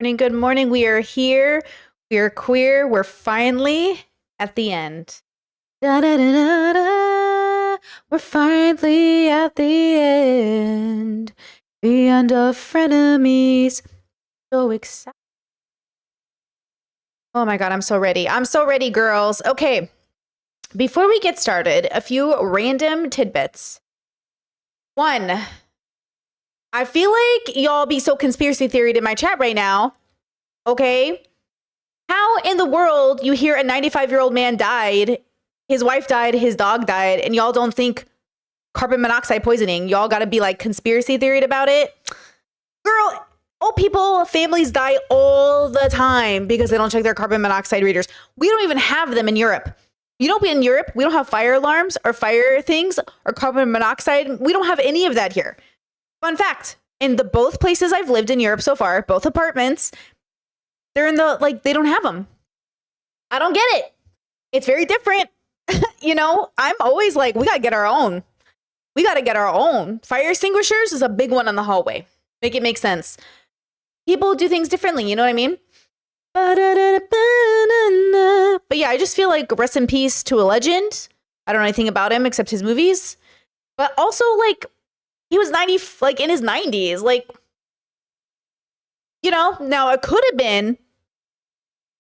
morning. Good morning. We are here. We are queer. We're finally at the end. Da, da, da, da, da. We're finally at the end. The end of frenemies. So excited. Oh my God, I'm so ready. I'm so ready, girls. Okay. Before we get started, a few random tidbits. One, I feel like y'all be so conspiracy theoried in my chat right now. Okay. How in the world you hear a 95-year-old man died, his wife died, his dog died, and y'all don't think carbon monoxide poisoning? Y'all got to be like conspiracy theoried about it. Girl, old people, families die all the time because they don't check their carbon monoxide readers. We don't even have them in Europe. You know, in Europe, we don't have fire alarms or fire things or carbon monoxide. We don't have any of that here. Fun fact, in the both places I've lived in Europe so far, both apartments, they're in the, like, they don't have them. I don't get it. It's very different. You know, I'm always like, we got to get our own. We got to get our own. Fire extinguishers is a big one on the hallway. Make it make sense. People do things differently. You know what I mean? But yeah, I just feel like rest in peace to a legend. I don't know anything about him except his movies. But also, like, he was 90, like in his 90s. Like, you know, now it could have been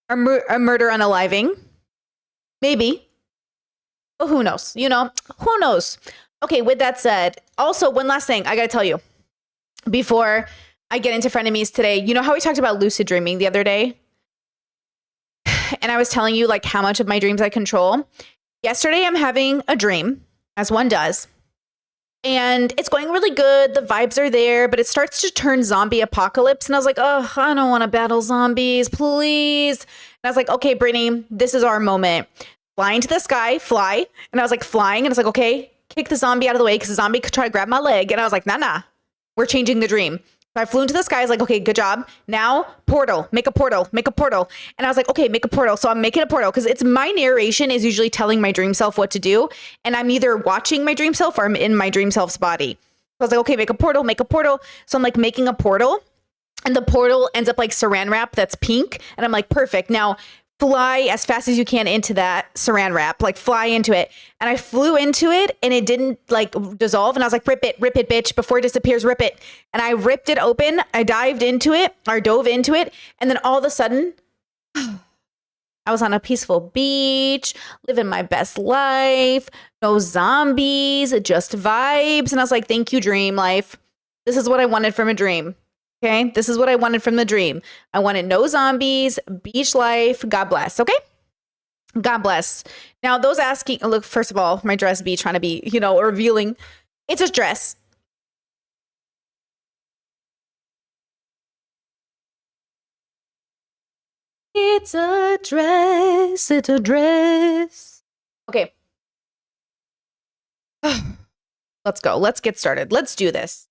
a murder unaliving. Maybe. But who knows? You know, who knows? Okay, with that said, also one last thing I got to tell you before I get into frenemies today. You know how we talked about lucid dreaming the other day? And I was telling you like how much of my dreams I control. Yesterday, I'm having a dream, as one does. And it's going really good. The vibes are there, but it starts to turn zombie apocalypse. And I was like, oh, I don't want to battle zombies, please. And I was like, okay, Brittany, this is our moment. Fly into the sky, fly. And I was like flying. And I was like, okay, kick the zombie out of the way because the zombie could try to grab my leg. And I was like, nah, we're changing the dream. So I flew into the sky. I was like, okay, good job. Now, portal, make a portal, make a portal. And I was like, okay, make a portal. So I'm making a portal because it's my narration is usually telling my dream self what to do. And I'm either watching my dream self or I'm in my dream self's body. So I was like, okay, make a portal, make a portal. So I'm like making a portal and the portal ends up like saran wrap that's pink. And I'm like, perfect. Now fly as fast as you can into that saran wrap, like fly into it. And I flew into it and it didn't like dissolve. And I was like, rip it, bitch, before it disappears, rip it. And I ripped it open. I dove into it. And then all of a sudden, I was on a peaceful beach, living my best life. No zombies, just vibes. And I was like, thank you, dream life. This is what I wanted from a dream. Okay, this is what I wanted from the dream. I wanted no zombies, beach life. God bless. Okay, God bless. Now, those asking, look, first of all, my dress be trying to be, you know, revealing. It's a dress. It's a dress. It's a dress. Okay. Let's go. Let's get started. Let's do this.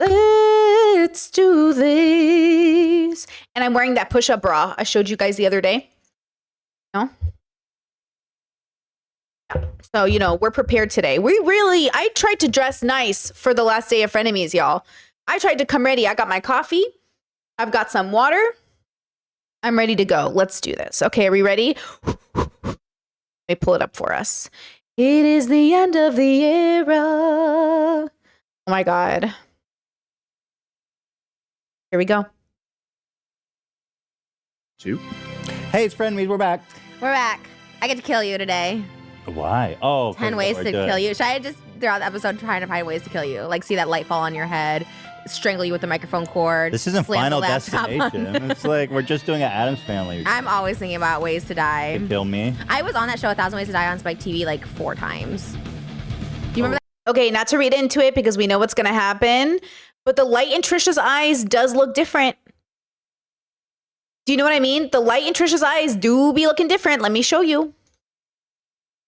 Let's do this. And I'm wearing that push-up bra I showed you guys the other day. No? Yeah. So, you know, we're prepared today. I tried to dress nice for the last day of frenemies, y'all. I tried to come ready. I got my coffee. I've got some water. I'm ready to go. Let's do this. Okay, are we ready? Let me pull it up for us. It is the end of the era. Oh my God. Here we go. Hey, it's Frenemies. We're back. We're back. I get to kill you today. Why? Oh, 10 ways to kill you. Should I just, throughout the episode, trying to find ways to kill you? Like, see that light fall on your head, strangle you with the microphone cord. This isn't slam Final the laptop Destination. It's like we're just doing an Addams Family. I'm always thinking about ways to die. To kill me. I was on that show, 1,000 Ways to Die, on Spike TV like 4 times. Do you remember that? Okay, not to read into it because we know what's going to happen, but the light in Trisha's eyes does look different. Do you know what I mean? The light in Trisha's eyes do be looking different. Let me show you.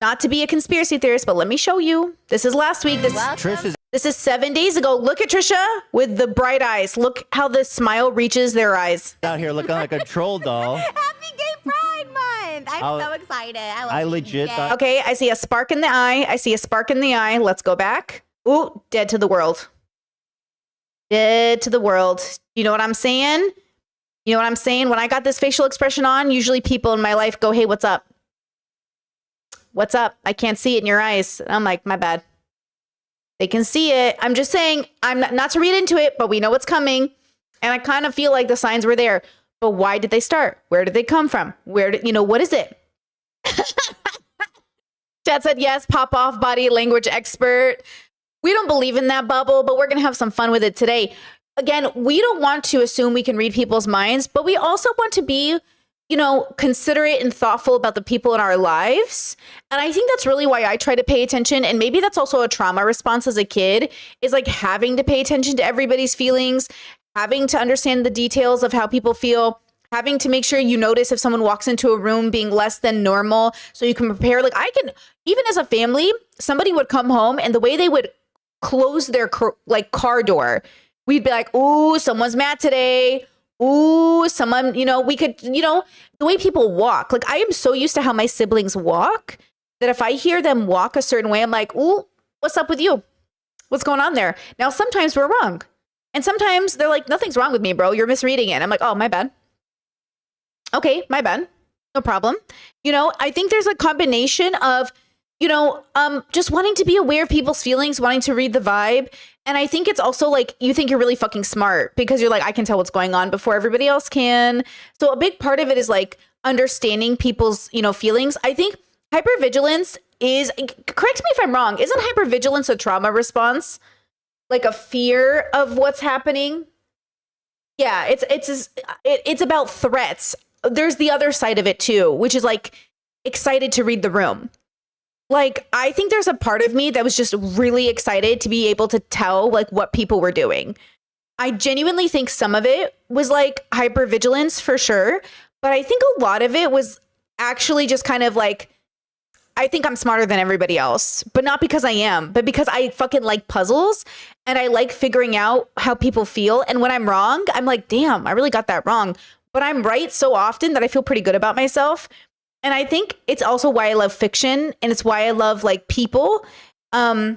Not to be a conspiracy theorist, but let me show you. This is last week. This is 7 days ago. Look at Trisha with the bright eyes. Look how the smile reaches their eyes. Out here looking like a troll doll. Happy Gay Pride Month! I'm so excited. I legit thought. Okay, I see a spark in the eye. Let's go back. Ooh, dead to the world. Dead to the world. You know what I'm saying? You know what I'm saying? When I got this facial expression on, usually people in my life go, hey, what's up? What's up? I can't see it in your eyes. And I'm like, my bad. They can see it. I'm just saying, I'm not to read into it, but we know what's coming. And I kind of feel like the signs were there. But why did they start? Where did they come from? What is it? Chad said, yes, pop off body language expert. We don't believe in that bubble, but we're going to have some fun with it today. Again, we don't want to assume we can read people's minds, but we also want to be, considerate and thoughtful about the people in our lives. And I think that's really why I try to pay attention. And maybe that's also a trauma response as a kid, is like having to pay attention to everybody's feelings, having to understand the details of how people feel, having to make sure you notice if someone walks into a room being less than normal so you can prepare. Like even as a family, somebody would come home and the way they would close their car door, we'd be like, ooh, someone's mad today. Ooh, someone, we could, the way people walk. Like I am so used to how my siblings walk that if I hear them walk a certain way, I'm like, ooh, what's up with you? What's going on there? Now, sometimes we're wrong. And sometimes they're like, nothing's wrong with me, bro. You're misreading it. I'm like, oh, my bad. Okay, my bad. No problem. I think there's a combination of, just wanting to be aware of people's feelings, wanting to read the vibe. And I think it's also like, you think you're really fucking smart because you're like, I can tell what's going on before everybody else can. So a big part of it is like understanding people's, feelings. I think hypervigilance is, correct me if I'm wrong, isn't hypervigilance a trauma response? Like a fear of what's happening? Yeah, it's about threats. There's the other side of it too, which is like excited to read the room. Like, I think there's a part of me that was just really excited to be able to tell like what people were doing. I genuinely think some of it was like hypervigilance for sure. But I think a lot of it was actually just kind of like, I think I'm smarter than everybody else, but not because I am, but because I fucking like puzzles and I like figuring out how people feel. And when I'm wrong, I'm like, damn, I really got that wrong. But I'm right so often that I feel pretty good about myself. And I think it's also why I love fiction, and it's why I love like people. I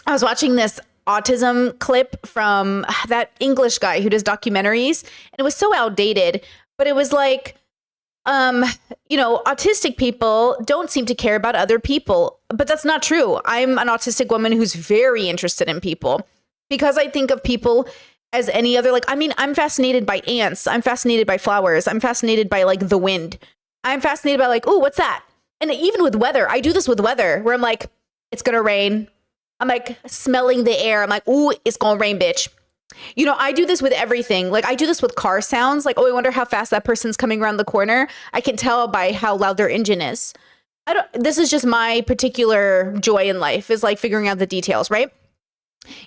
was watching this autism clip from that English guy who does documentaries, and it was so outdated, but it was like, autistic people don't seem to care about other people, but that's not true. I'm an autistic woman who's very interested in people because I think of people as any other, I'm fascinated by ants. I'm fascinated by flowers. I'm fascinated by like the wind. I'm fascinated by like, ooh, what's that? And even with weather, I do this with weather where I'm like, it's going to rain. I'm like smelling the air. I'm like, ooh, it's going to rain, bitch. I do this with everything. Like I do this with car sounds. Like, oh, I wonder how fast that person's coming around the corner. I can tell by how loud their engine is. This is just my particular joy in life, is like figuring out the details, right?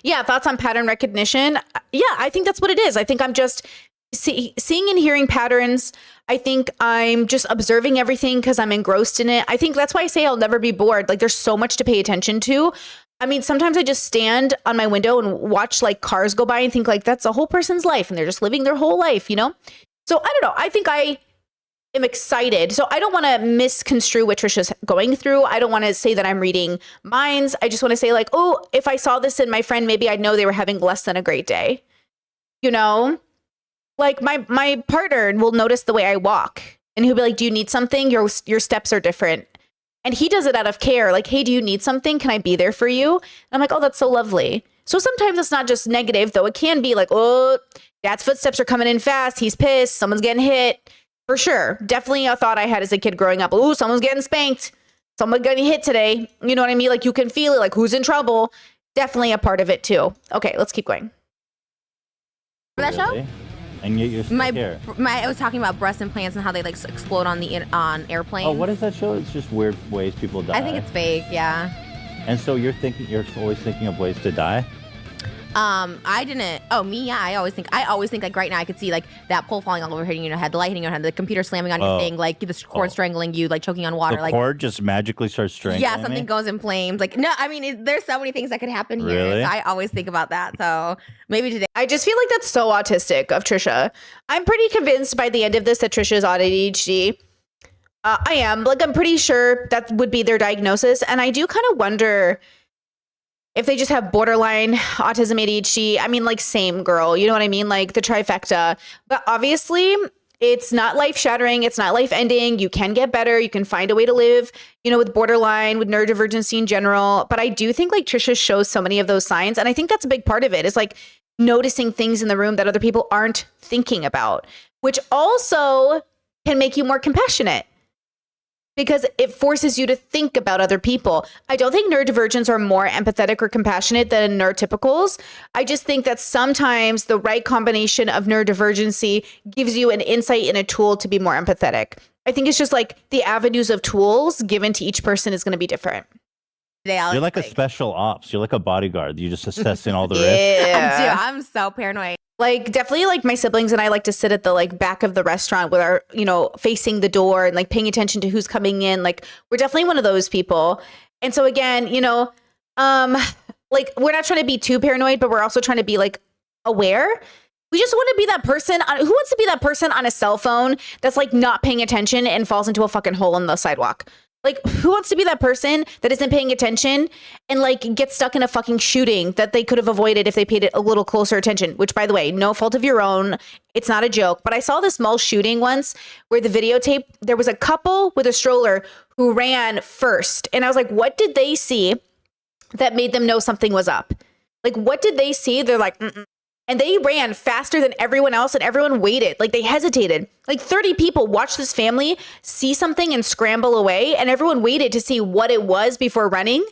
Yeah. Thoughts on pattern recognition. Yeah. I think that's what it is. I think I'm just seeing and hearing patterns. I think I'm just observing everything because I'm engrossed in it. I think that's why I say I'll never be bored. Like there's so much to pay attention to. I mean, sometimes I just stand on my window and watch like cars go by and think like that's a whole person's life and they're just living their whole life, So I don't know. I think I am excited. So I don't want to misconstrue what Trisha's going through. I don't want to say that I'm reading minds. I just want to say like, oh, if I saw this in my friend, maybe I'd know they were having less than a great day. Like my partner will notice the way I walk and he'll be like, do you need something? Your steps are different. And he does it out of care. Like, hey, do you need something? Can I be there for you? And I'm like, oh, that's so lovely. So sometimes it's not just negative, though. It can be like, oh, dad's footsteps are coming in fast. He's pissed. Someone's getting hit. For sure. Definitely a thought I had as a kid growing up. Oh, someone's getting spanked. Someone's getting hit today. You know what I mean? Like you can feel it. Like who's in trouble? Definitely a part of it too. Okay, let's keep going. Remember that show? And yet you're still here. I was talking about breast implants and how they like explode on airplanes. Oh, what is that show? It's just weird ways people die. I think it's fake, yeah. And so you're always thinking of ways to die? I didn't. Oh, me, yeah. I always think like right now I could see like that pole falling all over, hitting your head, the light hitting your head, the computer slamming on your thing, like the cord strangling you, like choking on water. The cord just magically starts strangling. Yeah, something goes in flames. Like no, I mean there's so many things that could happen here. Really? So I always think about that. So maybe today. I just feel like that's so autistic of Trisha. I'm pretty convinced by the end of this that Trisha is on ADHD. I am. Like I'm pretty sure that would be their diagnosis, and I do kind of wonder. if they just have borderline autism, ADHD, I mean, like, same girl, you know what I mean? Like the trifecta. But obviously, it's not life shattering. It's not life ending. You can get better. You can find a way to live, you know, with borderline, with neurodivergency in general. But I do think like Trisha shows so many of those signs. And I think that's a big part of it is like noticing things in the room that other people aren't thinking about, which also can make you more compassionate, because it forces you to think about other people. I don't think neurodivergents are more empathetic or compassionate than neurotypicals. I just think that sometimes the right combination of neurodivergency gives you an insight and a tool to be more empathetic. I think it's just like the avenues of tools given to each person is going to be different. You're like a special ops. You're like a bodyguard. You just assessing all the risks. Yeah. I'm so paranoid. Like definitely like my siblings and I like to sit at the like back of the restaurant with our, you know, facing the door and like paying attention to who's coming in. Like we're definitely one of those people. And so again, you know, like we're not trying to be too paranoid, but we're also trying to be like aware. We just want to be that person who wants to be that person on a cell phone that's like not paying attention and falls into a fucking hole in the sidewalk. Like, who wants to be that person that isn't paying attention and like gets stuck in a fucking shooting that they could have avoided if they paid it a little closer attention? Which, by the way, no fault of your own. It's not a joke. But I saw this mall shooting once where the videotape, there was a couple with a stroller who ran first. And I was like, what did they see that made them know something was up? Like, what did they see? They're like, mm-mm. And they ran faster than everyone else and everyone waited. Like they hesitated. Like 30 people watched this family see something and scramble away and everyone waited to see what it was before running.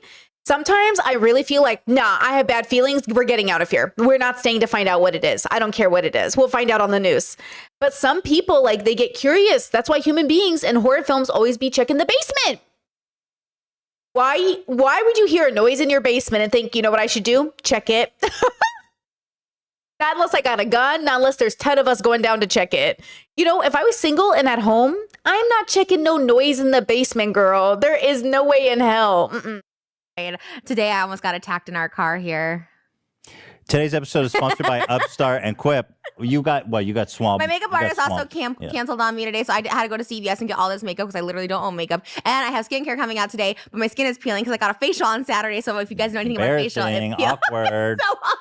Sometimes I really feel like, nah, I have bad feelings. We're getting out of here. We're not staying to find out what it is. I don't care what it is. We'll find out on the news. But some people, like, they get curious. That's why human beings in horror films always be checking the basement. Why would you hear a noise in your basement and think, you know what I should do? Check it. Not unless I got a gun, not unless there's 10 of us going down to check it. You know, if I was single and at home, I'm not checking no noise in the basement, girl. There is no way in hell. Mm-mm. Today, I almost got attacked in our car here. Today's episode is sponsored by Upstart and Quip. You got swamped. My makeup artist also canceled on me today, so I had to go to CVS and get all this makeup because I literally don't own makeup. And I have skincare coming out today, but my skin is peeling because I got a facial on Saturday. So if you guys know anything about facial, it peels. Awkward. So awkward.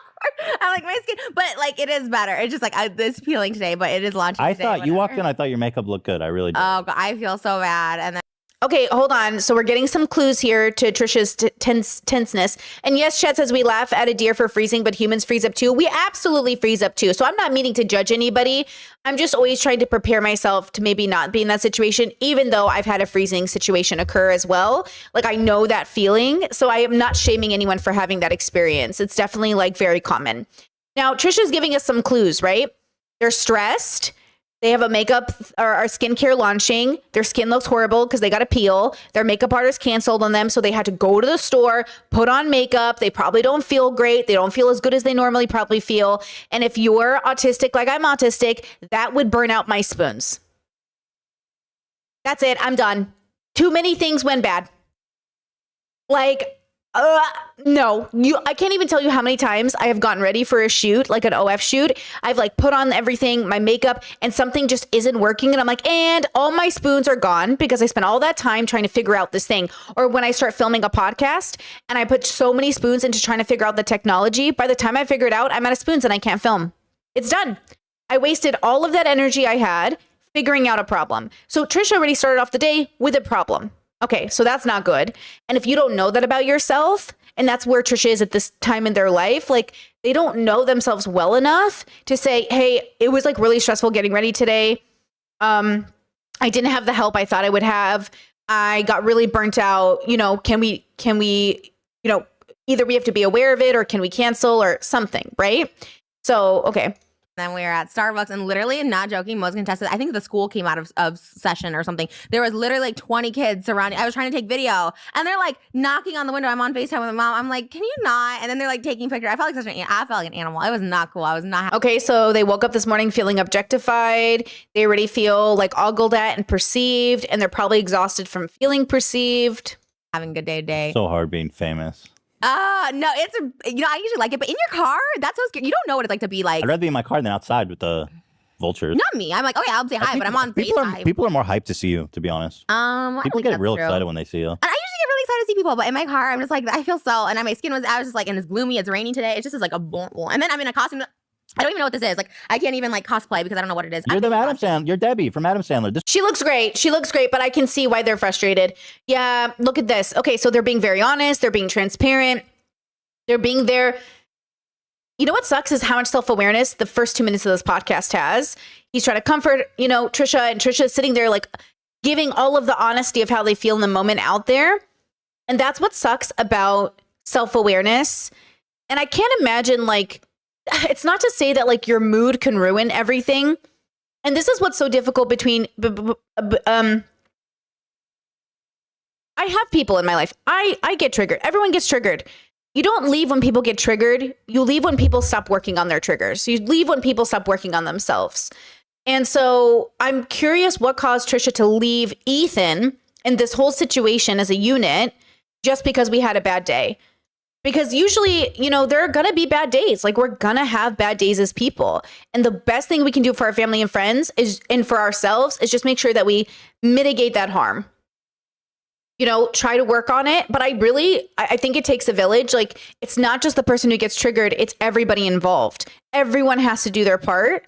I like my skin, but like it is better. It's just like this peeling today, but it is launching I today, thought you walked in. I thought your makeup looked good. I really did. Oh, God, I feel so bad. And then Okay, hold on. So we're getting some clues here to Trisha's tenseness. And yes, Chet says we laugh at a deer for freezing, but humans freeze up too. We absolutely freeze up too. So I'm not meaning to judge anybody. I'm just always trying to prepare myself to maybe not be in that situation, even though I've had a freezing situation occur as well. Like I know that feeling. So I am not shaming anyone for having that experience. It's definitely like very common. Now, Trisha's giving us some clues, right? They're stressed. They have a makeup or skincare launching. Their skin looks horrible because they got to peel. Their makeup artist canceled on them, so they had to go to the store, put on makeup. They probably don't feel great. They don't feel as good as they normally probably feel. And if you're autistic like I'm autistic, that would burn out my spoons. That's it. I'm done. Too many things went bad. Like, no, I can't even tell you how many times I have gotten ready for a shoot, like an OF shoot. I've like put on everything, my makeup, and something just isn't working. And I'm like, and all my spoons are gone because I spent all that time trying to figure out this thing. Or when I start filming a podcast and I put so many spoons into trying to figure out the technology, by the time I figure it out, I'm out of spoons and I can't film. It's done. I wasted all of that energy I had figuring out a problem. So Trisha already started off the day with a problem. Okay, so that's not good. And if you don't know that about yourself, and that's where Trisha is at this time in their life, like they don't know themselves well enough to say, hey, it was like really stressful getting ready today. I didn't have the help I thought I would have. I got really burnt out. You know, can we, you know, either we have to be aware of it or can we cancel or something, right? So, okay. Then we were at Starbucks and literally, not joking, most contestants, I think the school came out of session or something. There was literally like 20 kids surrounding. I was trying to take video and they're like knocking on the window. I'm on FaceTime with my mom. I'm like, can you not? And then they're like taking pictures. I felt like an animal. It was not cool. I was not happy. Okay, so they woke up this morning feeling objectified. They already feel like ogled at and perceived, and they're probably exhausted from feeling perceived. Having a good day today. So hard being famous. No, I usually like it, but in your car, that's so scary. You don't know what it's like to be like. I'd rather be in my car than outside with the vultures. Not me. I'm like, okay, I'll say hi, but I'm on FaceTime. People are more hyped to see you, to be honest. I People think get that's real true. excited when they see you. And I usually get really excited to see people, but in my car, I'm just like, I feel so, and my skin I was just like, and it's gloomy, it's raining today. It just is like a boom, and then I'm in a costume. I don't even know what this is. Like, I can't even like cosplay because I don't know what it is. You're the Adam Sandler. You're Debbie from Adam Sandler. She looks great. She looks great, but I can see why they're frustrated. Yeah, look at this. Okay, so they're being very honest. They're being transparent. They're being there. You know what sucks is how much self-awareness the first 2 minutes of this podcast has. He's trying to comfort, Trisha, and Trisha's sitting there like giving all of the honesty of how they feel in the moment out there. And that's what sucks about self-awareness. And I can't imagine like, it's not to say that like your mood can ruin everything. And this is what's so difficult between, I have people in my life. I get triggered. Everyone gets triggered. You don't leave when people get triggered. You leave when people stop working on their triggers. You leave when people stop working on themselves. And so I'm curious what caused Trisha to leave Ethan in this whole situation as a unit just because we had a bad day. Because usually, there are going to be bad days. Like, we're going to have bad days as people. And the best thing we can do for our family and friends and for ourselves is just make sure that we mitigate that harm. Try to work on it. But I think it takes a village. Like, it's not just the person who gets triggered. It's everybody involved. Everyone has to do their part.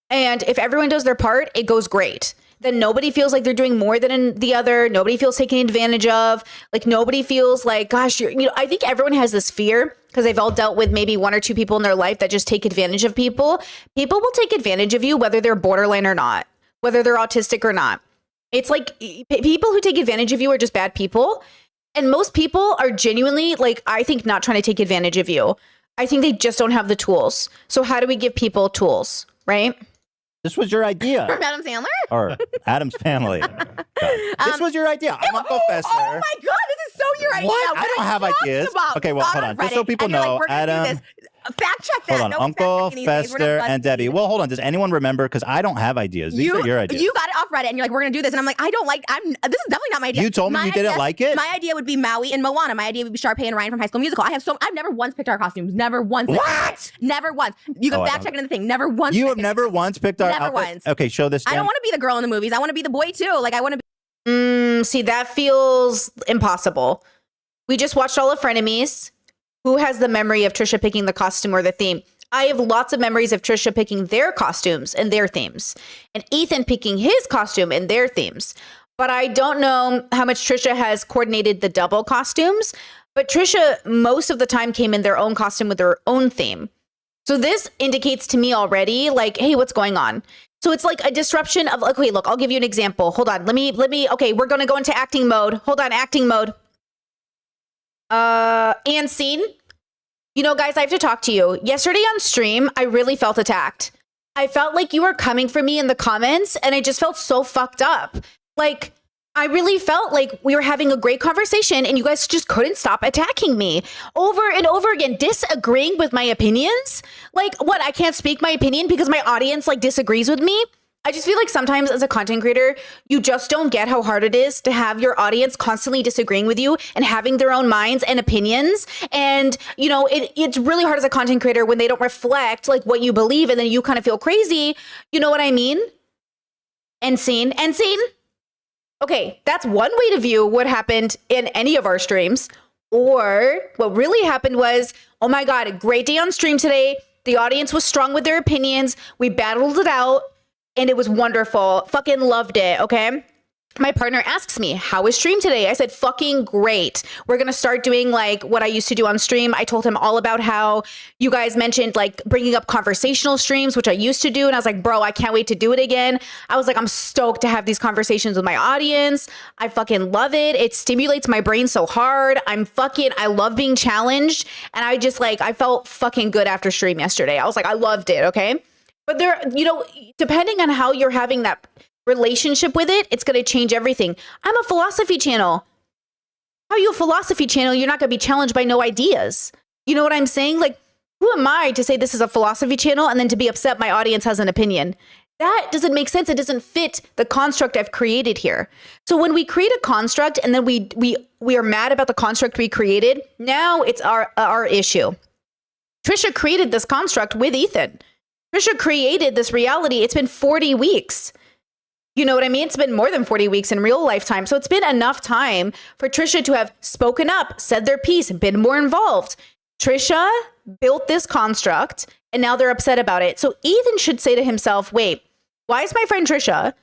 And if everyone does their part, it goes great. Then nobody feels like they're doing more than the other. Nobody feels taken advantage of. Like, nobody feels like, gosh, I think everyone has this fear because they've all dealt with maybe one or two people in their life that just take advantage of people. People will take advantage of you whether they're borderline or not, whether they're autistic or not. It's like people who take advantage of you are just bad people. And most people are genuinely, like, I think, not trying to take advantage of you. I think they just don't have the tools. So how do we give people tools, right? This was your idea. From Adam Sandler? Or Adam's Family. This was your idea. I'm Uncle Fester. Oh my God, this is so your idea. What? I don't have ideas. Okay, well, hold on. Just so people know, Adam. Fact check that. Hold on, Uncle Fester and Debbie. Well, hold on. Does anyone remember? Because I don't have ideas. These are your ideas. You got it off Reddit, and you're like, we're gonna do this, and I'm like, this is definitely not my idea. You told me you didn't like it. My idea would be Maui and Moana. My idea would be Sharpay and Ryan from High School Musical. I've never once picked our costumes. Never once. What? Never once. You can fact check into the thing. Never once. You have never once picked our Never outfit? once. Okay, show this. I don't want to be the girl in the movies. I want to be the boy too. Like, I want to be. See, that feels impossible. We just watched all of Frenemies. Who has the memory of Trisha picking the costume or the theme? I have lots of memories of Trisha picking their costumes and their themes, and Ethan picking his costume and their themes. But I don't know how much Trisha has coordinated the double costumes. But Trisha, most of the time, came in their own costume with their own theme. So this indicates to me already, like, hey, what's going on? So it's like a disruption of, okay, look, I'll give you an example. Hold on. Let me, okay, we're going to go into acting mode. Hold on, acting mode. And scene. Guys, I have to talk to you. Yesterday on stream, I really felt attacked. I felt like you were coming for me in the comments, and I just felt so fucked up. Like, I really felt like we were having a great conversation, and you guys just couldn't stop attacking me over and over again, disagreeing with my opinions. Like, what? I can't speak my opinion because my audience, like, disagrees with me? I just feel like sometimes as a content creator, you just don't get how hard it is to have your audience constantly disagreeing with you and having their own minds and opinions. And, it's really hard as a content creator when they don't reflect like what you believe and then you kind of feel crazy. You know what I mean? End scene. Okay, that's one way to view what happened in any of our streams. Or what really happened was, oh my God, a great day on stream today. The audience was strong with their opinions. We battled it out. And it was wonderful. Fucking loved it, okay? My partner asks me, how was stream today? I said, fucking great. We're going to start doing like what I used to do on stream. I told him all about how you guys mentioned like bringing up conversational streams, which I used to do. And I was like, bro, I can't wait to do it again. I was like, I'm stoked to have these conversations with my audience. I fucking love it. It stimulates my brain so hard. I love being challenged. And I felt fucking good after stream yesterday. I was like, I loved it, okay? But there, depending on how you're having that relationship with it, it's going to change everything. I'm a philosophy channel. How are you a philosophy channel? You're not going to be challenged by no ideas. You know what I'm saying? Like, who am I to say this is a philosophy channel and then to be upset my audience has an opinion? That doesn't make sense. It doesn't fit the construct I've created here. So when we create a construct and then we are mad about the construct we created, now it's our issue. Trisha created this construct with Ethan. Trisha created this reality. It's been 40 weeks. You know what I mean? It's been more than 40 weeks in real lifetime. So it's been enough time for Trisha to have spoken up, said their piece, been more involved. Trisha built this construct and now they're upset about it. So Ethan should say to himself, wait, why is my friend Trisha,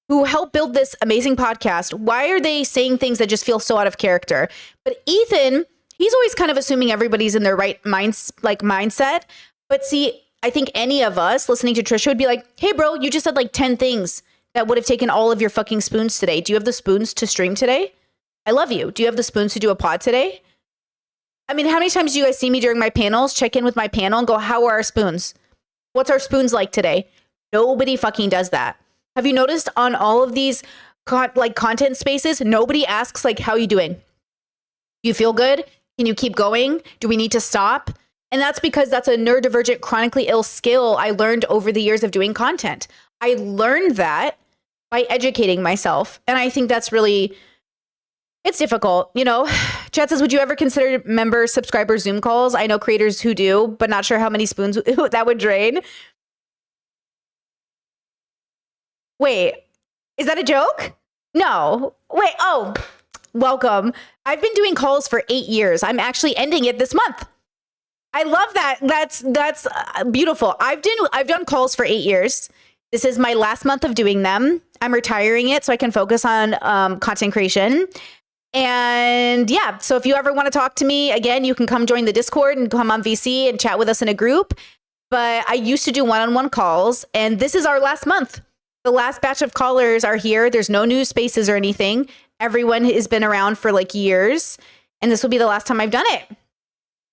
who helped build this amazing podcast, why are they saying things that just feel so out of character? But Ethan, he's always kind of assuming everybody's in their right mindset. But see, I think any of us listening to Trisha would be like, hey, bro, you just said like 10 things that would have taken all of your fucking spoons today. Do you have the spoons to stream today? I love you. Do you have the spoons to do a pod today? I mean, how many times do you guys see me during my panels, check in with my panel and go, how are our spoons? What's our spoons like today? Nobody fucking does that. Have you noticed on all of these content spaces, nobody asks like, how are you doing? Do you feel good? Can you keep going? Do we need to stop? And that's because that's a neurodivergent, chronically ill skill I learned over the years of doing content. I learned that by educating myself. And I think that's really, it's difficult. You know, Chad says, would you ever consider member subscriber Zoom calls? I know creators who do, but not sure how many spoons that would drain. Wait, is that a joke? No. Wait, oh, welcome. I've been doing calls for 8 years. I'm actually ending it this month. I love that. That's beautiful. I've done calls for 8 years. This is my last month of doing them. I'm retiring it so I can focus on content creation. And yeah, so if you ever want to talk to me, again, you can come join the Discord and come on VC and chat with us in a group. But I used to do one-on-one calls, and this is our last month. The last batch of callers are here. There's no new spaces or anything. Everyone has been around for like years, and this will be the last time I've done it.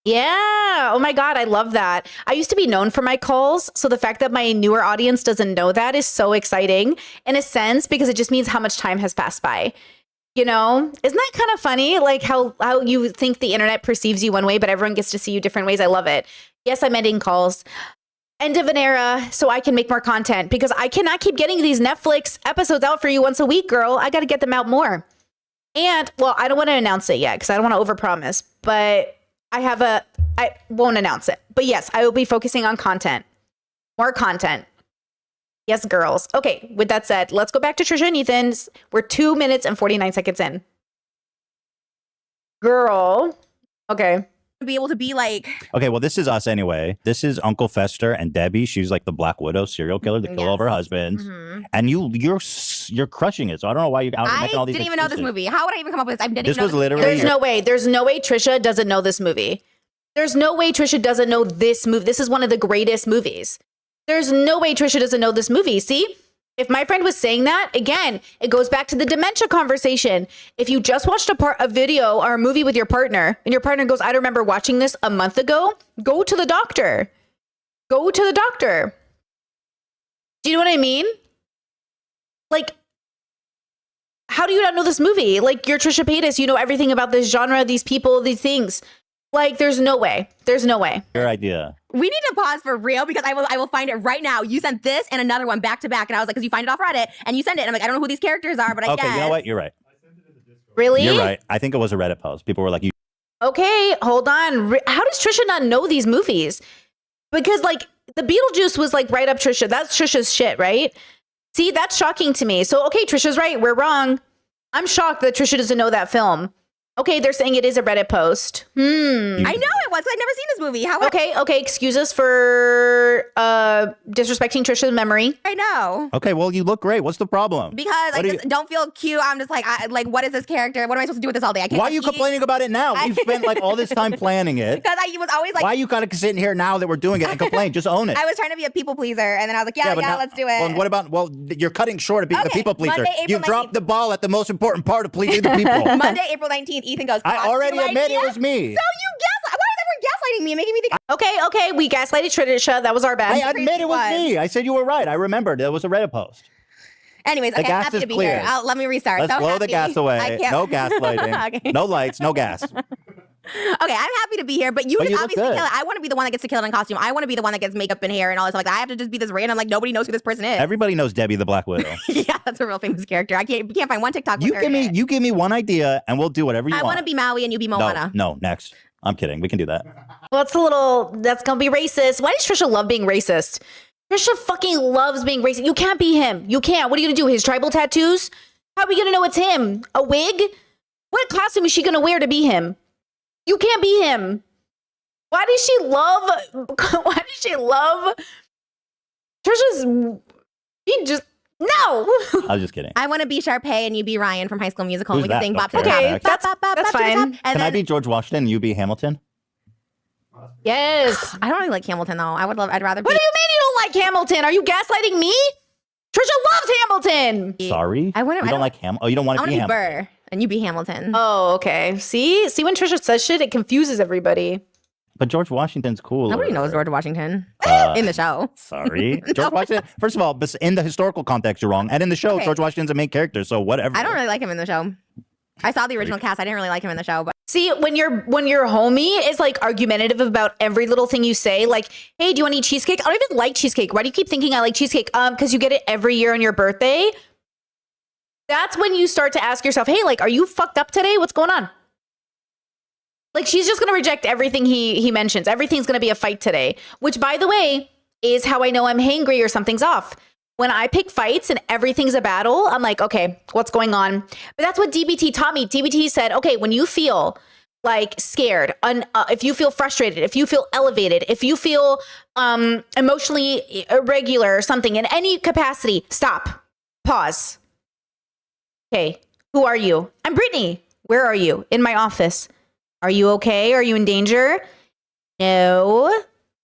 Yeah. Oh my God. I love that. I used to be known for my calls. So the fact that my newer audience doesn't know that is so exciting in a sense, because it just means how much time has passed by. You know, isn't that kind of funny? Like how you think the internet perceives you one way, but everyone gets to see you different ways. I love it. Yes, I'm ending calls. End of an era so I can make more content, because I cannot keep getting these Netflix episodes out for you once a week, girl. I got to get them out more. And well, I don't want to announce it yet because I don't want to overpromise, but I won't announce it, but yes, I will be focusing on content, more content. Yes, girls. Okay. With that said, let's go back to Trisha and Ethan's. We're 2 minutes and 49 seconds in. Girl. Okay. Be able to be like, Okay, well, this is us anyway. This is Uncle Fester and Debbie. She's like the Black Widow serial killer that killed all of her husbands. mhm. And you're crushing it. So I don't know why you're out I making all these didn't even know this excuses. movie. How would I even come up with this? I didn't This even know was this literally- There's no way. There's no way Trisha doesn't know this movie. There's no way Trisha doesn't know this movie. This is one of the greatest movies. There's no way Trisha doesn't know this movie. See? If my friend was saying that, again, it goes back to the dementia conversation. If you just watched a video or a movie with your partner and your partner goes, I remember watching this a month ago, go to the doctor. Go to the doctor. Do you know what I mean? Like, how do you not know this movie? Like, you're Trisha Paytas. You know everything about this genre, these people, these things. Like, there's no way. There's no way. Your idea. We need to pause for real, because I will find it right now. You sent this and another one back to back, and I was like, because you find it off Reddit and you send it, and I'm like, I don't know who these characters are, but I Okay, guess. you know what? You're right. Really? You're right. I think it was a Reddit post. People were like, Okay, hold on. How does Trisha not know these movies? Because like the Beetlejuice was like right up Trisha. That's Trisha's shit, right? See, that's shocking to me. So, okay, Trisha's right. We're wrong. I'm shocked that Trisha doesn't know that film. Okay, they're saying it is a Reddit post. I know it was. I've never seen this movie. How would Okay, excuse us for disrespecting Trisha's memory. I know? okay, well, you look great. What's the problem? Because I What do just don't feel cute. I'm just like, what is this character? What am I supposed to do with this all day? I can't. Why are you complaining about it now? We've spent like all this time planning it. Because I was always like, Why are you kind of sitting here now that we're doing it and complain? Just own it. I was trying to be a people pleaser, and then I was like, yeah, but now- let's do it. Well, and what about, you're cutting short of being the Okay, people pleaser. Monday, You April dropped 19th. the ball at the most important part of pleasing the people. Monday, April 19th, Ethan goes, I already costume admit idea? it was me. So you gaslight. Why is everyone gaslighting me and making me think? Okay, we gaslighted Trisha. That was our bad. I admit it was was. me. I said you were right. I remembered. It was a Reddit post. Anyways, The okay, gas happy is to be clear. here. Let me restart. Let's so blow the happy. gas I away. can't- No gaslighting. Okay. No lights. No gas. Okay, I'm happy to be here, but you But just you look obviously good. kill it. I want to be the one that gets to kill it in costume. I want to be the one that gets makeup and hair and all this like that. I have to just be this random, like nobody knows who this person is. Everybody knows Debbie the Black Widow. Yeah, that's a real famous character. You can't find one TikTok. You with her give in me it. you give me one idea and we'll do whatever you I want. want to be Maui and you be Moana. No, next. I'm kidding. We can do that. Well, that's gonna be racist. Why does Trisha love being racist? Trisha fucking loves being racist. You can't be him. You can't. What are you gonna do? His tribal tattoos? How are we gonna know it's him? A wig? What costume is she gonna wear to be him? You can't be him. Why does she love? Why does she love? Trisha's. She just no. I was just kidding. I want to be Sharpay and you be Ryan from High School Musical. Who's And we can that? sing Bop to Okay, the Top. that's- Bop, bop, bop, that's bop to the fine. top. And Can I then, be George Washington and you be Hamilton? Yes. I don't really like Hamilton though. I'd rather be. What do you mean you don't like Hamilton? Are you gaslighting me? Trisha loves Hamilton. Sorry? I wouldn't- You I don't don't- like Ham? Oh, you don't want I to want be to be Hamilton? Burr and you be Hamilton. Oh, okay. See when Trisha says shit, it confuses everybody. But George Washington's cool. Nobody knows George Washington Uh, in the show. Sorry. George Washington, first of all, in the historical context, you're wrong. And in the show, Okay. George Washington's a main character, so whatever. I don't really like him in the show. I saw the original cast. I didn't really like him in the show, but See, when your homie is like argumentative about every little thing you say, like, hey, do you want to eat cheesecake? I don't even like cheesecake. Why do you keep thinking I like cheesecake? Because you get it every year on your birthday. That's when you start to ask yourself, hey, like, are you fucked up today? What's going on? Like, she's just gonna reject everything he mentions. Everything's gonna be a fight today. Which, by the way, is how I know I'm hangry or something's off. When I pick fights and everything's a battle, I'm like, okay, what's going on? But that's what DBT taught me. DBT said, okay, when you feel like scared, if you feel frustrated, if you feel elevated, if you feel emotionally irregular or something in any capacity, stop, pause. Okay, who are you? I'm Brittany. Where are you? In my office. Are you okay? Are you in danger? No.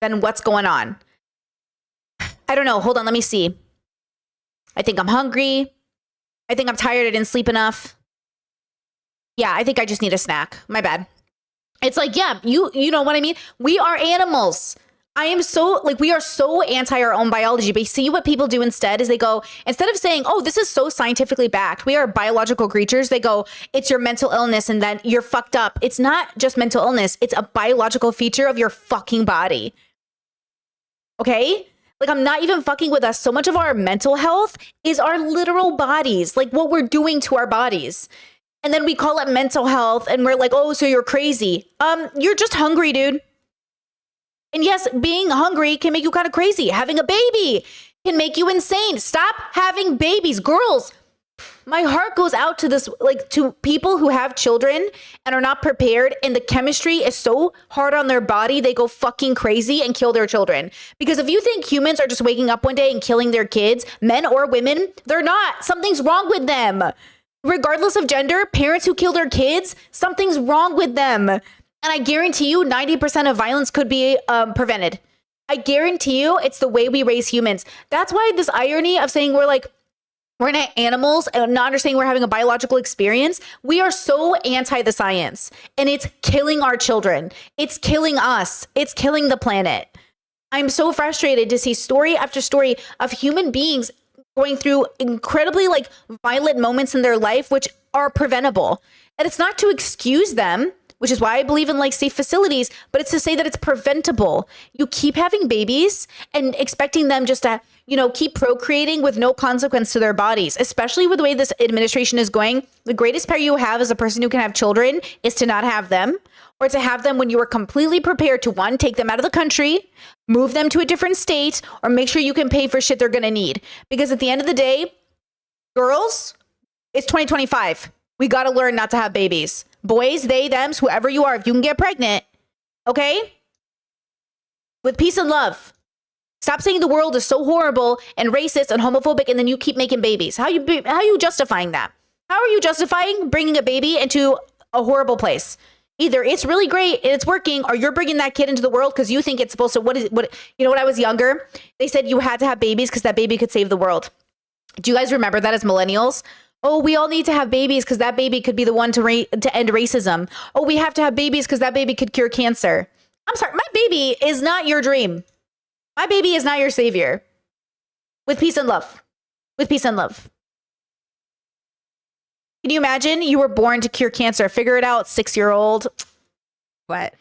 Then what's going on? I don't know. Hold on. Let me see. I think I'm hungry. I think I'm tired. I didn't sleep enough. Yeah, I think I just need a snack. My bad. It's like, yeah, you know what I mean? We are animals. I am so, like, we are so anti our own biology. But see what people do instead is they go, instead of saying, oh, this is so scientifically backed, we are biological creatures, they go, it's your mental illness and then you're fucked up. It's not just mental illness. It's a biological feature of your fucking body. Okay? Like, I'm not even fucking with us. So much of our mental health is our literal bodies, like what we're doing to our bodies. And then we call it mental health and we're like, oh, so you're crazy. You're just hungry, dude. And yes, being hungry can make you kind of crazy. Having a baby can make you insane. Stop having babies. Girls, my heart goes out to this, like, to people who have children and are not prepared, and the chemistry is so hard on their body, they go fucking crazy and kill their children. Because if you think humans are just waking up one day and killing their kids, men or women, they're not. Something's wrong with them. Regardless of gender, parents who kill their kids, something's wrong with them. And I guarantee you 90% of violence could be prevented. I guarantee you it's the way we raise humans. That's why this irony of saying we're not animals and not understanding we're having a biological experience. We are so anti the science, and it's killing our children. It's killing us. It's killing the planet. I'm so frustrated to see story after story of human beings going through incredibly violent moments in their life, which are preventable. And it's not to excuse them, which is why I believe in safe facilities, but it's to say that it's preventable. You keep having babies and expecting them just to, keep procreating with no consequence to their bodies, especially with the way this administration is going. The greatest power you have as a person who can have children is to not have them, or to have them when you are completely prepared to, one, take them out of the country, move them to a different state, or make sure you can pay for shit they're going to need. Because at the end of the day, girls, it's 2025. We got to learn not to have babies. Boys, they, thems, whoever you are, if you can get pregnant, okay? With peace and love. Stop saying the world is so horrible and racist and homophobic, and then you keep making babies. How are you justifying that? How are you justifying bringing a baby into a horrible place? Either it's really great and it's working, or you're bringing that kid into the world because you think it's supposed to. When I was younger, they said you had to have babies because that baby could save the world. Do you guys remember that as millennials? Oh, we all need to have babies because that baby could be the one to end racism. Oh, we have to have babies because that baby could cure cancer. I'm sorry, my baby is not your dream. My baby is not your savior. With peace and love. With peace and love. Can you imagine you were born to cure cancer? Figure it out, 6-year-old. What?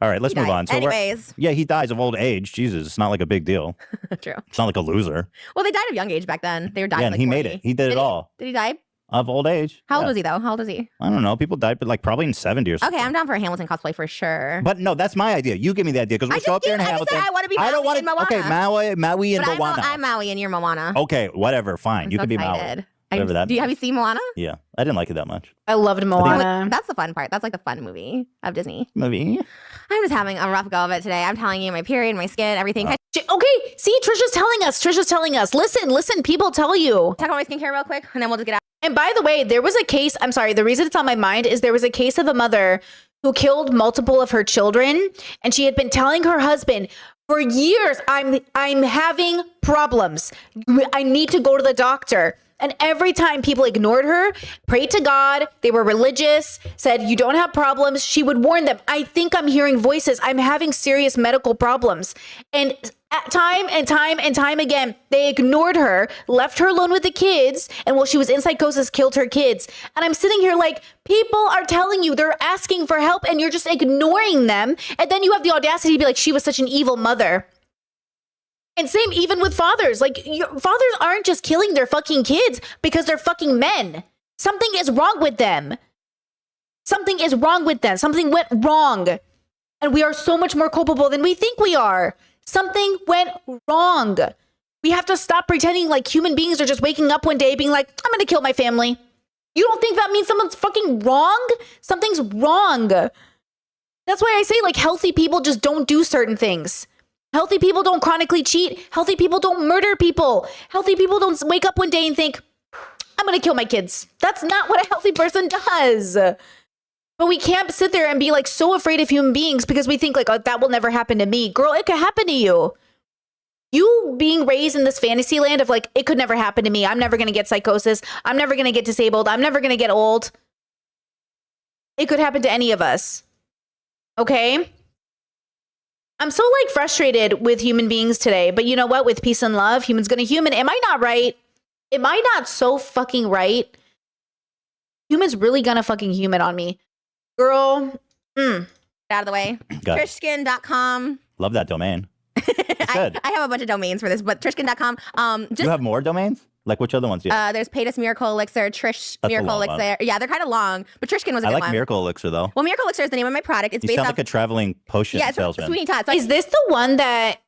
All right, let's He move dies. on. So Anyways. yeah, he dies of old age. Jesus, it's not like a big deal. True. It's not like a loser. Well, they died of young age back then. They were dying. Yeah, and he made it. He did it all. Did he die? of old age. How old Yeah. was he though? How old is he? I don't know. People died, but like probably in 70 or something. Okay, I'm down for a Hamilton cosplay for sure. But no, that's my idea. You give me the idea because I we'll show up there in just Hamilton. said I want to be Maui I don't want and Moana. Okay, Maui and But Moana. I'm Maui and you're Moana. Okay, whatever. Fine. I'm You so can be Maui. excited. Whatever that Have you seen Moana? Yeah, I didn't like it that much. I loved Moana. That's the fun part. That's like the fun movie of Disney. Movie. I'm just having a rough go of it today. I'm telling you, my period, my skin, everything. Can I Okay, see, Trisha's telling us. Listen, people tell you. talk about my skincare real quick, and then we'll just get out. And by the way, there was a case, I'm sorry, the reason it's on my mind is there was a case of a mother who killed multiple of her children, and she had been telling her husband for years, I'm having problems. I need to go to the doctor. And every time people ignored her, prayed to God, they were religious, said, you don't have problems, she would warn them, I think I'm hearing voices. I'm having serious medical problems. And time and time again, they ignored her, left her alone with the kids, and while she was in psychosis, killed her kids. And I'm sitting here like, people are telling you, they're asking for help, and you're just ignoring them. And then you have the audacity to be like, she was such an evil mother. And same even with fathers. Like, fathers aren't just killing their fucking kids because they're fucking men. Something is wrong with them. Something is wrong with them. Something went wrong. And we are so much more culpable than we think we are. Something went wrong. We have to stop pretending like human beings are just waking up one day being like, I'm going to kill my family. You don't think that means someone's fucking wrong? Something's wrong. That's why I say, like, healthy people just don't do certain things. Healthy people don't chronically cheat. Healthy people don't murder people. Healthy people don't wake up one day and think, I'm going to kill my kids. That's not what a healthy person does. But we can't sit there and be like so afraid of human beings because we think like, oh, that will never happen to me. Girl, it could happen to you. You being raised in this fantasy land of like, it could never happen to me. I'm never going to get psychosis. I'm never going to get disabled. I'm never going to get old. It could happen to any of us. Okay? I'm so like frustrated with human beings today, but you know what? With peace and love, humans gonna human. Am I not right? Am I not so fucking right? Humans really gonna fucking human on me. Girl, Get out of the way. Got it. Trishkin.com. Love that domain. I good. have a bunch of domains for this, but Trishkin.com. Do you have more domains? Like which other ones do you have? There's Paytas Miracle Elixir, Trish That's a Miracle long one. Elixir. Yeah, they're kind of long, but Trishkin was a I good like one. Miracle Elixir though. Well, Miracle Elixir is the name of my product. It's You based sound off. like a traveling potion Yeah, it's from salesman. Sweeney Todd. So is this the one that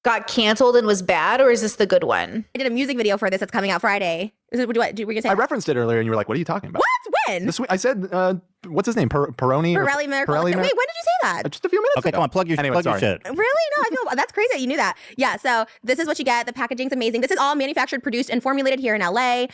got canceled and was bad, or is this the good one? I did a music video for this that's coming out Friday. Is it? What? Were you gonna say? I referenced it earlier, and you were like, "What are you talking about?" What? When? I said, "What's his name? Peroni?" or- Pirelli Miracle Pirelli Elixir. Wait, when did you say that? Just a few minutes Okay, ago. come on, plug your Anyway, shit. Really? No, I feel that's crazy that you knew that. Yeah, so this is what you get. The packaging's amazing. This is all manufactured, produced, and formulated here in LA.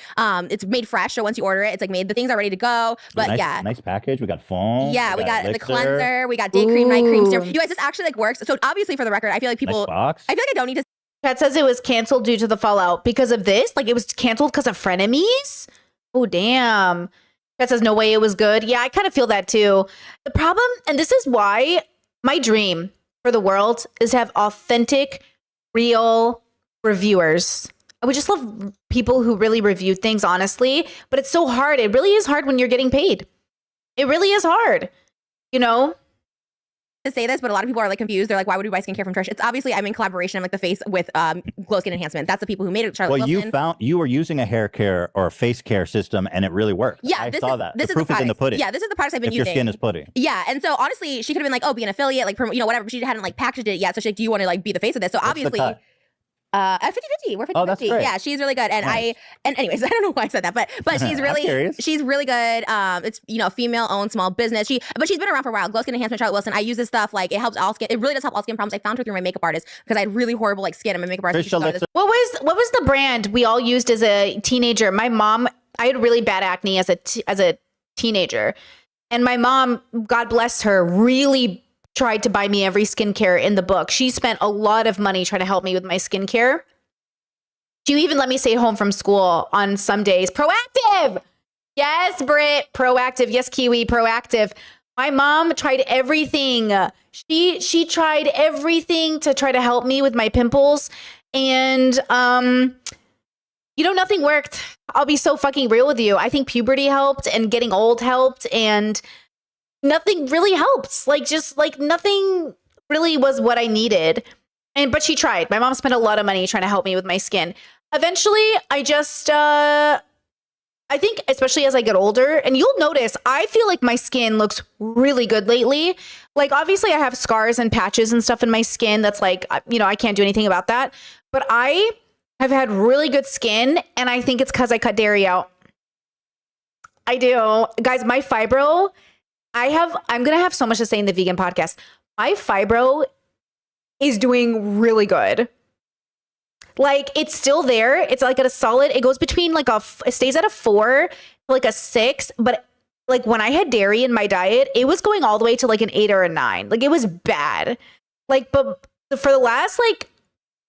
It's made fresh, so once you order it, it's like made. The things are ready to go. But nice, yeah. nice package. We got foam. Yeah, we got the Elixir, cleanser, we got day cream, night cream serum. Ooh. You guys, this actually like works. So obviously, for the record, I feel like people. Nice box. I feel like I don't need to. Chat says it was canceled due to the fallout because of this. Like it was canceled because of frenemies. Oh damn. Chat says no way it was good. Yeah, I kind of feel that too. The problem, and this is why my dream for the world is to have authentic, real reviewers. I would just love people who really review things honestly, but it's so hard. It really is hard when you're getting paid. It really is hard. You know? say this, but a lot of people are like confused. They're like, why would we buy skincare from Trish? It's obviously I'm in collaboration. I'm like the face with Glow Skin Enhancement. That's the people who made it. Charlotte Well, Wilson. you were using a hair care or a face care system, and it really worked. Yeah, I saw that. This The is proof the is in the products. pudding. Yeah, this is the products I've been If your using. skin is putty. Yeah, and so honestly, she could have been like, oh, be an affiliate, like whatever. But she hadn't like packaged it yet. So she's like, do you want to like be the face of this? So What's the obviously. cut? At 50-50. We're 50-50. Oh, that's great. Yeah, she's really good. And Nice. and anyways, I don't know why I said that, but she's I'm really curious. she's really good. It's female owned small business. But she's been around for a while. Glow Skin Enhancement, Charlotte Wilson. I use this stuff, like it helps all skin. It really does help all skin problems. I found her through my makeup artist because I had really horrible like skin and my makeup artist. Trish Elixir. What was the brand we all used as a teenager? My mom, I had really bad acne as a teenager, and my mom, God bless her, really tried to buy me every skincare in the book. She spent a lot of money trying to help me with my skincare. She even let me stay home from school on some days. Proactive. Yes, Britt. Proactive. Yes, Kiwi. Proactive. My mom tried everything. She tried everything to try to help me with my pimples. And, nothing worked. I'll be so fucking real with you. I think puberty helped and getting old helped and nothing really helped. Nothing really was what I needed. But she tried. My mom spent a lot of money trying to help me with my skin. Eventually, I just I think especially as I get older, and you'll notice, I feel like my skin looks really good lately. Like, obviously I have scars and patches and stuff in my skin that's like, I can't do anything about that. But I have had really good skin, and I think it's because I cut dairy out. I do. Guys, my fibro, I'm going to have so much to say in the vegan podcast. My fibro is doing really good. Like, it's still there. It's like at a solid, it goes between like it stays at a 4 to like a 6. But like when I had dairy in my diet, it was going all the way to like an 8 or a 9. Like, it was bad. Like, but for the last like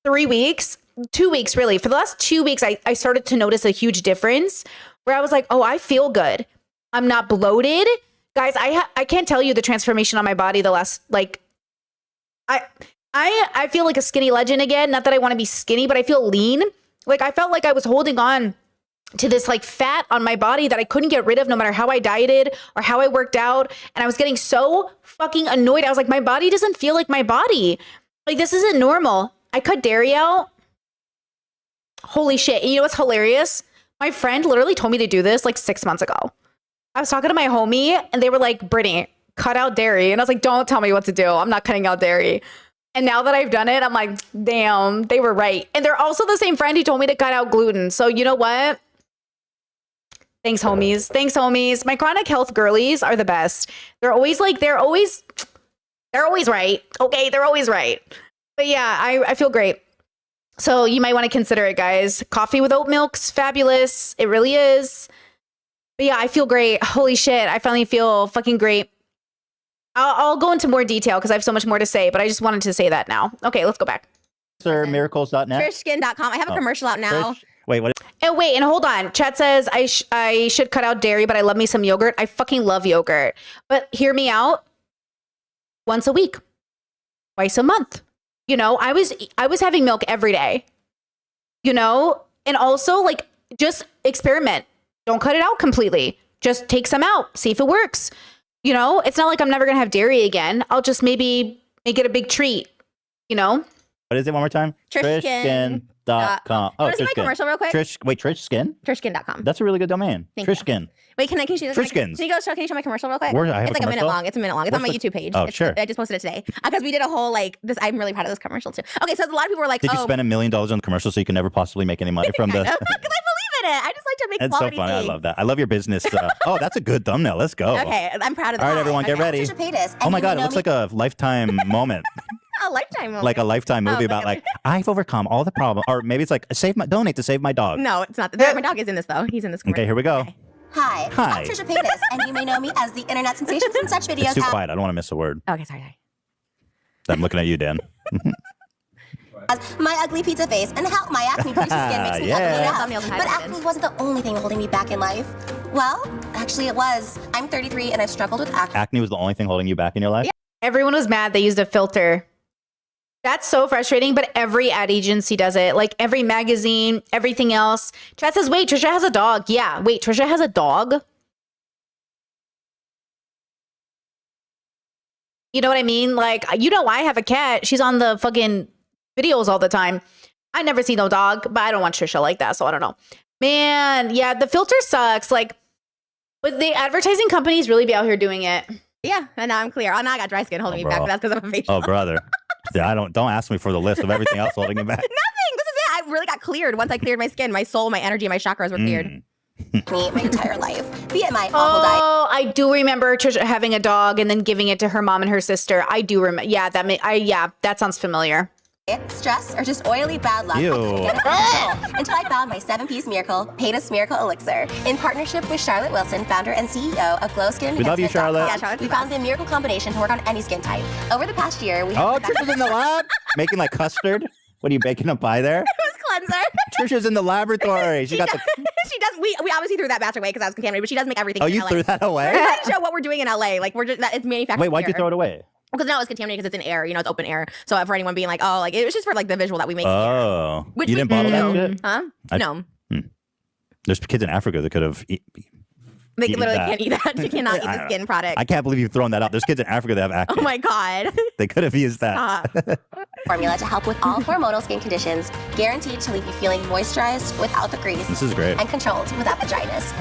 3 weeks, 2 weeks really, for the last 2 weeks, I started to notice a huge difference where I was like, oh, I feel good. I'm not bloated. Guys, I can't tell you the transformation on my body the last, like, I feel like a skinny legend again. Not that I want to be skinny, but I feel lean. Like, I felt like I was holding on to this like fat on my body that I couldn't get rid of no matter how I dieted or how I worked out. And I was getting so fucking annoyed. I was like, my body doesn't feel like my body. Like, this isn't normal. I cut dairy out. Holy shit. And you know what's hilarious? My friend literally told me to do this like 6 months ago. I was talking to my homie and they were like, Brittany, cut out dairy. And I was like, don't tell me what to do. I'm not cutting out dairy. And now that I've done it, I'm like, damn, they were right. And they're also the same friend who told me to cut out gluten. So you know what? Thanks, homies. Thanks, homies. My chronic health girlies are the best. They're always right. Okay, they're always right. But yeah, I feel great. So you might want to consider it, guys. Coffee with oat milk's fabulous. It really is. But yeah, I feel great. Holy shit, I finally feel fucking great. I'll go into more detail because I have so much more to say, but I just wanted to say that now. Okay, let's go back. Miracles.net. Trishskin.com. I have a commercial out now. Wait, what? And hold on. Chat says I should cut out dairy, but I love me some yogurt. I fucking love yogurt. But hear me out. Once a week, twice a month. I was having milk every day. And also like just experiment. Don't cut it out completely. Just take some out. See if it works. It's not like I'm never going to have dairy again. I'll just maybe make it a big treat, What is it one more time? Trishskin.com. Oh, want to see my commercial real quick? Trishskin? Trishskin.com. That's a really good domain. Thank you. Trishskin. Wait, can you see this? Trishskins. Can you show my commercial real quick? I have it's like a minute long. It's a minute long. It's on my YouTube page. Oh, sure. I just posted it today. Because we did a whole this. I'm really proud of this commercial too. Okay, so a lot of people were like, Did you spend $1 million on the commercial so you can never possibly make any money from the... Because I believe in it. I just like to make It's so quality funny. things. I love that. I love your business. Oh, that's a good thumbnail. Let's go. Okay, I'm proud of that. All right, everyone, get ready. Oh my God, it looks like a Lifetime moment. A Lifetime movie. Like a Lifetime movie about like, I've overcome all the problems. Or maybe it's like, donate to save my dog. No, it's not. My dog is in this though. He's in this commercial. Okay, here we go. Okay. Hi, I'm Trisha Paytas, and you may know me as the internet sensation from such videos It's too quiet. I don't want to miss a word. Okay, sorry. I'm looking at you, Dan. as My Ugly Pizza Face and how my acne-proof skin makes me Yeah. ugly now. But acne wasn't the only thing holding me back in life. Well, actually it was. I'm 33 and I've struggled with acne. Acne was the only thing holding you back in your life? Everyone was mad they used a filter. That's so frustrating, but every ad agency does it. Like every magazine, everything else. Chat says, wait, Trisha has a dog. Yeah, wait, Trisha has a dog? You know what I mean? Like, I have a cat. She's on the fucking videos all the time. I never see no dog, but I don't want Trisha like that, so I don't know. Man, yeah, the filter sucks. Like, would the advertising companies really be out here doing it? Yeah, and now I'm clear. Oh, now I got dry skin holding me back, but that's because I'm a facial. Oh, brother. Yeah, don't ask me for the list of everything else holding you back. Nothing. This is it. I really got cleared once I cleared my skin, my soul, my energy, my chakras were cleared. My entire life, be it my awful diet. Oh, I do remember Trisha having a dog and then giving it to her mom and her sister. I do remember. Yeah, that sounds familiar. Stress, or just oily bad luck. Ew. Until I found my 7-piece miracle, Paytas Miracle Elixir. In partnership with Charlotte Wilson, founder and CEO of Glow Skin. We love you, Charlotte. Yeah, Charlotte. We found the miracle combination to work on any skin type. Over the past year, we Oh, have Trisha's in the lab making like custard. What are you baking a pie there? It was cleanser. Trisha's in the laboratory. She got the. She does. We obviously threw that batch away because I was contaminated, but she does make everything. Oh, in you LA. threw that away? We're trying to show what we're doing in LA. Like it's manufactured. Wait, why'd you here. throw it away? Because now it's contaminated because it's in air. It's open air. So for anyone being like, oh, like it was just for like the visual that we make. Oh, Which you we didn't bottle that do. shit? Huh? No. There's kids in Africa that could have. They eaten literally that. can't eat that. You cannot eat the skin product. I can't believe you've thrown that out. There's kids in Africa that have acne. Oh my god. They could have used that. Stop. formula to help with all hormonal skin conditions, guaranteed to leave you feeling moisturized without the grease This is great. and controlled without the dryness.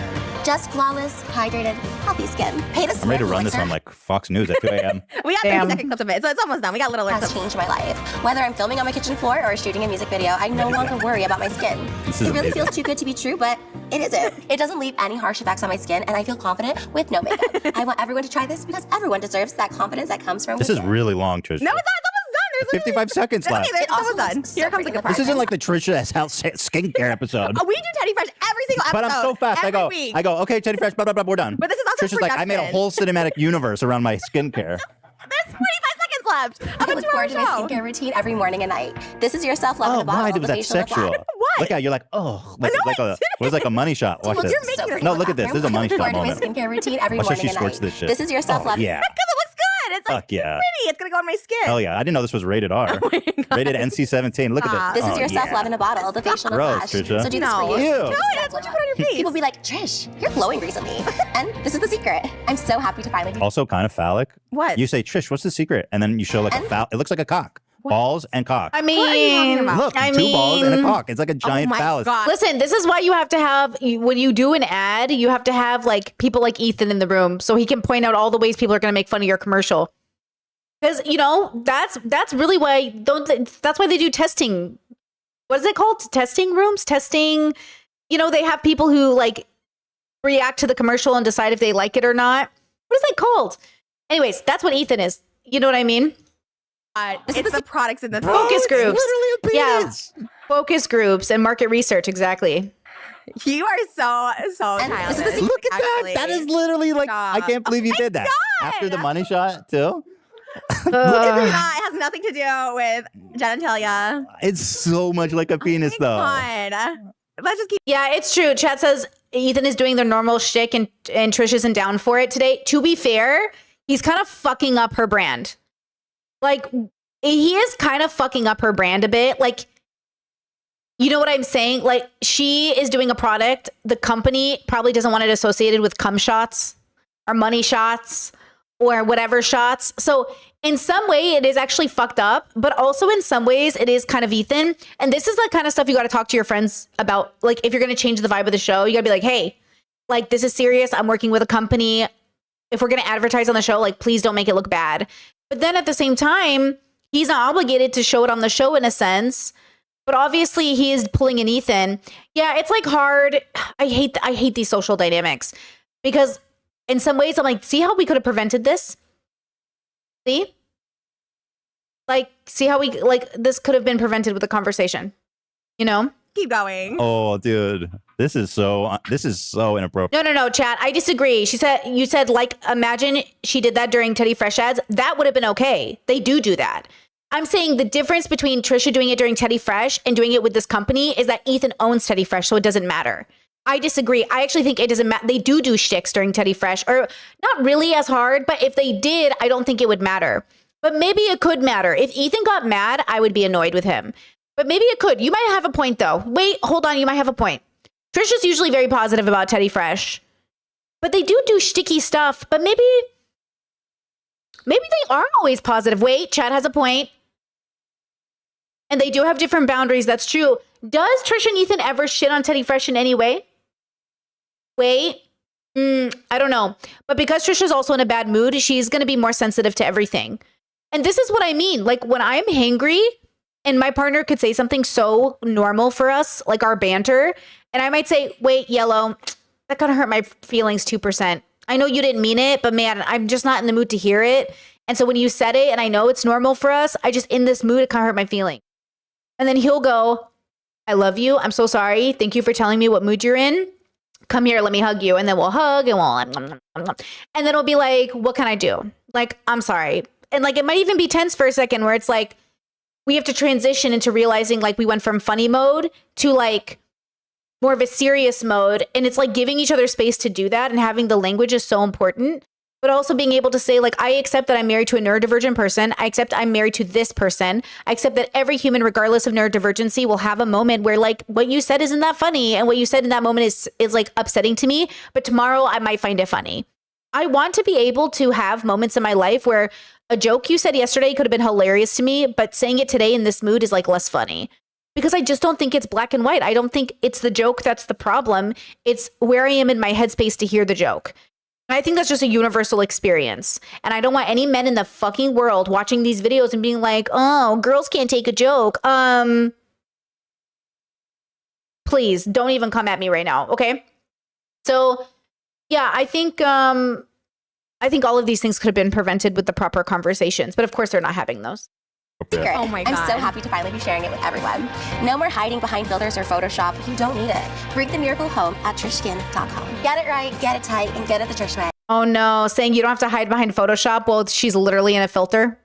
Just flawless, hydrated, healthy skin. Peta I'm ready to run this Elixir on like Fox News at 2 a.m. We got Damn. 30-second clips of it, so it's almost done. We got little has clips. changed my life. Whether I'm filming on my kitchen floor or shooting a music video, I no longer worry about my skin. This It is really amazing. feels too good to be true, but it isn't. It doesn't leave any harsh effects on my skin, and I feel confident with no makeup. I want everyone to try this because everyone deserves that confidence that comes from This is within. really long, Trisha. No, it's not. It's almost done. There's literally- 55 seconds Okay, left. there's It also almost done. looks Here so comes the freaking good This part. isn't like the Trisha House skincare episode. We do Teddy Fresh every single episode. But I'm so fast. Every week. I go, okay, Teddy Fresh, blah, blah, blah, we're done. But this is also Trisha's like, I made a production. whole cinematic universe around my skincare. There's 25 seconds left. Up I a look 2-hour forward to my show. skincare routine every morning and night. This is your self-love in Oh, a bottle. why the was that facial lip sexual? lab. What? Look at you're like, oh, like, No, like a, what is like a money shot? Watch Look, this. you're making this No, look at this. This is a money I look shot forward to my moment. skincare routine every Watch how morning she and squirts night. this shit. This is your self-love. Oh, yeah. Because it looks good. It's like Fuck yeah. pretty. It's gonna go on my skin. Hell yeah. I didn't know this was rated R. Oh my God. Rated NC-17. Look Stop. at This this. is Oh, your yeah. self-love in a bottle, the facial lip Gross, flash. Trisha. So do this No. for you. Ew. No, that's what you put on your face. People be like, Trish, you're glowing recently. And this is the secret. I'm so happy to finally be Also kind of phallic. What? You say, Trish, what's the secret? And then you show like a it looks like a cock. Balls and cock. I What are you talking mean, about? Look, I two balls and a mean- cock. It's like a giant oh my phallus. God. Listen, this is why you have to have when you do an ad, you have to have like people like Ethan in the room so he can point out all the ways people are going to make fun of your commercial. Because that's really why that's why they do testing. What is it called? Testing rooms, testing. They have people who like react to the commercial and decide if they like it or not. What is that called? Anyways, that's what Ethan is. You know what I mean? It's the products in the Focus It's groups. literally a Yeah. penis. Focus groups and market research. Exactly. You are so And childish. this is the Look at that. That is literally like, I Stop. can't believe you did that. After the money shot, too. It's not. It has nothing to do with genitalia. It's so much like a penis, Come though. on. Let's just keep. Yeah, it's true. Chat says Ethan is doing their normal shtick and Trish isn't down for it today. To be fair, he's kind of fucking up her brand. Like, he is kind of fucking up her brand a bit. Like, you know what I'm saying? Like, she is doing a product. The company probably doesn't want it associated with cum shots or money shots or whatever shots. So in some way, it is actually fucked up, but also in some ways, it is kind of Ethan. And this is the kind of stuff you got to talk to your friends about. Like, if you're going to change the vibe of the show, you got to be like, hey, like, this is serious. I'm working with a company. If we're going to advertise on the show, like, please don't make it look bad. But then at the same time, he's not obligated to show it on the show in a sense. But obviously, he is pulling an Ethan. Yeah, it's like hard. I hate these social dynamics because in some ways, I'm like, see how we could have prevented this? See? Like, see how we, like, this could have been prevented with a conversation, you know? Keep going. Oh, dude. This is so inappropriate. No, chat. I disagree. You said, like, imagine she did that during Teddy Fresh ads. That would have been okay. They do that. I'm saying the difference between Trisha doing it during Teddy Fresh and doing it with this company is that Ethan owns Teddy Fresh, so it doesn't matter. I disagree. I actually think it doesn't matter. They do shticks during Teddy Fresh, or not really as hard, but if they did, I don't think it would matter. But maybe it could matter. If Ethan got mad, I would be annoyed with him. But maybe it could. You might have a point, though. Wait, hold on. You might have a point. Trisha's usually very positive about Teddy Fresh, but they do sticky stuff. But maybe they aren't always positive. Wait, Chad has a point. And they do have different boundaries. That's true. Does Trisha and Ethan ever shit on Teddy Fresh in any way? Wait, I don't know. But because Trisha's also in a bad mood, she's going to be more sensitive to everything. And this is what I mean. Like, when I'm hangry and my partner could say something so normal for us, like our banter, and I might say, wait, Yellow, that kind of hurt my feelings 2%. I know you didn't mean it, but man, I'm just not in the mood to hear it. And so when you said it, and I know it's normal for us, I just, in this mood, it kind of hurt my feelings. And then he'll go, I love you. I'm so sorry. Thank you for telling me what mood you're in. Come here, let me hug you. And then we'll hug and and then it'll be like, what can I do? Like, I'm sorry. And like, it might even be tense for a second where it's like, we have to transition into realizing like we went from funny mode to like more of a serious mode. And it's like giving each other space to do that, and having the language is so important. But also being able to say, like, I accept that I'm married to a neurodivergent person. I accept I'm married to this person. I accept that every human, regardless of neurodivergency, will have a moment where, like, what you said isn't that funny. And what you said in that moment is like, upsetting to me. But tomorrow, I might find it funny. I want to be able to have moments in my life where a joke you said yesterday could have been hilarious to me, but saying it today in this mood is like less funny. Because I just don't think it's black and white. I don't think it's the joke that's the problem. It's where I am in my headspace to hear the joke. And I think that's just a universal experience. And I don't want any men in the fucking world watching these videos and being like, oh, girls can't take a joke. Please don't even come at me right now. Okay. So yeah, I think all of these things could have been prevented with the proper conversations, but of course they're not having those. Secret. Oh my I'm so God. happy to finally be sharing it with everyone. No more hiding behind filters or Photoshop. You don't need it. Bring the miracle home at trishskin.com. Get it right, get it tight, and get it the Trish way. Oh no, saying you don't have to hide behind Photoshop. Well, she's literally in a filter.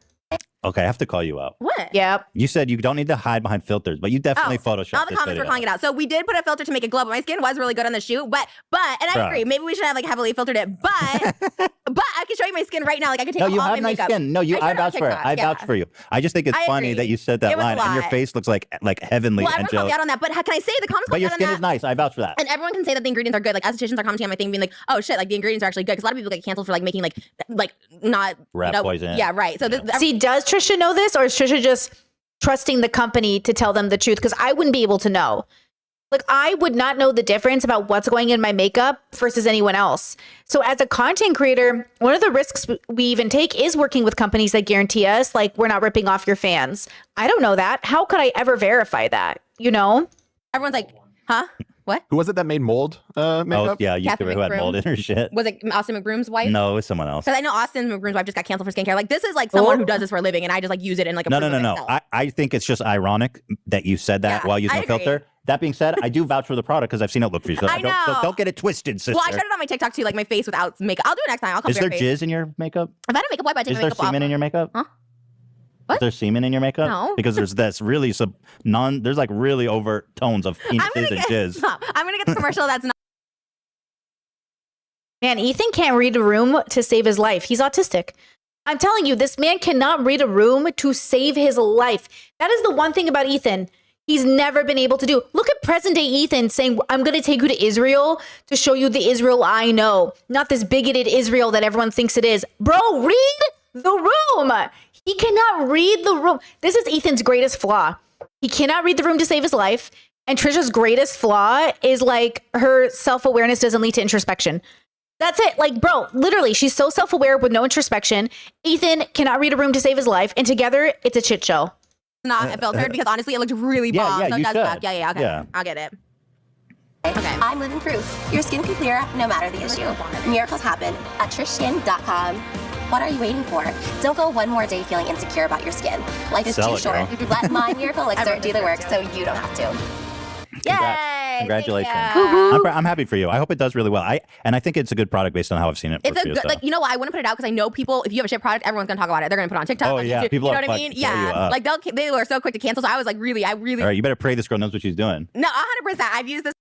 Okay, I have to call you out. What? Yep. You said you don't need to hide behind filters, but you definitely photoshopped All the this comments video. were calling it out. So we did put a filter to make it glow, but my skin was really good on the shoot. But and I Bruh. agree, maybe we should have like heavily filtered it. But I can show you my skin right now. Like I can take No, off you all have my nice makeup. skin. No, you. I I showed it on vouch for it. TikTok, I yeah. vouch for you. I just think it's I funny agree. that you said It that was a line, and your lot. face looks like heavenly. Well, everyone called me angelic. out on that. But can I say the comments? But your called me skin out is on that? nice. I vouch for that. And everyone can say that the ingredients are good. Like estheticians are commenting on my thing, being like, "Oh shit, like the ingredients are actually good." Because a lot of people get canceled for like making like not Rat poison. Yeah, right. So See, does Trisha know this, or is Trisha just trusting the company to tell them the truth? Because I wouldn't be able to know. Like, I would not know the difference about what's going in my makeup versus anyone else. So as a content creator, one of the risks we even take is working with companies that guarantee us, like, we're not ripping off your fans. I don't know that. How could I ever verify that? You know? everyone's like, "Huh? What? Who was it that made mold Oh makeup? yeah, you Catherine who had McBroom. mold in her shit. Was it Austin McBroom's wife?" No, it was someone else. Because I know Austin McBroom's wife just got canceled for skincare. Like this is like someone who does this for a living, and I just like use it in like a No. proof of myself. I think it's just ironic that you said that Yeah, while using I a agree. filter. That being said, I do vouch for the product because I've seen it look for you. So I know. don't get it twisted, sister. Well, I tried it on my TikTok too, like my face without makeup. I'll do it next time. I'll Is cover there your face. jizz in your makeup? If I had a makeup wipe, I take Is my there makeup off. semen in your makeup? Huh? Is What? there semen in your makeup? No. Because there's really some there's like really overt tones of I'm penises gonna and get, jizz. stop. I'm gonna get the commercial that's not. Man, Ethan can't read a room to save his life. He's autistic. I'm telling you, this man cannot read a room to save his life. That is the one thing about Ethan he's never been able to do. Look at present day Ethan saying, I'm going to take you to Israel to show you the Israel I know, not this bigoted Israel that everyone thinks it is. Bro, read the room. He cannot read the room. This is Ethan's greatest flaw. He cannot read the room to save his life. And Trisha's greatest flaw is like her self-awareness doesn't lead to introspection. That's it. Like, bro, literally, she's so self-aware with no introspection. Ethan cannot read a room to save his life. And together, it's a shit show. Not filtered because honestly, it looked really Yeah, bomb. yeah, so it you does should. suck. Yeah, okay. Yeah. I'll get it. Okay. I'm living proof. Your skin can clear up no matter the issue. Miracles happen at trishskin.com. What are you waiting for? Don't go one more day feeling insecure about your skin. Life is Sell too it, short. girl. Let My Miracle Elixir wrote do this the work down, so you don't have to. Yay! Congratulations. Thank you. I'm happy for you. I hope it does really well. I think it's a good product based on how I've seen it. It's work a for you, good, so. like, you know what? I wouldn't put it out because I know people, if you have a shit product, everyone's going to talk about it. They're going to put it on TikTok. Oh, on yeah, YouTube, people you know are what I mean? fucking tear you Yeah. up. Like, they were so quick to cancel. So I was like, really, All right, you better pray this girl knows what she's doing. no, 100%. I've used this.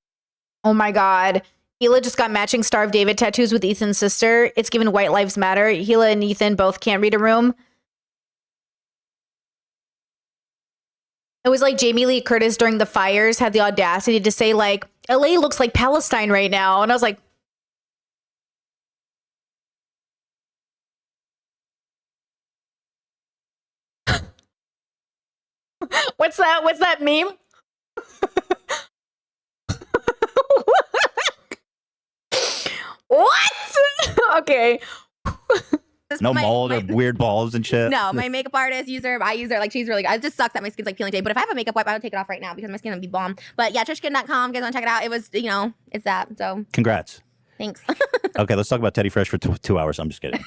Oh my God. Hila just got matching Star of David tattoos with Ethan's sister. It's given White Lives Matter. Hila and Ethan both can't read a room. It was like Jamie Lee Curtis during the fires had the audacity to say, like, LA looks like Palestine right now. And I was like, what's that? What's that meme? What? Okay. No my- mold my- or weird balls and shit. No, my makeup artist user, I use her. Like, she's really good. It just sucks that my skin's like peeling today. But if I have a makeup wipe, I would take it off right now because my skin would be bomb. But yeah, trishkin.com. You guys want to check it out? It was, it's that. So Congrats. thanks. Okay, let's talk about Teddy Fresh for 2 hours. I'm just kidding.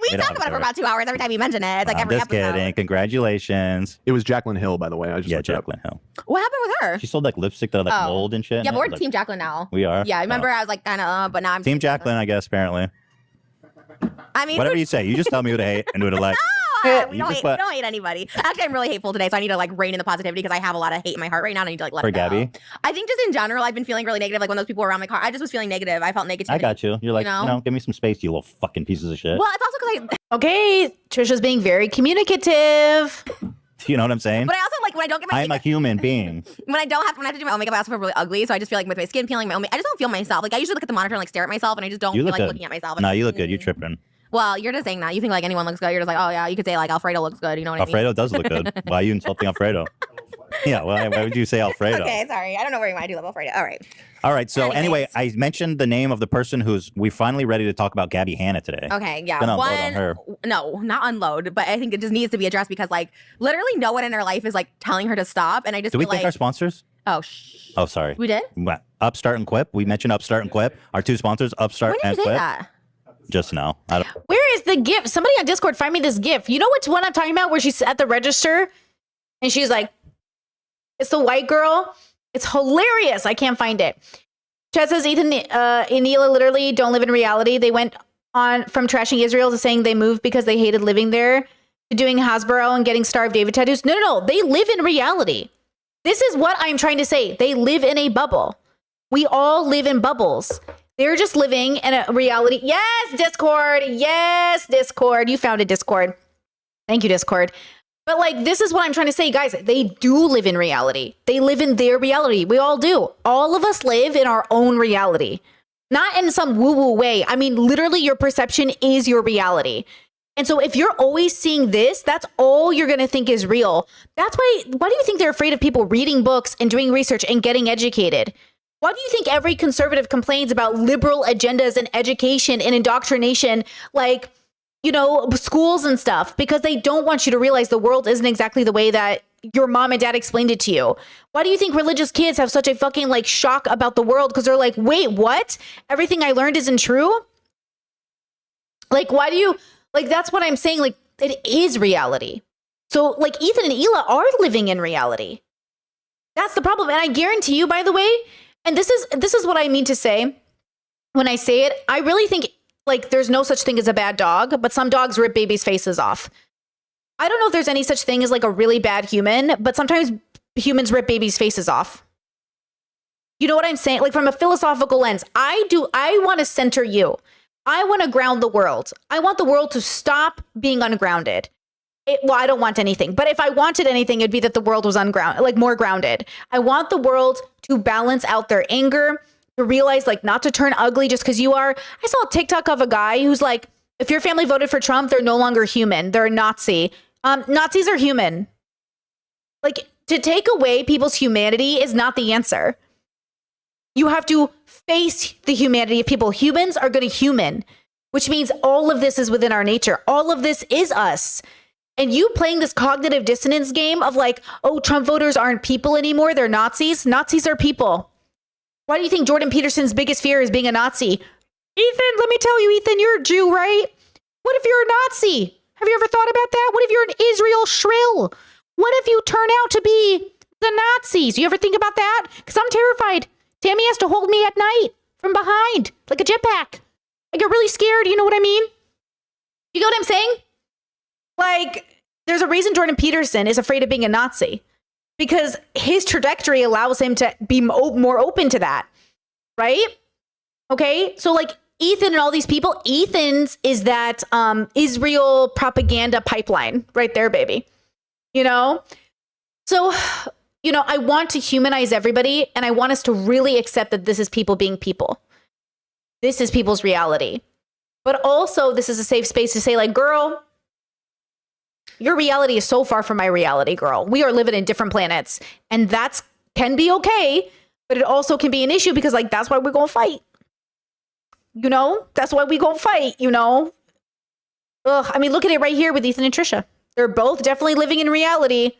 we don't talk have about it to for about 2 hours every time you mention it. It's like I'm every just episode. kidding. Congratulations. It was Jacqueline Hill, by the way. I just Yeah, looked it up. Jacqueline Hill. What happened with her? She sold like lipstick that had like Oh. mold and shit. Yeah, and but we're it was, like, Team Jacqueline now. We are. Yeah, I remember Oh. I was like, kind of, but now I'm Team Jacqueline, I guess. Apparently, I mean, whatever you say, you just tell me who to hate and who to like. we You don't, just hate, put- we don't hate anybody. Actually, I'm really hateful today, so I need to like rein in the positivity because I have a lot of hate in my heart right now, and I need to like let For it go. Gabby? I think just in general, I've been feeling really negative. Like when those people were around my car, I just was feeling negative. I felt negativity. I got you. You're like, You know? give me some space, you little fucking pieces of shit. Well, it's also because Okay. Trisha's being very communicative. You know what I'm saying? but I also like when I don't get my I'm a makeup, human being. when I have to do my own makeup, I also feel really ugly. So I just feel like with my skin peeling, my own, I just don't feel myself. Like I usually look at the monitor and like stare at myself, and I just don't You feel look like good. looking at myself. No, you look good. You're tripping. Well, you're just saying that. You think like anyone looks good. You're just like, oh yeah, you could say like Alfredo looks good. You know what I mean? Alfredo does look good. Why are you insulting Alfredo? Yeah, why would you say Alfredo? Okay, sorry. I don't know where you might do love Alfredo. All right. All right. So Anyways. anyway, I mentioned the name of the person we finally ready to talk about Gabby Hanna today. Okay, yeah. Gonna unload on her. No, not unload, but I think it just needs to be addressed because like literally no one in her life is like telling her to stop. And I just Do we feel thank like, our sponsors? oh, Oh, sorry. we did? Upstart and Quip. We mentioned Upstart and Quip. Our two sponsors, Upstart When and did you say Quip. that? Just now. I don't. Where is the gift? Somebody on Discord, find me this gift. You know which one I'm talking about? Where she's at the register and she's like, it's the white girl. It's hilarious. I can't find it. Chad says Ethan and Hila literally don't live in reality. They went on from trashing Israel to saying they moved because they hated living there to doing Hasbro and getting Star of David tattoos. No. They live in reality. This is what I'm trying to say. They live in a bubble. We all live in bubbles. They're just living in a reality. Yes, Discord. Yes, Discord. You found a Discord. Thank you, Discord. But like, this is what I'm trying to say, guys. They do live in reality. They live in their reality. We all do. All of us live in our own reality. Not in some woo-woo way. I mean, literally, your perception is your reality. And so if you're always seeing this, that's all you're going to think is real. That's why do you think they're afraid of people reading books and doing research and getting educated? Why do you think every conservative complains about liberal agendas and education and indoctrination, like, you know, schools and stuff? Because they don't want you to realize the world isn't exactly the way that your mom and dad explained it to you. Why do you think religious kids have such a fucking like shock about the world? Because they're like, wait, what? Everything I learned isn't true? Like, why do you, like, that's what I'm saying. Like, it is reality. So like Ethan and Hila are living in reality. That's the problem. And I guarantee you, by the way, and this is what I mean to say when I say it, I really think like there's no such thing as a bad dog, but some dogs rip babies' faces off. I don't know if there's any such thing as like a really bad human, but sometimes humans rip babies' faces off. You know what I'm saying? Like from a philosophical lens, I want to center you. I want to ground the world. I want the world to stop being ungrounded. Well, I don't want anything, but if I wanted anything, it'd be that the world was ungrounded, like more grounded. I want the world to balance out their anger, to realize like not to turn ugly just because you are. I saw a TikTok of a guy who's like, if your family voted for Trump, they're no longer human. They're a Nazi. Nazis are human. Like to take away people's humanity is not the answer. You have to face the humanity of people. Humans are going to human, which means all of this is within our nature. All of this is us. And you playing this cognitive dissonance game of like, oh, Trump voters aren't people anymore. They're Nazis. Nazis are people. Why do you think Jordan Peterson's biggest fear is being a Nazi? Ethan, let me tell you, Ethan, you're a Jew, right? What if you're a Nazi? Have you ever thought about that? What if you're an Israel shrill? What if you turn out to be the Nazis? You ever think about that? Because I'm terrified. Tammy has to hold me at night from behind, like a jetpack. I get really scared. You know what I mean? You know what I'm saying? Like, there's a reason Jordan Peterson is afraid of being a Nazi, because his trajectory allows him to be more open to that, right? Okay, so like Ethan and all these people, Ethan's is that Israel propaganda pipeline right there, baby. You know? So, you know, I want to humanize everybody, and I want us to really accept that this is people being people. This is people's reality. But also, this is a safe space to say, like, girl, your reality is so far from my reality, girl. We are living in different planets, and that's can be okay, but it also can be an issue because, like, that's why we're gonna fight. You know, that's why we gonna fight. You know, I mean, look at it right here with Ethan and Trisha. They're both definitely living in reality.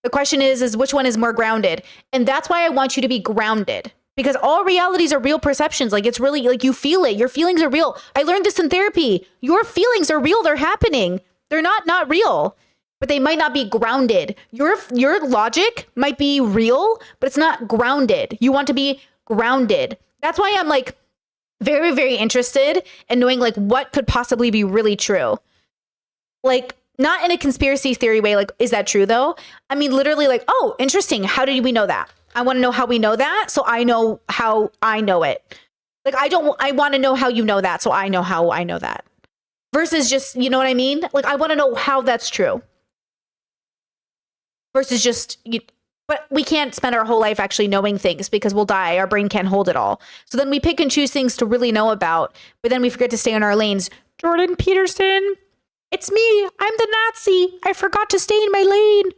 The question is which one is more grounded, and that's why I want you to be grounded. Because all realities are real perceptions. Like, it's really like you feel it. Your feelings are real. I learned this in therapy. Your feelings are real. They're happening. They're not real, but they might not be grounded. Your logic might be real, but it's not grounded. You want to be grounded. That's why I'm like very, very interested in knowing like what could possibly be really true. Like, not in a conspiracy theory way. Like, is that true though? I mean, literally like, oh, interesting. How did we know that? I want to know how we know that, so I know how I know it. Like, I want to know how you know that, so I know how I know that. Versus just, you know what I mean? Like, I want to know how that's true. Versus just, but we can't spend our whole life actually knowing things because we'll die. Our brain can't hold it all. So then we pick and choose things to really know about, but then we forget to stay in our lanes. Jordan Peterson, it's me. I'm the Nazi. I forgot to stay in my lane.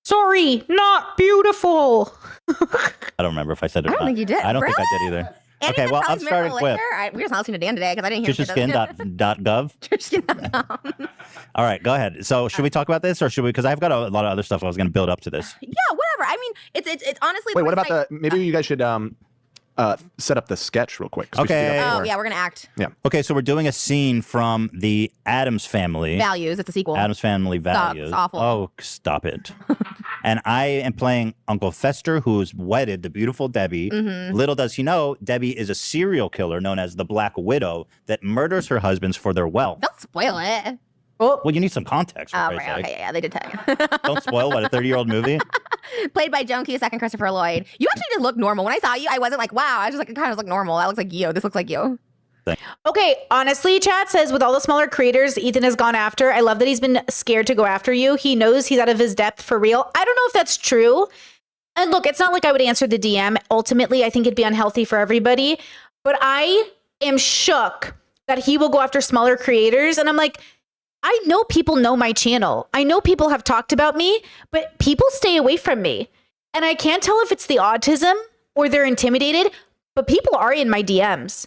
Sorry, not beautiful. I don't remember if I said it. I or don't not. think you did. I don't think I Really? did either. And Okay, even well, Sally's I'm starting Miracle with Elixir, we're just not listening to Dan today because I didn't hear Tristaskin.gov. Tristaskin.com. All right, go ahead. So should we talk about this or should we? Because I've got a lot of other stuff I was going to build up to this. Yeah, whatever. I mean, it's honestly. Wait, what it's about like- the? Maybe you guys should set up the sketch real quick. 'cause we should do Okay. that Oh before. yeah, we're gonna act Okay, so we're doing a scene from the Addams Family. values. It's a sequel. Addams Family Values. awful. Oh, stop it. And I am playing Uncle Fester, who's wedded to beautiful Debbie. Mhm. Little does he know, Debbie is a serial killer known as the Black Widow that murders her husbands for their wealth. Don't spoil it. Oh, Well, you need some context. For Oh Christ's right, sake. okay, yeah, they did tell you. Don't spoil what a 30-year-old movie. Played by Joan Cusack and Christopher Lloyd. You actually just look normal. When I saw you, I wasn't like, wow. I was just like, it kind of look normal. That looks like you. This looks like you. okay. Honestly, chat says with all the smaller creators Ethan has gone after, I love that he's been scared to go after you. He knows he's out of his depth for real. I don't know if that's true. And look, it's not like I would answer the DM. Ultimately, I think it'd be unhealthy for everybody. But I am shook that he will go after smaller creators. And I'm like, I know people know my channel. I know people have talked about me, but people stay away from me. And I can't tell if it's the autism or they're intimidated, but people are in my DMs.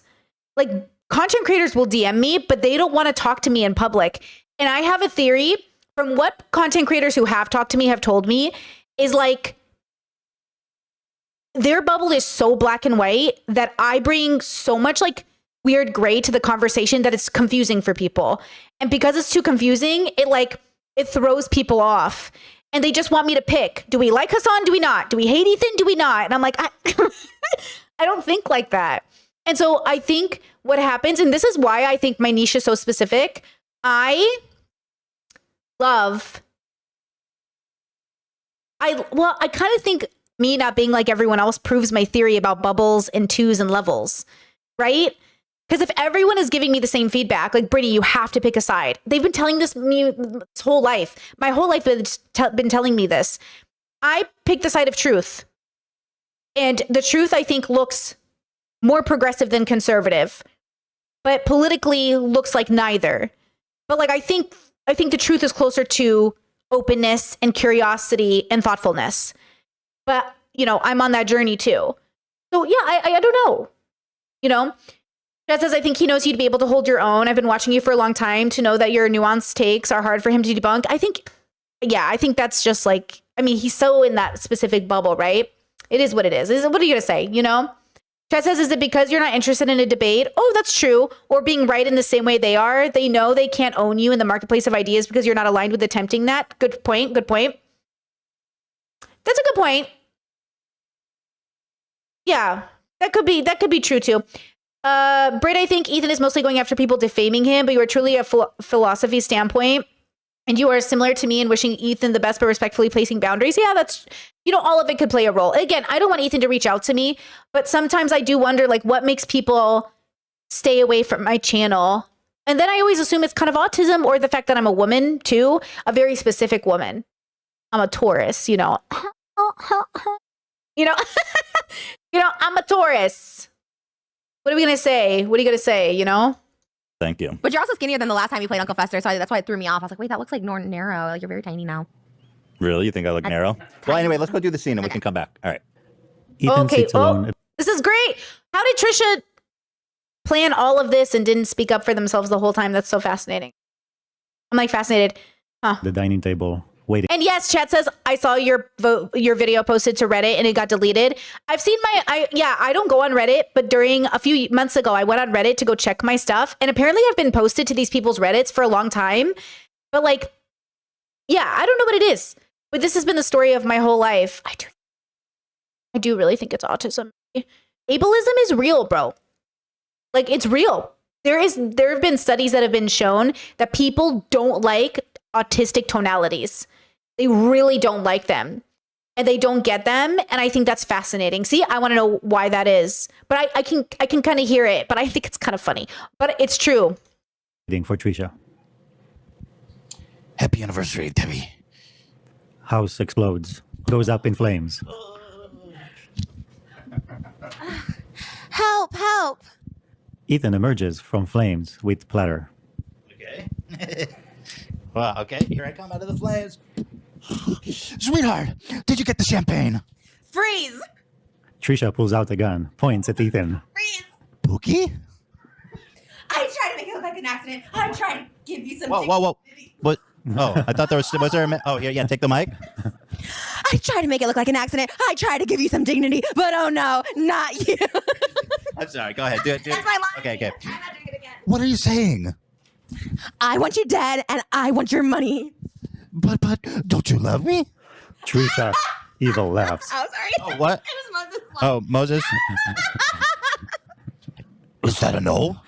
Like content creators will DM me, but they don't want to talk to me in public. And I have a theory from what content creators who have talked to me have told me is like their bubble is so black and white that I bring so much like weird gray to the conversation that it's confusing for people. And because it's too confusing, it throws people off. And they just want me to pick. Do we like Hassan? Do we not? Do we hate Ethan? Do we not? And I'm like, I don't think like that. And so I think what happens, and this is why I think my niche is so specific. I kind of think me not being like everyone else proves my theory about bubbles and twos and levels, right? Because if everyone is giving me the same feedback, like Brittany, you have to pick a side. They've been telling me this whole life. My whole life has been telling me this. I pick the side of truth. And the truth, I think, looks more progressive than conservative, but politically looks like neither. But like I think the truth is closer to openness and curiosity and thoughtfulness. But, you know, I'm on that journey too. So yeah, I don't know. You know, Jed says, I think he knows you'd be able to hold your own. I've been watching you for a long time to know that your nuanced takes are hard for him to debunk. I think that's just like, I mean, he's so in that specific bubble, right? It is what it is. What are you going to say? You know, Chad says, is it because you're not interested in a debate? Oh, that's true. Or being right in the same way they are. They know they can't own you in the marketplace of ideas because you're not aligned with attempting that. Good point. Good point. That's a good point. Yeah, that could be true too. Britt, I think Ethan is mostly going after people defaming him, but you are truly a philosophy standpoint. And you are similar to me in wishing Ethan the best, but respectfully placing boundaries. Yeah, that's, you know, all of it could play a role. Again, I don't want Ethan to reach out to me, but sometimes I do wonder, like, what makes people stay away from my channel? And then I always assume it's kind of autism or the fact that I'm a woman too, a very specific woman. I'm a Taurus, you know. you know, I'm a Taurus. What are we going to say? What are you going to say, you know? Thank you. But you're also skinnier than the last time you played Uncle Fester, so that's why it threw me off. I was like, wait, that looks like more narrow. Like, you're very tiny now. Really? You think I look narrow? Well, anyway, let's go do the scene and we can come back. All right. Ethan Okay, sits alone. This is great. How did Trisha plan all of this and didn't speak up for themselves the whole time? That's so fascinating. I'm like fascinated. At the dining table, waiting. And yes, chat says I saw your video posted to Reddit and it got deleted. I've seen I don't go on Reddit, but during a few months ago, I went on Reddit to go check my stuff, and apparently I've been posted to these people's Reddits for a long time. But like, yeah, I don't know what it is, but this has been the story of my whole life. I do really think it's autism. Ableism is real, bro. Like, it's real. There have been studies that have been shown that people don't like autistic tonalities. They really don't like them, and they don't get them. And I think that's fascinating. See, I want to know why that is, but I can kind of hear it, but I think it's kind of funny, but it's true. Waiting for Trisha. Happy anniversary, Debbie. House explodes. goes up in flames. Help! Help! Ethan emerges from flames with platter. Okay. Well, okay. Here I come out of the flames. Sweetheart, did you get the champagne? Freeze! Trisha pulls out a gun, points at Ethan. Freeze! Pookie? I tried to make it look like an accident. I tried to give you some. Whoa. What? Oh, I thought there was there a... Oh, yeah, take the mic. I tried to make it look like an accident. I tried to give you some dignity, but oh no, not you. I'm sorry. Go ahead. Do it. That's my line. Okay. I'm not doing it again. What are you saying? I want you dead, and I want your money. But, don't you love me? Trisha, evil laughs. Oh, sorry. Oh, what? It was Moses. Oh, Moses. Is that a no?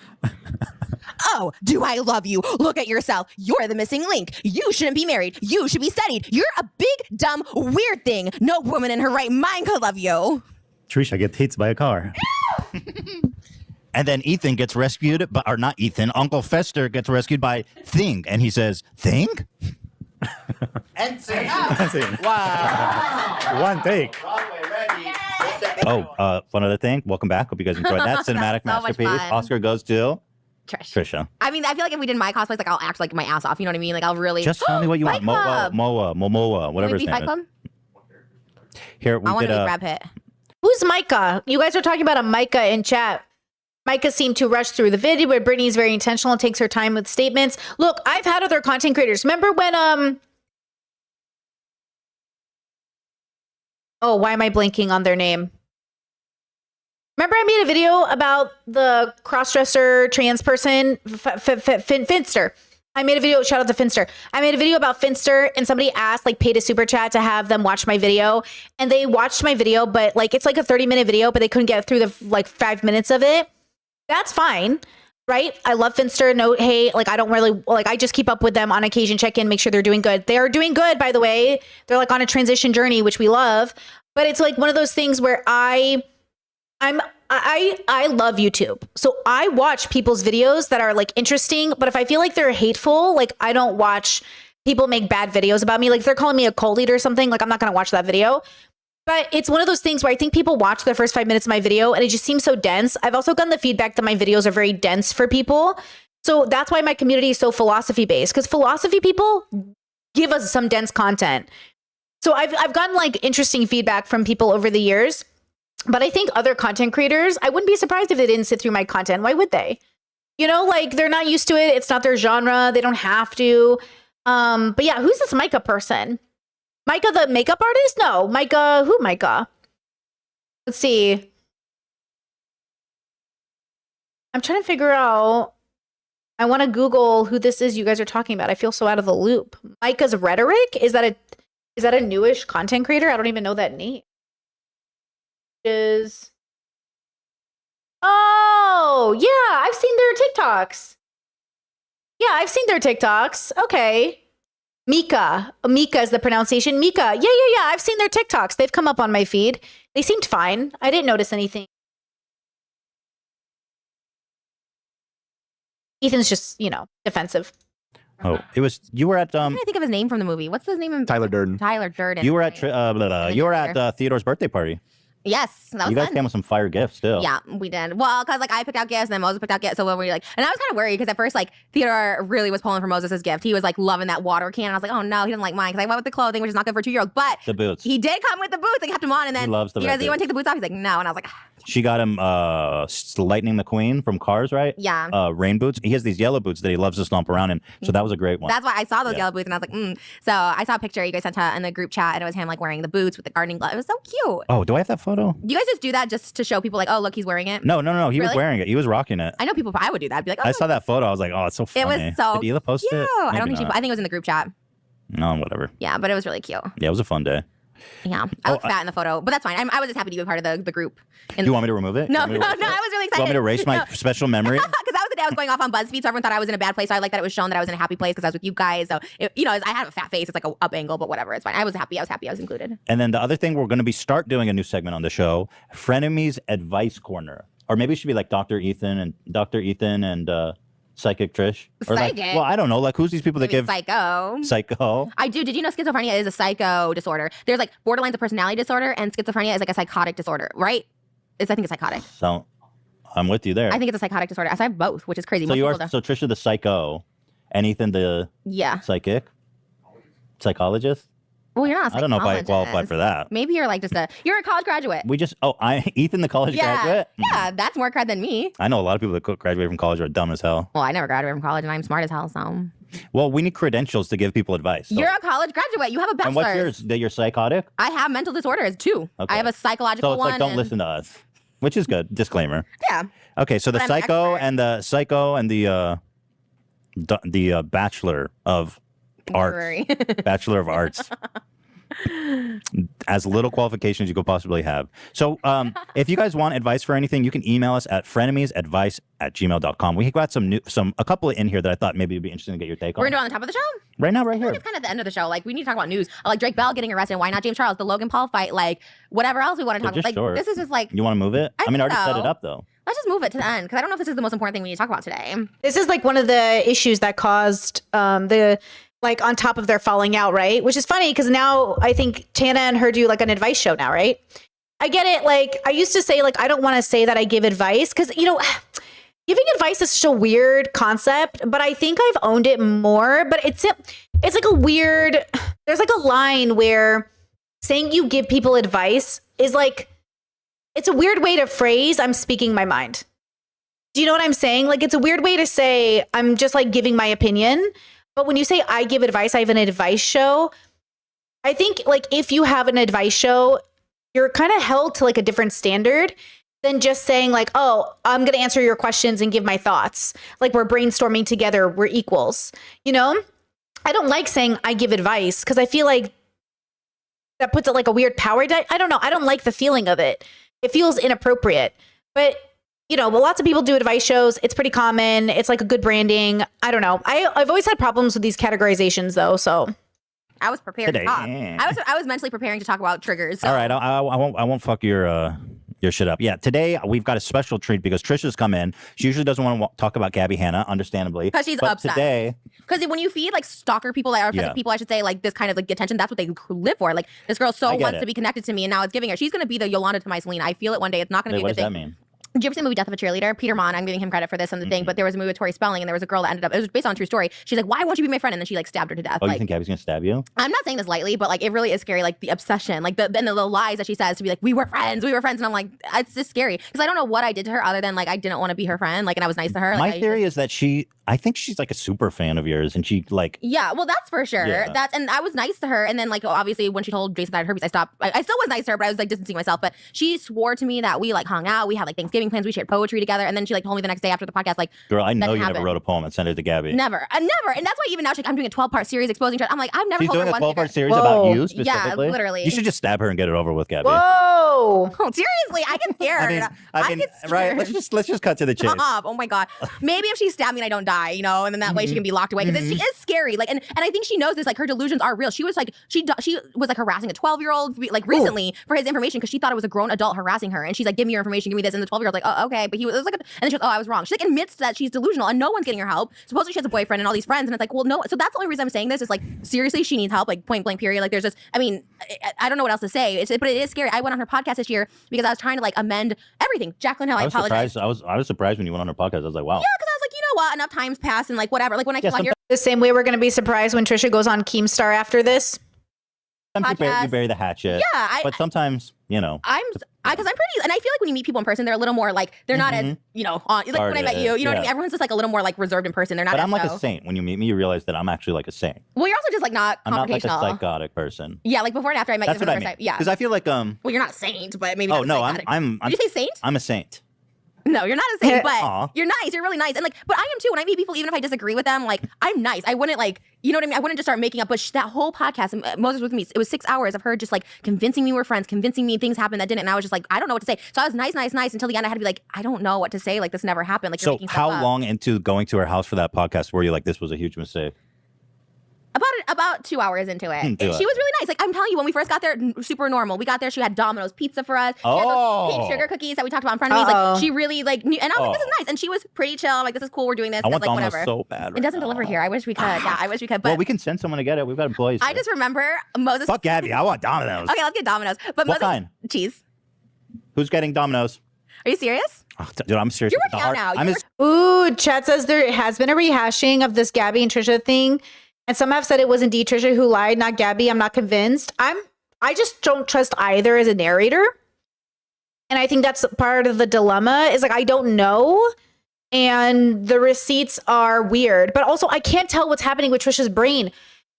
Oh, do I love you? Look at yourself. You're the missing link. You shouldn't be married. You should be studied. You're a big, dumb, weird thing. No woman in her right mind could love you. Trisha gets hit by a car. And then Ethan gets rescued, or not Ethan, Uncle Fester gets rescued by Thing. And he says, Thing? And sing. Wow. One take. Oh, one other thing. Welcome back. Hope you guys enjoyed that cinematic so much masterpiece. fun. Oscar goes to Trish. Trisha. I mean, I feel like if we did my cosplays, like I'll act like my ass off. You know what I mean? Like I'll really Just tell me what you want. Fight Club. Momoa, whatever Would his it be name Fight is. Club? Here, we I want did to be a... Brad Pitt. Who's Micah? You guys are talking about a Micah in chat. Micah seemed to rush through the video, but Brittany's very intentional and takes her time with statements. Look, I've had other content creators. Remember when oh, why am I blanking on their name? Remember I made a video about the crossdresser trans person, Finster. I made a video, shout out to Finster. I made a video about Finster and somebody asked, like paid a super chat to have them watch my video. And they watched my video, but like, it's like a 30-minute video, but they couldn't get through the like 5 minutes of it. That's fine, right? I love Finster. No hate. Like, I don't really, like, I just keep up with them on occasion, check in, make sure they're doing good. They are doing good, by the way. They're like on a transition journey, which we love. But it's like one of those things where I love YouTube. So I watch people's videos that are like interesting, but if I feel like they're hateful, like I don't watch people make bad videos about me. Like if they're calling me a cult leader or something, like I'm not going to watch that video. But it's one of those things where I think people watch the first 5 minutes of my video and it just seems so dense. I've also gotten the feedback that my videos are very dense for people. So that's why my community is so philosophy based, because philosophy people give us some dense content. So I've gotten like interesting feedback from people over the years. But I think other content creators, I wouldn't be surprised if they didn't sit through my content. Why would they? You know, like they're not used to it. It's not their genre. They don't have to. But yeah, who's this Micah person? Micah, the makeup artist? No, Micah, who Micah? Let's see. I'm trying to figure out. I want to Google who this is you guys are talking about. I feel so out of the loop. Micah's Rhetoric? Is that a newish content creator? I don't even know that name. Oh, yeah, I've seen their TikToks. Yeah, I've seen their TikToks. Okay. Mika is the pronunciation. Mika. Yeah. I've seen their TikToks. They've come up on my feed. They seemed fine. I didn't notice anything. Ethan's just, defensive. Oh, you were at I'm trying to think of his name from the movie. What's his name? Tyler Durden. Tyler Durden. you were at Theodore's birthday party. Yes, that was You guys fun. came with some fire gifts still. Yeah, we did. Well, because like I picked out gifts and then Moses picked out gifts. So when we were like, and I was kind of worried because at first like Theodore really was pulling for Moses' gift. He was like loving that water can. I was like, oh no, he doesn't like mine because I went with the clothing, which is not good for 2-year-olds. But The boots. he did come with the boots. I kept him on, and then He loves the you red guys, you want to take the boots off? He's like, no, and I was like, She got him Lightning McQueen from Cars, right? yeah. Rain boots. He has these yellow boots that he loves to stomp around in. So that was a great one. That's why I saw those Yeah. yellow boots, and I was like, So I saw a picture you guys sent in the group chat, and it was him like wearing the boots with the gardening glove. It was so cute. Oh, do I have that photo? You guys just do that just to show people like, oh, look, he's wearing it. No. He was Really? wearing it. He was rocking it. I know people. I would do that. I'd be like, oh, I saw that photo. I was like, oh, it's so funny. It was so Did Hila post cute. it? I don't Maybe think not. I think it was in the group chat. No, whatever. Yeah, but it was really cute. Yeah, it was a fun day. Yeah, I look fat in the photo, but that's fine. I was just happy to be a part of the group. You want me to remove it? No, You want me no, to no. erase it? I was really You excited. want me to erase my special memory? Because that was the day I was going off on BuzzFeed, so everyone thought I was in a bad place. So I like that it was shown that I was in a happy place because I was with you guys. So I have a fat face. It's like a up angle, but whatever. It's fine. I was happy. I was included. And then the other thing, we're going to start doing a new segment on the show, Frenemies Advice Corner. Or maybe it should be like Dr. Ethan and Psychic Trish? Or like, Psychic? well, I don't know. Like, who's these people that Maybe give psycho. psycho? I do. Did you know schizophrenia is a psycho disorder? There's like borderlines of personality disorder, and schizophrenia is like a psychotic disorder, right? I think it's psychotic. So I'm with you there. I think it's a psychotic disorder. I have both, which is crazy. so Most you people are don't. so Trisha the psycho, and Ethan the Yeah. psychic, psychologist. Well, you're not. A I don't know if I psychologist. qualify for that. Maybe you're like just you're a college graduate. We just Ethan the college Yeah. graduate. Yeah, that's more cred than me. I know a lot of people that graduate from college are dumb as hell. Well, I never graduated from college, and I'm smart as hell. So Well, we need credentials to give people advice. So. you're a college graduate. You have a And bachelor's. what's yours? That you're psychotic? I have mental disorders too. Okay. I have a psychological So it's one. like, don't and- listen to us, which is good. Disclaimer. Yeah. Okay, so the But I'm an psycho expert. and the bachelor of arts, Brewery. bachelor of arts, as little qualifications you could possibly have. So if you guys want advice for anything, you can email us at frenemiesadvice@gmail.com. We got a couple in here that I thought maybe it'd be interesting to get your take We're on. gonna do it on the top of the show. Right now, right I here. think it's kind of the end of the show. Like we need to talk about news, like Drake Bell getting arrested. Why not James Charles? The Logan Paul fight. Like whatever else we want to They're talk about. just Like short. this is just like You want to move it? I I mean, I think already set it so. up though. let's just move it to the end because I don't know if this is the most important thing we need to talk about today. This is like one of the issues that caused the like on top of their falling out, right? Which is funny because now I think Tana and her do like an advice show now, right? I get it. Like I used to say, like I don't want to say that I give advice because giving advice is such a weird concept. But I think I've owned it more. But it's like a weird. There's like a line where saying you give people advice is like it's a weird way to phrase I'm speaking my mind. Do you know what I'm saying? Like, it's a weird way to say I'm just like giving my opinion. But when you say I give advice, I have an advice show. I think like if you have an advice show, you're kind of held to like a different standard than just saying like, oh, I'm going to answer your questions and give my thoughts. Like we're brainstorming together. We're equals. You know, I don't like saying I give advice because I feel like that puts it like a weird power. I don't know. I don't like the feeling of it. It feels inappropriate. But lots of people do advice shows. It's pretty common. It's like a good branding. I don't know. I've always had problems with these categorizations though. So I was prepared Today. to talk. I was mentally preparing to talk about triggers. So. All right, I won't fuck your shit up. Yeah, today we've got a special treat because Trisha's come in. She usually doesn't want to talk about Gabby Hanna, understandably. Because she's but obsessed. Today, Because when you feed like stalker people or Yeah. people, I should say, like this kind of like attention, that's what they live for. Like this girl so I get wants it. to be connected to me, and now it's giving her. She's gonna be the Yolanda to my Selena. I feel it one day. It's not gonna wait, be what a does good that thing. mean? Did you ever see the movie Death of a Cheerleader? Peter Mon, I'm giving him credit for this and the thing, but there was a movie with Tori Spelling, and there was a girl that ended up. It was based on a true story. She's like, "Why won't you be my friend?" And then she like stabbed her to death. Oh, you like, think Gabby's gonna stab you? I'm not saying this lightly, but like it really is scary. Like the obsession, like the lies that she says to be like, we were friends, and I'm like, it's just scary because I don't know what I did to her other than like I didn't want to be her friend, like, and I was nice to her. My Like, theory is that I think she's like a super fan of yours, and she like. Yeah, well, that's for sure. Yeah. And I was nice to her, and then like obviously when she told Jason that I had herpes, I stopped. I still was nice to her, but I was like distancing myself. But she swore to me that we like hung out, we had like Thanksgiving plans, we shared poetry together, and then she like told me the next day after the podcast, like, Girl, I know didn't you never happen. wrote a poem and sent it to Gabby. never, and that's why even now she's like, I'm doing a 12-part series exposing. I'm like, I've never She's told doing her a once. 12-part series Whoa. about you Yeah, specifically. literally. You should just stab her and get it over with, Gabby. whoa. Oh, seriously, I get scared. I mean, get right? scared. Let's just cut to the chase. Stop. Oh my god. Maybe if she stabbed me and I don't die, and then that way she can be locked away because she is scary. Like, and I think she knows this. Like, her delusions are real. She was like, she was like harassing a 12-year-old like recently for his information because she thought it was a grown adult harassing her, and she's like, give me your information, give me this, and the 12-year-old like, oh okay, but it was like, and then she goes, oh, I was wrong. She like admits that she's delusional and no one's getting her help. Supposedly she has a boyfriend and all these friends, and it's like, well, no. So that's the only reason I'm saying this is like, seriously, she needs help. Like point blank period. Like there's just, I mean, I don't know what else to say. But it is scary. I went on her podcast this year because I was trying to like amend everything. Jacqueline Hill, I was apologize. surprised. I was surprised when you went on her podcast. I was like, wow. Yeah, because I was like, you know what? Enough time's passed and like whatever. Like when I came Yeah, on your The same way we're going to be surprised when Trisha goes on Keemstar after this. Sometimes you podcast. bury the hatchet. yeah, But sometimes, because I'm pretty, and I feel like when you meet people in person, they're a little more like they're not as on. Like when I met you, you know what I mean. Yeah. Everyone's just like a little more like reserved in person. They're not. But as I'm like so. a saint. When you meet me, you realize that I'm actually like a saint. Well, you're also just like not I'm not like a confrontational. psychotic person. Yeah, like before and after I met That's you what for I the mean. first time. Yeah. Because I feel like Well, you're not a saint, but maybe. Oh not no, psychotic. I'm Did you say saint? I'm a saint. No, you're not a saint, but Aw. you're nice. You're really nice. And like, but I am too. When I meet people, even if I disagree with them, like I'm nice. I wouldn't like, you know what I mean? I wouldn't just start making up. But that whole podcast, and Moses was with me. It was 6 hours of her just like convincing me we're friends, convincing me things happened that didn't. And I was just like, I don't know what to say. So I was nice until the end. I had to be like, I don't know what to say. Like this never happened. Like you're So making stuff how up. long into going to her house for that podcast were you like, this was a huge mistake? About about 2 hours into it. Do She it. was really nice. Like, I'm telling you, when we first got there, super normal. We got there, she had Domino's pizza for us. She had those pink sugar cookies that we talked about in front of me. Uh-oh. Like, she really like knew, and I was like, this is nice. And she was pretty chill. I'm like, this is cool. We're doing this. I want like, Domino's whatever. so bad. It doesn't deliver here. I wish we could. Yeah, I wish we could. But Well, we can send someone to get it. We've got employees. I here. just remember Moses. Fuck Gabby. I want Domino's. Okay, let's get Domino's. But What Moses, kind? cheese. Who's getting Domino's? Are you serious? Oh, dude, I'm serious. You're with the working out heart. now. I'm You're as- Ooh, chat says there has been a rehashing of this Gabby and Trisha thing. And some have said it was indeed Trisha who lied, not Gabby. I'm not convinced. I just don't trust either as a narrator. And I think that's part of the dilemma is like, I don't know. And the receipts are weird. But also, I can't tell what's happening with Trisha's brain.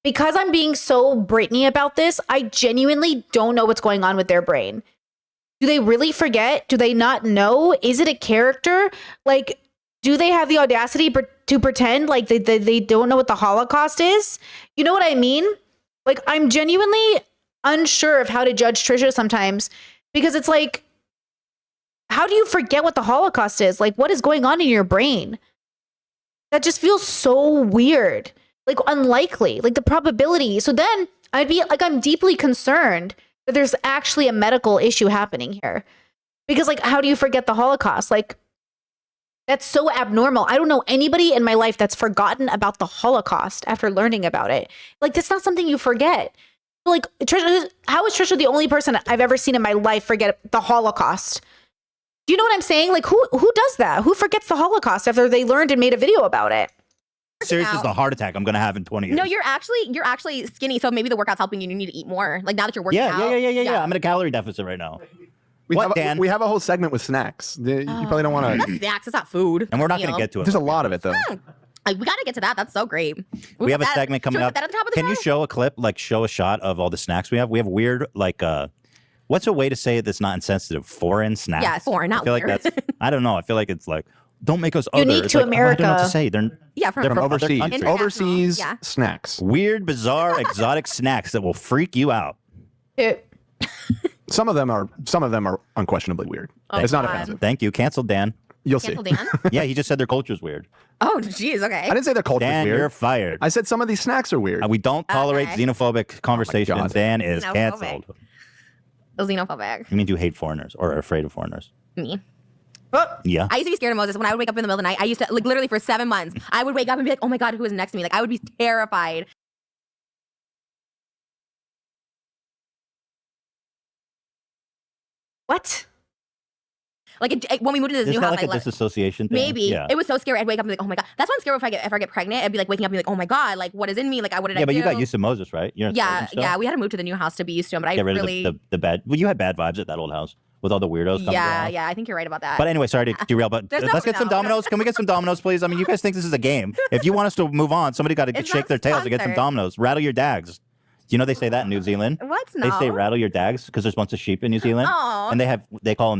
Because I'm being so Britney about this, I genuinely don't know what's going on with their brain. Do they really forget? Do they not know? Is it a character? Like, do they have the audacity to pretend like they don't know what the Holocaust is? You know what I mean? Like, I'm genuinely unsure of how to judge Trisha sometimes because it's like, how do you forget what the Holocaust is? Like, what is going on in your brain? That just feels so weird, like unlikely, like the probability. So then I'd be like, I'm deeply concerned that there's actually a medical issue happening here. Because, like, how do you forget the Holocaust? Like, that's so abnormal. I don't know anybody in my life that's forgotten about the Holocaust after learning about it. Like, that's not something you forget. Like, Trisha, how is Trisha the only person I've ever seen in my life forget the Holocaust? Do you know what I'm saying? Like, who does that? Who forgets the Holocaust after they learned and made a video about it? serious out. as the heart attack I'm gonna have in 20 years. No, you're actually skinny. So maybe the workout's helping you. You need to eat more. Like now that you're working out. Yeah. I'm in a calorie deficit right now. Dan? We have a whole segment with snacks. You probably don't want That's to. snacks. It's not food. And we're not gonna Meal. get to it. There's a lot of it though. Like, we got to get to that. That's so great. We have a put that- segment coming should we up. put that at the top of the Can you show? show a clip, like show a shot of all the snacks we have? We have weird, like, what's a way to say it that's not insensitive? Foreign snacks. Yeah, foreign, not I feel like weird. that's. I don't know. I feel like it's like, don't make us Unique other. It's to like, I don't know what America. to say. They're Yeah, from They're from other Overseas, countries. overseas Yeah. snacks. weird, bizarre, exotic snacks that will freak you out. Some of them are unquestionably weird. Oh, it's not God. offensive. Thank you. Canceled Dan. You'll see. Cancel Dan. Yeah, he just said their culture's weird. Oh, jeez. Okay. I didn't say their culture Dan, is weird. you're fired. I said some of these snacks are weird. We don't tolerate Okay. xenophobic conversations. God. Dan is Xenophobic. canceled. Xenophobic. You mean you hate foreigners or are afraid of foreigners? Me. Yeah. I used to be scared of Moses when I would wake up in the middle of the night. I used to, like, literally for 7 months, I would wake up and be like, oh my God, who is next to me? Like, I would be terrified. What? Like, when we moved into this Is new that house, like a disassociation thing? maybe. Yeah. It was so scary. I'd wake up and be like, oh my God. That's why I'm scared if I get pregnant. I'd be like waking up and be like, oh my God, like, what is in me? Like, what did I do? Yeah, but you got used to Moses, right? You're in Yeah, Sweden still? yeah. We had to move to the new house to be used to him, but I Get rid really. of the bad. Well, you had bad vibes at that old house with all the weirdos coming yeah, around. yeah. I think you're right about that. But anyway, sorry to derail, but There's let's no- get some no. Dominoes. Can we get some Dominoes, please? I mean, you guys think this is a game. If you want us to move on, somebody got to It's shake not their tails to get some sponsored. Dominoes. Rattle your dags. Do you know they say that in New Zealand? What's They no? say rattle your dags because there's a bunch of sheep in New Zealand, Aw. and they call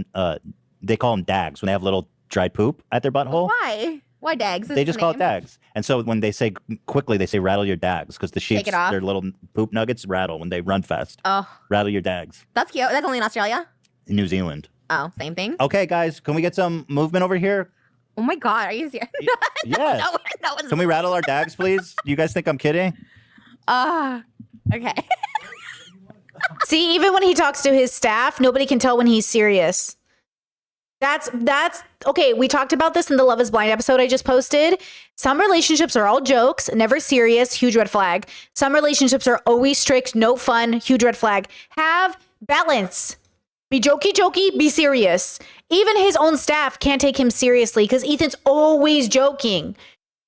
them dags when they have little dried poop at their butthole. Why? Why Dags? They just call it dags. And so when they say quickly, they say rattle your dags because the sheep, it off. their little poop nuggets rattle when they run fast. Oh, Rattle your dags. that's cute. That's only in Australia. In New Zealand. Oh, same thing. Okay, guys, can we get some movement over here? Oh my God, are you serious? Yes. No one's. Can we rattle our dags, please? You guys think I'm kidding? Okay. See, even when he talks to his staff, nobody can tell when he's serious. That's okay. We talked about this in the Love is Blind episode I just posted. Some relationships are all jokes, never serious, huge red flag. Some relationships are always strict, no fun, huge red flag. Have balance. Be jokey, be serious. Even his own staff can't take him seriously because Ethan's always joking.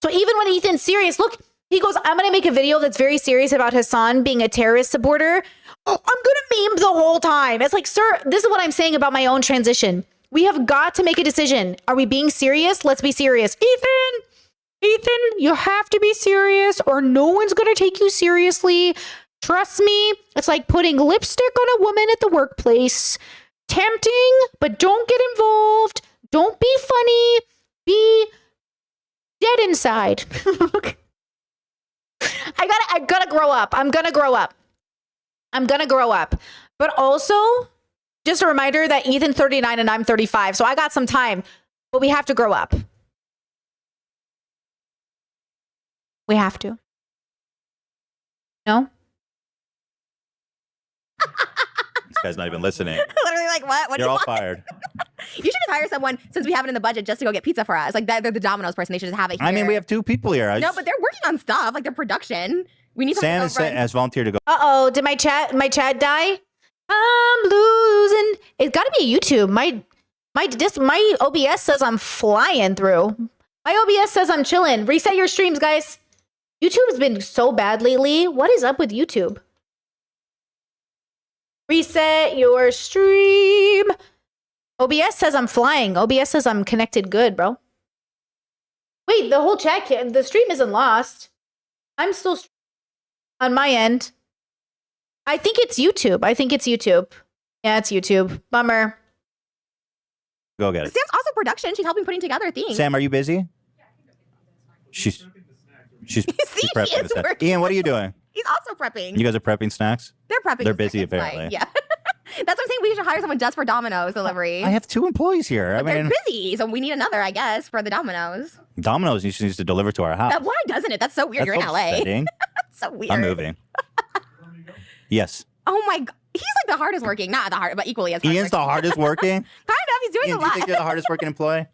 So even when Ethan's serious, look, he goes, I'm going to make a video that's very serious about Hassan being a terrorist supporter. Oh, I'm going to meme the whole time. It's like, sir, this is what I'm saying about my own transition. We have got to make a decision. Are we being serious? Let's be serious. Ethan, you have to be serious or no one's going to take you seriously. Trust me. It's like putting lipstick on a woman at the workplace. Tempting, but don't get involved. Don't be funny. Be dead inside. I gotta grow up. I'm gonna grow up. But also, just a reminder that Ethan's 39 and I'm 35. So I got some time, but we have to grow up. We have to. No? This guy's not even listening. Literally, like, what? What do You're you all want? fired. You should just hire someone, since we have it in the budget, just to go get pizza for us. Like, they're the Domino's person. They should just have it here. I mean, we have 2 people here. No, but they're working on stuff, like their production. We need Sam someone to has volunteered to go. Uh-oh, did my chat die? I'm losing. It's got to be a YouTube. My OBS says I'm flying through. My OBS says I'm chilling. Reset your streams, guys. YouTube's been so bad lately. What is up with YouTube? Reset your stream. OBS says I'm flying. OBS says I'm connected good, bro. Wait, the whole chat, the stream isn't lost. I'm still on my end. I think it's YouTube. Yeah, it's YouTube. Bummer. Go get it. Sam's also production. She's helping putting together things. Sam, are you busy? She's See, she prepping is the snack. working. Ian, what are you doing? He's also prepping. You guys are prepping snacks? They're prepping. They're the busy, snacks, apparently. fine. Yeah. That's what I'm saying. We should hire someone just for Domino's delivery. I have 2 employees here. I But they're mean, busy, so we need another, I guess, for the Domino's. Domino's needs to deliver to our house. Why doesn't it? That's so weird. That's You're in LA. upsetting. That's so weird. I'm moving. Yes. Oh my god. He's like the hardest working. Not the hard, but equally as hard. Ian's the hardest working. Kind of. He's doing Ian, a do you lot. think you're the hardest working employee?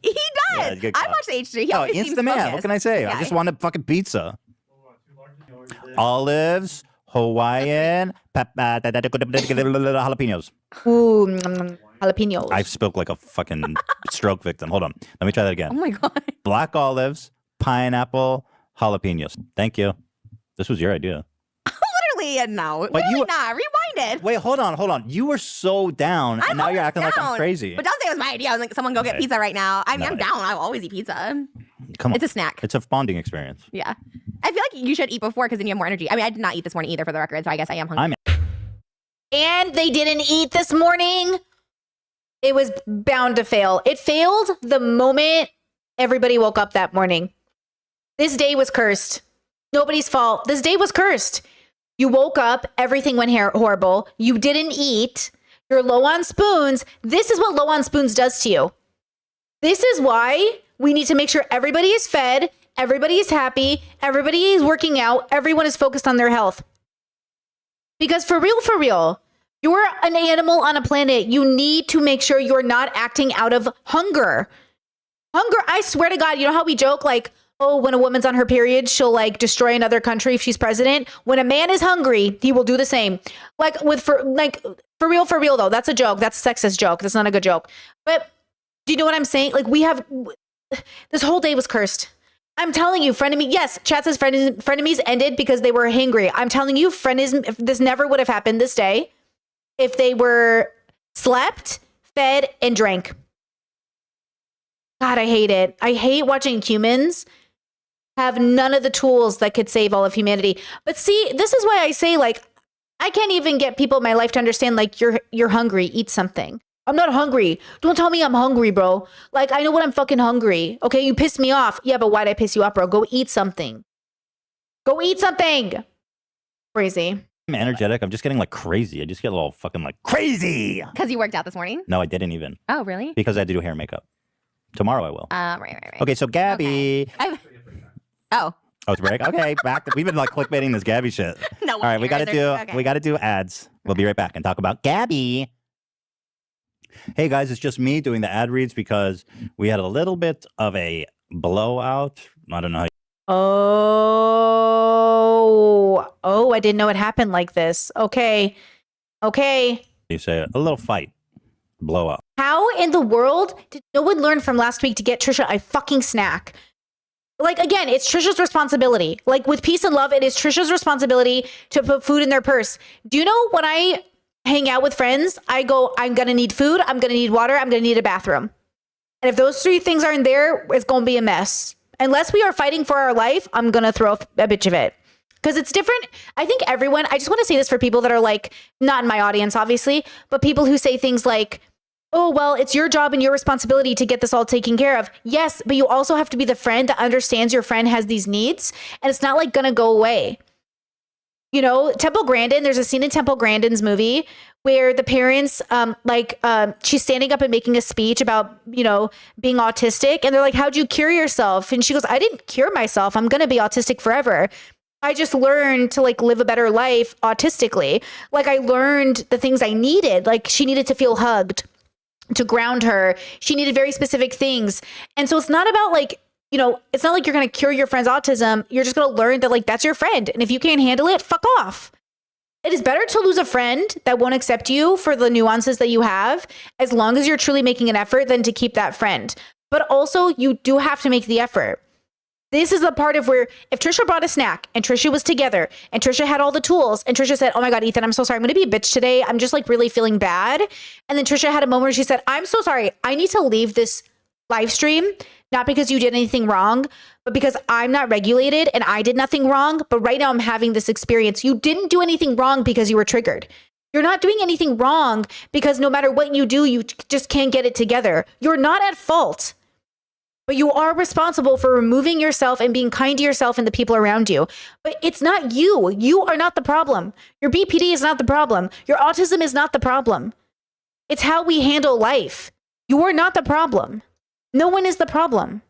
He Yeah, does. good I call. watched the H3. He Oh, always Ian's seems the man. focused. What can I say? Yeah. I just wanted fucking pizza. Olives, Hawaiian, jalapenos. Ooh, jalapenos. I spoke like a fucking stroke victim. Hold on. Let me try that Oh again. my god. Black olives, pineapple, jalapenos. Thank you. This was your idea. Literally, no. But Literally you- not. Rewind it. Wait, hold on. You were so down, and I'm now you're always acting like I'm down. crazy. But don't say it was my idea. I was like, someone go get Okay. pizza right now. I mean, No, I'm down. I'll always eat pizza. Come on. It's a snack. It's a bonding experience. Yeah. I feel like you should eat before because then you have more energy. I mean, I did not eat this morning either for the record, so I guess I am hungry. And they didn't eat this morning. It was bound to fail. It failed the moment everybody woke up that morning. This day was cursed. Nobody's fault. This day was cursed. You woke up, everything went horrible. You didn't eat. You're low on spoons. This is what low on spoons does to you. This is why we need to make sure everybody is fed, everybody is happy, everybody is working out, everyone is focused on their health. Because for real, you're an animal on a planet. You need to make sure you're not acting out of hunger. Hunger, I swear to God, you know how we joke like, oh, when a woman's on her period, she'll like destroy another country if she's president. When a man is hungry, he will do the same. Like for real though, that's a joke. That's a sexist joke. That's not a good joke. But do you know what I'm saying? Like this whole day was cursed. I'm telling you, yes, chat says frenemies ended because they were hangry. I'm telling you, this never would have happened this day if they were slept, fed, and drank. God, I hate it. I hate watching humans have none of the tools that could save all of humanity. But see, this is why I say, like, I can't even get people in my life to understand, like, you're hungry, eat something. I'm not hungry. Don't tell me I'm hungry, bro. Like, I know when I'm fucking hungry. Okay, you pissed me off. Yeah, but why'd I piss you off, bro? Go eat something. Go eat something. Crazy. I'm energetic. I'm just getting like crazy. I just get a little fucking like crazy. Because you worked out this morning? No, I didn't even. Oh, really? Because I had to do hair and makeup. Tomorrow I will. Right. Okay, so Gabby. Okay. Oh. Oh, it's break. Okay, back. We've been like clickbaiting this Gabby shit. No. All right, we got to do ads. We'll be right back and talk about Gabby. Hey guys, it's just me doing the ad reads because we had a little bit of a blowout. I don't know how Oh, I didn't know it happened like this. Okay. you say it. A little fight. Blowout. How in the world did no one learn from last week to get Trisha a fucking snack? Like, again, it's Trisha's responsibility. Like, with peace and love, it is Trisha's responsibility to put food in their purse. Do you know when I hang out with friends, I go, I'm going to need food, I'm going to need water, I'm going to need a bathroom. And if those 3 things aren't there, it's going to be a mess. Unless we are fighting for our life, I'm going to throw a bitch of it. Because it's different. I think I just want to say this for people that are like, not in my audience, obviously, but people who say things like, oh, well, it's your job and your responsibility to get this all taken care of. Yes, but you also have to be the friend that understands your friend has these needs, and it's not like going to go away. You know, Temple Grandin, there's a scene in Temple Grandin's movie where the parents, she's standing up and making a speech about, you know, being autistic. And they're like, how'd you cure yourself? And she goes, I didn't cure myself. I'm going to be autistic forever. I just learned to like live a better life autistically. Like I learned the things I needed. Like she needed to feel hugged, to ground her. She needed very specific things. And so it's not about like, you know, it's not like you're going to cure your friend's autism. You're just going to learn that like that's your friend. And if you can't handle it, fuck off. It is better to lose a friend that won't accept you for the nuances that you have, as long as you're truly making an effort, than to keep that friend. But also, you do have to make the effort. This is the part of where if Trisha brought a snack and Trisha was together and Trisha had all the tools and Trisha said, oh my God, Ethan, I'm so sorry. I'm going to be a bitch today. I'm just like really feeling bad. And then Trisha had a moment where she said, I'm so sorry. I need to leave this live stream, not because you did anything wrong, but because I'm not regulated and I did nothing wrong. But right now I'm having this experience. You didn't do anything wrong because you were triggered. You're not doing anything wrong because no matter what you do, you just can't get it together. You're not at fault. But you are responsible for removing yourself and being kind to yourself and the people around you. But it's not you. You are not the problem. Your BPD is not the problem. Your autism is not the problem. It's how we handle life. You are not the problem. No one is the problem.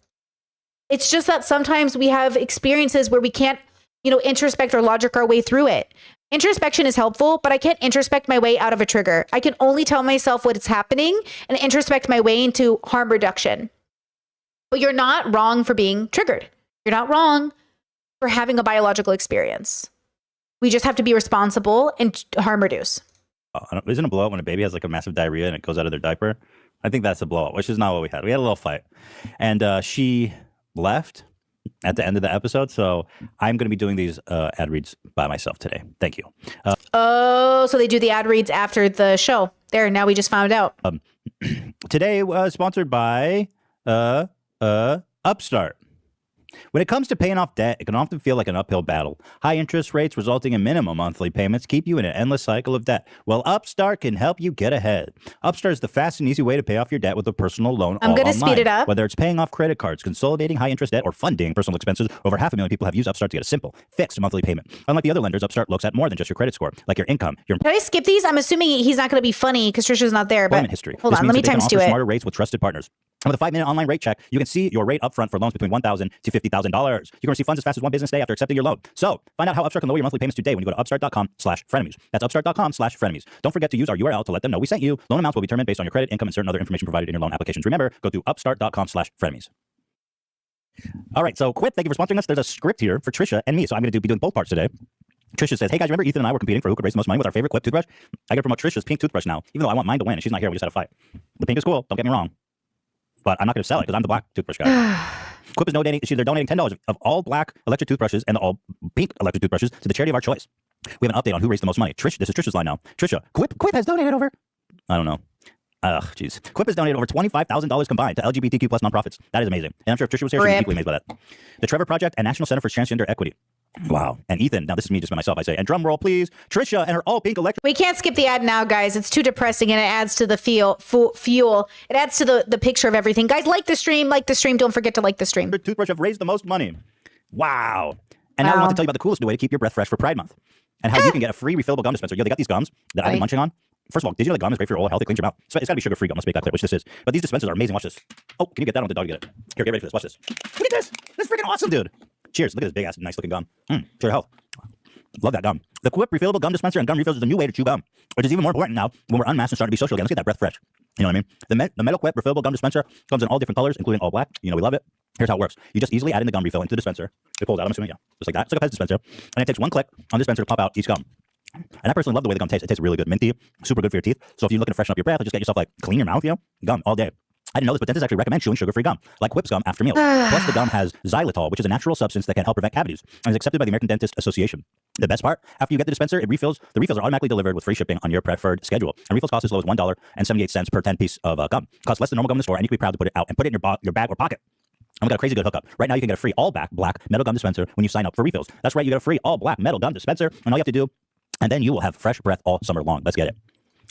It's just that sometimes we have experiences where we can't, introspect or logic our way through it. Introspection is helpful, but I can't introspect my way out of a trigger. I can only tell myself what is happening and introspect my way into harm reduction. But you're not wrong for being triggered. You're not wrong for having a biological experience. We just have to be responsible and harm reduce. Isn't a blowout when a baby has like a massive diarrhea and it goes out of their diaper? I think that's a blowout, which is not what we had. We had a little fight. And she left at the end of the episode. So I'm going to be doing these ad reads by myself today. Thank you. So they do the ad reads after the show. There, now we just found out. Today was sponsored by Upstart. When it comes to paying off debt, it can often feel like an uphill battle. High interest rates resulting in minimum monthly payments keep you in an endless cycle of debt. Well, Upstart can help you get ahead. Upstart is the fast and easy way to pay off your debt with a personal loan. I'm going to speed it up. Whether it's paying off credit cards, consolidating high interest debt, or funding personal expenses, over 500,000 people have used Upstart to get a simple, fixed monthly payment. Unlike the other lenders, Upstart looks at more than just your credit score, like your income, your Can I skip these? I'm assuming he's not going to be funny because Trisha's not there. But employment history. Hold on, let me times two it. Smarter rates with trusted partners. And with a 5-minute online rate check, you can see your rate upfront for loans between $1,000 to $50,000. You can receive funds as fast as one business day after accepting your loan. So find out how Upstart can lower your monthly payments today when you go to upstart.com/frenemies. That's upstart.com/frenemies. Don't forget to use our URL to let them know we sent you. Loan amounts will be determined based on your credit, income, and certain other information provided in your loan applications. Remember, go to upstart.com/frenemies. All right, so Quip, thank you for sponsoring us. There's a script here for Trisha and me, so I'm going to be doing both parts today. Trisha says, hey guys, remember Ethan and I were competing for who could raise the most money with our favorite Quip toothbrush? I got to promote Trisha's pink toothbrush now, even though I want mine to win and she's not here. We just had a fight. The pink is cool, don't get me wrong. But I'm not going to sell it because I'm the black toothbrush guy. Quip is donating $10 of all black electric toothbrushes and all pink electric toothbrushes to the charity of our choice. We have an update on who raised the most money. This is Trisha's line now. Trisha, Quip has donated over, I don't know. Jeez. Quip has donated over $25,000 combined to LGBTQ plus nonprofits. That is amazing. And I'm sure if Trisha was here, she'd be equally amazed by that. The Trevor Project and National Center for Transgender Equity. Wow. And Ethan, now this is me just by myself, I say, and drum roll, please. Trisha and her all pink electric. We can't skip the ad now, guys. It's too depressing and it adds to the fuel. It adds to the picture of everything. Guys, like the stream. Don't forget to like the stream. Toothbrush have raised the most money. Wow. And now we want to tell you about the coolest new way to keep your breath fresh for Pride Month. And how you can get a free refillable gum dispenser. They got these gums that I've been munching on. First of all, did you know that gum is great for your oral health? It cleans your mouth. So it's got to be sugar-free gum. Let's make that clear, which this is. But these dispensers are amazing. Watch this. Oh, can you get that? I want the dog to get it. Here, get ready for this. Watch this. Look at this. This is freaking awesome, dude. Cheers. Look at this big-ass, nice-looking gum. To your health. Love that gum. The Quip refillable gum dispenser and gum refills is a new way to chew gum, which is even more important now when we're unmasked and starting to be social again. Let's get that breath fresh. You know what I mean? The Metal Quip refillable gum dispenser comes in all different colors, including all black. You know we love it. Here's how it works. You just easily add in the gum refill into the dispenser. It pulls out, I'm assuming, yeah. Just like that. It's like a Pez dispenser. And it takes one click on the dispenser to pop out each gum. And I personally love the way the gum tastes. It tastes really good. Minty, super good for your teeth. So if you're looking to freshen up your breath, just get yourself clean your mouth, gum all day. I didn't know this, but dentists actually recommend chewing sugar-free gum, like Quip's gum after meals. Plus, the gum has xylitol, which is a natural substance that can help prevent cavities, and is accepted by the American Dentist Association. The best part, after you get the dispenser, the refills are automatically delivered with free shipping on your preferred schedule. And refills cost as low as $1.78 per 10 piece of gum. It costs less than normal gum in the store, and you can be proud to put it out and put it in your bag or pocket. And we got a crazy good hookup. Right now, you can get a free all-black metal gum dispenser when you sign up for refills. That's right, you get a free all-black metal gum dispenser, and all you have to do, and then you will have fresh breath all summer long. Let's get it.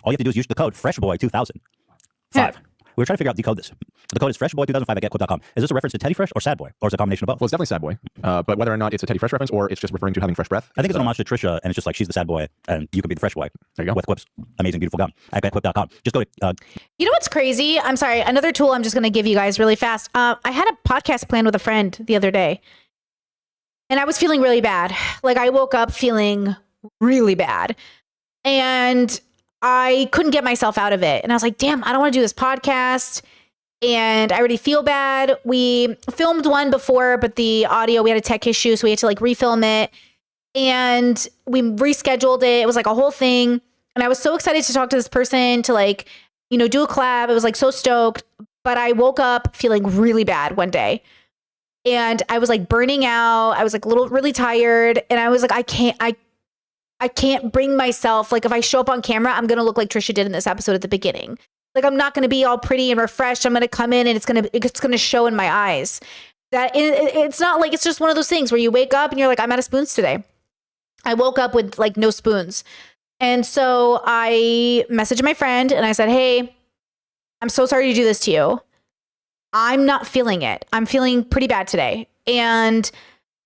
All you have to do is use the code FRESHBOY2005. We were trying to figure out decode this. The code is freshboy2005 at getquip.com. Is this a reference to Teddy Fresh or Sad Boy? Or is it a combination of both? Well, it's definitely Sad Boy. But whether or not it's a Teddy Fresh reference or it's just referring to having fresh breath. I think it's an homage to Trisha, and it's just like she's the sad boy, and you can be the fresh boy. There you go. With Quip's amazing, beautiful gum at getquip.com. Just go to... You know what's crazy? I'm sorry. Another tool I'm just going to give you guys really fast. I had a podcast planned with a friend the other day. And I was feeling really bad. Like I woke up feeling really bad. And I couldn't get myself out of it. And I was like, damn, I don't want to do this podcast. And I already feel bad. We filmed one before, but the audio, we had a tech issue. So we had to like refilm it. And we rescheduled it. It was like a whole thing. And I was so excited to talk to this person to like, you know, do a collab. I was like so stoked. But I woke up feeling really bad one day. And I was like burning out. I was like really tired. And I was like, I can't bring myself. Like if I show up on camera, I'm going to look like Trisha did in this episode at the beginning. Like I'm not going to be all pretty and refreshed. I'm going to come in and it's going to show in my eyes. That it's not like, it's just one of those things where you wake up and you're like, I'm out of spoons today. I woke up with like no spoons. And so I messaged my friend and I said, hey, I'm so sorry to do this to you. I'm not feeling it. I'm feeling pretty bad today. And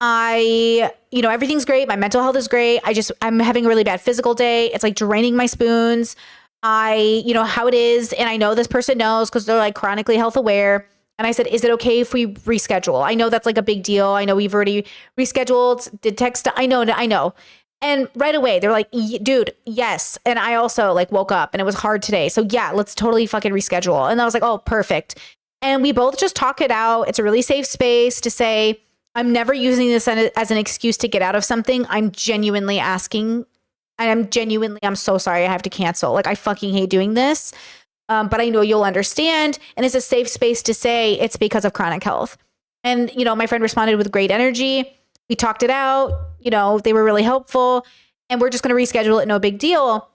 everything's great. My mental health is great. I'm having a really bad physical day. It's like draining my spoons. You know how it is. And I know this person knows because they're like chronically health aware. And I said, is it okay if we reschedule? I know that's like a big deal. I know we've already rescheduled, did text. I know. And right away they're like, dude, yes. And I also like woke up and it was hard today. So yeah, let's totally fucking reschedule. And I was like, oh, perfect. And we both just talk it out. It's a really safe space to say, I'm never using this as an excuse to get out of something. I'm genuinely asking. I'm so sorry I have to cancel. Like I fucking hate doing this. But I know you'll understand. And it's a safe space to say it's because of chronic health. And, you know, my friend responded with great energy. We talked it out. You know, they were really helpful. And we're just going to reschedule it. No big deal.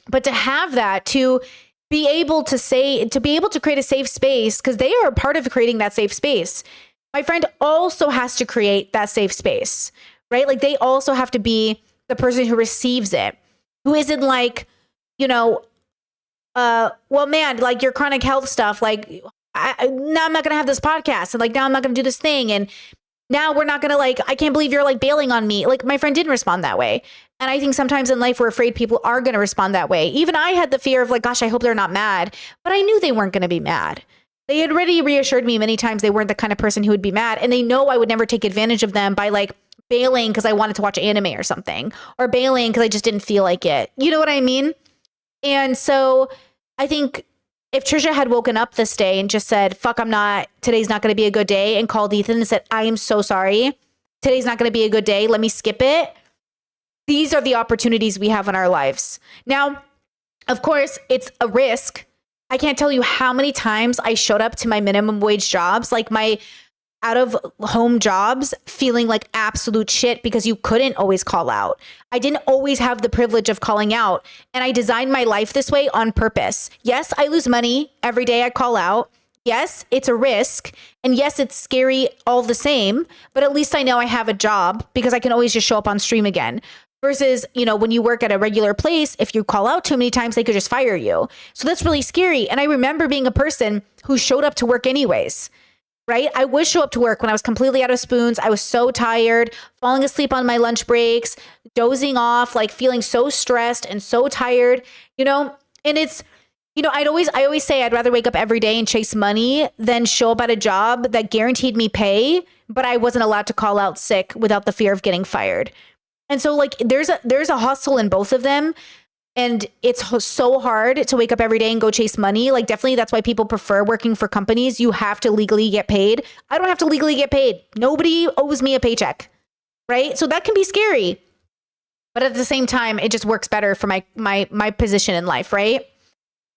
But to have that, to be able to create a safe space, because they are a part of creating that safe space. My friend also has to create that safe space, right? Like they also have to be the person who receives it, who isn't like, you know, well, man, like your chronic health stuff, like now I'm not going to have this podcast. And like, now I'm not going to do this thing. And now we're not going to like, I can't believe you're like bailing on me. Like my friend didn't respond that way. And I think sometimes in life, we're afraid people are going to respond that way. Even I had the fear of like, gosh, I hope they're not mad, but I knew they weren't going to be mad. They had already reassured me many times they weren't the kind of person who would be mad. And they know I would never take advantage of them by like bailing because I wanted to watch anime or something, or bailing because I just didn't feel like it. You know what I mean? And so I think if Trisha had woken up this day and just said, fuck, today's not going to be a good day, and called Ethan and said, I am so sorry. Today's not going to be a good day. Let me skip it. These are the opportunities we have in our lives. Now, of course, it's a risk. I can't tell you how many times I showed up to my minimum wage jobs, like my out of home jobs, feeling like absolute shit because you couldn't always call out. I didn't always have the privilege of calling out. And I designed my life this way on purpose. Yes, I lose money every day I call out. Yes, it's a risk. And yes, it's scary all the same. But at least I know I have a job because I can always just show up on stream again. Versus, you know, when you work at a regular place, if you call out too many times, they could just fire you. So that's really scary. And I remember being a person who showed up to work anyways, right? I would show up to work when I was completely out of spoons. I was so tired, falling asleep on my lunch breaks, dozing off, like feeling so stressed and so tired, you know? And it's, you know, I always say I'd rather wake up every day and chase money than show up at a job that guaranteed me pay, but I wasn't allowed to call out sick without the fear of getting fired. And so like there's a hustle in both of them, and it's so hard to wake up every day and go chase money. Like definitely that's why people prefer working for companies. You have to legally get paid. I don't have to legally get paid. Nobody owes me a paycheck, right? So that can be scary. But at the same time, it just works better for my position in life, right?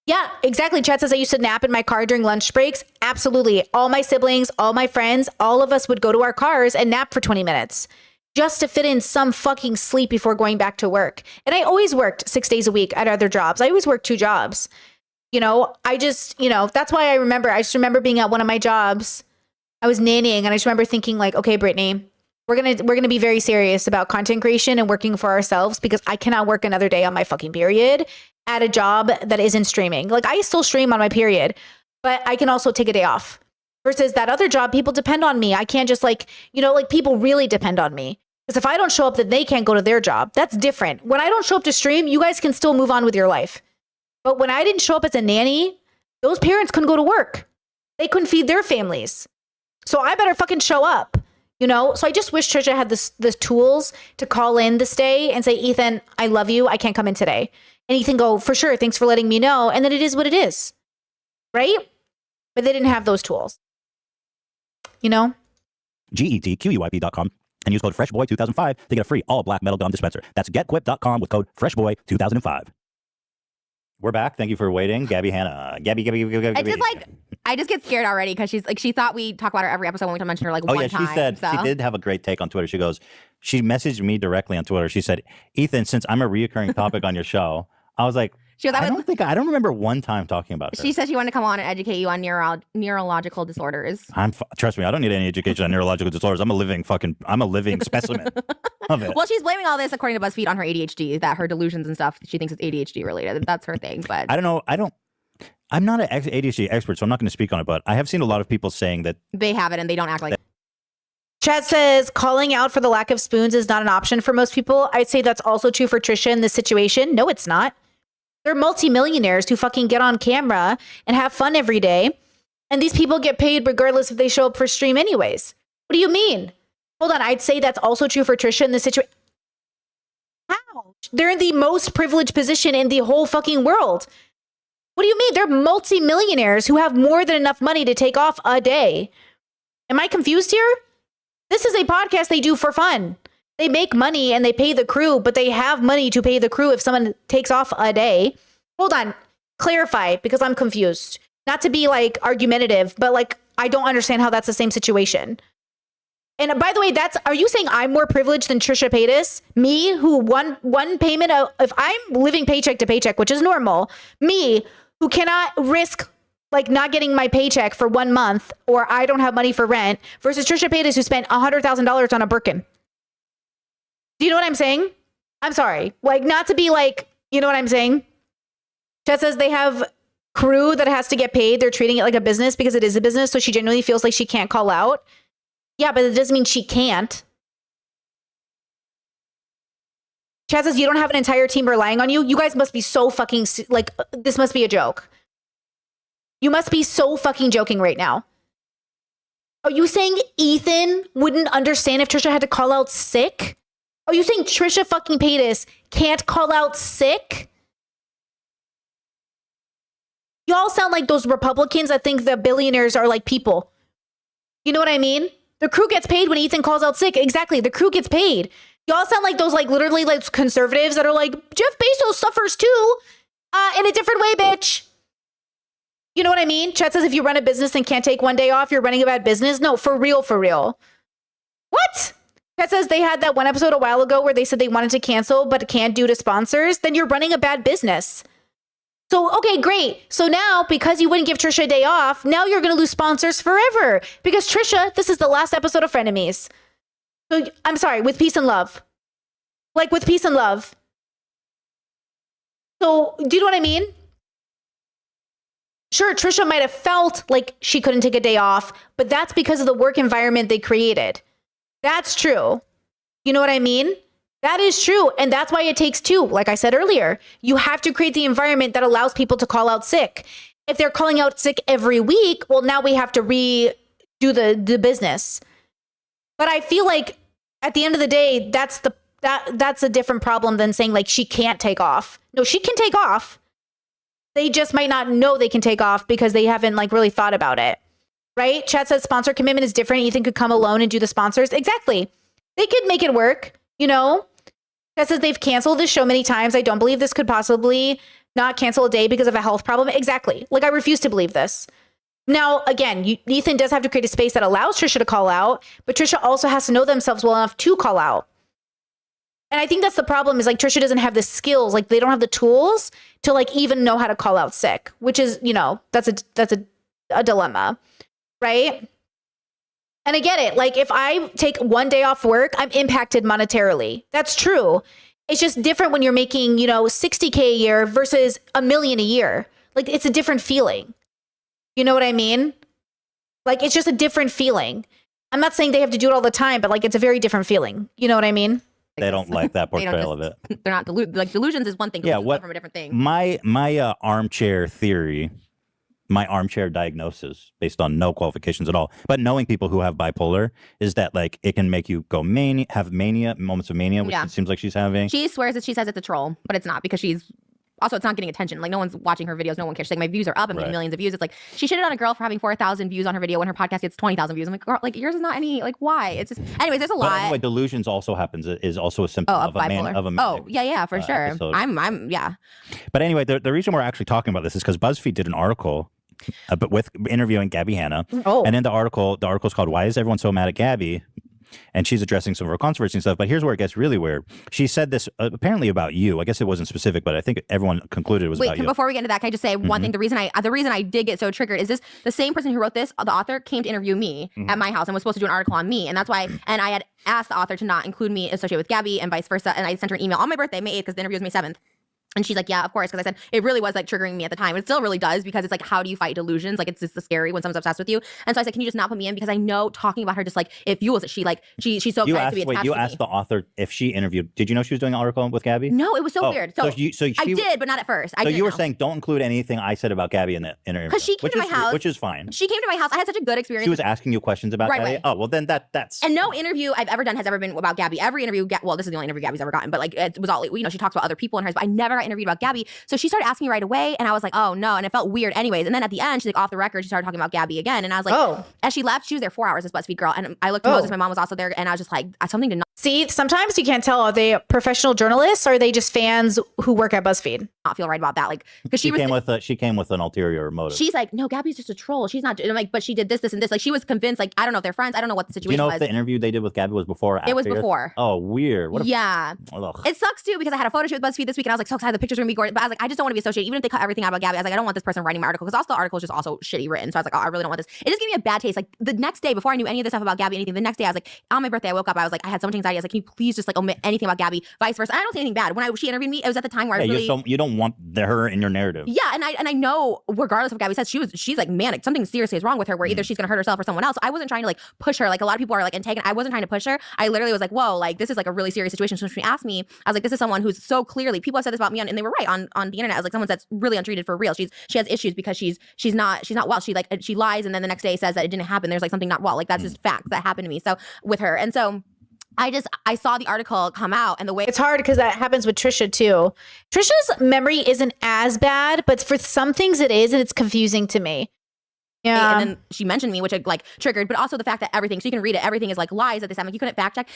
Yeah, exactly. Chad says I used to nap in my car during lunch breaks. Absolutely. All my siblings, all my friends, all of us would go to our cars and nap for 20 minutes. Just to fit in some fucking sleep before going back to work. And I always worked 6 days a week at other jobs. I always worked 2 jobs. You know, that's why I just remember being at one of my jobs. I was nannying and I just remember thinking like, okay, Brittany, we're going to be very serious about content creation and working for ourselves, because I cannot work another day on my fucking period at a job that isn't streaming. Like I still stream on my period, but I can also take a day off. Versus that other job, people depend on me. I can't just like, you know, like people really depend on me. Because if I don't show up, then they can't go to their job. That's different. When I don't show up to stream, you guys can still move on with your life. But when I didn't show up as a nanny, those parents couldn't go to work. They couldn't feed their families. So I better fucking show up. You know, so I just wish Trisha had the tools to call in this day and say, Ethan, I love you. I can't come in today. And Ethan go, for sure. Thanks for letting me know. And then it is what it is. Right? But they didn't have those tools. You know? GETQUIP.com and use code FreshBoy2005 to get a free all black metal gum dispenser. That's getquip.com with code FreshBoy2005. We're back. Thank you for waiting. Gabby Hanna. Gabby. It's just like, I just get scared already because she's like, she thought we talk about her every episode when we mention her like one time. She said, so. she did have a great take on Twitter. She goes, she messaged me directly on Twitter. She said, Ethan, since I'm a reoccurring topic on your show, I was like, She goes, I don't remember one time talking about her. She said she wanted to come on and educate you on neurological disorders. Trust me, I don't need any education on neurological disorders. I'm a living specimen of it. Well, she's blaming all this, according to BuzzFeed, on her ADHD, that her delusions and stuff, she thinks it's ADHD related. That's her thing. But I don't know. I'm not an ADHD expert, so I'm not going to speak on it, but I have seen a lot of people saying that they have it and they don't act like it. Chad says calling out for the lack of spoons is not an option for most people. I'd say that's also true for Trisha in this situation. No, it's not. They're multimillionaires who fucking get on camera and have fun every day. And these people get paid regardless if they show up for stream anyways. What do you mean? Hold on. I'd say that's also true for Trisha in this situation. How? They're in the most privileged position in the whole fucking world. What do you mean? They're multimillionaires who have more than enough money to take off a day. Am I confused here? This is a podcast they do for fun. They make money and they pay the crew, but they have money to pay the crew if someone takes off a day. Hold on. Clarify, because I'm confused. Not to be like argumentative, but like I don't understand how that's the same situation. And by the way, are you saying I'm more privileged than Trisha Paytas? Me, who one payment of, if I'm living paycheck to paycheck, which is normal, me, who cannot risk like not getting my paycheck for 1 month, or I don't have money for rent, versus Trisha Paytas, who spent $100,000 on a Birkin. Do you know what I'm saying? I'm sorry. Like, not to be like, you know what I'm saying? Chet says they have crew that has to get paid. They're treating it like a business because it is a business. So she genuinely feels like she can't call out. Yeah, but it doesn't mean she can't. Chad says you don't have an entire team relying on you. You guys must be so fucking, like, this must be a joke. You must be so fucking joking right now. Are you saying Ethan wouldn't understand if Trisha had to call out sick? Are you saying Trisha fucking Paytas can't call out sick? Y'all sound like those Republicans that think the billionaires are like people. You know what I mean? The crew gets paid when Ethan calls out sick. Exactly. The crew gets paid. Y'all sound like those like literally like conservatives that are like, Jeff Bezos suffers too. In a different way, bitch. You know what I mean? Chet says if you run a business and can't take one day off, you're running a bad business. No, for real, for real. What? Chet says they had that one episode a while ago where they said they wanted to cancel but can't due to sponsors. Then you're running a bad business. So, okay, great. So now, because you wouldn't give Trisha a day off, now you're going to lose sponsors forever. Because Trisha, this is the last episode of Frenemies. So, I'm sorry, with peace and love. Like, with peace and love. So, do you know what I mean? Sure, Trisha might have felt like she couldn't take a day off, but that's because of the work environment they created. That's true. You know what I mean? That is true. And that's why it takes two. Like I said earlier, you have to create the environment that allows people to call out sick. If they're calling out sick every week, well, now we have to redo the business. But I feel like at the end of the day, that's a different problem than saying like she can't take off. No, she can take off. They just might not know they can take off because they haven't like really thought about it. Right? Chat says sponsor commitment is different. Ethan could come alone and do the sponsors. Exactly. They could make it work, you know? Chat says they've canceled this show many times. I don't believe this could possibly not cancel a day because of a health problem. Exactly. Like I refuse to believe this. Now, again, Ethan does have to create a space that allows Trisha to call out, but Trisha also has to know themselves well enough to call out. And I think that's the problem is like Trisha doesn't have the skills, like they don't have the tools to like even know how to call out sick, which is, you know, that's a dilemma, right? And I get it. Like if I take one day off work, I'm impacted monetarily. That's true. It's just different when you're making, you know, $60K a year versus $1 million a year. Like it's a different feeling. You know what I mean? Like it's just a different feeling. I'm not saying they have to do it all the time, but like it's a very different feeling. You know what I mean? They don't like that portrayal of it. They're not like delusions is one thing. Yeah, Delusions what come from a different thing. My armchair theory my armchair diagnosis based on no qualifications at all. But knowing people who have bipolar is that like it can make you go have moments of mania, which Yeah. it seems like she's having. She swears that she says it's a troll, but it's not because she's also, it's not getting attention. Like, no one's watching her videos. No one cares. She's like, my views are up. I'm getting Right. millions of views. It's like, she shitted on a girl for having 4,000 views on her video when her podcast gets 20,000 views. I'm like, girl, like, yours is not any, like, why? It's just, anyways, there's a But lot. anyway, delusions also happens is also a symptom Oh, of a bipolar. manic Oh, yeah, for sure. episode. Yeah. But anyway, the reason we're actually talking about this is because BuzzFeed did an article but with interviewing Gabby Hanna. Oh. And in the article's called "Why Is Everyone So Mad at Gabby?" And she's addressing some of her controversy and stuff. But here's where it gets really weird. She said this apparently about you. I guess it wasn't specific, but I think everyone concluded it was about you. Before we get into that, can I just say one thing? The reason I did get so triggered is this: the same person who wrote this, the author, came to interview me at my house and was supposed to do an article on me, and that's why. And I had asked the author to not include me associated with Gabby and vice versa. And I sent her an email on my birthday, May 8th, because the interview was May 7th. And she's like, yeah, of course. Because I said it really was like triggering me at the time. It still really does because it's like, how do you fight delusions? Like, it's just scary when someone's obsessed with you. And so I said, can you just not put me in? Because I know talking about her just like it fuels it. She's so excited to be attached you to asked me. the author if she interviewed. Did you know she was doing an article with Gabby? No, it was so Oh, weird. so So, I she- did, but not at first. So you were saying don't include anything I said about Gabby in the interview. 'Cause she came to my house. Which is fine. She came to my house. I had such a good experience. She was asking you questions about Right, Gabby. right. Oh, well, then that's... And no interview I've ever done has ever been about Gabby. Every interview, well, this is the only interview Gabby's ever gotten, but like it was all, she talks about other people and hers, but I never got interviewed about Gabby. So she started asking me right away, and I was like, oh no, and it felt weird anyways. And then at the end, she's like, off the record, she started talking about Gabby again, and I was like, Oh. as she left, she was there 4 hours, this BuzzFeed girl, and I looked to Oh. Moses, my mom was also there, and I was just like, something to See, sometimes you can't tell, are they professional journalists or are they just fans who work at BuzzFeed? not feel right about that, like, because She came with an ulterior motive. she's like, no, Gabby's just a troll. She's not. And I'm like, but she did this, and this. Like, she was convinced. Like, I don't know if they're friends. I don't know what the Do situation you know was. if the interview they did with Gabby was before or after? It was yours? before. Oh, weird. What a... Yeah. Ugh. It sucks too because I had a photo shoot with BuzzFeed this week and I was like so excited. The pictures were gonna be gorgeous. But I was like, I just don't want to be associated. Even if they cut everything out about Gabby, I was like, I don't want this person writing my article because also the article is just also shitty written. So I was like, oh, I really don't want this. It just gave me a bad taste. Like the next day, before I knew any of this stuff about Gabby, anything, the next day I was like, on my birthday, I woke up, I was like, I had so much anxiety. I was like, can you please just like omit anything about Gabby, vice versa. And I don't say anything bad. When she interviewed me, it was at the time where I Yeah, really. you don't want her in your narrative. Yeah, and I know regardless of what Gabby says, she's like manic. Something seriously is wrong with her where either she's gonna hurt herself or someone else. So I wasn't trying to like push her. Like a lot of people are like antagonist. I wasn't trying to push her. I literally was like, whoa, like this is like a really serious situation. So when she asked me, I was like, this is someone who's so clearly, people have said this about me and they were right on the internet. I was like, someone that's really untreated for real. She has issues because she's not well. She lies and then the next day says that it didn't happen. There's like something not well. Like that's just facts that happened to me. So with her. And so I saw the article come out and the way It's hard because that happens with Trisha too. Trisha's memory isn't as bad, but for some things it is, and it's confusing to me. Yeah. and then she mentioned me, which I like triggered, but also the fact that everything, so you can read it, everything is like lies at this time. Like you couldn't fact check.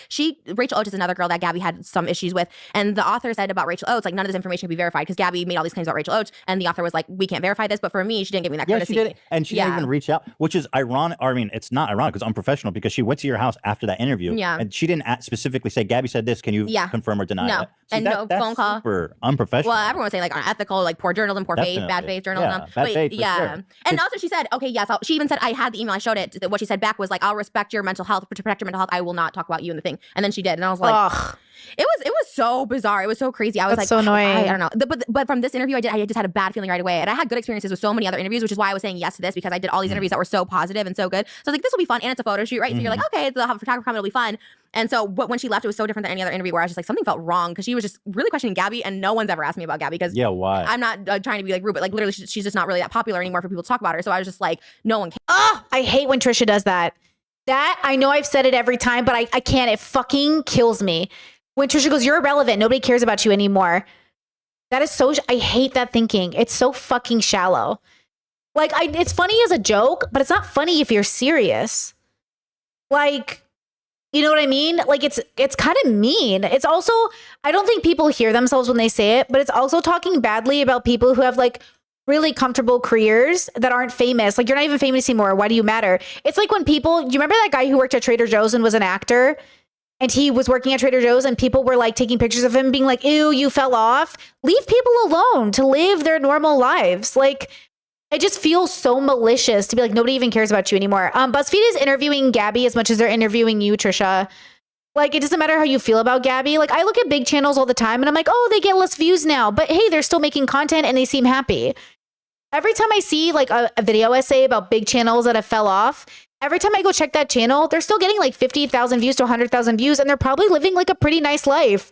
Rachel Oates is another girl that Gabby had some issues with. And the author said about Rachel Oates, like none of this information can be verified because Gabby made all these claims about Rachel Oates. And the author was like, we can't verify this. But for me, she didn't give me that Yeah, courtesy. she did. And she didn't Yeah. even reach out, which is ironic. I mean, it's not ironic, it's unprofessional because she went to your house after that interview. Yeah. And she didn't specifically say, Gabby said this. Can you Yeah. confirm or deny No. it? See, And no that's phone call. super unprofessional. Well, everyone was saying like unethical, like poor journalism, poor faith, bad Definitely. faith journalism. Yeah, bad faith for yeah. sure. And also she said, okay, yes. She even said, I had the email, I showed it. What she said back was like, I'll respect your mental health, to protect your mental health. I will not talk about you in the thing. And then she did. And I was like, Ugh. it was so bizarre. It was so crazy. I was That's like, so annoying. I don't know. But from this interview, I just had a bad feeling right away. And I had good experiences with so many other interviews, which is why I was saying yes to this because I did all these interviews that were so positive and so good. So I was like, this will be fun. And it's a photo shoot, right? So you're like, okay, they'll have a photographer come, it'll be fun. And so when she left, it was so different than any other interview where I was just like, something felt wrong because she was just really questioning Gabby and no one's ever asked me about Gabby because Yeah, why? I'm not trying to be like rude, but like literally she's just not really that popular anymore for people to talk about her. So I was just like, no one cares. Oh, I hate when Trisha does that. That, I know I've said it every time, but I can't. It fucking kills me. When Trisha goes, you're irrelevant. Nobody cares about you anymore. That is so, I hate that thinking. It's so fucking shallow. Like, it's funny as a joke, but it's not funny if you're serious. Like, you know what I mean? Like, it's kind of mean. It's also, I don't think people hear themselves when they say it, but it's also talking badly about people who have like really comfortable careers that aren't famous. Like, you're not even famous anymore. Why do you matter? It's like when people, you remember that guy who worked at Trader Joe's and was an actor? And he was working at Trader Joe's and people were like taking pictures of him being like, ew, you fell off. Leave people alone to live their normal lives. Like, it just feels so malicious to be like, nobody even cares about you anymore. BuzzFeed is interviewing Gabby as much as they're interviewing you, Trisha. Like, it doesn't matter how you feel about Gabby. Like, I look at big channels all the time and I'm like, oh, they get less views now. But hey, they're still making content and they seem happy. Every time I see like a video essay about big channels that have fell off, every time I go check that channel, they're still getting like 50,000 views to 100,000 views and they're probably living like a pretty nice life.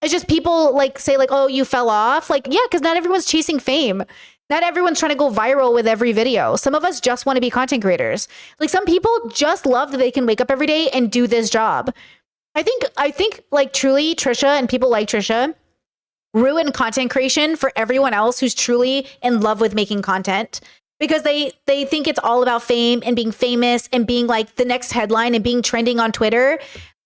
It's just people like say like, oh, you fell off. Like, yeah, because not everyone's chasing fame. Not everyone's trying to go viral with every video. Some of us just want to be content creators. Like some people just love that they can wake up every day and do this job. I think like truly Trisha and people like Trisha ruin content creation for everyone else who's truly in love with making content, because they think it's all about fame and being famous and being like the next headline and being trending on Twitter.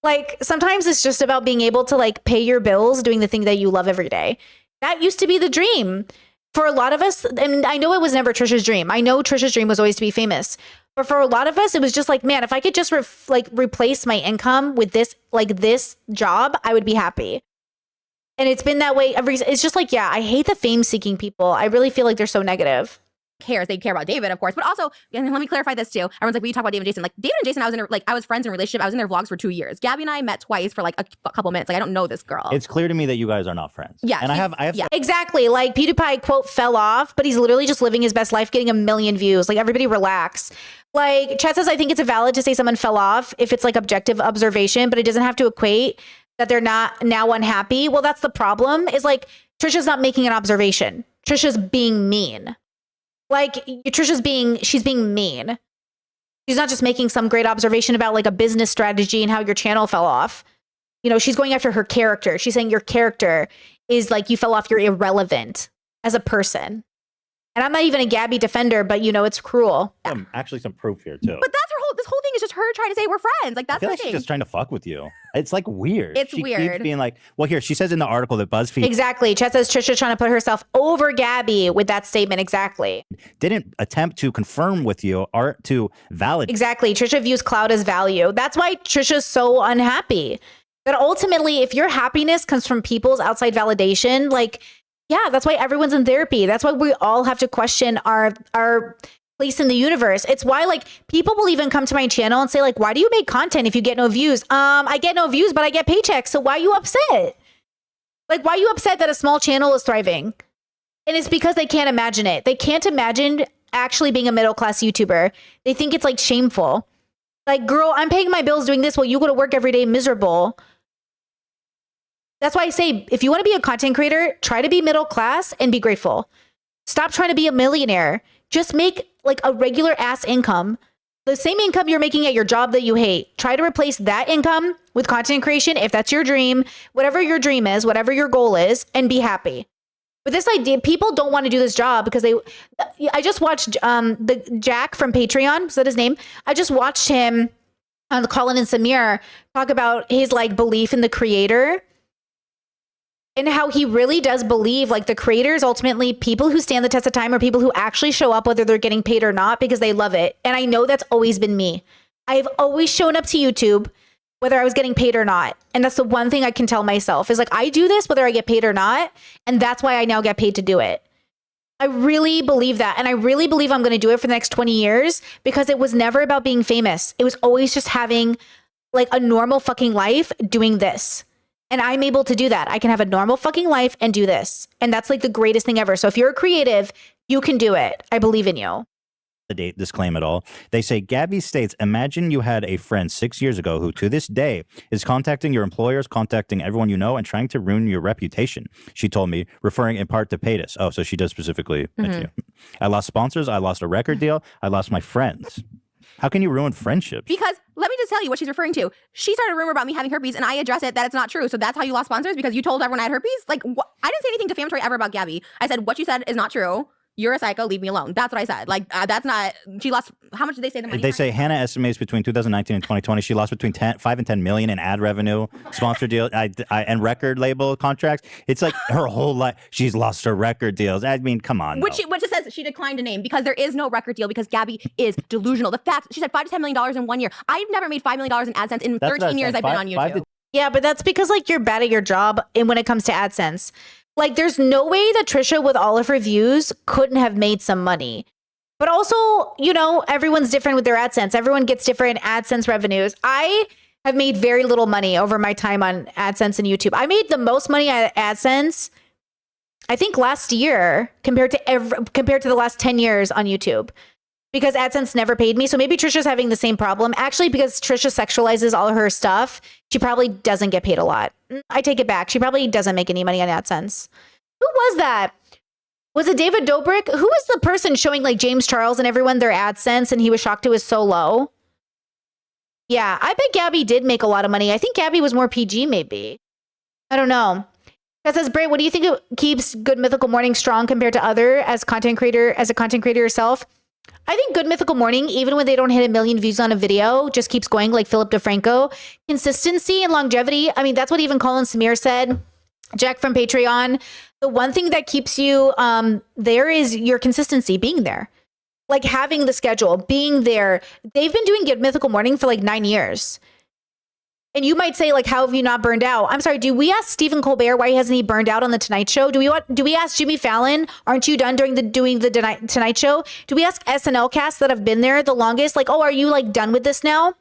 Like sometimes it's just about being able to like pay your bills doing the thing that you love every day. That used to be the dream for a lot of us. And I know it was never Trisha's dream. I know Trisha's dream was always to be famous. But for a lot of us, it was just like, man, if I could just replace my income with this job, I would be happy. And it's been that way it's just like, yeah, I hate the fame seeking people. I really feel like they're so negative. Cares. They care about David, of course, but also, and let me clarify this too. Everyone's like, we talk about David and Jason. Like David and Jason, I was friends in a relationship. I was in their vlogs for 2 years. Gabby and I met twice for like a couple minutes. Like I don't know this girl. It's clear to me that you guys are not friends. Yeah, and I have yeah. Exactly. Like PewDiePie quote fell off, but he's literally just living his best life, getting 1 million views. Like everybody relax. Like Chet says, I think it's valid to say someone fell off if it's like objective observation, but it doesn't have to equate that they're not now unhappy. Well, that's the problem, is like Trisha's not making an observation. Trisha's being mean. Like she's being mean. She's not just making some great observation about like a business strategy and how your channel fell off. You know, she's going after her character. She's saying your character is like, you fell off, you're irrelevant as a person. And I'm not even a Gabby defender, but you know, it's cruel. actually some proof here too. But this whole thing is just her trying to say we're friends. Like I that's feel the like thing. she's just trying to fuck with you. It's like weird. It's she weird. keeps being like, well, here she says in the article that BuzzFeed Exactly. Chet says Trisha trying to put herself over Gabby with that statement. Exactly. didn't attempt to confirm with you or to validate. Exactly. Trisha views cloud as value. That's why Trisha's so unhappy. But ultimately, if your happiness comes from people's outside validation, like, yeah, that's why everyone's in therapy. That's why we all have to question our place in the universe. It's why like people will even come to my channel and say like, why do you make content if you get no views? I get no views, but I get paychecks. So why are you upset? Like, why are you upset that a small channel is thriving? And it's because they can't imagine it. They can't imagine actually being a middle-class YouTuber. They think it's like shameful. Like, girl, I'm paying my bills doing this while you go to work every day miserable. That's why I say, if you want to be a content creator, try to be middle class and be grateful. Stop trying to be a millionaire. Just make like a regular ass income. The same income you're making at your job that you hate. Try to replace that income with content creation if that's your dream, whatever your dream is, whatever your goal is, and be happy. But this idea, people don't want to do this job because I just watched the Jack from Patreon, is that his name? I just watched him on the Colin and Samir talk about his like belief in the creator. And how he really does believe like the creators, ultimately people who stand the test of time are people who actually show up whether they're getting paid or not because they love it. And I know that's always been me. I've always shown up to YouTube whether I was getting paid or not. And that's the one thing I can tell myself is like, I do this whether I get paid or not. And that's why I now get paid to do it. I really believe that. And I really believe I'm going to do it for the next 20 years because it was never about being famous. It was always just having like a normal fucking life doing this. And I'm able to do that. I can have a normal fucking life and do this. And that's like the greatest thing ever. So if you're a creative, you can do it. I believe in you. Validate this claim at all. They say Gabby states, imagine you had a friend 6 years ago who to this day is contacting your employers, contacting everyone you know, and trying to ruin your reputation. She told me, referring in part to Paytas. Oh, so she does specifically mention you. I lost sponsors. I lost a record deal. I lost my friends. How can you ruin friendships? Because let me just tell you what she's referring to. She started a rumor about me having herpes, and I address it that it's not true. So that's how you lost sponsors because you told everyone I had herpes. Like, I didn't say anything defamatory ever about Gabby. I said what you said is not true. You're a psycho. Leave me alone. That's what I said. Like, that's not. She lost. How much did they say the money? They say Hannah estimates between 2019 and 2020, she lost between 5 and 10 million in ad revenue, sponsor deal, and record label contracts. It's like her whole life. She's lost her record deals. I mean, come on. Which it says she declined to name because there is no record deal because Gabby is delusional. The fact she said $5 to $10 million in 1 year. I've never made $5 million in AdSense in 13 years I've been on YouTube. Yeah, but that's because like you're bad at your job and when it comes to AdSense. Like there's no way that Trisha with all of her views couldn't have made some money. But also, you know, everyone's different with their AdSense. Everyone gets different AdSense revenues. I have made very little money over my time on AdSense and YouTube. I made the most money at AdSense, I think last year compared to the last 10 years on YouTube. Because AdSense never paid me. So maybe Trisha's having the same problem. Actually, because Trisha sexualizes all her stuff, she probably doesn't get paid a lot. I take it back. She probably doesn't make any money on AdSense. Who was that? Was it David Dobrik? Who was the person showing like James Charles and everyone their AdSense and he was shocked it was so low? Yeah, I bet Gabby did make a lot of money. I think Gabby was more PG maybe. I don't know. That says, Bray, what do you think it keeps Good Mythical Morning strong compared to other as a content creator yourself? I think Good Mythical Morning, even when they don't hit 1 million views on a video, just keeps going like Philip DeFranco. Consistency and longevity. I mean, that's what even Colin Samir said. Jack from Patreon. The one thing that keeps you there is your consistency, being there. Like having the schedule, being there. They've been doing Good Mythical Morning for like 9 years. And you might say, like, how have you not burned out? I'm sorry, do we ask Stephen Colbert why hasn't he burned out on the Tonight Show? Do we ask Jimmy Fallon, aren't you done doing the Tonight Show? Do we ask SNL casts that have been there the longest, like, oh, are you like done with this now?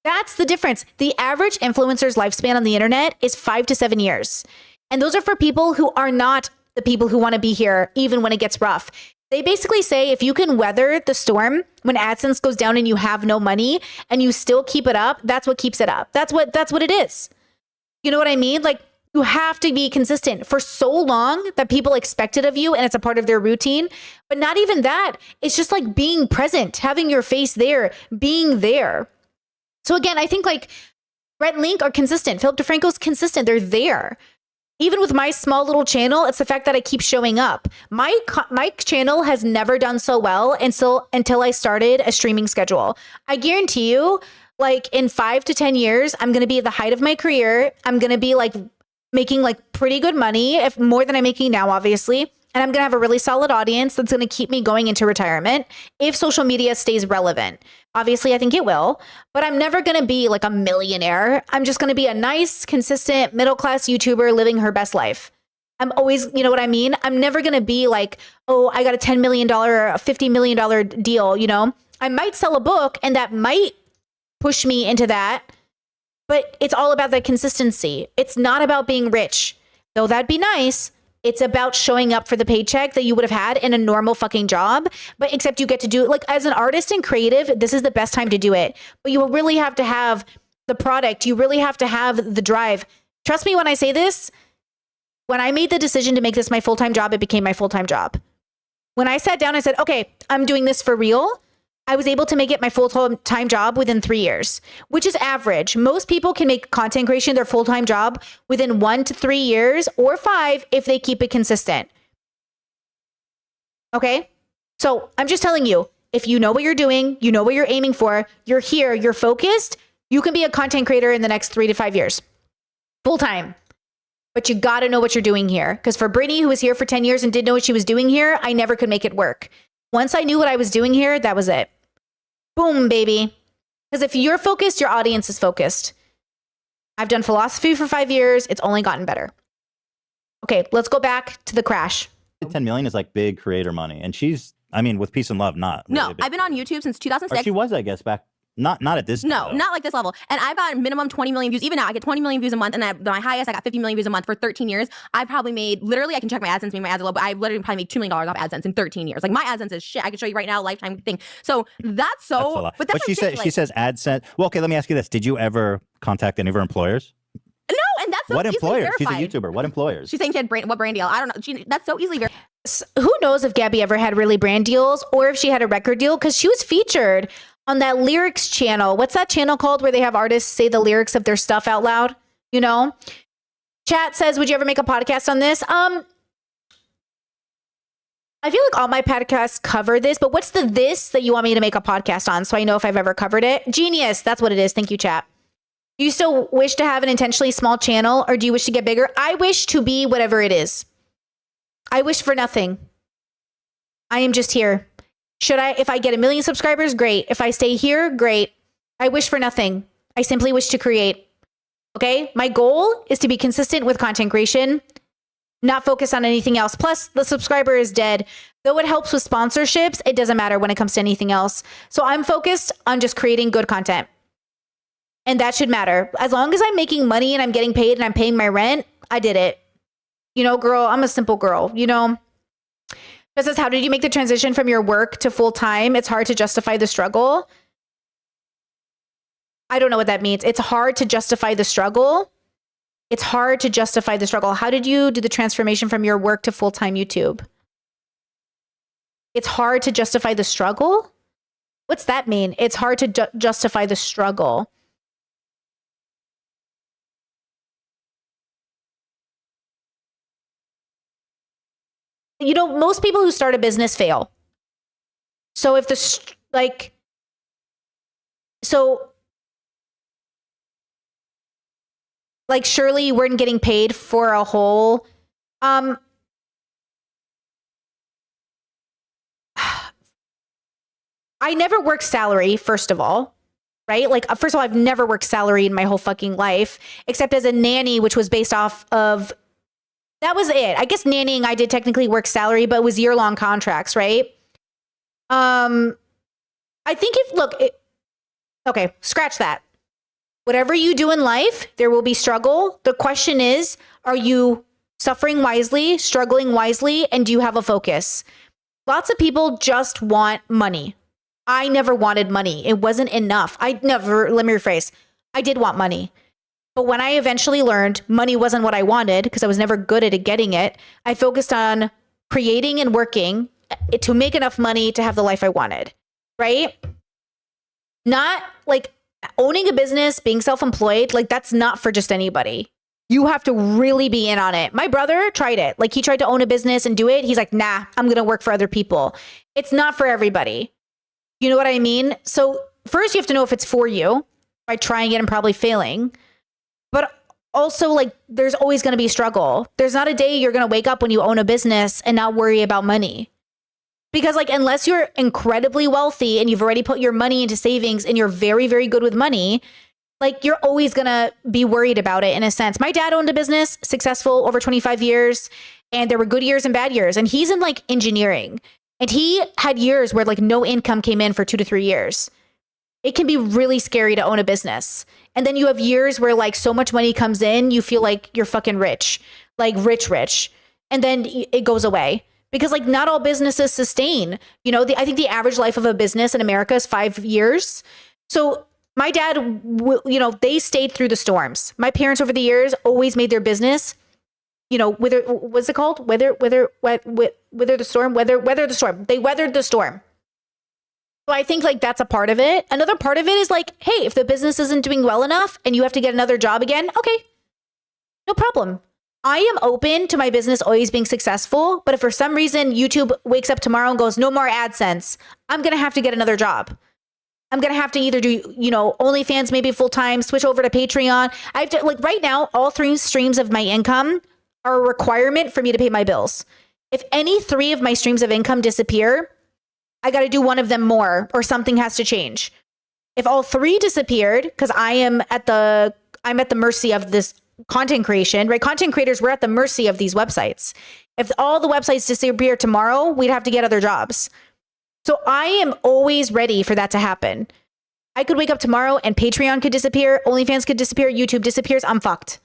That's the difference. The average influencer's lifespan on the internet is 5 to 7 years. And those are for people who are not the people who want to be here, even when it gets rough. They basically say if you can weather the storm when AdSense goes down and you have no money and you still keep it up, that's what keeps it up. That's what it is. You know what I mean? Like you have to be consistent for so long that people expect it of you and it's a part of their routine. But not even that. It's just like being present, having your face there, being there. So again, I think like Brett and Link are consistent. Philip DeFranco's consistent. They're there. Even with my small little channel, it's the fact that I keep showing up. My channel has never done so well until I started a streaming schedule. I guarantee you, like in 5 to 10 years, I'm going to be at the height of my career. I'm going to be like making like pretty good money, if more than I'm making now, obviously. And I'm going to have a really solid audience that's going to keep me going into retirement if social media stays relevant. Obviously, I think it will, but I'm never going to be like a millionaire. I'm just going to be a nice, consistent, middle-class YouTuber living her best life. I'm always, you know what I mean? I'm never going to be like, oh, I got a $10 million or a $50 million deal, you know? I might sell a book and that might push me into that, but it's all about the consistency. It's not about being rich, though that'd be nice. It's about showing up for the paycheck that you would have had in a normal fucking job, but except you get to do it like as an artist and creative, this is the best time to do it. But you really have to have the product. You really have to have the drive. Trust me when I say this, when I made the decision to make this my full-time job, it became my full-time job. When I sat down, I said, okay, I'm doing this for real. I was able to make it my full-time job within 3 years, which is average. Most people can make content creation their full-time job within 1 to 3 years or 5 if they keep it consistent. Okay? So I'm just telling you, if you know what you're doing, you know what you're aiming for, you're here, you're focused, you can be a content creator in the next 3 to 5 years. Full-time. But you got to know what you're doing here. Because for Brittany, who was here for 10 years and didn't know what she was doing here, I never could make it work. Once I knew what I was doing here, that was it. Boom, baby. Because if you're focused, your audience is focused. I've done philosophy for 5 years. It's only gotten better. Okay, let's go back to the crash. 10 million is like big creator money. And she's, I mean, with Peace and Love, not. Really No, I've been on YouTube since 2006. Or she was, I guess, back. Not at this. No, though. not like this level. And I've got minimum 20 million views. Even now, I get 20 million views a month. And my highest, I got 50 million views a month for 13 years. I probably made, literally, I can check my AdSense, maybe my ads are low, but I literally probably made $2 million off AdSense in 13 years. Like my AdSense is shit. I can show you right now, lifetime thing. So that's so, That's a lot. but that's she said, she says AdSense. Well, okay, let me ask you this. Did you ever contact any of her employers? no, and that's so What easily employers? She's a verified. YouTuber. What employers? She's saying she had what brand deal? I don't know. That's so easily verified. Who knows if Gabby ever had really brand deals or if she had a record deal? Because she was featured on that lyrics channel. What's that channel called where they have artists say the lyrics of their stuff out loud? You know? Chat says, would you ever make a podcast on this? I feel like all my podcasts cover this, but what's this that you want me to make a podcast on so I know if I've ever covered it? Genius. That's what it is. Thank you, chat. Do you still wish to have an intentionally small channel or do you wish to get bigger? I wish to be whatever it is. I wish for nothing. I am just here. If I get 1 million subscribers, great. If I stay here, great. I wish for nothing. I simply wish to create. Okay? My goal is to be consistent with content creation, not focus on anything else. Plus, the subscriber is dead. Though it helps with sponsorships, it doesn't matter when it comes to anything else. So I'm focused on just creating good content. And that should matter. As long as I'm making money and I'm getting paid and I'm paying my rent, I did it. You know, girl, I'm a simple girl, you know? It says, how did you make the transition from your work to full time? It's hard to justify the struggle. I don't know what that means. It's hard to justify the struggle. It's hard to justify the struggle. How did you do the transformation from your work to full time YouTube? It's hard to justify the struggle. What's that mean? It's hard to justify the struggle. You know, most people who start a business fail. So if surely you weren't getting paid for a whole, I never worked salary, first of all, right? Like, first of all, I've never worked salary in my whole fucking life, except as a nanny, which was based off of, that was it. I guess nannying, I did technically work salary, but it was year-long contracts, right? I think okay, scratch that. Whatever you do in life, there will be struggle. The question is, are you suffering wisely, struggling wisely, and do you have a focus? Lots of people just want money. I never wanted money. It wasn't enough. Let me rephrase. I did want money. But when I eventually learned money wasn't what I wanted, because I was never good at getting it, I focused on creating and working to make enough money to have the life I wanted, right? Not like owning a business, being self-employed, like that's not for just anybody. You have to really be in on it. My brother tried it. Like he tried to own a business and do it. He's like, nah, I'm going to work for other people. It's not for everybody. You know what I mean? So first you have to know if it's for you by trying it and probably failing. But also, like, there's always going to be struggle. There's not a day you're going to wake up when you own a business and not worry about money. Because, like, unless you're incredibly wealthy and you've already put your money into savings and you're very, very good with money, like, you're always going to be worried about it in a sense. My dad owned a business, successful over 25 years, and there were good years and bad years. And he's in, like, engineering. And he had years where, like, no income came in for 2 to 3 years. It can be really scary to own a business. And then you have years where like so much money comes in, you feel like you're fucking rich, like rich. And then it goes away because like not all businesses sustain, you know, I think the average life of a business in America is 5 years. So my dad, you know, they stayed through the storms. My parents over the years always made their business, you know, what's it called? Weather the storm. They weathered the storm. So I think like that's a part of it. Another part of it is like, hey, if the business isn't doing well enough and you have to get another job again, okay, no problem. I am open to my business always being successful. But if for some reason YouTube wakes up tomorrow and goes, no more AdSense, I'm going to have to get another job. I'm going to have to either do, you know, OnlyFans, maybe full time, switch over to Patreon. I have to, like right now, all 3 streams of my income are a requirement for me to pay my bills. If any 3 of my streams of income disappear, I got to do one of them more or something has to change. If all 3 disappeared, because I'm at the mercy of this content creation, right? Content creators, we're at the mercy of these websites. If all the websites disappear tomorrow, we'd have to get other jobs. So I am always ready for that to happen. I could wake up tomorrow and Patreon could disappear, OnlyFans could disappear, YouTube disappears, I'm fucked.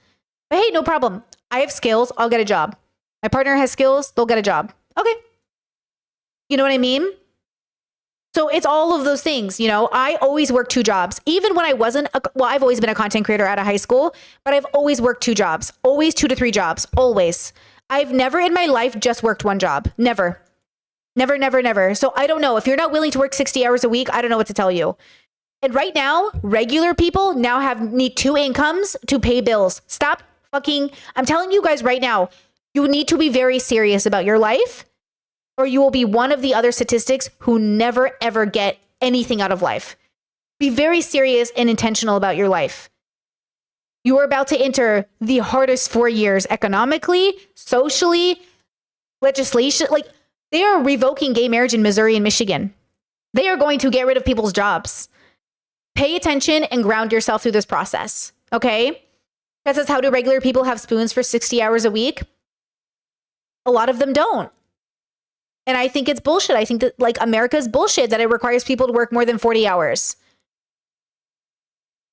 But hey, no problem. I have skills, I'll get a job. My partner has skills, they'll get a job. Okay. You know what I mean? So it's all of those things, you know, I always worked 2 jobs, even when I wasn't, I've always been a content creator out of high school, but I've always worked 2 jobs, always 2 to 3 jobs, always. I've never in my life just worked 1 job. Never. So I don't know. If you're not willing to work 60 hours a week, I don't know what to tell you. And right now, regular people now need 2 incomes to pay bills. Stop fucking, I'm telling you guys right now, you need to be very serious about your life, or you will be one of the other statistics who never, ever get anything out of life. Be very serious and intentional about your life. You are about to enter the hardest 4 years economically, socially, legislation. Like, they are revoking gay marriage in Missouri and Michigan. They are going to get rid of people's jobs. Pay attention and ground yourself through this process, okay? That says, how do regular people have spoons for 60 hours a week? A lot of them don't. And I think it's bullshit. I think that like America's bullshit that it requires people to work more than 40 hours.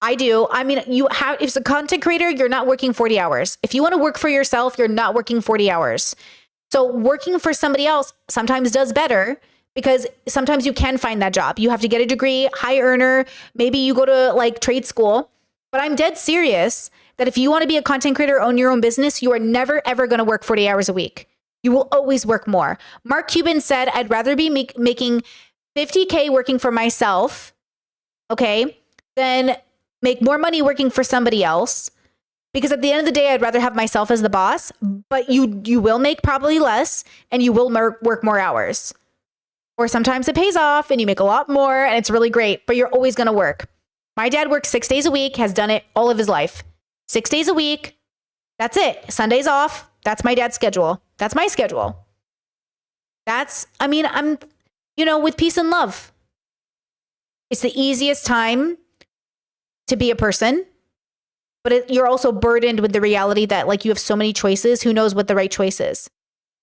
I do. I mean, if it's a content creator, you're not working 40 hours. If you want to work for yourself, you're not working 40 hours. So working for somebody else sometimes does better because sometimes you can find that job. You have to get a degree, high earner. Maybe you go to like trade school. But I'm dead serious that if you want to be a content creator, own your own business, you are never, ever going to work 40 hours a week. You will always work more. Mark Cuban said, I'd rather be making 50K working for myself, okay, than make more money working for somebody else. Because at the end of the day, I'd rather have myself as the boss, but you will make probably less and you will work more hours. Or sometimes it pays off and you make a lot more and it's really great, but you're always going to work. My dad works 6 days a week, has done it all of his life. 6 days a week. That's it. Sundays off. That's my dad's schedule. That's my schedule. I'm, with peace and love. It's the easiest time to be a person, but you're also burdened with the reality that like you have so many choices. Who knows what the right choice is?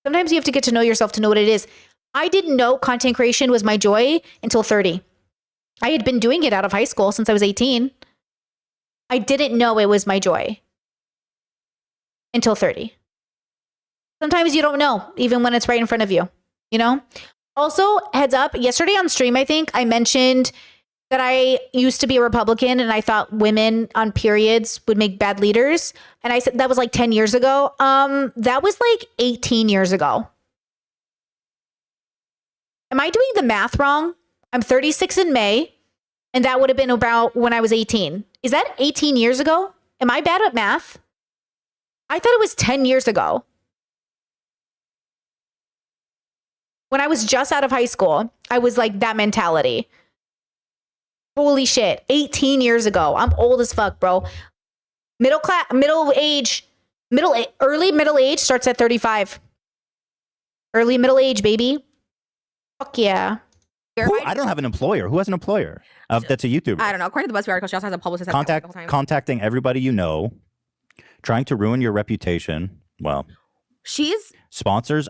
Sometimes you have to get to know yourself to know what it is. I didn't know content creation was my joy until 30. I had been doing it out of high school since I was 18. I didn't know it was my joy until 30. Sometimes you don't know, even when it's right in front of you, Also, heads up, yesterday on stream, I think I mentioned that I used to be a Republican and I thought women on periods would make bad leaders. And I said that was like 10 years ago. That was like 18 years ago. Am I doing the math wrong? I'm 36 in May, and that would have been about when I was 18. Is that 18 years ago? Am I bad at math? I thought it was 10 years ago. When I was just out of high school, I was like that mentality. Holy shit, 18 years ago. I'm old as fuck, bro. Early middle age starts at 35. Early middle age, baby. Fuck yeah. I don't have an employer. Who has an employer? That's a YouTuber. I don't know. According to the BuzzFeed article, she also has a publicist. Contacting everybody you know, trying to ruin your reputation. Well, she's sponsors.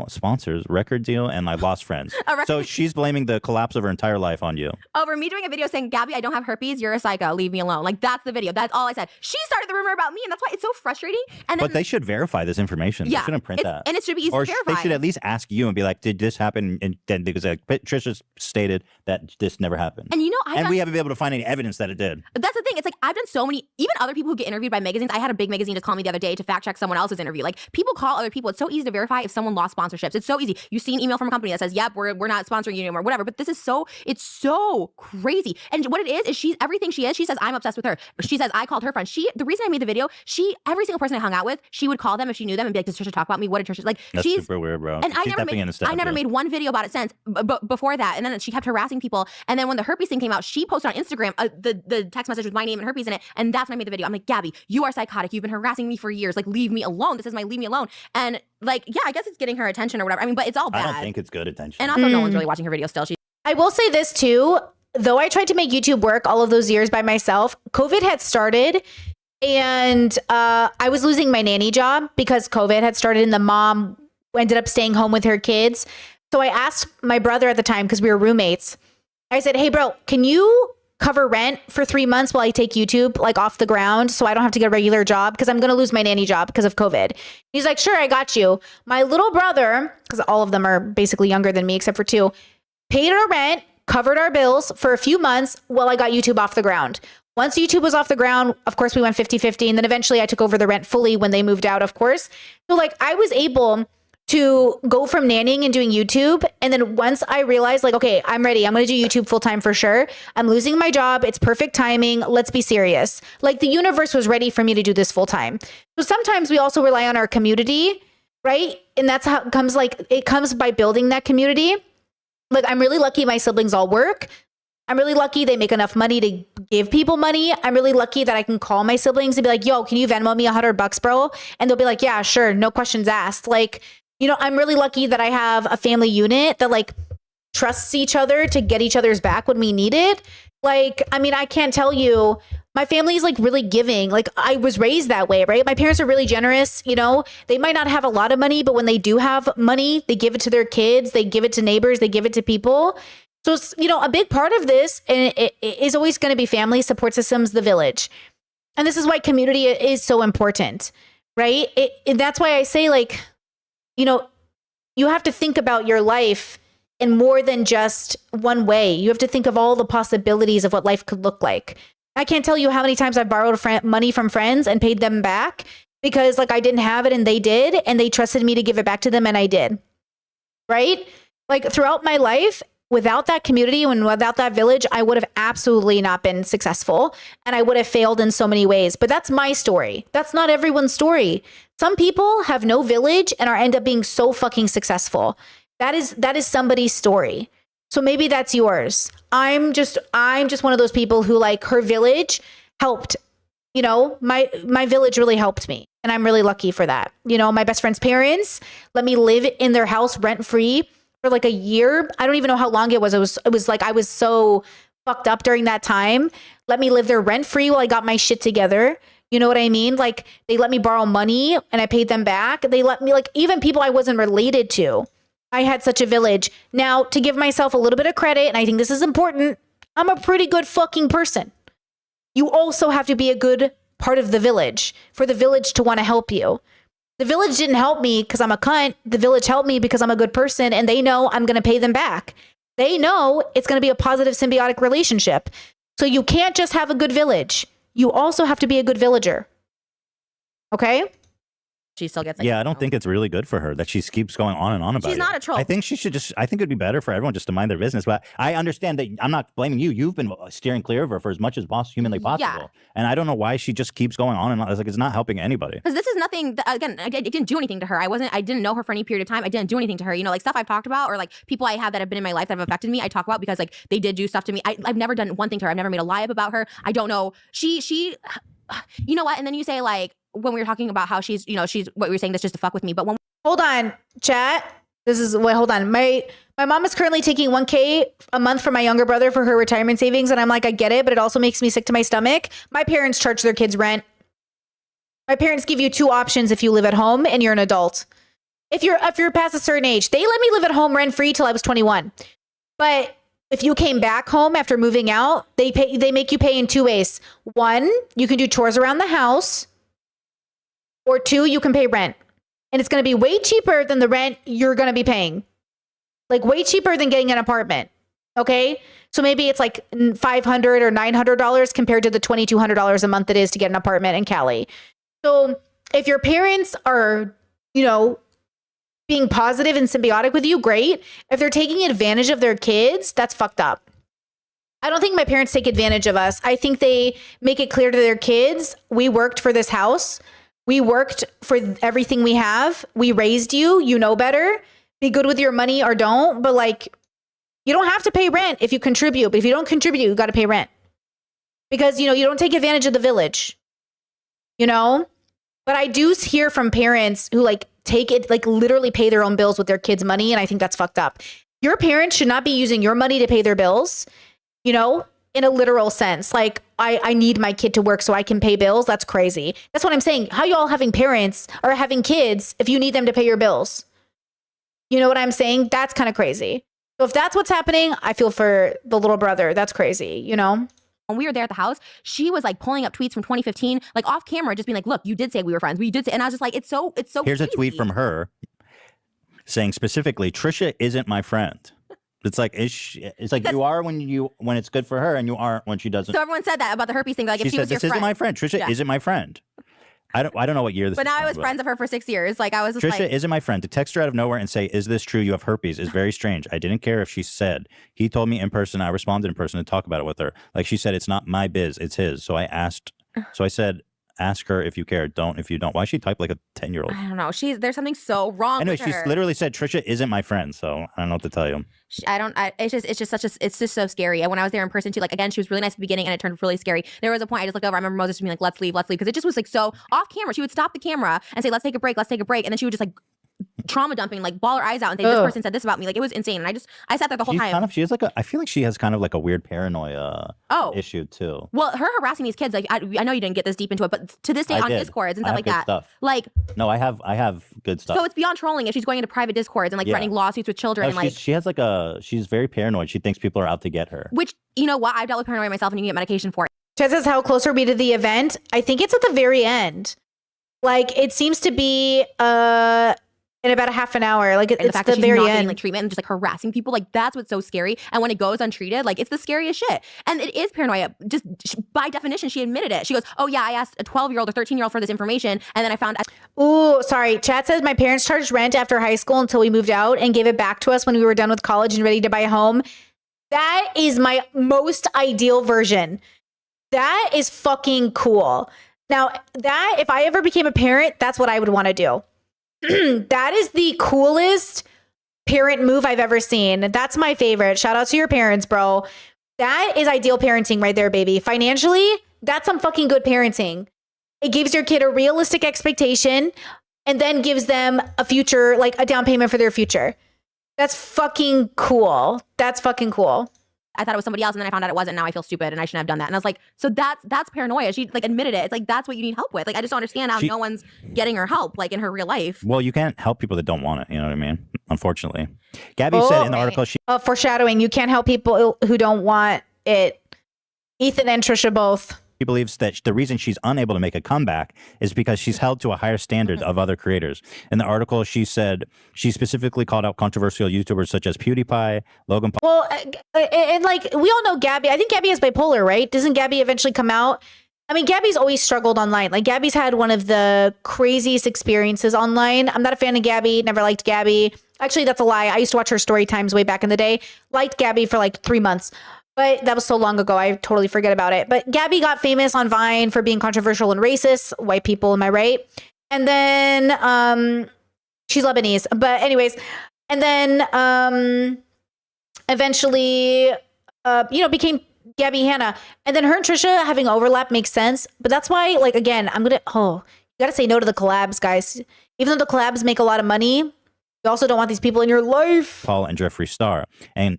Sponsors, record deal, and I lost friends. So she's blaming the collapse of her entire life on you. Over me doing a video saying, Gabby, I don't have herpes. You're a psycho. Leave me alone. Like, that's the video. That's all I said. She started the rumor about me, and that's why it's so frustrating. And then, but they should verify this information. They shouldn't print that. And it should be easy or to verify. They should at least ask you and be like, did this happen? And then because Trisha stated that this never happened. And we haven't been able to find any evidence that it did. That's the thing. It's like, I've done so many, even other people who get interviewed by magazines. I had a big magazine just call me the other day to fact check someone else's interview. Like, people call other people. It's so easy to verify if someone lost sponsorships. It's so easy. You see an email from a company that says, yep, we're not sponsoring you anymore, whatever. But it's so crazy. And what it is she's everything she is. She says, I'm obsessed with her. She says, I called her friend. The reason I made the video, every single person I hung out with, she would call them if she knew them and be like, does Trisha talk about me? What did Trisha, like, that's super weird, bro. And I never made one video about it since, before that. And then she kept harassing people. And then when the herpes thing came out, she posted on Instagram the text message with my name and herpes in it. And that's when I made the video. I'm like, Gabby, you are psychotic. You've been harassing me for years. Like, leave me alone. This is my leave me alone. And like, yeah, I guess it's getting her attention or whatever. I mean, but it's all bad. I don't think it's good attention. And also, no one's really watching her video still. I will say this too. Though I tried to make YouTube work all of those years by myself, COVID had started and I was losing my nanny job because COVID had started and the mom ended up staying home with her kids. So I asked my brother at the time, because we were roommates, I said, hey, bro, can you cover rent for 3 months while I take YouTube like off the ground so I don't have to get a regular job because I'm going to lose my nanny job because of COVID. He's like, sure, I got you. My little brother, because all of them are basically younger than me except for 2, paid our rent, covered our bills for a few months while I got YouTube off the ground. Once YouTube was off the ground, of course, we went 50-50. And then eventually I took over the rent fully when they moved out, of course. So like I was able to go from nannying and doing YouTube. And then once I realized like, okay, I'm ready. I'm going to do YouTube full time for sure. I'm losing my job. It's perfect timing. Let's be serious. Like the universe was ready for me to do this full time. So sometimes we also rely on our community, right? And that's how it comes. Like it comes by building that community. Like I'm really lucky my siblings all work. I'm really lucky they make enough money to give people money. I'm really lucky that I can call my siblings and be like, yo, can you Venmo me $100, bro? And they'll be like, yeah, sure. No questions asked. Like, I'm really lucky that I have a family unit that like trusts each other to get each other's back when we need it. Like, I mean, I can't tell you, my family is like really giving. Like I was raised that way, right? My parents are really generous. They might not have a lot of money, but when they do have money, they give it to their kids. They give it to neighbors. They give it to people. So, a big part of this it is always going to be family, support systems, the village. And this is why community is so important, right? That's why I say like, you have to think about your life in more than just one way. You have to think of all the possibilities of what life could look like. I can't tell you how many times I've borrowed money from friends and paid them back. because like I didn't have it and they did, and they trusted me to give it back to them, and I did. Right? Like throughout my life, without that community and without that village, I would have absolutely not been successful, and I would have failed in so many ways. But that's my story. That's not everyone's story. Some people have no village and end up being so fucking successful. That is somebody's story. So maybe that's yours. I'm just one of those people who like her village helped. You know, my village really helped me, and I'm really lucky for that. You know, my best friend's parents let me live in their house rent free for like a year. I don't even know how long it was. It was like I was so fucked up during that time. Let me live there rent free while I got my shit together. You know what I mean? Like they let me borrow money and I paid them back. They let me, like, even people I wasn't related to. I had such a village. Now, to give myself a little bit of credit, and I think this is important, I'm a pretty good fucking person. You also have to be a good part of the village for the village to want to help you. The village didn't help me because I'm a cunt. The village helped me because I'm a good person, and they know I'm going to pay them back. They know it's going to be a positive symbiotic relationship. So you can't just have a good village. You also have to be a good villager. Okay? She still gets like, Yeah, I don't think it's really good for her that she keeps going on and on about it. She's not a troll. I think she should I think it'd be better for everyone just to mind their business. But I understand that I'm not blaming you. You've been steering clear of her for as much as humanly possible. Yeah. And I don't know why she just keeps going on and on. It's like it's not helping anybody. Because this is nothing that, again, I didn't do anything to her. I didn't know her for any period of time. I didn't do anything to her. You know, like stuff I've talked about, or like people I have that have been in my life that have affected me, I talk about because like they did do stuff to me. I've never done one thing to her. I've never made a lie up about her. I don't know. She you know what? And then you say like, when we were talking about how she's what we were saying, that's just to fuck with me. But when Hold on, chat. Hold on. My mom is currently taking $1,000 a month from my younger brother for her retirement savings. And I'm like, I get it, but it also makes me sick to my stomach. My parents charge their kids rent. My parents give you two options if you live at home and you're an adult. If you're past a certain age, they let me live at home rent free till I was 21. But if you came back home after moving out, they make you pay in two ways. One, you can do chores around the house. Or two, you can pay rent. And it's going to be way cheaper than the rent you're going to be paying. Like way cheaper than getting an apartment. Okay? So maybe it's like $500 or $900 compared to the $2,200 a month it is to get an apartment in Cali. So if your parents are, being positive and symbiotic with you, great. If they're taking advantage of their kids, that's fucked up. I don't think my parents take advantage of us. I think they make it clear to their kids, we worked for this house. We worked for everything we have. We raised you. You know better. Be good with your money or don't. But like, you don't have to pay rent if you contribute. But if you don't contribute, you got to pay rent. Because, you don't take advantage of the village. But I do hear from parents who like take it, like literally pay their own bills with their kids' money. And I think that's fucked up. Your parents should not be using your money to pay their bills, in a literal sense. Like, I need my kid to work so I can pay bills. That's crazy. That's what I'm saying. How you all having parents or having kids if you need them to pay your bills? You know what I'm saying? That's kind of crazy. So if that's what's happening, I feel for the little brother. That's crazy, when we were there at the house, she was like pulling up tweets from 2015, like off camera, just being like, look, you did say we were friends. We did say, and I was just like, it's so Here's crazy. a tweet from her saying specifically, Trisha isn't my friend. It's like it's like you are when it's good for her, and you aren't when she doesn't. So everyone said that about the herpes thing. Like, she if she said, was your "This isn't friend, my friend. Trisha isn't my friend." I don't know what year this. But is now from, I was friends of her for 6 years. Like, I was just Trisha like, isn't my friend. To text her out of nowhere and say, "Is this true? You have herpes?" is very strange. I didn't care if she said. He told me in person. I responded in person to talk about it with her. Like she said, it's not my biz. It's his. So I said, ask her if you care. Don't if you don't. Why she type like a 10-year-old? I don't know. There's something so wrong. Anyway, with she her. literally said Trisha isn't my friend. So I don't know what to tell you. It's just so scary. And when I was there in person too, like, again, she was really nice at the beginning and it turned really scary. There was a point I just looked over. I remember Moses being like, let's leave. Because it just was like so off camera. She would stop the camera and say, let's take a break. And then she would just like trauma dumping, like bawl her eyes out and say, this person said this about me. Like, it was insane. And I sat there the whole time. She has like I feel like she has kind of like a weird paranoia issue too. Well, her harassing these kids, like, I know you didn't get this deep into it, but to this day on Discords and stuff like that. Stuff. Like, no, I have good stuff. So it's beyond trolling if she's going into private Discords and like threatening lawsuits with children. No, and like, she has like she's very paranoid. She thinks people are out to get her. Which, you know what? I've dealt with paranoia myself and you can get medication for it. Chet says, how close are we to the event? I think it's at the very end. Like, it seems to be in about a half an hour. Like And the it's fact the that she's very not getting end. like treatment and just like harassing people, like that's what's so scary. And when it goes untreated, like it's the scariest shit. And it is paranoia. Just by definition, she admitted it. She goes, "Oh yeah, I asked a 12-year-old or 13-year-old for this information, and then I found." Ooh, sorry. Chat says my parents charged rent after high school until we moved out and gave it back to us when we were done with college and ready to buy a home. That is my most ideal version. That is fucking cool. Now, that if I ever became a parent, that's what I would want to do. That is the coolest parent move I've ever seen. That's my favorite. Shout out to your parents, bro. That is ideal parenting right there, baby. Financially, that's some fucking good parenting. It gives your kid a realistic expectation and then gives them a future, like a down payment for their future. That's fucking cool. That's fucking cool. I thought it was somebody else, and then I found out it wasn't. Now I feel stupid, and I shouldn't have done that. And I was like, so that's paranoia. She like admitted it. It's like that's what you need help with. Like I just don't understand how no one's getting her help, like in her real life. Well, you can't help people that don't want it. You know what I mean? Unfortunately, Gabby said in the article she Foreshadowing. You can't help people who don't want it. Ethan and Trisha both. believes that the reason she's unable to make a comeback is because she's held to a higher standard of other creators. In the article, she said she specifically called out controversial YouTubers such as PewDiePie, Logan Paul. Well, and like we all know Gabby. I think Gabby is bipolar, right? Doesn't Gabby eventually come out? I mean, Gabby's always struggled online. Like Gabby's had one of the craziest experiences online. I'm not a fan of Gabby. Never liked Gabby. Actually, that's a lie. I used to watch her story times way back in the day. Liked Gabby for like 3 months. But that was so long ago, I totally forget about it. But Gabby got famous on Vine for being controversial and racist. White people, am I right? And then she's Lebanese. But anyways, and then eventually, became Gabby Hanna. And then her and Trisha having overlap makes sense. But that's why, like, again, you got to say no to the collabs, guys. Even though the collabs make a lot of money, you also don't want these people in your life. Paul and Jeffree Star, and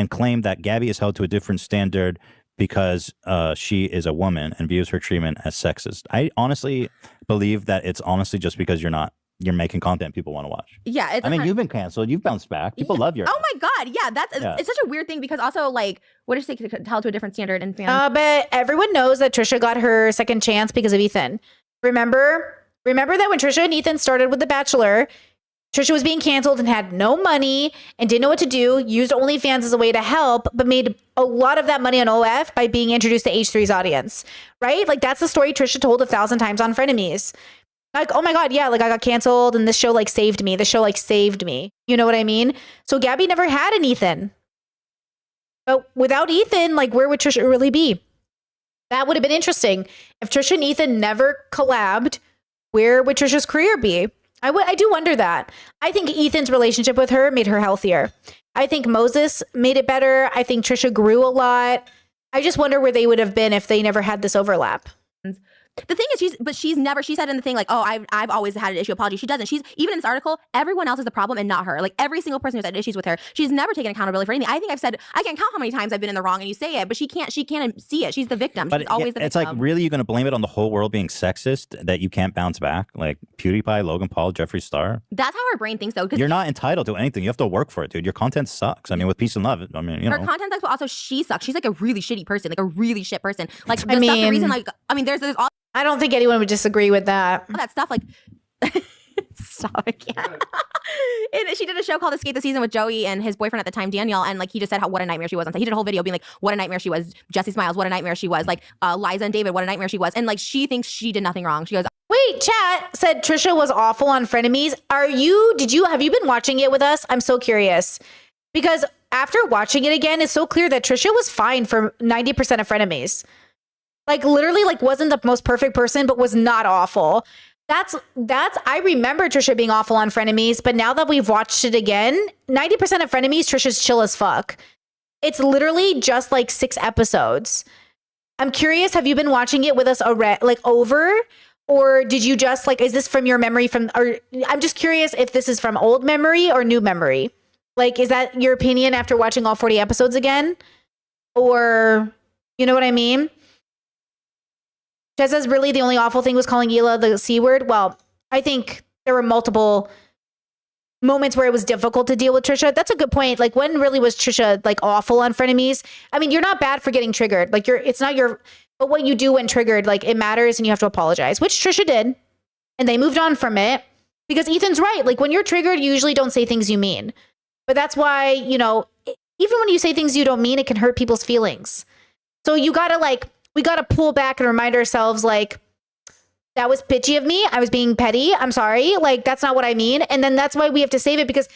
claim that Gabby is held to a different standard because she is a woman and views her treatment as sexist. I honestly believe that it's honestly just because you're making content people want to watch. Yeah, it's. I mean, you've been canceled. You've bounced back. People love your. Oh my god, yeah, it's such a weird thing because also like, what did she say? Held to a different standard and fans. But everyone knows that Trisha got her second chance because of Ethan. Remember that when Trisha and Ethan started with The Bachelor, Trisha was being canceled and had no money and didn't know what to do, used OnlyFans as a way to help, but made a lot of that money on OF by being introduced to H3's audience, right? Like that's the story Trisha told 1,000 times on Frenemies. Like, oh my God, yeah, like I got canceled and this show like saved me. This show like saved me. You know what I mean? So Gabby never had an Ethan. But without Ethan, like where would Trisha really be? That would have been interesting. If Trisha and Ethan never collabed, where would Trisha's career be? I do wonder that. I think Ethan's relationship with her made her healthier. I think Moses made it better. I think Trisha grew a lot. I just wonder where they would have been if they never had this overlap. The thing is, she said in the thing like, oh, I've always had an issue apology. She doesn't. She's even in this article, everyone else is the problem and not her. Like every single person who's had issues with her, she's never taken accountability for anything. I think I've said, I can't count how many times I've been in the wrong and you say it, but she can't see it. She's the victim. But she's always the victim. it's like, really, you're going to blame it on the whole world being sexist that you can't bounce back? Like PewDiePie, Logan Paul, Jeffree Star? That's how her brain thinks though. You're not entitled to anything. You have to work for it, dude. Your content sucks. I mean, with peace and love, I mean, her content sucks, but also she sucks. She's like a really shitty person, like a really shit person. Like the reason, like, I mean, there's all I don't think anyone would disagree with that. that stuff like stop, I can't. She did a show called Escape the Season with Joey and his boyfriend at the time, Daniel, and like he just said what a nightmare she was. And he did a whole video being like, what a nightmare she was. Jesse Smiles, what a nightmare she was. Like Liza and David, what a nightmare she was. And like she thinks she did nothing wrong. She goes, Wait, chat said Trisha was awful on Frenemies. Have you been watching it with us? I'm so curious. Because after watching it again, it's so clear that Trisha was fine for 90% of Frenemies. Like literally like wasn't the most perfect person, but was not awful. I remember Trisha being awful on Frenemies, but now that we've watched it again, 90% of Frenemies, Trisha's chill as fuck. It's literally just like 6 episodes. I'm curious, have you been watching it with us over? Or did you just like, is this from your memory or I'm just curious if this is from old memory or new memory. Like, is that your opinion after watching all 40 episodes again? Or, you know what I mean? Jez says, really, the only awful thing was calling Hila the C word? Well, I think there were multiple moments where it was difficult to deal with Trisha. That's a good point. Like, when really was Trisha, like, awful on Frenemies? I mean, you're not bad for getting triggered. Like, it's not your... But what you do when triggered, like, it matters and you have to apologize, which Trisha did. And they moved on from it. Because Ethan's right. Like when you're triggered, you usually don't say things you mean. But that's why, even when you say things you don't mean, it can hurt people's feelings. So you gotta we gotta pull back and remind ourselves like, that was bitchy of me. I was being petty. I'm sorry. Like that's not what I mean. And then that's why we have to save it because,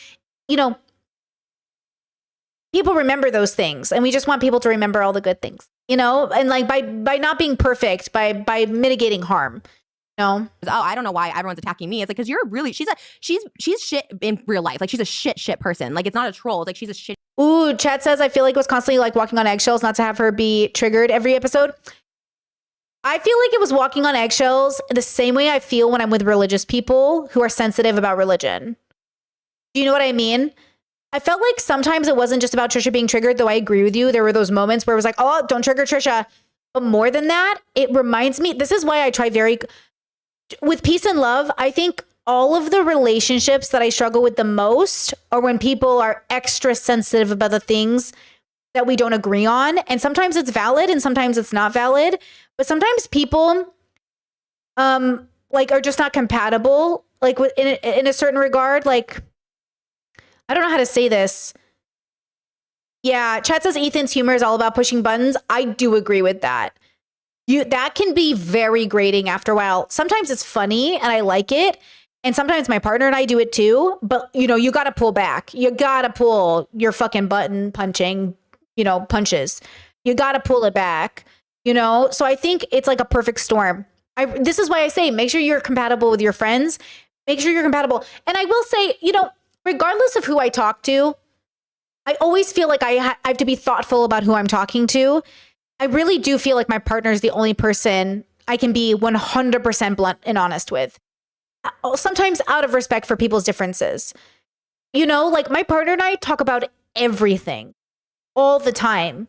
people remember those things and we just want people to remember all the good things, and like by not being perfect, by mitigating harm. No. Oh, I don't know why everyone's attacking me. It's like, because you're really, she's shit in real life. Like she's a shit person. Like it's not a troll. It's like she's a shit. Ooh, chat says, I feel like it was constantly like walking on eggshells not to have her be triggered every episode. I feel like it was walking on eggshells the same way I feel when I'm with religious people who are sensitive about religion. Do you know what I mean? I felt like sometimes it wasn't just about Trisha being triggered, though I agree with you. There were those moments where it was like, oh, don't trigger Trisha. But more than that, it reminds me, this is why I try with peace and love, I think all of the relationships that I struggle with the most are when people are extra sensitive about the things that we don't agree on. And sometimes it's valid and sometimes it's not valid. But sometimes people are just not compatible, like in a certain regard. Like, I don't know how to say this. Yeah, chat says Ethan's humor is all about pushing buttons. I do agree with that. That can be very grating after a while. Sometimes it's funny and I like it. And sometimes my partner and I do it too. But, you got to pull back. You got to pull your fucking button punching, punches. You got to pull it back, So I think it's like a perfect storm. This is why I say, make sure you're compatible with your friends. Make sure you're compatible. And I will say, regardless of who I talk to, I always feel like I have to be thoughtful about who I'm talking to. I really do feel like my partner is the only person I can be 100% blunt and honest with. Sometimes out of respect for people's differences. Like my partner and I talk about everything all the time.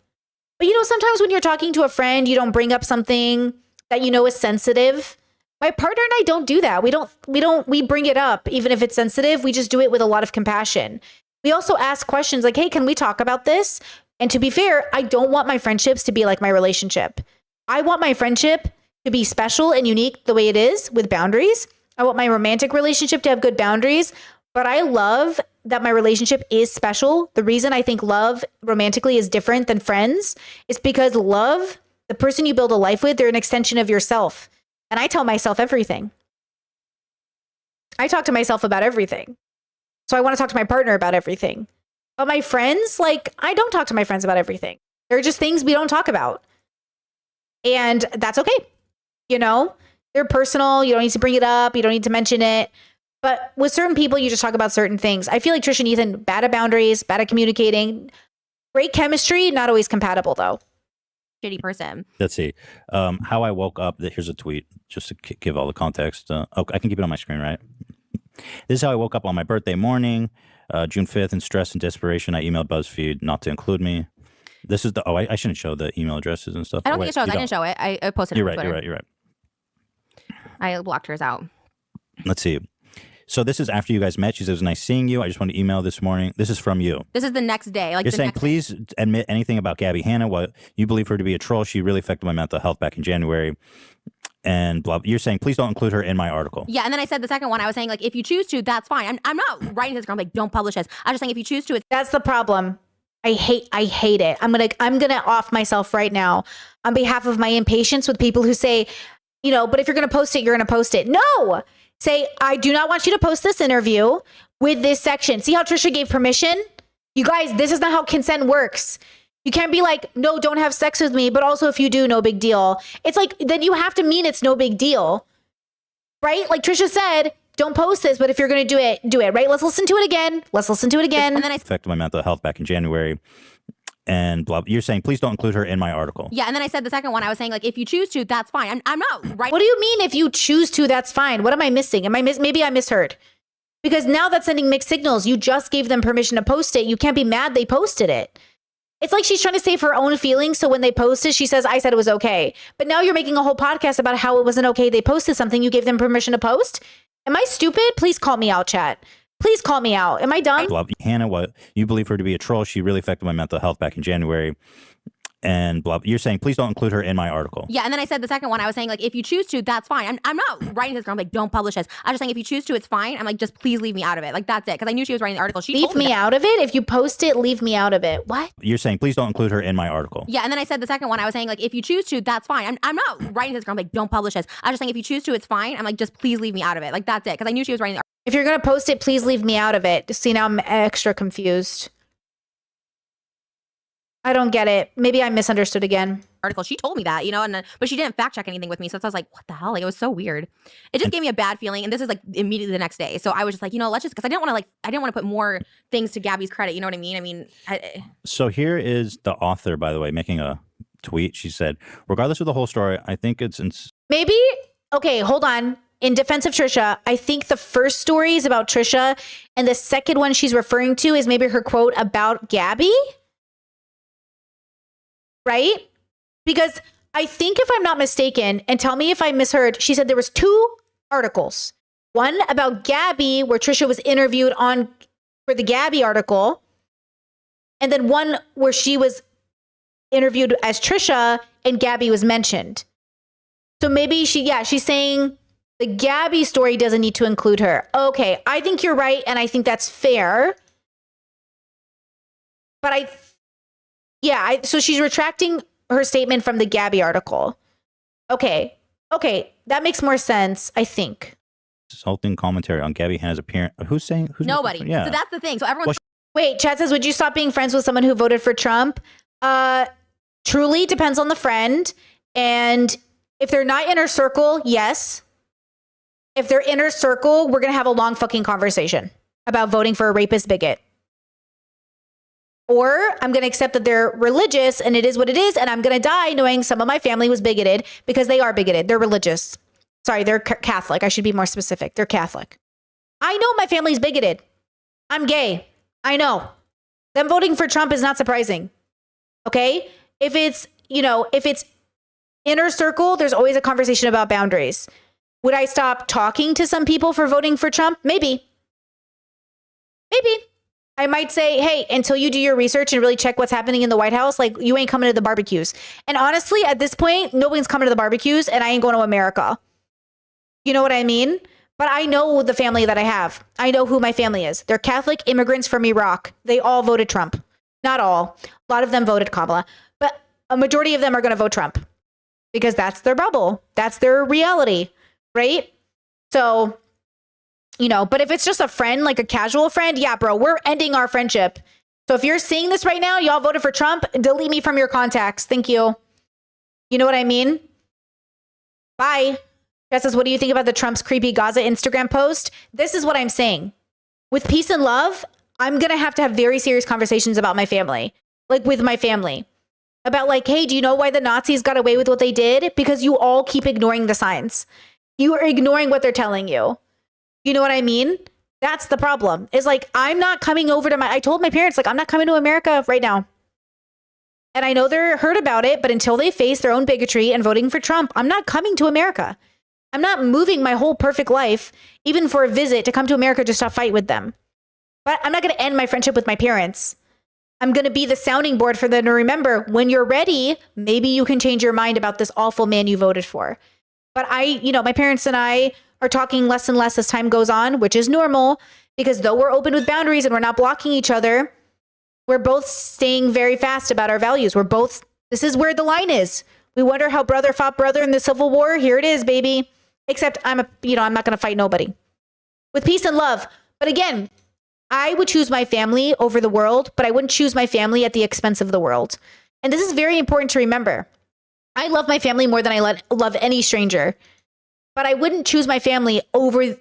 But sometimes when you're talking to a friend, you don't bring up something that is sensitive. My partner and I don't do that. We bring it up even if it's sensitive. We just do it with a lot of compassion. We also ask questions like, hey, can we talk about this? And to be fair, I don't want my friendships to be like my relationship. I want my friendship to be special and unique the way it is with boundaries. I want my romantic relationship to have good boundaries, but I love that my relationship is special. The reason I think love romantically is different than friends is because love, the person you build a life with, they're an extension of yourself. And I tell myself everything. I talk to myself about everything. So I want to talk to my partner about everything. But my friends, I don't talk to my friends about everything. There are just things we don't talk about. And that's okay. They're personal. You don't need to bring it up. You don't need to mention it. But with certain people, you just talk about certain things. I feel like Trisha and Ethan, bad at boundaries, bad at communicating. Great chemistry, not always compatible though. Shitty person. Let's see. How I woke up. Here's a tweet just to give all the context. I can keep it on my screen, right? This is how I woke up on my birthday morning, June 5th, in stress and desperation. I emailed BuzzFeed not to include me. This is I shouldn't show the email addresses and stuff. I don't think it shows. I didn't show it. I posted it on Twitter. You're right. I blocked hers out. Let's see. So this is after you guys met. She says, nice seeing you. I just want to email this morning. This is from you. This is the next day. You're saying, please admit anything about Gabby Hanna. What you believe her to be a troll. She really affected my mental health back in January. And blah. You're saying, please don't include her in my article. Yeah, and then I said the second one. I was saying, if you choose to, that's fine. I'm not writing to this girl. I'm like, don't publish this. I was just saying, if you choose to, it's that's the problem. I hate it. I'm gonna off myself right now on behalf of my impatience with people who say, but if you're gonna post it, you're gonna post it. No. Say, I do not want you to post this interview with this section. See how Trisha gave permission? You guys, this is not how consent works. You can't be like, no, don't have sex with me, but also if you do, no big deal. It's like, then you have to mean it's no big deal, right? Like Trisha said, don't post this, but if you're going to do it, right? Let's listen to it again. And then I affected my mental health back in January. And blah. You're saying, please don't include her in my article. Yeah, and then I said the second one. I was saying, if you choose to, that's fine. I'm not right. What do you mean if you choose to, that's fine? What am I missing? Maybe I misheard. Because now that's sending mixed signals. You just gave them permission to post it. You can't be mad they posted it. It's like she's trying to save her own feelings. So when they posted, she says, I said it was okay. But now you're making a whole podcast about how it wasn't okay. They posted something. You gave them permission to post. Am I stupid? Please call me out, chat. Please call me out. Am I dumb? Hannah, what you believe her to be a troll. She really affected my mental health back in January. and blah. You're saying please don't include her in my article. Yeah, and then I said the second one, I was saying, like, if you choose to, that's fine. I'm not writing this girl, I'm like, don't publish this. I was just saying, if you choose to, it's fine. I'm like, just please leave me out of it. Like, that's it. Because I knew she was writing the article. She Leave told me me that. out of it. If you post it, leave me out of it. What? You're saying please don't include her in my article. Yeah, and then I said the second one, I was saying, like, if you choose to, that's fine. I'm not writing this girl, I'm like, don't publish this. I was just saying, if you choose to, it's fine. I'm like, just please leave me out of it. Like, that's it. Because I knew she was writing the If you're going to post it, please leave me out of it. See, now I'm extra confused. I don't get it. Maybe I misunderstood again. article. She told me that, you know, and but she didn't fact check anything with me. So I was like, what the hell? Like, it was so weird. It just gave me a bad feeling. And this is like immediately the next day. So I was just like, you know, let's just, because I didn't want to put more things to Gabby's credit. You know what I mean? I mean, So here is the author, by the way, making a tweet. She said, regardless of the whole story, I think it's Maybe, okay, hold on. In defense of Trisha, I think the first story is about Trisha, and the second one she's referring to is maybe her quote about Gabby. Right? Because I think, if I'm not mistaken, and tell me if I misheard, she said there was 2 articles. One about Gabby, where Trisha was interviewed on for the Gabby article, and then one where she was interviewed as Trisha and Gabby was mentioned. So maybe she's saying the Gabby story doesn't need to include her. Okay, I think you're right, and I think that's fair. But so she's retracting her statement from the Gabby article. Okay, that makes more sense, I think. insulting commentary on Gabby Hanna's appearance. Who's nobody. Yeah. So that's the thing. So everyone. Wait, Chad says, would you stop being friends with someone who voted for Trump? Truly depends on the friend. And if they're not inner circle, yes. If they're inner circle, we're going to have a long fucking conversation about voting for a rapist bigot. Or I'm going to accept that they're religious and it is what it is. And I'm going to die knowing some of my family was bigoted, because they are bigoted. They're religious. Sorry, they're Catholic. I should be more specific. They're Catholic. I know my family's bigoted. I'm gay. I know. Them voting for Trump is not surprising. Okay? If it's inner circle, there's always a conversation about boundaries. Would I stop talking to some people for voting for Trump? Maybe. I might say, hey, until you do your research and really check what's happening in the White House, like, you ain't coming to the barbecues. And honestly, at this point, nobody's coming to the barbecues, and I ain't going to America. You know what I mean? But I know the family that I have. I know who my family is. They're Catholic immigrants from Iraq. They all voted Trump. Not all. A lot of them voted Kamala. But a majority of them are going to vote Trump, because that's their bubble. That's their reality, right? So, but if it's just a friend, like a casual friend, yeah, bro, we're ending our friendship. So if you're seeing this right now, y'all voted for Trump, delete me from your contacts. Thank you. You know what I mean? Bye. Jess says, what do you think about the Trump's creepy Gaza Instagram post? This is what I'm saying. With peace and love, I'm going to have very serious conversations about my family. Like, with my family. About, like, hey, do you know why the Nazis got away with what they did? Because you all keep ignoring the signs. You are ignoring what they're telling you. You know what I mean? That's the problem. Is like, I'm not coming over to I told my parents, like, I'm not coming to America right now. And I know they're hurt about it, but until they face their own bigotry and voting for Trump, I'm not coming to America. I'm not moving my whole perfect life, even for a visit, to come to America just to fight with them. But I'm not going to end my friendship with my parents. I'm going to be the sounding board for them to remember, when you're ready, maybe you can change your mind about this awful man you voted for. But my parents and I are talking less and less as time goes on, which is normal, because though we're open with boundaries and we're not blocking each other, we're both staying very fast about our values. This is where the line is. We wonder how brother fought brother in the Civil War. Here it is, baby. Except I'm not going to fight nobody. With peace and love. But again, I would choose my family over the world, but I wouldn't choose my family at the expense of the world. And this is very important to remember. I love my family more than I love any stranger. But I wouldn't choose my family over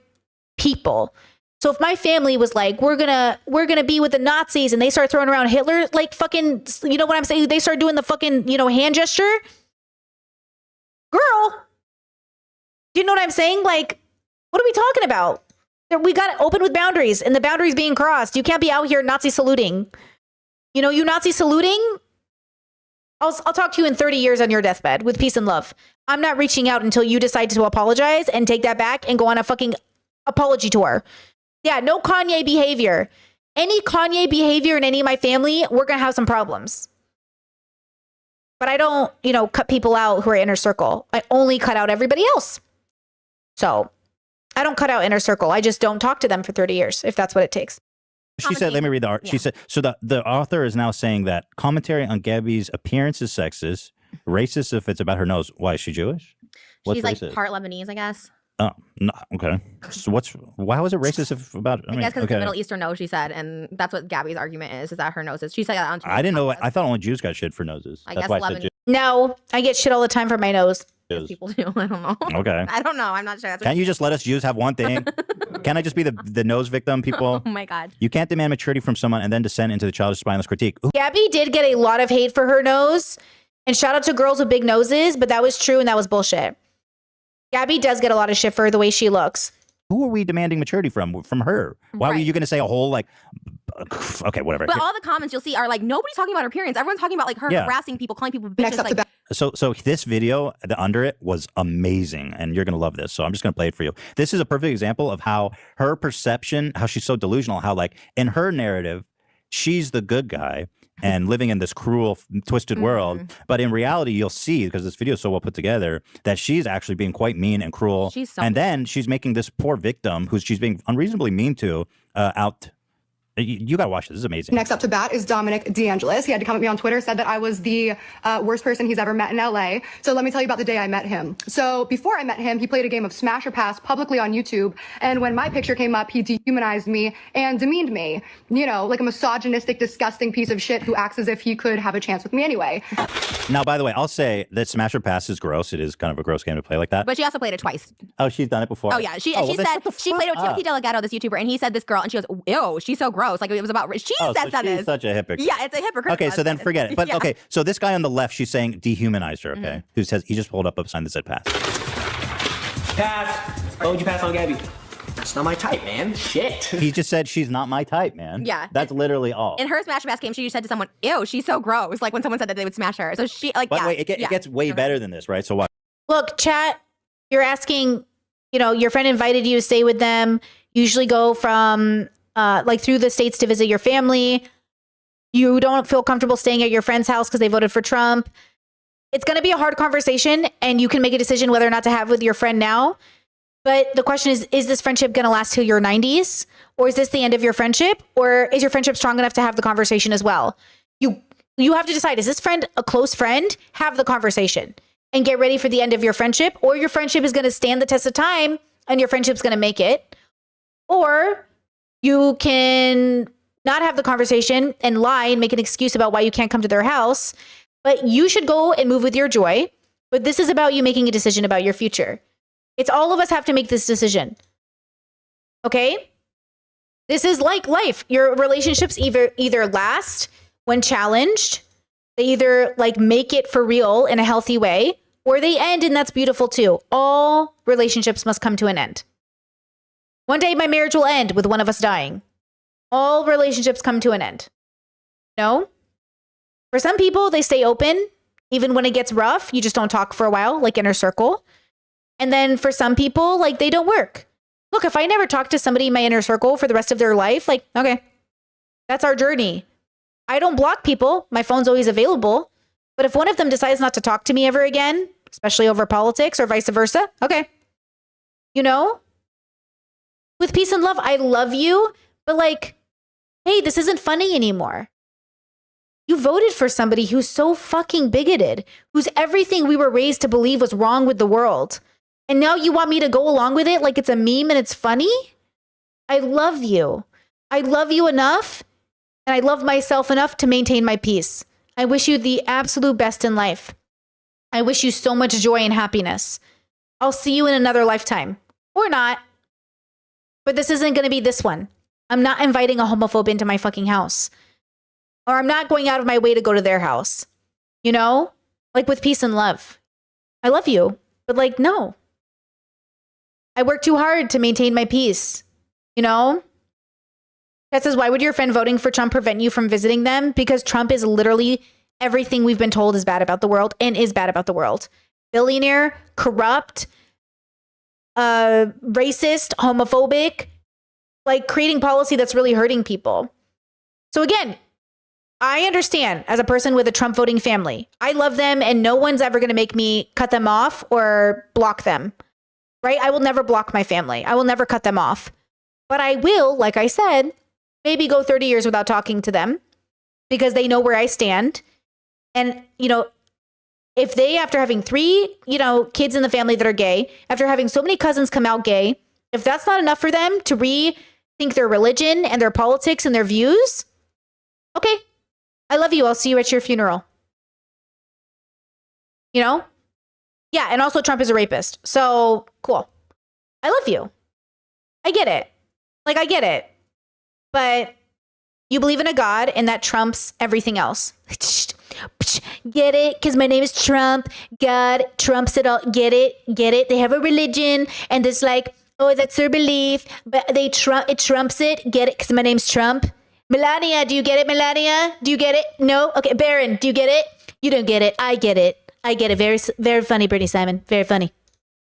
people. So if my family was like, we're gonna be with the Nazis, and they start throwing around Hitler, like, fucking, you know what I'm saying? They start doing the fucking, hand gesture. Girl, you know what I'm saying? Like, what are we talking about? We got to open with boundaries, and the boundaries being crossed. You can't be out here Nazi saluting. You Nazi saluting. I'll talk to you in 30 years on your deathbed with peace and love. I'm not reaching out until you decide to apologize and take that back and go on a fucking apology tour. Yeah, no Kanye behavior. Any Kanye behavior in any of my family, we're going to have some problems. But I don't, cut people out who are inner circle. I only cut out everybody else. So I don't cut out inner circle. I just don't talk to them for 30 years, if that's what it takes. She said, let me read the art. She said, so the author is now saying that commentary on Gabby's appearance is sexist, racist if it's about her nose. Why is she Jewish? What's She's like racist? part Lebanese, I guess. Oh, no, okay. So why was it racist if about? I guess because it's a Middle Eastern nose, she said, and that's what Gabby's argument is that her nose is. She said that on Twitter. I didn't know. I thought only Jews got shit for noses. I That's guess why I said No, I get shit all the time for my nose. Jews. people do. I don't know. Okay. I don't know. I'm not sure. That's what Can't you just let us Jews have one thing? Can I just be the nose victim, people? Oh my God. You can't demand maturity from someone and then descend into the childish spineless critique. Ooh, Gabby did get a lot of hate for her nose. And shout out to girls with big noses, but that was true and that was bullshit. Gabby does get a lot of shit for the way she looks. who are we demanding maturity from? From her? Why were Right. you going to say a whole like? Okay, whatever. But all the comments you'll see are like, nobody's talking about her appearance. Everyone's talking about like her Yeah. harassing people, calling people Next bitches. up to Like, bat. So this video, the under it was amazing, and you're gonna love this. So I'm just gonna play it for you. This is a perfect example of how her perception, how she's so delusional, how like in her narrative, she's the good guy and living in this cruel, twisted world. But in reality, you'll see because this video is so well put together that she's actually being quite mean and cruel. She's so and then she's making this poor victim, who she's being unreasonably mean to, out. You gotta watch this. This is amazing. Next up to bat is Dominic DeAngelis. He had to come at me on Twitter, said that I was the worst person he's ever met in LA. So let me tell you about the day I met him. So before I met him, he played a game of Smash or Pass publicly on YouTube. And when my picture came up, he dehumanized me and demeaned me. You know, like a misogynistic, disgusting piece of shit who acts as if he could have a chance with me anyway. Now, by the way, I'll say that Smash or Pass is gross. It is kind of a gross game to play like that. but she also played it twice. Oh, she's done it before. Oh yeah, she well, she then said shut the she fuck played it with up. Timothy Delgado, this YouTuber, and he said this girl, and she goes, "Ew, she's so gross." Like it was about she Oh, said so she's this. such a hypocrite. Yeah, it's a hypocrite. Okay, so then forget it. But Yeah. okay, so this guy on the left, she's saying dehumanized her. Okay, who says he just pulled up a sign that said pass. Pass. Why would you pass on Gabby? It's not my type, man. Shit. He just said she's not my type, man. Yeah. that's literally all. In her Smash Pass game, she said to someone, "Ew, she's so gross." Like when someone said that they would smash her. So she like. But yeah, wait, it yeah. gets way better than this, right? So what? Look, chat, you're asking, your friend invited you to stay with them. You usually go from like through the states to visit your family. You don't feel comfortable staying at your friend's house because they voted for Trump. It's going to be a hard conversation and you can make a decision whether or not to have with your friend now. But the question is this friendship going to last till your 90s? Or is this the end of your friendship? Or is your friendship strong enough to have the conversation as well? You have to decide, is this friend a close friend? Have the conversation and get ready for the end of your friendship. Or your friendship is going to stand the test of time and your friendship's going to make it. Or you can not have the conversation and lie and make an excuse about why you can't come to their house. But you should go and move with your joy. But this is about you making a decision about your future. It's all of us have to make this decision. Okay? This is like life. Your relationships either last when challenged, they either like make it for real in a healthy way, or they end and that's beautiful too. All relationships must come to an end. One day my marriage will end with one of us dying. All relationships come to an end. No? For some people, they stay open. Even when it gets rough, you just don't talk for a while, like inner circle. And then for some people, like they don't work. Look, if I never talk to somebody in my inner circle for the rest of their life, like, okay, that's our journey. I don't block people. My phone's always available. But if one of them decides not to talk to me ever again, especially over politics or vice versa, okay. With peace and love, I love you. But like, hey, this isn't funny anymore. You voted for somebody who's so fucking bigoted, whose everything we were raised to believe was wrong with the world. And now you want me to go along with it like it's a meme and it's funny? I love you. I love you enough, and I love myself enough to maintain my peace. I wish you the absolute best in life. I wish you so much joy and happiness. I'll see you in another lifetime. Or not. But this isn't going to be this one. I'm not inviting a homophobe into my fucking house. Or I'm not going out of my way to go to their house. Like with peace and love. I love you, but like, no. I work too hard to maintain my peace. That says, why would your friend voting for Trump prevent you from visiting them? Because Trump is literally everything we've been told is bad about the world and is bad about the world. Billionaire, corrupt, racist, homophobic, like creating policy that's really hurting people. So again, I understand as a person with a Trump voting family. I love them and no one's ever going to make me cut them off or block them, right? I will never block my family. I will never cut them off. But I will, like I said, maybe go 30 years without talking to them because they know where I stand. And, you know, if they, after having 3, you know, kids in the family that are gay, after having so many cousins come out gay, if that's not enough for them to rethink their religion and their politics and their views, okay, I love you. I'll see you at your funeral. You know? Yeah, and also Trump is a rapist. So, cool. I love you. I get it. Like, I get it. But you believe in a God and that trumps everything else. Get it? Because my name is Trump. God trumps it all. Get it? Get it? They have a religion and it's like, oh, that's their belief, but it trumps it. Get it? Because my name's Trump. Melania, do you get it, Melania? Do you get it? No? Okay, Baron, do you get it? You don't get it. I get it. I get it. Very, very funny, Brittany Simon. Very funny.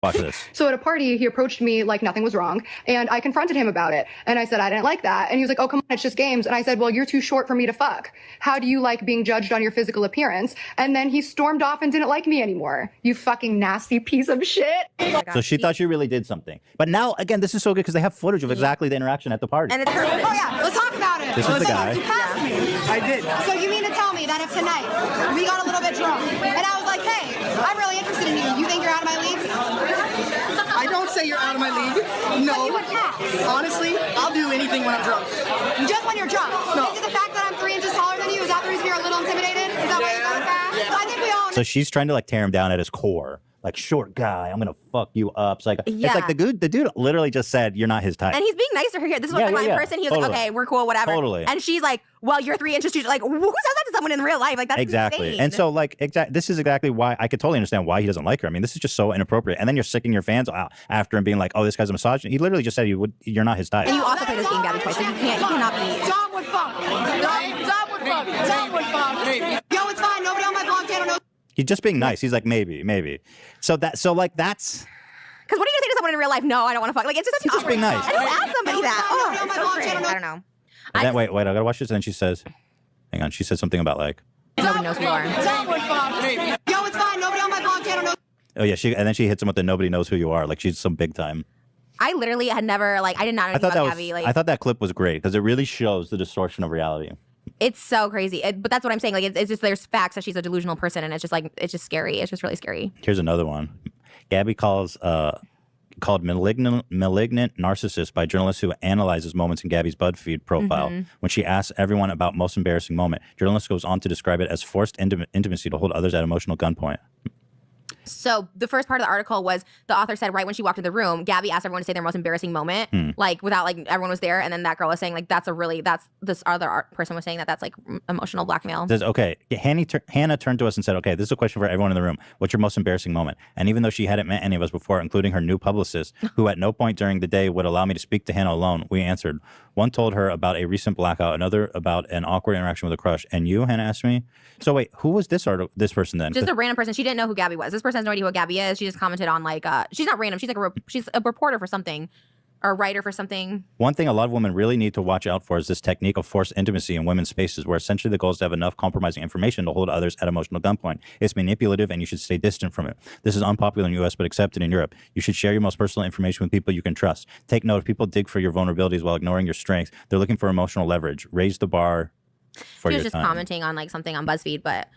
Watch this. So at a party, he approached me like nothing was wrong, and I confronted him about it. And I said, I didn't like that. And he was like, oh, come on, it's just games. And I said, well, you're too short for me to fuck. How do you like being judged on your physical appearance? And then he stormed off and didn't like me anymore. You fucking nasty piece of shit. So she thought she really did something. But now, again, this is so good because they have footage of exactly the interaction at the party. And it's her. Oh, yeah, let's talk about it. This is the guy. You passed me. I did. So you mean to tell me that if tonight we got a little bit drunk and I was like, hey, I'm really interested in you. You think you're out of my league? I don't say you're out of my league. No. But you would pass. Honestly, I'll do anything when I'm drunk. Just when you're drunk. No. Is it the fact that I'm 3 inches taller than you? Is that the reason you're a little intimidated? Is that why you go fast? Yeah. So I think we all So she's trying to like tear him down at his core. Like, short guy, I'm gonna fuck you up. It's like Yeah. it's like the dude literally just said you're not his type. And he's being nice to her here. This is what Yeah, I'm yeah, in yeah. person. He's Totally. like, okay, we're cool, whatever. Totally. And she's like, well, you're 3 inches too. Like, who says that to someone in real life? Like, that's Exactly. insane. And so like this is exactly why I could totally understand why he doesn't like her. I mean, this is just so inappropriate. And then you're sicking your fans out after and being like, oh, this guy's a misogynist. He literally just said you're not his type. And you also play this game, Gabby, twice. Like, you cannot be. Tom would fuck. Tom would fuck. Tom would fuck. Yo, it's fine. Nobody on my blog channel knows. He's just being nice. He's like, maybe. So that's Because what are you gonna say to someone in real life? No, I don't want to fuck. Like, it's just such an just being nice. I don't ask somebody that. Oh, it's so great. I don't know. And then, wait, I gotta watch this. And then she says, hang on, she said something about like, Nobody knows who you are. Tom would fuck. Yo, it's fine. Nobody on my blog channel knows. oh yeah, and then she hits him with the nobody knows who you are. Like she's some big time. I literally had never, like, I did not know anything about Gabby. Like, I thought that clip was great because it really shows the distortion of reality. it's so crazy. But that's what I'm saying. Like, it's just there's facts that she's a delusional person, and it's just like it's just scary. It's just really scary. Here's another one. Gabby called malignant narcissist by journalist who analyzes moments in Gabby's BuzzFeed profile. When she asks everyone about most embarrassing moment, journalist goes on to describe it as forced intimacy to hold others at emotional gunpoint. So the first part of the article was the author said right when she walked in the room, Gabby asked everyone to say their most embarrassing moment, like without like everyone was there, and then that girl was saying like that's this other person was saying that's like emotional blackmail. Says, okay, Hannah turned to us and said, okay, this is a question for everyone in the room. What's your most embarrassing moment? And even though she hadn't met any of us before, including her new publicist, who at no point during the day would allow me to speak to Hannah alone, we answered. One told her about a recent blackout, another about an awkward interaction with a crush. And you, Hannah asked me. So wait, who was this person then? Just a random person. She didn't know who Gabby was. This person has no idea who Gabby is. She just commented on like she's not random. She's like she's a reporter for something. Or a writer for something. One thing a lot of women really need to watch out for is this technique of forced intimacy in women's spaces, where essentially the goal is to have enough compromising information to hold others at emotional gunpoint. It's manipulative and you should stay distant from it. This is unpopular in the US but accepted in Europe. You should share your most personal information with people you can trust. Take note, if people dig for your vulnerabilities while ignoring your strengths, they're looking for emotional leverage. Raise the bar for She your was just time. commenting on like something on BuzzFeed, but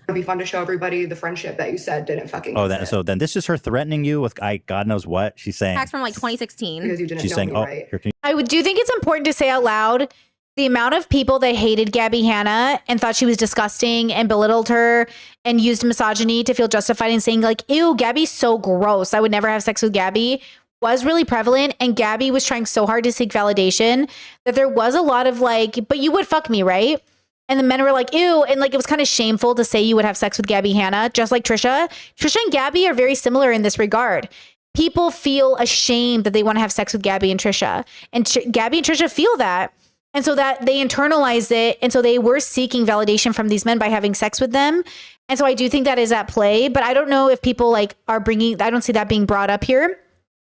It'd be fun to show everybody the friendship that you said didn't fucking exist. So then this is her threatening you with God knows what. She's saying. text from like 2016. Because you didn't She's know saying, me, oh, right? here, can I do think it's important to say out loud the amount of people that hated Gabby Hanna and thought she was disgusting and belittled her and used misogyny to feel justified in saying like, ew, Gabby's so gross. I would never have sex with Gabby was really prevalent. And Gabby was trying so hard to seek validation that there was a lot of like, but you would fuck me, right? And the men were like, ew. And like, it was kind of shameful to say you would have sex with Gabby Hanna, just like Trisha. Trisha and Gabby are very similar in this regard. People feel ashamed that they want to have sex with Gabby and Trisha. And Gabby and Trisha feel that. And so that they internalize it. And so they were seeking validation from these men by having sex with them. And so I do think that is at play. But I don't know if people like are bringing, I don't see that being brought up here.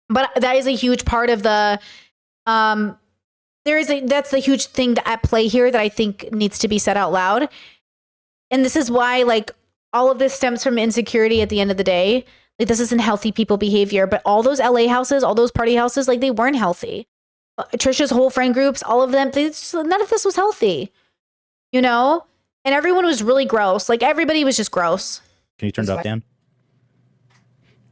But that is a huge part of the that's the huge thing at play here that I think needs to be said out loud. And this is why, like, all of this stems from insecurity at the end of the day. Like, this isn't healthy people behavior, but all those LA houses, all those party houses, like, they weren't healthy. Trisha's whole friend groups, all of them, none of this was healthy, you know? And everyone was really gross. Like, everybody was just gross. Can you turn it up, Dan?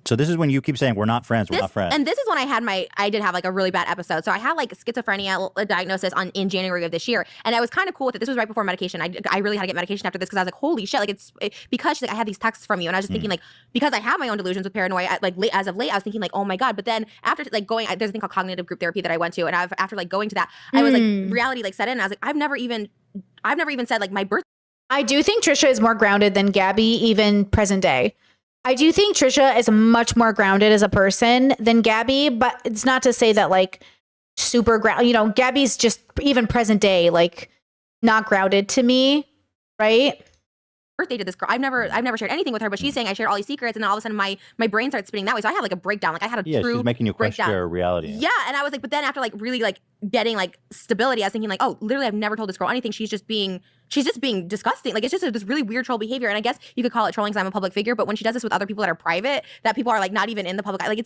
So this is when you keep saying we're not friends, we're not friends. And this is when I did have like a really bad episode. So I had like schizophrenia diagnosis in January of this year. And I was kind of cool with it. This was right before medication. I really had to get medication after this because I was like, holy shit. Like because she's like, I had these texts from you. And I was just thinking like, because I have my own delusions with paranoia, like as of late, I was thinking like, oh my God. But then after like there's a thing called cognitive group therapy that I went to. And after like going to that, I was like, reality like set in. And I was like, I've never even said like my birth. I do think Trisha is more grounded than Gabby, even present day. I do think Trisha is much more grounded as a person than Gabby, but it's not to say that like super ground, you know, Gabby's just even present day, like not grounded to me. Right. Birthday to this girl. I've never shared anything with her, but she's saying I shared all these secrets, and then all of a sudden my brain starts spinning that way. So I had like a breakdown. Like I had a true she's making you question your reality. Yeah, and I was like, but then after like really like getting like stability, I was thinking like, oh, literally, I've never told this girl anything. She's just being disgusting. Like it's just this really weird troll behavior. And I guess you could call it trolling because I'm a public figure. But when she does this with other people that are private, that people are like not even in the public, like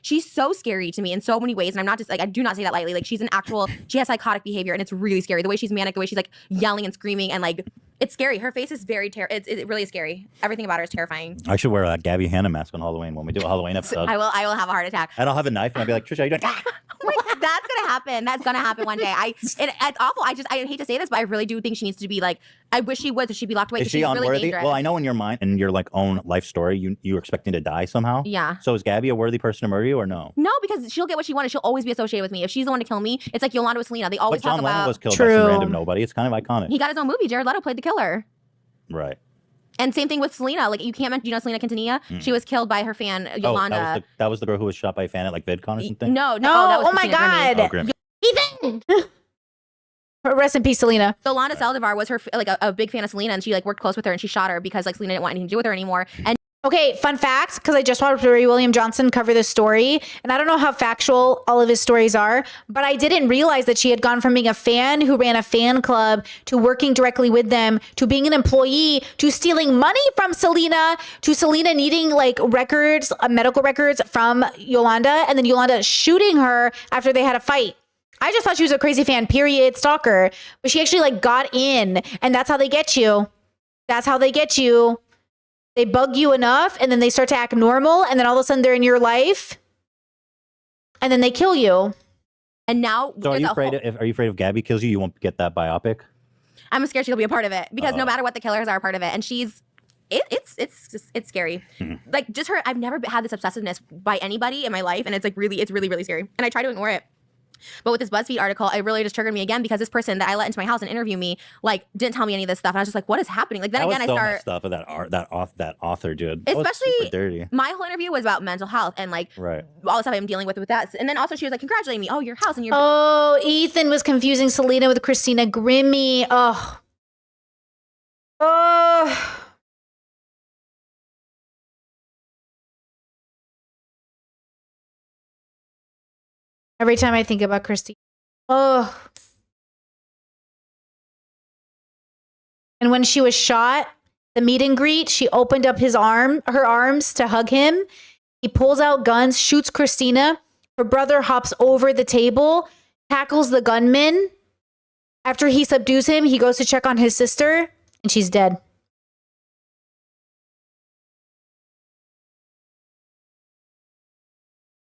she's so scary to me in so many ways. And I'm not just like, I do not say that lightly. Like she has psychotic behavior, and it's really scary. The way she's manic, the way she's like yelling and screaming, and like it's scary. Her face is very it really is scary. Everything about her is terrifying. I should wear a Gabby Hanna mask on Halloween when we do a Halloween episode. I will have a heart attack. And I'll have a knife and I'll be like, Trisha, are you doing? Oh my God, that's gonna happen. That's gonna happen one day. It's awful. I hate to say this, but I really do think she needs to be like. I wish she would. So she'd be locked away. Is she she's unworthy? Really dangerous. Well, I know in your mind and your like own life story, you're expecting to die somehow. Yeah. So is Gabby a worthy person to murder you or no? No, because she'll get what she wanted. She'll always be associated with me. If she's the one to kill me, it's like Yolanda with Selena. They always But John talk Lennon about. was killed by some random nobody. It's kind of iconic. He got his own movie. Jared Leto played the killer. Right. And same thing with Selena. Like you can't mention, you know, Selena Quintanilla. She was killed by her fan Yolanda. Oh, that was the girl who was shot by a fan at like VidCon or something. No. Oh, Oh my God. Grim. Ethan. Rest in peace, Selena. Yolanda Saldivar was her like a big fan of Selena, and she like worked close with her, and she shot her because like Selena didn't want anything to do with her anymore. And Okay, fun fact, because I just watched Ray William Johnson cover this story, and I don't know how factual all of his stories are, but I didn't realize that she had gone from being a fan who ran a fan club to working directly with them to being an employee to stealing money from Selena to Selena needing like records, medical records from Yolanda, and then Yolanda shooting her after they had a fight. I just thought she was a crazy fan, period, stalker, but she actually like got in, and that's how they get you. That's how they get you. They bug you enough, and then they start to act normal, and then all of a sudden they're in your life, and then they kill you. And now, So are you afraid if Gabby kills you, you won't get that biopic? I'm scared she'll be a part of it because no matter what, the killers are a part of it, and she's. It's scary. Like just her. I've never had this obsessiveness by anybody in my life, and it's really scary. And I try to ignore it. But with this BuzzFeed article, it really just triggered me again because this person that I let into my house and interview me, like, didn't tell me any of this stuff. And I was just like, what is happening? Like, then again, I start stuff of that author, dude. Especially super dirty. My whole interview was about mental health and like right. all the stuff I'm dealing with that. And then also she was like, congratulating me. Oh, your house and your. Oh, Ethan was confusing Selena with Christina Grimmie. Oh. Every time I think about Christina. Oh. And when she was shot, the meet and greet, she opened up her arms to hug him. He pulls out guns, shoots Christina. Her brother hops over the table, tackles the gunman. After he subdues him, he goes to check on his sister, and she's dead.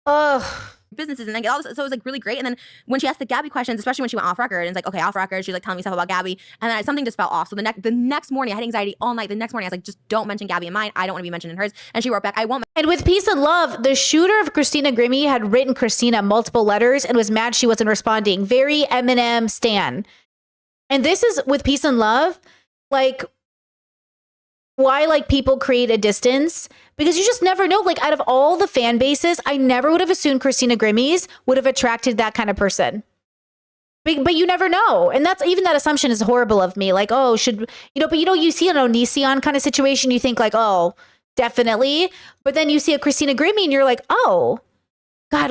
Ugh. Businesses and all this, so it was like really great. And then when she asked the Gabby questions, especially when she went off record, and it's like, okay, off record, she's like telling me stuff about Gabby, and then something just fell off. So the next morning, I had anxiety all night. The next morning, I was like, just don't mention Gabby in mine. I don't want to be mentioned in hers. And she wrote back, I won't. And with Peace and Love, the shooter of Christina Grimmie had written Christina multiple letters and was mad she wasn't responding. Very Eminem stan. And this is with Peace and Love, like, why like people create a distance, because you just never know. Like out of all the fan bases, I never would have assumed Christina Grimmie's would have attracted that kind of person. But you never know. And that's even that assumption is horrible of me. Like, oh, should, you know, but you know, you see an Onision kind of situation, you think like, oh, definitely. But then you see a Christina Grimmie and you're like, oh, God,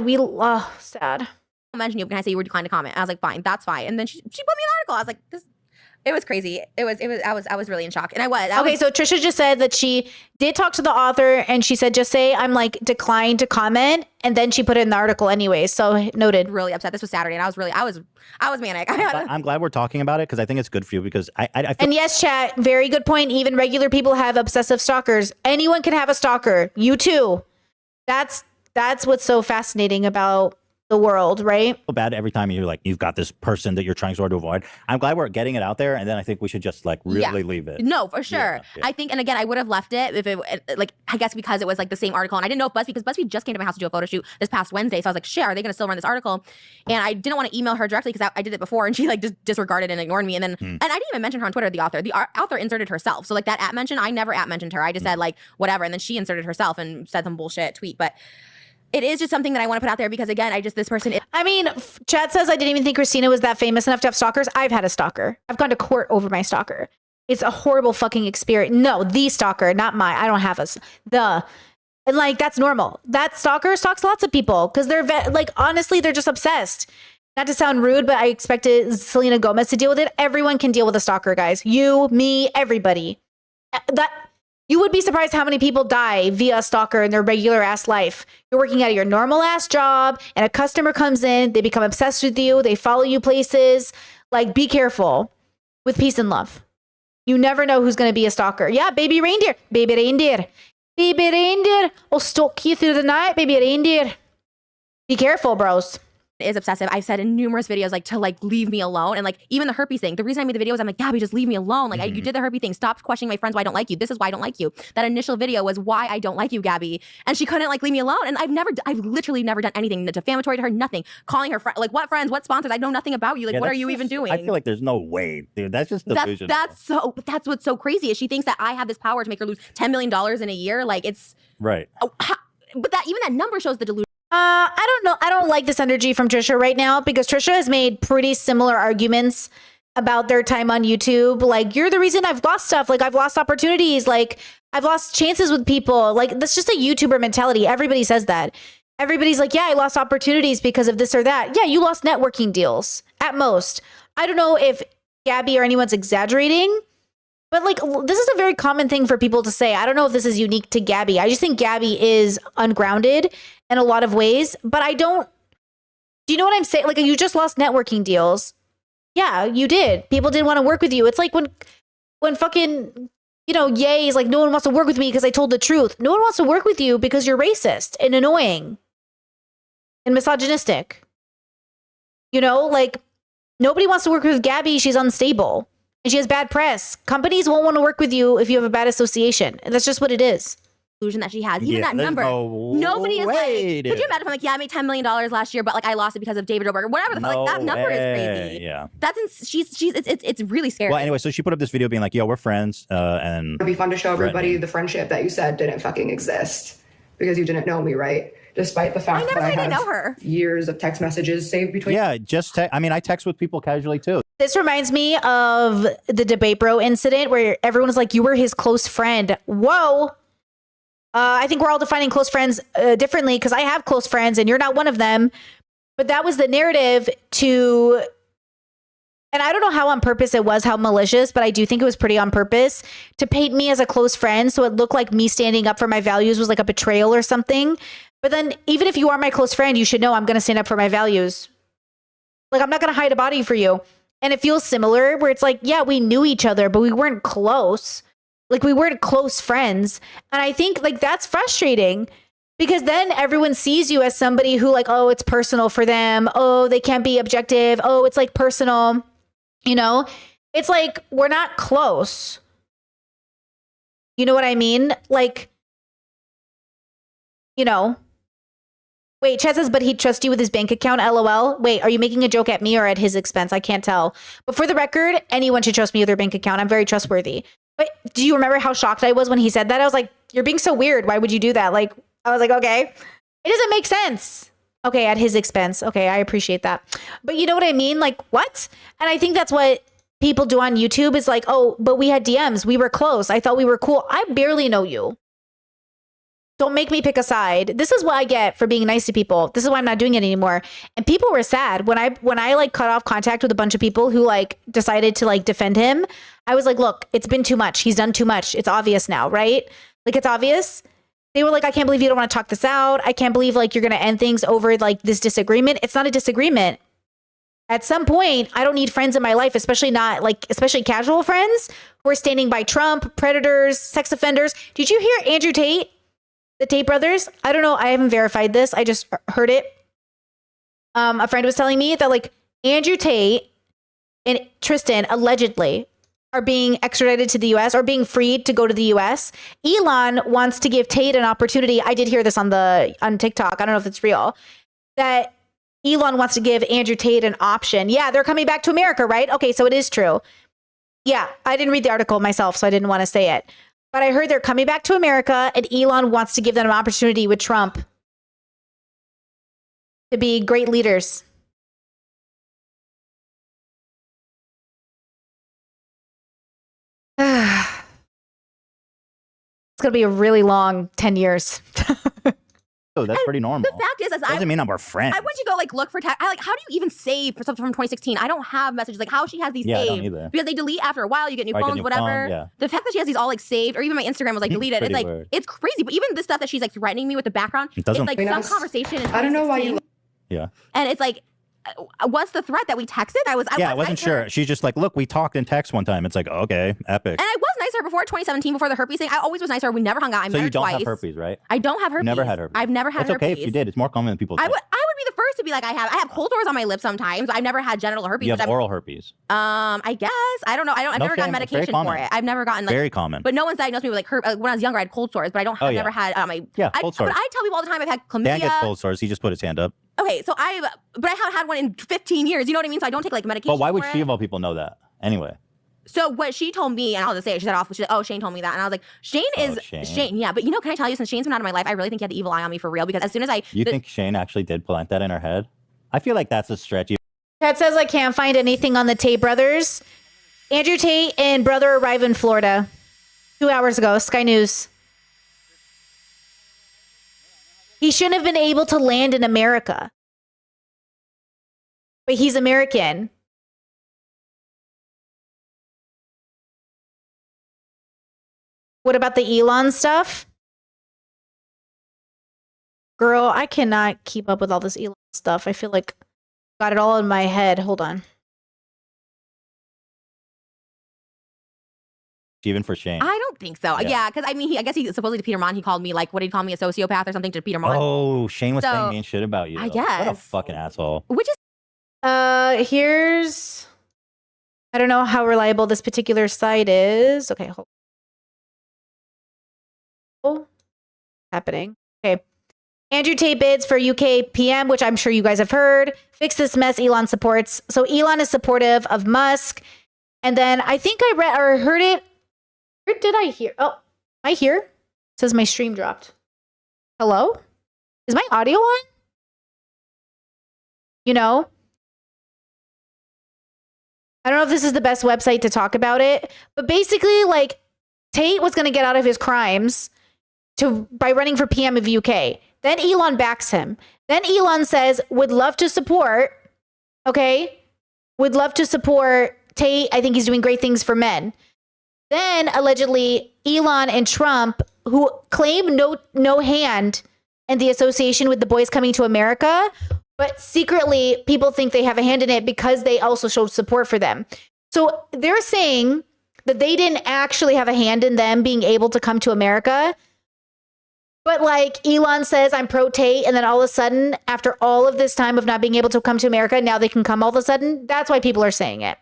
sad. mention you. Can I say you were declined to comment? I was like, fine, that's fine. And then she put me in the article. I was like, this. It was crazy. I was really in shock. And I was. Okay, so Trisha just said that she did talk to the author and she said, just say I'm like declined to comment. And then she put it in the article anyway. So noted. Really upset. This was Saturday and I was manic. I'm glad we're talking about it because I think it's good for you because I feel And yes, chat, very good point. Even regular people have obsessive stalkers. Anyone can have a stalker. You too. That's what's so fascinating about the world, right? bad every time you've got this person that you're trying so hard to avoid. I'm glad we're getting it out there, and then I think we should just like really leave it. No, for sure. Yeah. I think, and again, I would have left it if it like I guess because it was like the same article, and I didn't know if BuzzFeed just came to my house to do a photo shoot this past Wednesday, so I was like, shit, are they going to still run this article? And I didn't want to email her directly because I did it before, and she like just disregarded and ignored me. And then and I didn't even mention her on Twitter. The author inserted herself, so like that @ mention, I never @ mentioned her. I just said like whatever, and then she inserted herself and said some bullshit tweet, but. It is just something that I want to put out there because again, this person. I mean, Chad says I didn't even think Christina was that famous enough to have stalkers. I've had a stalker. I've gone to court over my stalker. It's a horrible fucking experience. No, the stalker, not my. I don't have and like that's normal. That stalker stalks lots of people because they're like honestly, they're just obsessed. Not to sound rude, but I expected Selena Gomez to deal with it. Everyone can deal with a stalker, guys. You, me, everybody. You would be surprised how many people die via a stalker in their regular ass life. You're working at your normal ass job and a customer comes in, they become obsessed with you, they follow you places. Like, be careful with peace and love. You never know who's going to be a stalker. Yeah, baby reindeer. Baby reindeer. Baby reindeer. I'll stalk you through the night, baby reindeer. Be careful, bros. Is obsessive. I've said in numerous videos like to like leave me alone, and like even the herpes thing. The reason I made the video was I'm like, Gabby, just leave me alone. Like you did the herpes thing. Stop questioning my friends why I don't like you. This is why I don't like you. That initial video was why I don't like you, Gabby, and she couldn't like leave me alone. And I've literally never done anything defamatory to her. Nothing. Calling her like what friends, what sponsors? I know nothing about you. Like what are you even doing? I feel like there's no way, dude. That's just delusional. That's what's so crazy is she thinks that I have this power to make her lose $10 million in a year. Like it's right. But even that number shows the delusion. I don't know. I don't like this energy from Trisha right now because Trisha has made pretty similar arguments about their time on YouTube. Like, you're the reason I've lost stuff. Like, I've lost opportunities. Like, I've lost chances with people. Like, that's just a YouTuber mentality. Everybody says that. Everybody's like, yeah, I lost opportunities because of this or that. Yeah, you lost networking deals at most. I don't know if Gabby or anyone's exaggerating, but like, this is a very common thing for people to say. I don't know if this is unique to Gabby. I just think Gabby is ungrounded in a lot of ways, but do you know what I'm saying? Like, you just lost networking deals. Yeah, you did. People didn't want to work with you. It's like when fucking, Ye is like, no one wants to work with me because I told the truth. No one wants to work with you because you're racist and annoying and misogynistic. Like, nobody wants to work with Gabby. She's unstable and she has bad press. Companies won't want to work with you if you have a bad association. And that's just what it is. Illusion that she has, even that number. Nobody is like, could you imagine if I'm like, yeah, I made $10 million last year, but like I lost it because of David Dobrik or whatever the fuck. Like that number is crazy. Yeah, it's really scary. Well, anyway, so she put up this video being like, yo, we're friends, and It'd be fun to show everybody the friendship that you said didn't fucking exist because you didn't know me, right? Despite the fact that I didn't have know her. years of text messages saved between. Yeah, I text with people casually too. This reminds me of the Debate Bro incident where everyone was like, you were his close friend. Whoa. I think we're all defining close friends differently because I have close friends and you're not one of them. But that was the narrative and I don't know how on purpose it was, how malicious, but I do think it was pretty on purpose to paint me as a close friend. So it looked like me standing up for my values was like a betrayal or something. But then even if you are my close friend, you should know I'm going to stand up for my values. Like, I'm not going to hide a body for you. And it feels similar where it's like, yeah, we knew each other, but we weren't close. Like, we weren't close friends. And I think like that's frustrating because then everyone sees you as somebody who like, oh, it's personal for them. Oh, they can't be objective. Oh, it's like personal. It's like, we're not close. You know what I mean? Like, wait, Chad says, but he'd trust you with his bank account, LOL. Wait, are you making a joke at me or at his expense? I can't tell. But for the record, anyone should trust me with their bank account. I'm very trustworthy. But do you remember how shocked I was when he said that? I was like, you're being so weird. Why would you do that? Like, I was like, okay, it doesn't make sense. Okay, at his expense. Okay, I appreciate that. But you know what I mean? Like, what? And I think that's what people do on YouTube is like, oh, but we had DMs. We were close. I thought we were cool. I barely know you. Don't make me pick a side. This is what I get for being nice to people. This is why I'm not doing it anymore. And people were sad when I like cut off contact with a bunch of people who like decided to like defend him. I was like, look, it's been too much. He's done too much. It's obvious now, right? Like it's obvious. They were like, I can't believe you don't want to talk this out. I can't believe like you're going to end things over like this disagreement. It's not a disagreement. At some point, I don't need friends in my life, especially casual friends who are standing by Trump, predators, sex offenders. Did you hear Andrew Tate? The Tate brothers? I don't know. I haven't verified this. I just heard it. A friend was telling me that like Andrew Tate and Tristan allegedly are being extradited to the US or being freed to go to the US. Elon wants to give Tate an opportunity. I did hear this on TikTok. I don't know if it's real. That Elon wants to give Andrew Tate an option. Yeah, they're coming back to America, right? Okay, so it is true. Yeah, I didn't read the article myself, so I didn't want to say it. But I heard they're coming back to America and Elon wants to give them an opportunity with Trump to be great leaders. It's going to be a really long 10 years. Oh, that's pretty normal. The fact is, Doesn't mean I'm our friend. I went to go like look for how do you even save for something from 2016? I don't have messages like how she has these Yeah, I don't saved either. because they delete after a while. You get new Or I get phones, new whatever. phone, yeah. The fact that she has these all like saved, or even my Instagram was like deleted. It's Pretty like weird. it's crazy. But even the stuff that she's like threatening me with the background, It doesn't- it's like some conversation. In I don't know why you. Yeah. And it's like, what's the threat that we texted? I wasn't wasn't sure. sure. She's just like, look, we talked in text one time. It's like, okay, epic. And I was nicer before 2017, before the herpes thing. I always was nicer. We never hung out. I So met you her don't twice. have herpes, right? I don't have herpes. Never had herpes. I've never had It's herpes. okay if you did. It's more common than people I think. would be the first to be like I have cold sores on my lips sometimes. I've never had genital herpes. You which have I'm- oral herpes. I guess. I don't know. I've No never gotten shame. It's very medication for common. it. I've never gotten like Very common. But no one's diagnosed me with like when I was younger I had cold sores, but I don't Oh, I've yeah. never had my Yeah, cold sores. But I tell people all the time I've had chlamydia. Dan gets cold sores. He just put his hand up. Okay, so I haven't had one in 15 years. You know what I mean? So I don't take like medication. But why would for she it. of all people know that? Anyway. So what she told me, and I'll just say it, she said off, she's like, oh, Shane told me that. And I was like, Shane is Shane. yeah. But you know, can I tell you, since Shane's been out of my life, I really think he had the evil eye on me for real. Because as soon as You think Shane actually did plant that in her head? I feel like that's a stretch. Kat says I can't find anything on the Tate brothers. Andrew Tate and brother arrive in Florida 2 hours ago. Sky News. He shouldn't have been able to land in America. But he's American. What about the Elon stuff? Girl, I cannot keep up with all this Elon stuff. I feel like I got it all in my head. Hold on. Even for Shane. I don't think so. Yeah, because I mean, I guess he supposedly to Peter Mon, he called me like, what did he call me, a sociopath or something to Peter Mon? Oh, Shane was So, saying mean shit about you. I What a guess. fucking asshole. Which is Here's I don't know how reliable this particular site is. Okay, hold on. Happening. Okay. Andrew Tate bids for UK PM, which I'm sure you guys have heard. Fix this mess Elon supports. So Elon is supportive of Musk. And then I think I read or heard it. Where did I hear? Oh, am I here? It says my stream dropped. Hello? Is my audio on? You know? I don't know if this is the best website to talk about it, but basically, like, Tate was going to get out of his crimes by running for PM of UK. Then Elon backs him. Then Elon says, would love to support, okay? Would love to support Tate. I think he's doing great things for men. Then, allegedly, Elon and Trump, who claim no hand in the association with the boys coming to America, but secretly people think they have a hand in it because they also showed support for them. So they're saying that they didn't actually have a hand in them being able to come to America. But like Elon says, I'm pro Tate. And then all of a sudden, after all of this time of not being able to come to America, now they can come all of a sudden. That's why people are saying it.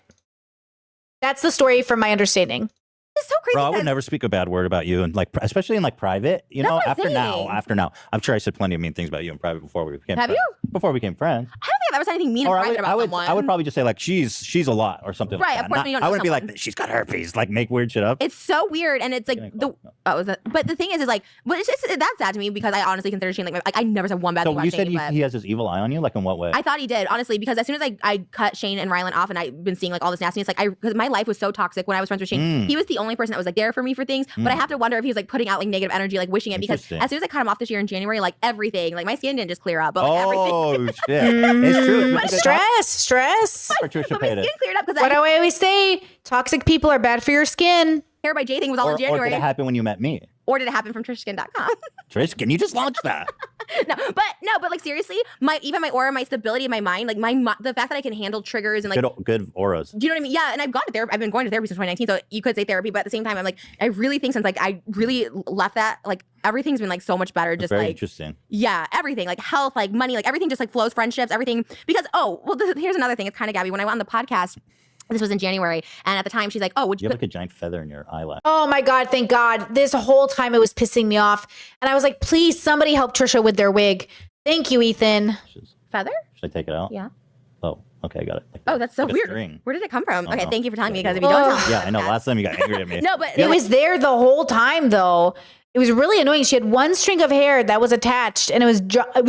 That's the story from my understanding. It's so crazy. Bro, I would never speak a bad word about you, and like, especially in like private. You That's know, what I'm saying. after now, I'm sure I said plenty of mean things about you in private before we became Have friends. you? Before we became friends. I don't think I've ever said anything mean and Or private about someone. I would probably just say like she's a lot or something. Right, Like that. of course, when you don't I know wouldn't be someone. like she's got herpes. Like make weird shit up. It's so weird, and it's like but the thing is like, but it's just that's sad to me because I honestly consider Shane like I never said one bad thing So about you Shane. said but he has this evil eye on you. Like in what way? I thought he did, honestly, because as soon as I cut Shane and Rylan off, and I've been seeing like all this nastiness, like because my life was so toxic when I was friends with Shane. He was the only person that was like there for me for things. But I have to wonder if he was like putting out like negative energy, like wishing it, because as soon as I cut him off this year in January, like everything, like my skin didn't just clear up, but like everything. Oh shit! It's true. Stress. Patricia But my paid skin it. cleared up because What do I always say? Toxic people are bad for your skin. hair by J thing was all in Or January, did it happen when you met me? or did it happen from Trishskin.com? Trish, can you just launch that? but like seriously, my aura, my stability of my mind, like the fact that I can handle triggers and like Good auras. do you know what I mean? Yeah, and I've gone to therapy. I've been going to therapy since 2019, so you could say therapy, but at the same time, I'm like, I really think since like I really left that, like everything's been like so much better. Just Very like interesting. yeah, everything, like health, like money, like everything just like flows, friendships, everything. Because here's another thing. It's kind of Gabby. When I went on the podcast, this was in January, and at the time she's like, "Oh, would You you?" have like a giant feather in your eyelash. Oh my God, thank God. This whole time it was pissing me off. And I was like, please, somebody help Trisha with their wig. Thank you, Ethan. Feather? Should I take it out? Yeah. Oh, okay, I got it. Oh, that's so Like a weird. string. Where did it come from? Oh, Okay, no. thank you for telling me, Yeah, because if you don't Oh. tell me, Yeah, I know. Last time you got angry at me. no, but It was there the whole time, though. It was really annoying. She had one string of hair that was attached, and it was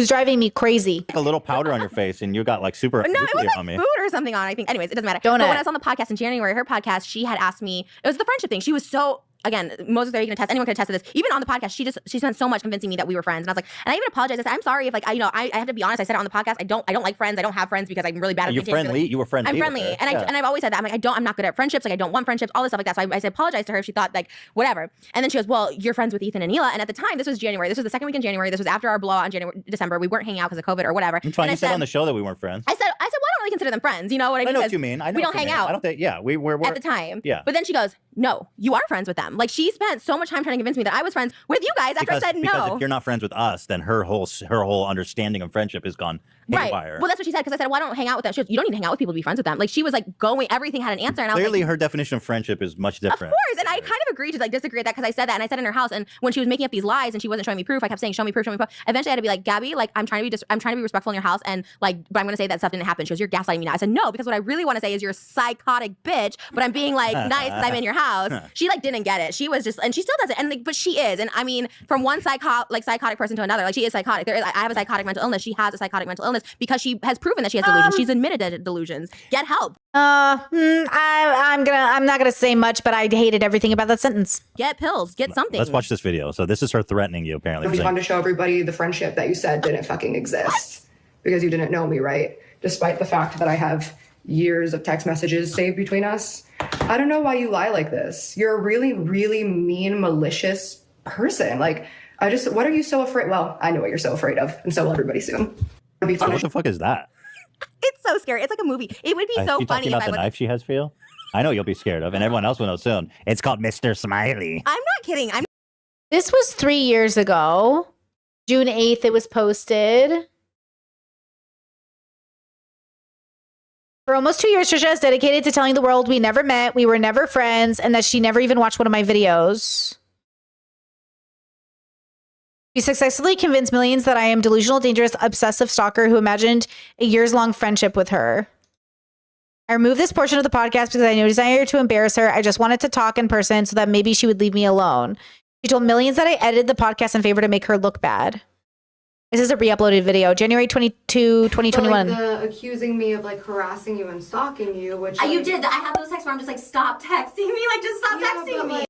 driving me crazy. a little powder on your face, and you got like super No, it was nuclear like on me. food or something on, I think. Anyways, it doesn't matter. Donut. But when I was on the podcast in January, her podcast, she had asked me, it was the friendship thing. She was so, again, Moses, are you going to attest? Anyone can attest to this. Even on the podcast, she spent so much convincing me that we were friends. And I was like, and I even apologized. I said, I'm sorry if like, I have to be honest. I said it on the podcast. I don't like friends. I don't have friends because I'm really bad at You're maintaining friendly. You were friendly. I'm with friendly, her. and Yeah. I've always said that. I'm like, I'm not good at friendships. Like, I don't want friendships, all this stuff like that. So I said, apologize to her if she thought like whatever. And then she goes, well, you're friends with Ethan and Hila. And at the time, this was January. This was the second week in January. This was after our blowout in December. We weren't hanging out because of COVID or whatever. It's fine. And You I said on the show that we weren't friends. I said, well, I don't really consider them friends. You know what I mean? I know what Because you mean. I know we what don't you hang mean. out. I don't think. Yeah, we're at the time. Yeah. But then she goes, no, you are friends with them. Like she spent so much time trying to convince me that I was friends with you guys after I said Because no. if you're not friends with us, then her whole understanding of friendship is gone Right. haywire. Well, that's what she said, because I said, well, I don't hang out with them. She goes, you don't need to hang out with people to be friends with them. Like she was like going, everything had an answer. And I was Clearly, like, her definition of friendship is much different. of course. And I kind of agreed to like disagree with that, because I said that, and I said in her house, and when she was making up these lies and she wasn't showing me proof, I kept saying, show me proof, show me proof. Eventually I had to be like, Gabby, like I'm trying to be respectful in your house, and like, but I'm gonna say that stuff didn't happen. She goes, you're gaslighting me now. I said, no, because what I really want to say is you're a psychotic bitch, but I'm being like nice because I'm in your house. She like didn't get it. She was just, and she still doesn't. And like, but she is. And I mean, from one psychotic person to another, like she is psychotic. I have a psychotic mental illness. She has a psychotic mental illness because she has proven that she has delusions. She's admitted to delusions. Get help. I'm not gonna say much, but I hated everything about that sentence. Get pills. Get something. Let's watch this video. So this is her threatening you, apparently. It'd be fun to show everybody the friendship that you said didn't fucking exist because you didn't know me, right? Despite the fact that I have years of text messages saved between us. I don't know why you lie like this. You're a really, really mean, malicious person. Like, what are you so afraid? Well, I know what you're so afraid of, and so will everybody soon. It'd be So fun what the fuck is that? It's so scary. It's like a movie. It would be so you funny talking if about I the was. knife she has for you? I know you'll be scared of, and everyone else will know soon. It's called Mr. Smiley. I'm not kidding. This was 3 years ago. June 8th, it was posted. For almost 2 years, Trisha is dedicated to telling the world we never met, we were never friends, and that she never even watched one of my videos. She successfully convinced millions that I am delusional, dangerous, obsessive stalker who imagined a years-long friendship with her. I removed this portion of the podcast because I had no desire to embarrass her. I just wanted to talk in person so that maybe she would leave me alone. She told millions that I edited the podcast in favor to make her look bad. This is a re-uploaded video, January 22, 2021. But, like, accusing me of like harassing you and stalking you, which You did. I have those texts where I'm just like, stop texting me. Like, just stop texting me.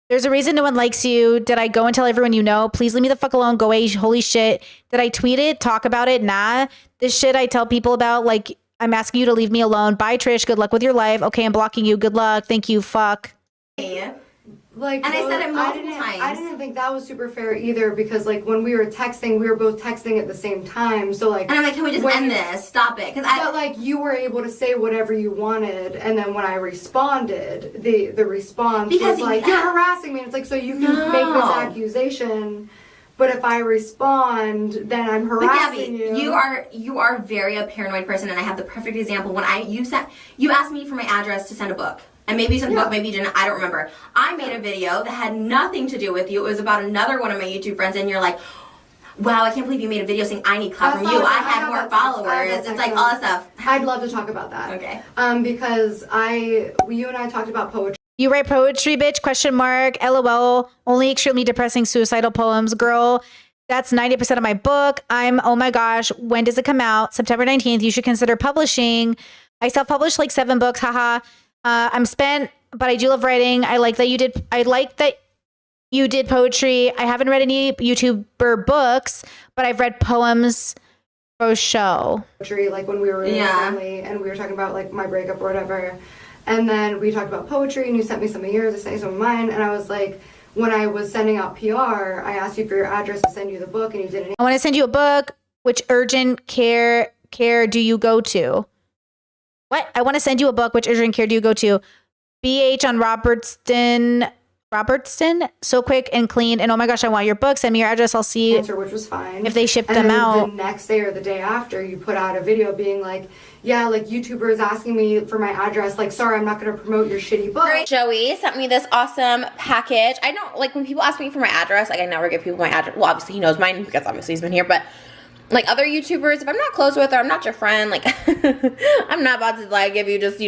There's a reason no one likes you. Did I go and tell everyone you know? Please leave me the fuck alone. Go away. Holy shit. Did I tweet it? Talk about it? Nah. This shit I tell people about, like, I'm asking you to leave me alone. Bye, Trish. Good luck with your life. Okay, I'm blocking you. Good luck. Thank you. Fuck. Like, And I said it multiple times. I didn't think that was super fair either, because like when we were texting, we were both texting at the same time. So like, And I'm like, can we just end this? Stop it. But like you were able to say whatever you wanted, and then when I responded, the response was like, you're harassing me. And it's like, so you can make this accusation, but if I respond, then I'm harassing you. You are very a paranoid person, and I have the perfect example. When you asked me for my address to send a book. And maybe you sent the book, maybe you didn't, I don't remember. I made a video that had nothing to do with you. It was about another one of my YouTube friends, and you're like, wow, I can't believe you made a video saying I need clout from you. I had more followers. It's like all that stuff. I'd love to talk about that. Okay. Because you and I talked about poetry. You write poetry, bitch? Question mark. LOL. Only extremely depressing suicidal poems, girl. That's 90% of my book. Oh my gosh. When does it come out? September 19th. You should consider publishing. I self-published like 7 books. Haha. I'm spent, but I do love writing. I like that you did poetry. I haven't read any YouTuber books, but I've read poems for show. Poetry, like when we were really family and we were talking about like my breakup or whatever. And then we talked about poetry and you sent me some of yours, I sent you some of mine. And I was like, when I was sending out PR, I asked you for your address to send you the book and you didn't. I want to send you a book. Which urgent care do you go to? What? I want to send you a book. Which urgent care do you go to? BH on Robertson. So quick and clean. And oh my gosh, I want your book. Send me your address. I'll see answer, which was fine. if they ship and them then out. The next day or the day after, you put out a video being like, yeah, like YouTubers asking me for my address. Like, sorry, I'm not going to promote your shitty book. Joey sent me this awesome package. I don't like when people ask me for my address, like I never give people my address. Well, obviously he knows mine because obviously he's been here, but like other YouTubers, if I'm not close with or I'm not your friend, like I'm not about to like give you just,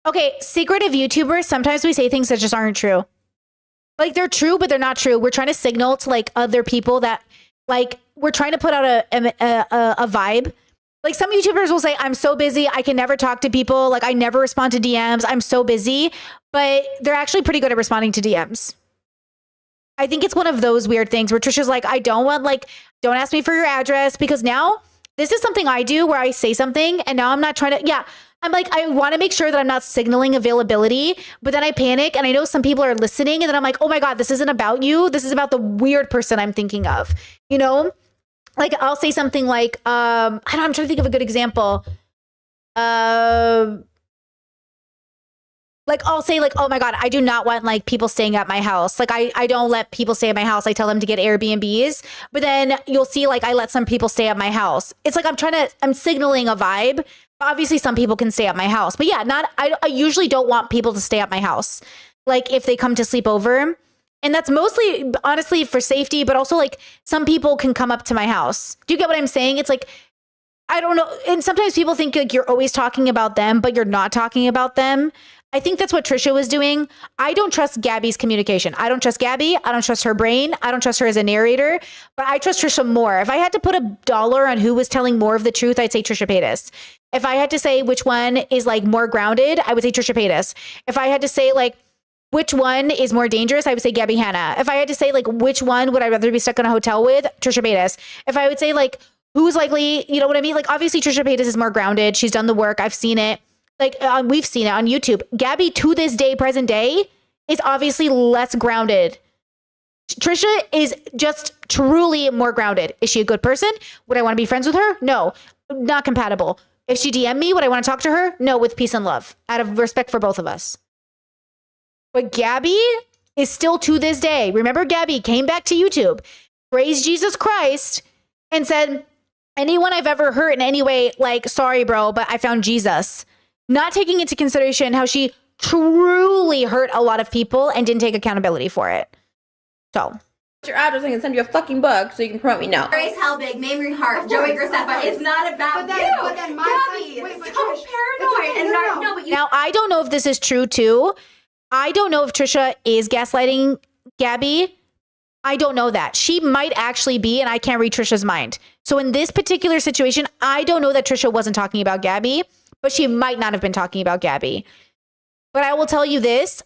Okay, secret of YouTubers. Sometimes we say things that just aren't true. Like they're true, but they're not true. We're trying to signal to like other people that like we're trying to put out a vibe. Like some YouTubers will say, I'm so busy. I can never talk to people. Like I never respond to DMs. I'm so busy, but they're actually pretty good at responding to DMs. I think it's one of those weird things where Trisha's like, don't ask me for your address because now this is something I do where I say something and now I'm not trying to, I'm like, I want to make sure that I'm not signaling availability, but then I panic and I know some people are listening and then I'm like, oh my God, this isn't about you. This is about the weird person I'm thinking of, Like I'll say something like, I'm trying to think of a good example. Like I'll say like, oh my God, I do not want like people staying at my house. Like I don't let people stay at my house. I tell them to get Airbnbs, but then you'll see like I let some people stay at my house. It's like I'm signaling a vibe. Obviously some people can stay at my house, but I usually don't want people to stay at my house. Like if they come to sleep over, and that's mostly honestly for safety, but also like some people can come up to my house. Do you get what I'm saying? It's like, I don't know. And sometimes people think like you're always talking about them, but you're not talking about them. I think that's what Trisha was doing. I don't trust Gabby's communication. I don't trust Gabby. I don't trust her brain. I don't trust her as a narrator, but I trust Trisha more. If I had to put $1 on who was telling more of the truth, I'd say Trisha Paytas. If I had to say which one is like more grounded, I would say Trisha Paytas. If I had to say like which one is more dangerous, I would say Gabby Hanna. If I had to say like which one would I rather be stuck in a hotel with, Trisha Paytas. If I would say like who's likely, you know what I mean? Like obviously Trisha Paytas is more grounded. She's done the work. I've seen it. Like we've seen it on YouTube. Gabby to this day, present day, is obviously less grounded. Trisha is just truly more grounded. Is she a good person? Would I want to be friends with her? No, not compatible. If she DM me, would I want to talk to her? No, with peace and love, out of respect for both of us. But Gabby is still to this day. Remember, Gabby came back to YouTube, praised Jesus Christ, and said, anyone I've ever hurt in any way, like, sorry, bro, but I found Jesus. Not taking into consideration how she truly hurt a lot of people and didn't take accountability for it. So. Your address, I can send you a fucking book so you can promote me now. Grace Helbig, Mamrie Hart, Joey Graceffa. It's not about you. But then Gabby, wait, so Trish, paranoid. And no, but you. Now, I don't know if this is true too. I don't know if Trisha is gaslighting Gabby. I don't know that. She might actually be, and I can't read Trisha's mind. So in this particular situation, I don't know that Trisha wasn't talking about Gabby, but she might not have been talking about Gabby. But I will tell you this.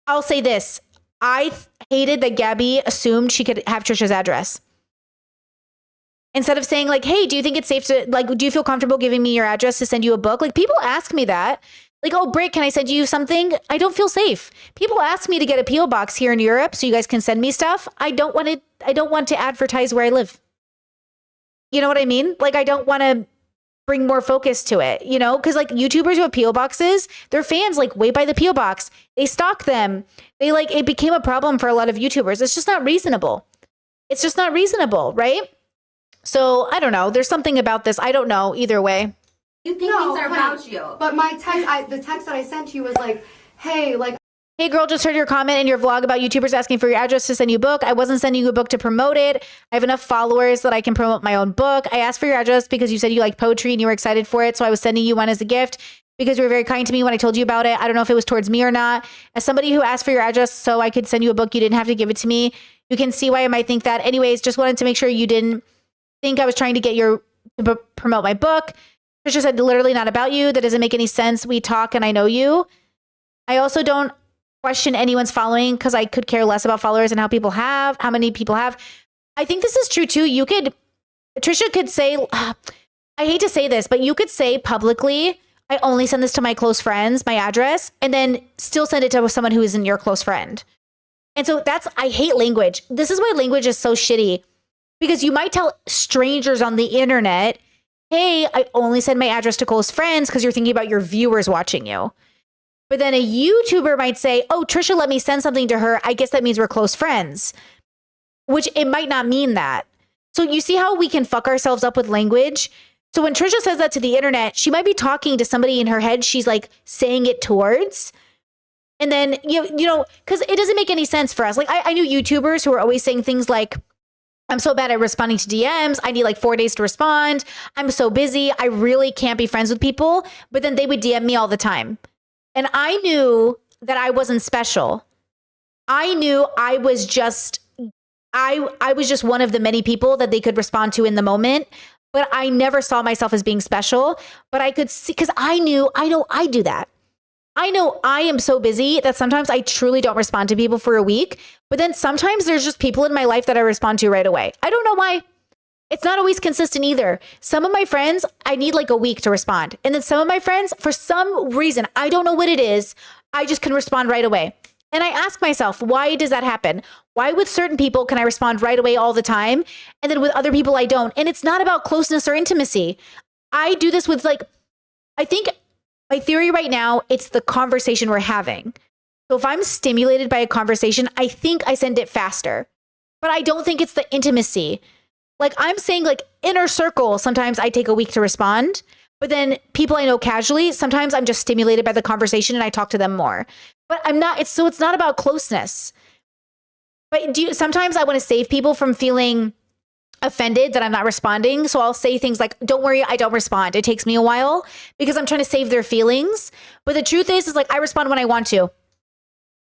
I'll say this. I hated that Gabby assumed she could have Trisha's address. Instead of saying like, hey, do you think it's safe to, like, do you feel comfortable giving me your address to send you a book? Like people ask me that. Like, oh, Britt, can I send you something? I don't feel safe. People ask me to get a P.O. box here in Europe so you guys can send me stuff. I don't want to advertise where I live. You know what I mean? Like, I don't want to bring more focus to it, you know? Because like YouTubers who have P.O. boxes, their fans like wait by the P.O. box. They stalk them. They like, it became a problem for a lot of YouTubers. It's just not reasonable. It's just not reasonable, right? So I don't know. There's something about this. I don't know either way. You think things are about you. But my text, the text that I sent to you was like, hey, like, Hey girl, just heard your comment in your vlog about YouTubers asking for your address to send you a book. I wasn't sending you a book to promote it. I have enough followers that I can promote my own book. I asked for your address because you said you like poetry and you were excited for it. So I was sending you one as a gift because you were very kind to me when I told you about it. I don't know if it was towards me or not. As somebody who asked for your address so I could send you a book, you didn't have to give it to me. You can see why I might think that. Anyways, just wanted to make sure you didn't think I was trying to get to promote my book. Trisha said literally not about you. That doesn't make any sense. We talk and I know you. I also don't question anyone's following because I could care less about followers and how many people have. I think this is true too. Trisha could say, I hate to say this, but you could say publicly, I only send this to my close friends, my address, and then still send it to someone who isn't your close friend. And so I hate language. This is why language is so shitty, because you might tell strangers on the internet, hey, I only send my address to close friends because you're thinking about your viewers watching you. But then a YouTuber might say, oh, Trisha let me send something to her. I guess that means we're close friends, which it might not mean that. So you see how we can fuck ourselves up with language? So when Trisha says that to the internet, she might be talking to somebody in her head she's like saying it towards. And then, you know, because it doesn't make any sense for us. Like I knew YouTubers who were always saying things like, I'm so bad at responding to DMs. I need like 4 days to respond. I'm so busy. I really can't be friends with people. But then they would DM me all the time. And I knew that I wasn't special. I knew I was just one of the many people that they could respond to in the moment. But I never saw myself as being special. But I could see, because I know I do that. I know I am so busy that sometimes I truly don't respond to people for a week. But then sometimes there's just people in my life that I respond to right away. I don't know why. It's not always consistent either. Some of my friends, I need like a week to respond. And then some of my friends, for some reason, I don't know what it is, I just can respond right away. And I ask myself, why does that happen? Why with certain people can I respond right away all the time? And then with other people, I don't. And it's not about closeness or intimacy. I do this with I think my theory right now, it's the conversation we're having. So if I'm stimulated by a conversation, I think I send it faster. But I don't think it's the intimacy. Like I'm saying, like inner circle, sometimes I take a week to respond, but then people I know casually, sometimes I'm just stimulated by the conversation and I talk to them more. But I'm not, it's not about closeness. But sometimes I want to save people from feeling offended that I'm not responding. So I'll say things like, don't worry, I don't respond. It takes me a while because I'm trying to save their feelings. But the truth is like, I respond when I want to.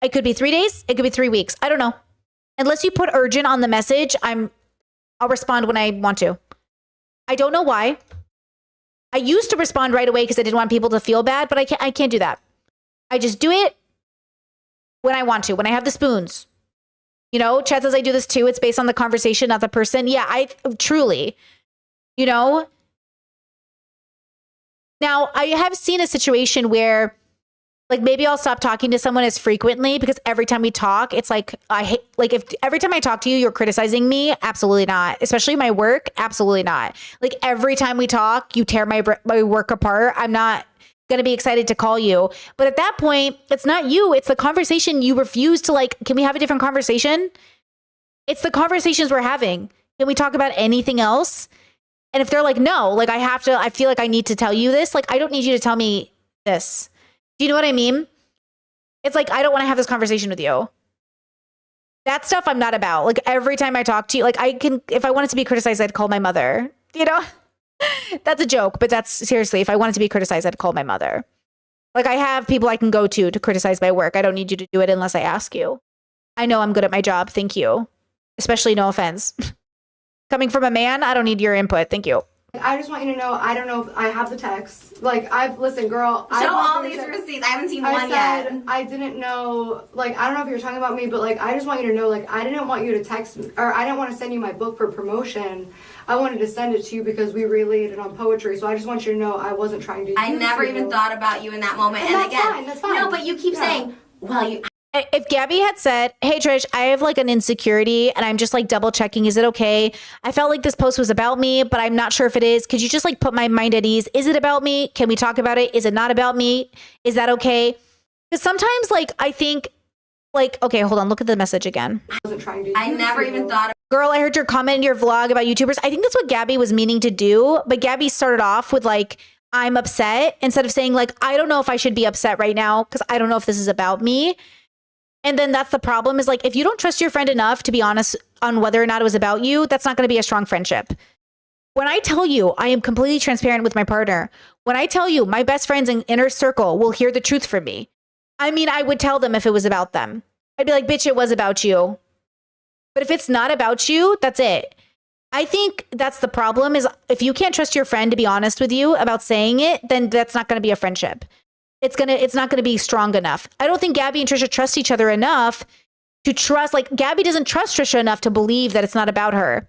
It could be 3 days. It could be 3 weeks. I don't know. Unless you put urgent on the message, I'll respond when I want to. I don't know why. I used to respond right away because I didn't want people to feel bad, but I can't do that. I just do it when I want to, when I have the spoons. You know, Chad says I do this too. It's based on the conversation, not the person. Yeah, I truly, you know. Now, I have seen a situation where like maybe I'll stop talking to someone as frequently because every time we talk, it's like I hate, like if every time I talk to you, you're criticizing me. Absolutely not. Especially my work. Absolutely not. Like every time we talk, you tear my work apart. I'm not going to be excited to call you. But at that point, it's not you. It's the conversation you refuse to like, can we have a different conversation? It's the conversations we're having. Can we talk about anything else? And if they're like, no, like I feel like I need to tell you this. Like, I don't need you to tell me this. Do you know what I mean? It's like, I don't want to have this conversation with you. That stuff I'm not about. Like every time I talk to you, like if I wanted to be criticized, I'd call my mother, you know? That's a joke, but that's seriously, if I wanted to be criticized, I'd call my mother. Like I have people I can go to criticize my work. I don't need you to do it unless I ask you. I know I'm good at my job. Thank you. Especially no offense. Coming from a man, I don't need your input. Thank you. I just want you to know, I don't know if I have the text. Like, listen, girl. Show all these receipts. I haven't seen one yet. I didn't know, like, I don't know if you're talking about me, but, like, I just want you to know, like, I didn't want you to text me, or I didn't want to send you my book for promotion. I wanted to send it to you because we related on poetry. So I just want you to know I wasn't trying to I never even thought about you in that moment. And that's again, fine, that's fine. No, but you keep saying, well, you... If Gabby had said, hey, Trish, I have like an insecurity and I'm just like double checking. Is it okay? I felt like this post was about me, but I'm not sure if it is. Could you just like put my mind at ease? Is it about me? Can we talk about it? Is it not about me? Is that okay? Because sometimes like I think like, okay, hold on. Look at the message again. I never even thought of... Girl, I heard your comment in your vlog about YouTubers. I think that's what Gabby was meaning to do. But Gabby started off with like, I'm upset instead of saying like, I don't know if I should be upset right now because I don't know if this is about me. And then that's the problem is like, if you don't trust your friend enough to be honest on whether or not it was about you, that's not going to be a strong friendship. When I tell you I am completely transparent with my partner, when I tell you my best friends in inner circle will hear the truth from me, I mean, I would tell them if it was about them. I'd be like, bitch, it was about you. But if it's not about you, that's it. I think that's the problem is if you can't trust your friend to be honest with you about saying it, then that's not going to be a friendship. It's not going to be strong enough. I don't think Gabby and Trisha trust each other enough to trust, like Gabby doesn't trust Trisha enough to believe that it's not about her.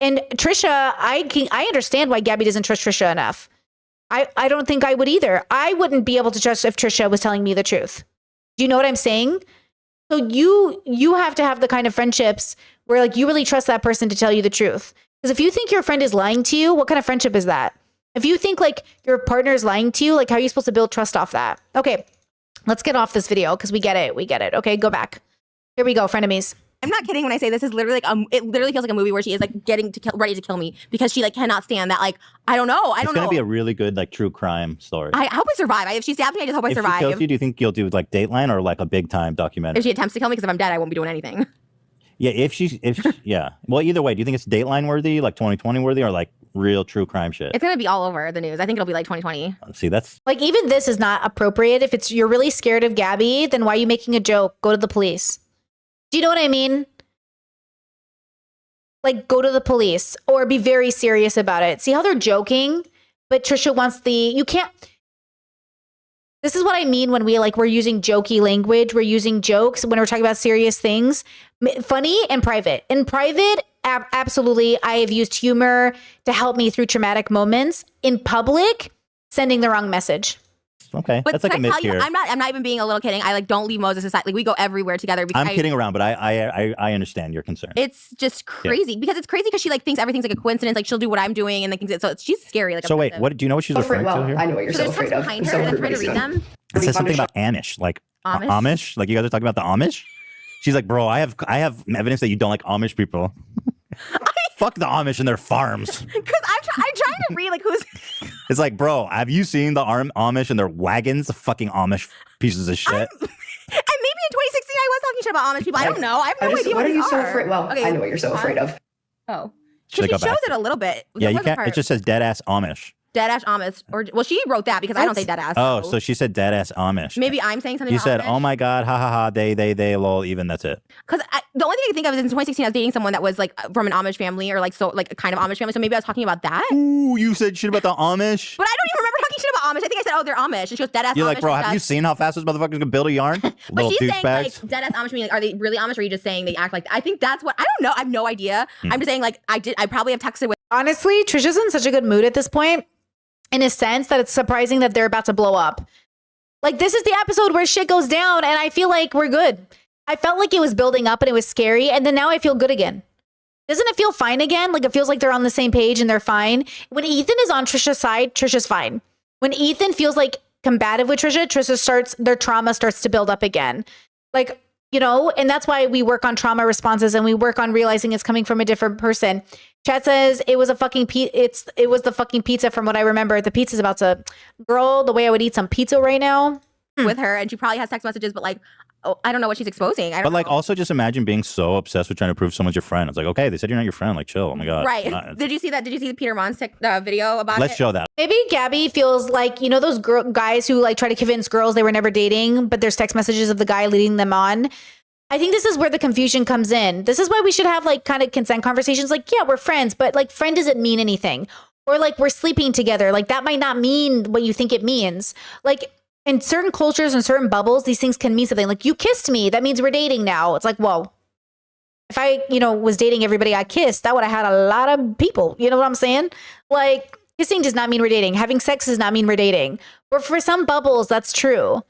And Trisha, I understand why Gabby doesn't trust Trisha enough. I don't think I would either. I wouldn't be able to trust if Trisha was telling me the truth. Do you know what I'm saying? So you have to have the kind of friendships where like you really trust that person to tell you the truth. Because if you think your friend is lying to you, what kind of friendship is that? If you think like your partner is lying to you, like how are you supposed to build trust off that? Okay, let's get off this video because we get it. We get it. Okay, go back. Here we go, frenemies. I'm not kidding when I say this is literally like it literally feels like a movie where she is like ready to kill me because she like cannot stand that like I don't know. It's gonna be a really good like true crime story. I hope I survive. If she stabs me, I just hope I survive. If she kills you, do you think you'll do like Dateline or like a big time documentary? If she attempts to kill me, because if I'm dead, I won't be doing anything. Yeah, yeah. Well, either way, do you think it's Dateline worthy, like 2020 worthy, or like real true crime shit? It's gonna be all over the news. I think it'll be like 2020. See, that's like even this is not appropriate. If you're really scared of Gabby, then why are you making a joke? Go to the police. Do you know what I mean? Like go to the police or be very serious about it. See how they're joking, but Trisha wants you can't. This is what I mean when we're using jokey language. We're using jokes when we're talking about serious things, funny and private. In private, absolutely, I have used humor to help me through traumatic moments. In public, sending the wrong message. Okay, but that's like a mid tier. I'm not even being a little kidding. I like don't leave Moses aside. Like we go everywhere together. I'm kidding around, but I understand your concern. It's just crazy because it's crazy because she like thinks everything's like a coincidence. Like she'll do what I'm doing and like so she's scary. Like so wait, what do you know what she's referring to here? I know what you're so afraid of. Behind her, and I'm trying to read them. It says something about Amish, like Amish. Like you guys are talking about the Amish. She's like, bro, I have evidence that you don't like Amish people. Fuck the Amish and their farms. Because I'm trying to read like who's. It's like, bro, have you seen the Amish and their wagons? The fucking Amish pieces of shit. And maybe in 2016 I was talking shit about Amish people. I don't know. I have no idea what are you so afraid? Well, okay. I know what you're so afraid of. Oh, she shows it a little bit. Yeah, you can't. It just says dead ass Amish. Deadass Amish, or well, she wrote that because I don't say deadass. Oh, so she said deadass Amish. Maybe I'm saying something. You said, Amish. "Oh my god, ha ha ha, they, lol." Even that's it. Because the only thing I can think of is in 2016, I was dating someone that was like from an Amish family or like a kind of Amish family. So maybe I was talking about that. Ooh, you said shit about the Amish. But I don't even remember talking shit about Amish. I think I said, "Oh, they're Amish," and she goes, "Deadass." You're Amish like, bro, have you seen how fast those motherfuckers can build a yarn? But Little she's saying like douchebags. deadass Amish meaning like, are they really Amish or are you just saying they act like? I think that's what I don't know. I have no idea. I'm just saying like I probably have texted with. Honestly, Trisha's in such a good mood at this point. In a sense that it's surprising that they're about to blow up. Like this is the episode where shit goes down and I feel like we're good. I felt like it was building up and it was scary and then now I feel good again. Doesn't it feel fine again? Like it feels like they're on the same page and they're fine. When Ethan is on Trisha's side, Trisha's fine. When Ethan feels like combative with Trisha, their trauma starts to build up again. Like, you know, and that's why we work on trauma responses and we work on realizing it's coming from a different person. Chat says it was a fucking it was the fucking pizza from what I remember. The pizza's about to girl, the way I would eat some pizza right now. With her and she probably has text messages, but like I don't know what she's exposing. But like also just imagine being so obsessed with trying to prove someone's your friend. It's like, okay, they said you're not your friend. Like chill. Oh my God. Right. Did you see that? Did you see the Peter Mon's video about Let's it? show that. Maybe Gabby feels like, you know, those guys who like try to convince girls they were never dating, but there's text messages of the guy leading them on. I think this is where the confusion comes in. This is why we should have like kind of consent conversations. Like, yeah, we're friends, but like friend doesn't mean anything. Or like we're sleeping together. Like that might not mean what you think it means. Like in certain cultures and certain bubbles, these things can mean something. Like you kissed me. That means we're dating now. It's like, whoa. If I, you know, was dating everybody I kissed, that would have had a lot of people. You know what I'm saying? Like kissing does not mean we're dating. Having sex does not mean we're dating. But for some bubbles, that's true.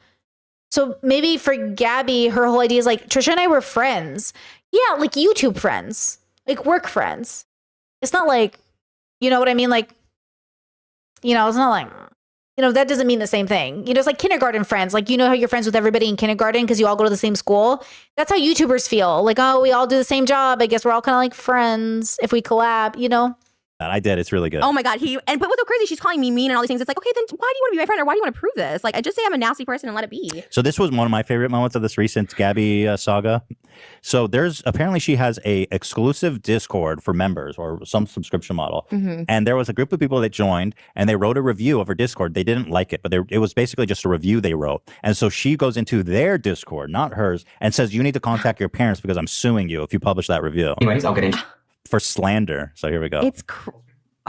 So maybe for Gabby, her whole idea is like, Trisha and I were friends. Yeah, like YouTube friends, like work friends. It's not like, you know what I mean? Like, you know, it's not like, you know, that doesn't mean the same thing. You know, it's like kindergarten friends. Like, you know how you're friends with everybody in kindergarten because you all go to the same school? That's how YouTubers feel. Like, oh, we all do the same job. I guess we're all kind of like friends if we collab, you know? I did. It's really good. Oh my God. But what's so crazy, she's calling me mean and all these things. It's like, okay, then why do you want to be my friend or why do you want to prove this? Like, I just say I'm a nasty person and let it be. So this was one of my favorite moments of this recent Gabby saga. So apparently she has a exclusive Discord for members or some subscription model. Mm-hmm. And there was a group of people that joined and they wrote a review of her Discord. They didn't like it, but it was basically just a review they wrote. And so she goes into their Discord, not hers, and says, you need to contact your parents because I'm suing you if you publish that review. Anyways, I'll get into For slander. So here we go.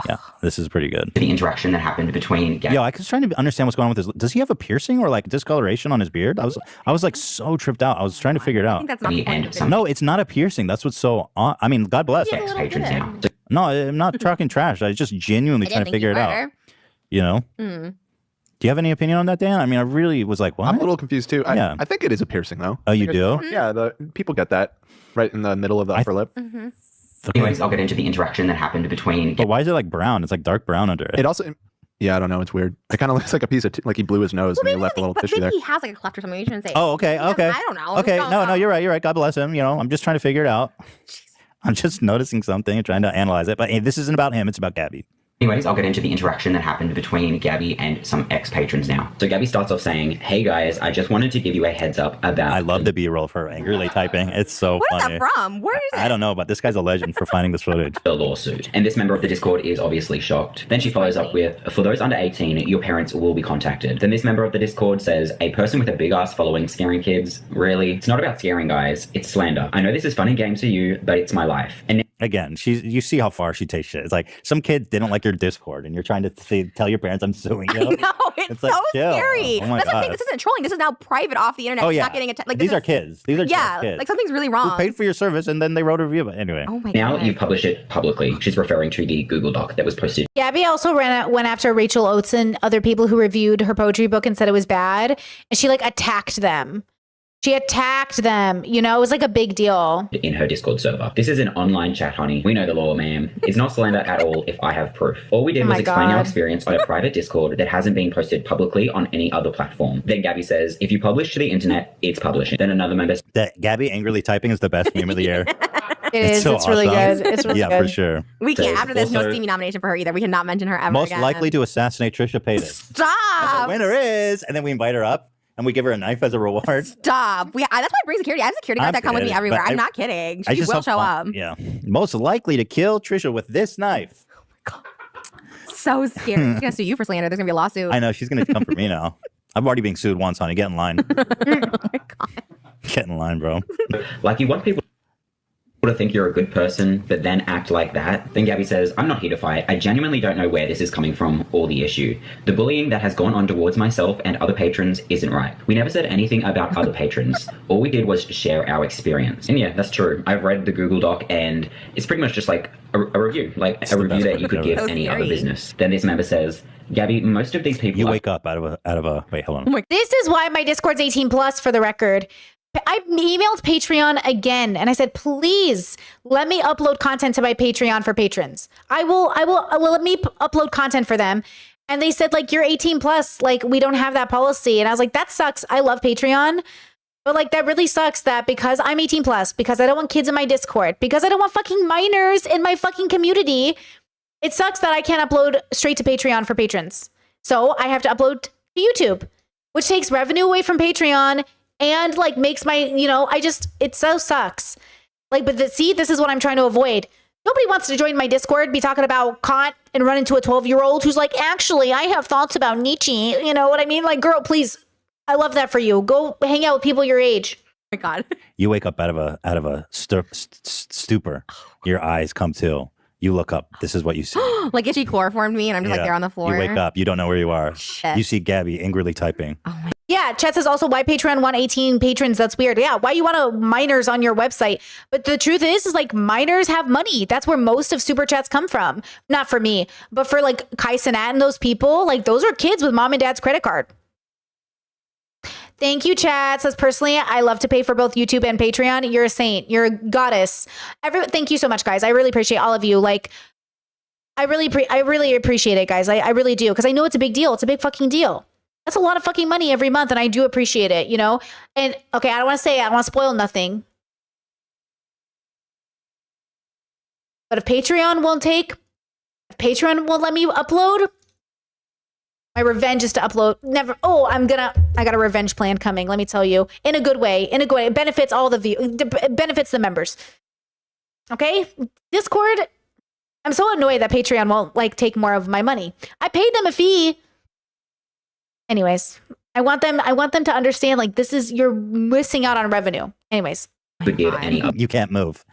Yeah, this is pretty good. the interaction that happened between Gabby. Yo, I was trying to understand what's going on with his. Does he have a piercing or like discoloration on his beard? I was like so tripped out. I was trying to figure it I out. think that's not the point And of it. some No, it's not a piercing. That's what's so. I mean, God bless. Yeah. ex-patrons now. So No, I'm not talking trash. I was just genuinely I trying didn't to think you figure it out. were. You know? Mm. Do you have any opinion on that, Dan? I mean, I really was like, what? I'm a little confused too. Yeah. I think it is a piercing though. Oh, you I think do? it's- Yeah, the people get that right in the middle of the upper lip. Mm-hmm. anyways, I'll get into the interaction that happened between But why is it like brown? It's like dark brown under it. It also, yeah, I don't know. It's weird. It kind of looks like a piece of like he blew his nose and he left a little But tissue maybe there. he has like a cleft or something. You shouldn't say. Oh, okay, okay. I don't know. Okay, We don't no, know. you're right. You're right. God bless him. You know, I'm just trying to figure it out. I'm just noticing something and trying to analyze it. But hey, this isn't about him. It's about Gabby. Anyways, I'll get into the interaction that happened between Gabby and some ex-patrons now. So Gabby starts off saying, hey guys, I just wanted to give you a heads up about... I love the B-roll for angrily typing. It's so Where's funny. that from? Where is it? I don't know, but this guy's a legend for finding this footage. the lawsuit. And this member of the Discord is obviously shocked. Then she follows up with, for those under 18, your parents will be contacted. Then this member of the Discord says, a person with a big ass following scaring kids? Really? It's not about scaring guys, it's slander. I know this is fun and games for you, but it's my life. And Again, you see how far she takes shit. It's like some kid didn't like your Discord and you're trying to tell your parents I'm suing you. I know, it's It's so like, chill. scary. Oh my That's what I'm saying. God. This isn't trolling. This is now private off the internet. Oh You're yeah, not getting like these this are is- kids. These are Yeah, just kids like something's really who wrong. paid for your service and then they wrote a review. But anyway, Oh my now God. you publish it publicly. She's referring to the Google Doc that was posted Gabby also went after Rachel Oates and other people who reviewed her poetry book and said it was bad. And she like attacked them. She attacked them. You know, it was like a big deal. in her Discord server. This is an online chat, honey. We know the law, ma'am. It's not slander at all if I have proof. All we did Oh was my explain our God. experience on a private Discord that hasn't been posted publicly on any other platform. Then Gabby says, if you publish to the internet, it's publishing. Then another member that Gabby angrily typing is the best meme of the year. It is. so It's really awesome. good. It's really yeah, good. for sure. We can't. says After this, no also- steamy nomination for her either. We cannot mention her ever Most again. likely to assassinate Trisha Paytas. The Stop. winner is, and then we invite her up and we give her a knife as a reward. Stop. That's why I bring security. I have security guards I'm that come with me kidding, everywhere. but I'm not kidding. I She just will hope show fun- up. Yeah, most likely to kill Trisha with this knife. So scary. She's gonna sue you for slander. There's gonna be a lawsuit. I know she's gonna come for me now. I'm already being sued once, honey. Get in line. Oh my God. Get in line, bro. like you want people to think you're a good person, but then act like that. Then Gabby says, I'm not here to fight. I genuinely don't know where this is coming from or the issue. The bullying that has gone on towards myself and other patrons isn't right. We never said anything about other patrons. All we did was share our experience. And yeah, that's true. I've read the Google Doc and it's pretty much just like a review, like It's a the review best that you could ever. give So any scary. other business. Then this member says, Gabby, most of these people You are wake up out of a. Wait, hold on. This is why my Discord's 18 plus for the record. I emailed Patreon again and I said, please let me upload content to my Patreon for patrons. I will let me upload content for them. And they said, like, you're 18 plus, like, we don't have that policy. And I was like, that sucks. I love Patreon. But like, that really sucks that because I'm 18 plus, because I don't want kids in my Discord, because I don't want fucking minors in my fucking community, it sucks that I can't upload straight to Patreon for patrons. So I have to upload to YouTube, which takes revenue away from Patreon and like makes my, it so sucks. Like, but this is what I'm trying to avoid. Nobody wants to join my Discord, be talking about Kant and run into a 12-year-old who's like, actually, I have thoughts about Nietzsche. You know what I mean? Like, girl, please. I love that for you. Go hang out with people your age. Oh my God. You wake up out of a stupor. Your eyes come to. You look up. This is what you see. Like, if she chloroformed me and I'm just like Yeah. there on the floor. You wake up. You don't know where you are. Shit. You see Gabby angrily typing. Oh my. Yeah, Chet says also, why Patreon want 18 patrons? That's weird. Yeah, why you want minors on your website? But the truth is like minors have money. That's where most of super chats come from. Not for me, but for like Kai Cenat and those people, like those are kids with mom and dad's credit card. Thank you, Chad. Says personally, I love to pay for both YouTube and Patreon. You're a saint. You're a goddess. Thank you so much, guys. I really appreciate all of you. Like, I really appreciate it, guys. I really do, because I know it's a big deal. It's a big fucking deal. That's a lot of fucking money every month, and I do appreciate it, you know? And okay, I don't want to spoil nothing. But if Patreon won't take Patreon won't let me upload. My revenge is to upload. Never. Oh, I got a revenge plan coming. Let me tell you, in a good way. In a good way, it benefits all the it benefits the members. Okay, Discord. I'm so annoyed that Patreon won't like take more of my money. I paid them a fee. Anyways, I want them to understand like this is you're missing out on revenue. Anyways, Could give any You can't move.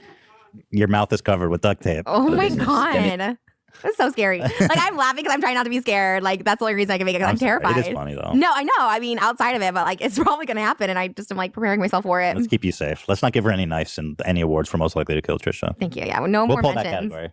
Your mouth is covered with duct tape. Oh my business. god. That's so scary. Like I'm laughing because I'm trying not to be scared. Like that's the only reason I can make it because I'm sorry. terrified. It is funny though. No, I know. I mean, outside of it, but like it's probably gonna happen, and I just am like preparing myself for it. Let's keep you safe. Let's not give her any knives and any awards for most likely to kill Trisha. Thank you. Yeah, no We'll more pull that mentions. category.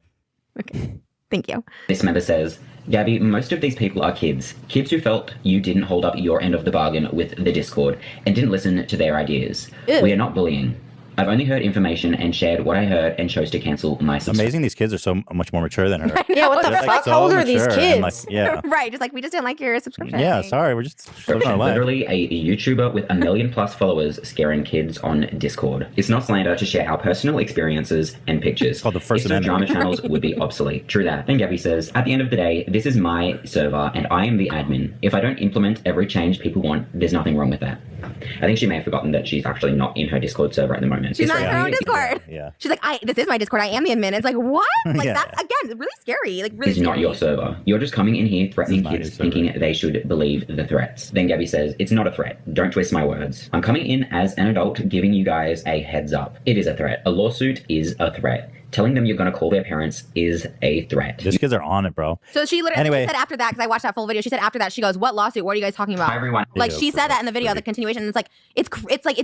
Okay. Thank you. This member says, Gabby, most of these people are kids. Kids who felt you didn't hold up your end of the bargain with the Discord and didn't listen to their ideas. Ew. We are not bullying. I've only heard information and shared what I heard and chose to cancel my It's subscription. amazing these kids are so much more mature than her. yeah. What the They're, fuck? like, so How old are these mature and, kids? like, yeah. Right. Just like we just didn't like your subscription. Yeah, Like, sorry. We're just living our life. Literally a YouTuber with 1 million plus followers scaring kids on Discord. It's not slander to share our personal experiences and pictures. It's called the First If so, drama Amendment. channels would be obsolete. True that. Then Gabby says, at the end of the day, this is my server and I am the admin. If I don't implement every change people want, there's nothing wrong with that. I think she may have forgotten that she's actually not in her Discord server at the moment. She's It's not in her own really- Discord. Yeah. She's like, this is my Discord. I am the admin. It's like, what? Like Yeah. that's again really scary. Like really It's not scary. your server. You're just coming in here threatening This is my kids, server. thinking they should believe the threats. Then Gabby says, it's not a threat. Don't twist my words. I'm coming in as an adult, giving you guys a heads up. It is a threat. A lawsuit is a threat. Telling them you're going to call their parents is a threat. These kids are on it, bro. So she literally Anyway. she said after that, because I watched that full video, she said after that, she goes, what lawsuit? What are you guys talking about? Hi, everyone. Like Video she for said that in the video, the continuation. And it's like, it's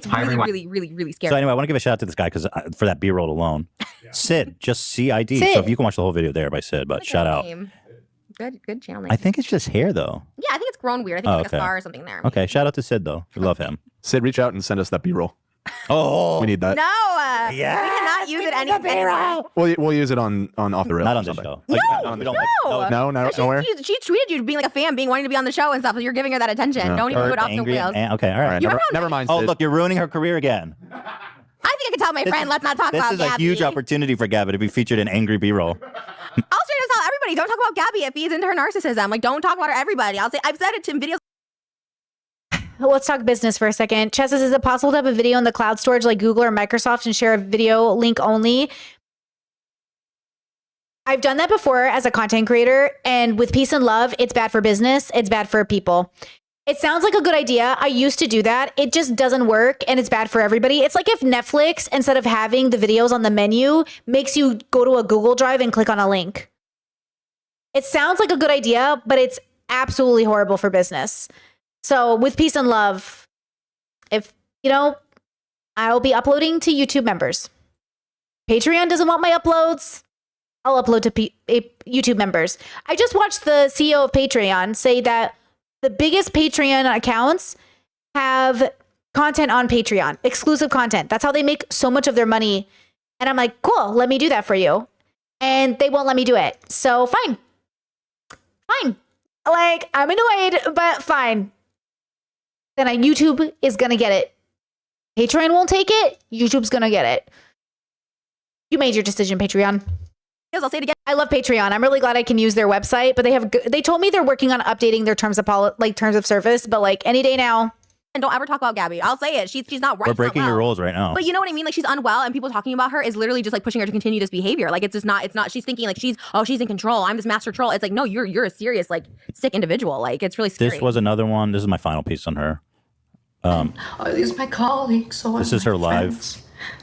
Hi, really, everyone. really, really, really scary. So anyway, I want to give a shout out to this guy because for that B-roll alone. Sid, just CID. Sid. So if you can watch the whole video there by Sid, but Good shout out. name. Good channel name. I think it's just hair though. Yeah, I think it's grown weird. I think Oh, it's like a okay. scar or something there. Okay, shout out to Sid though. We love him. Sid, reach out and send us that B-roll. Oh, We need that. No, Yeah. we cannot use it anymore. We'll use it on off the rails. not or on this something. show. No, Like, we don't like- no. No, nowhere. She tweeted you being like a fan, wanting to be on the show and stuff. So you're giving her that attention. No. Don't even Hurt, do it off the angry, wheels. okay, all All right. right, You never, remember never mind. Oh, Sid. look, you're ruining her career again. I think I can tell my This friend, is- let's not talk This about is Gabby. a huge opportunity for Gabby to be featured in Angry B-roll. I'll straight up tell everybody, don't talk about Gabby. It feeds into her narcissism. Like, don't talk about her, everybody. I've said it in videos. Let's talk business for a second. Chess says, is it possible to have a video in the cloud storage like Google or Microsoft and share a video link only? I've done that before as a content creator, and with peace and love, it's bad for business. It's bad for people. It sounds like a good idea. I used to do that. It just doesn't work, and it's bad for everybody. It's like if Netflix, instead of having the videos on the menu, makes you go to a Google Drive and click on a link. It sounds like a good idea, but it's absolutely horrible for business. So with peace and love, if, I'll be uploading to YouTube members. Patreon doesn't want my uploads. I'll upload to YouTube members. I just watched the CEO of Patreon say that the biggest Patreon accounts have content on Patreon, exclusive content. That's how they make so much of their money. And I'm like, cool, let me do that for you. And they won't let me do it. So fine. Like, I'm annoyed, but fine. Then YouTube is going to get it. Patreon won't take it. YouTube's going to get it. You made your decision, Patreon. I'll say it again. I love Patreon. I'm really glad I can use their website, but they told me they're working on updating their terms of service, but like any day now. And don't ever talk about Gabby. I'll say it. She's not right. We're She's not breaking your well. rules right now. But you know what I mean? Like she's unwell and people talking about her is literally just like pushing her to continue this behavior. Like it's not, she's thinking like she's in control. I'm this master troll. It's like, no, you're a serious, like sick individual. Like it's really scary. This was another one. This is my final piece on her. Are these my colleagues or This is her live. friends?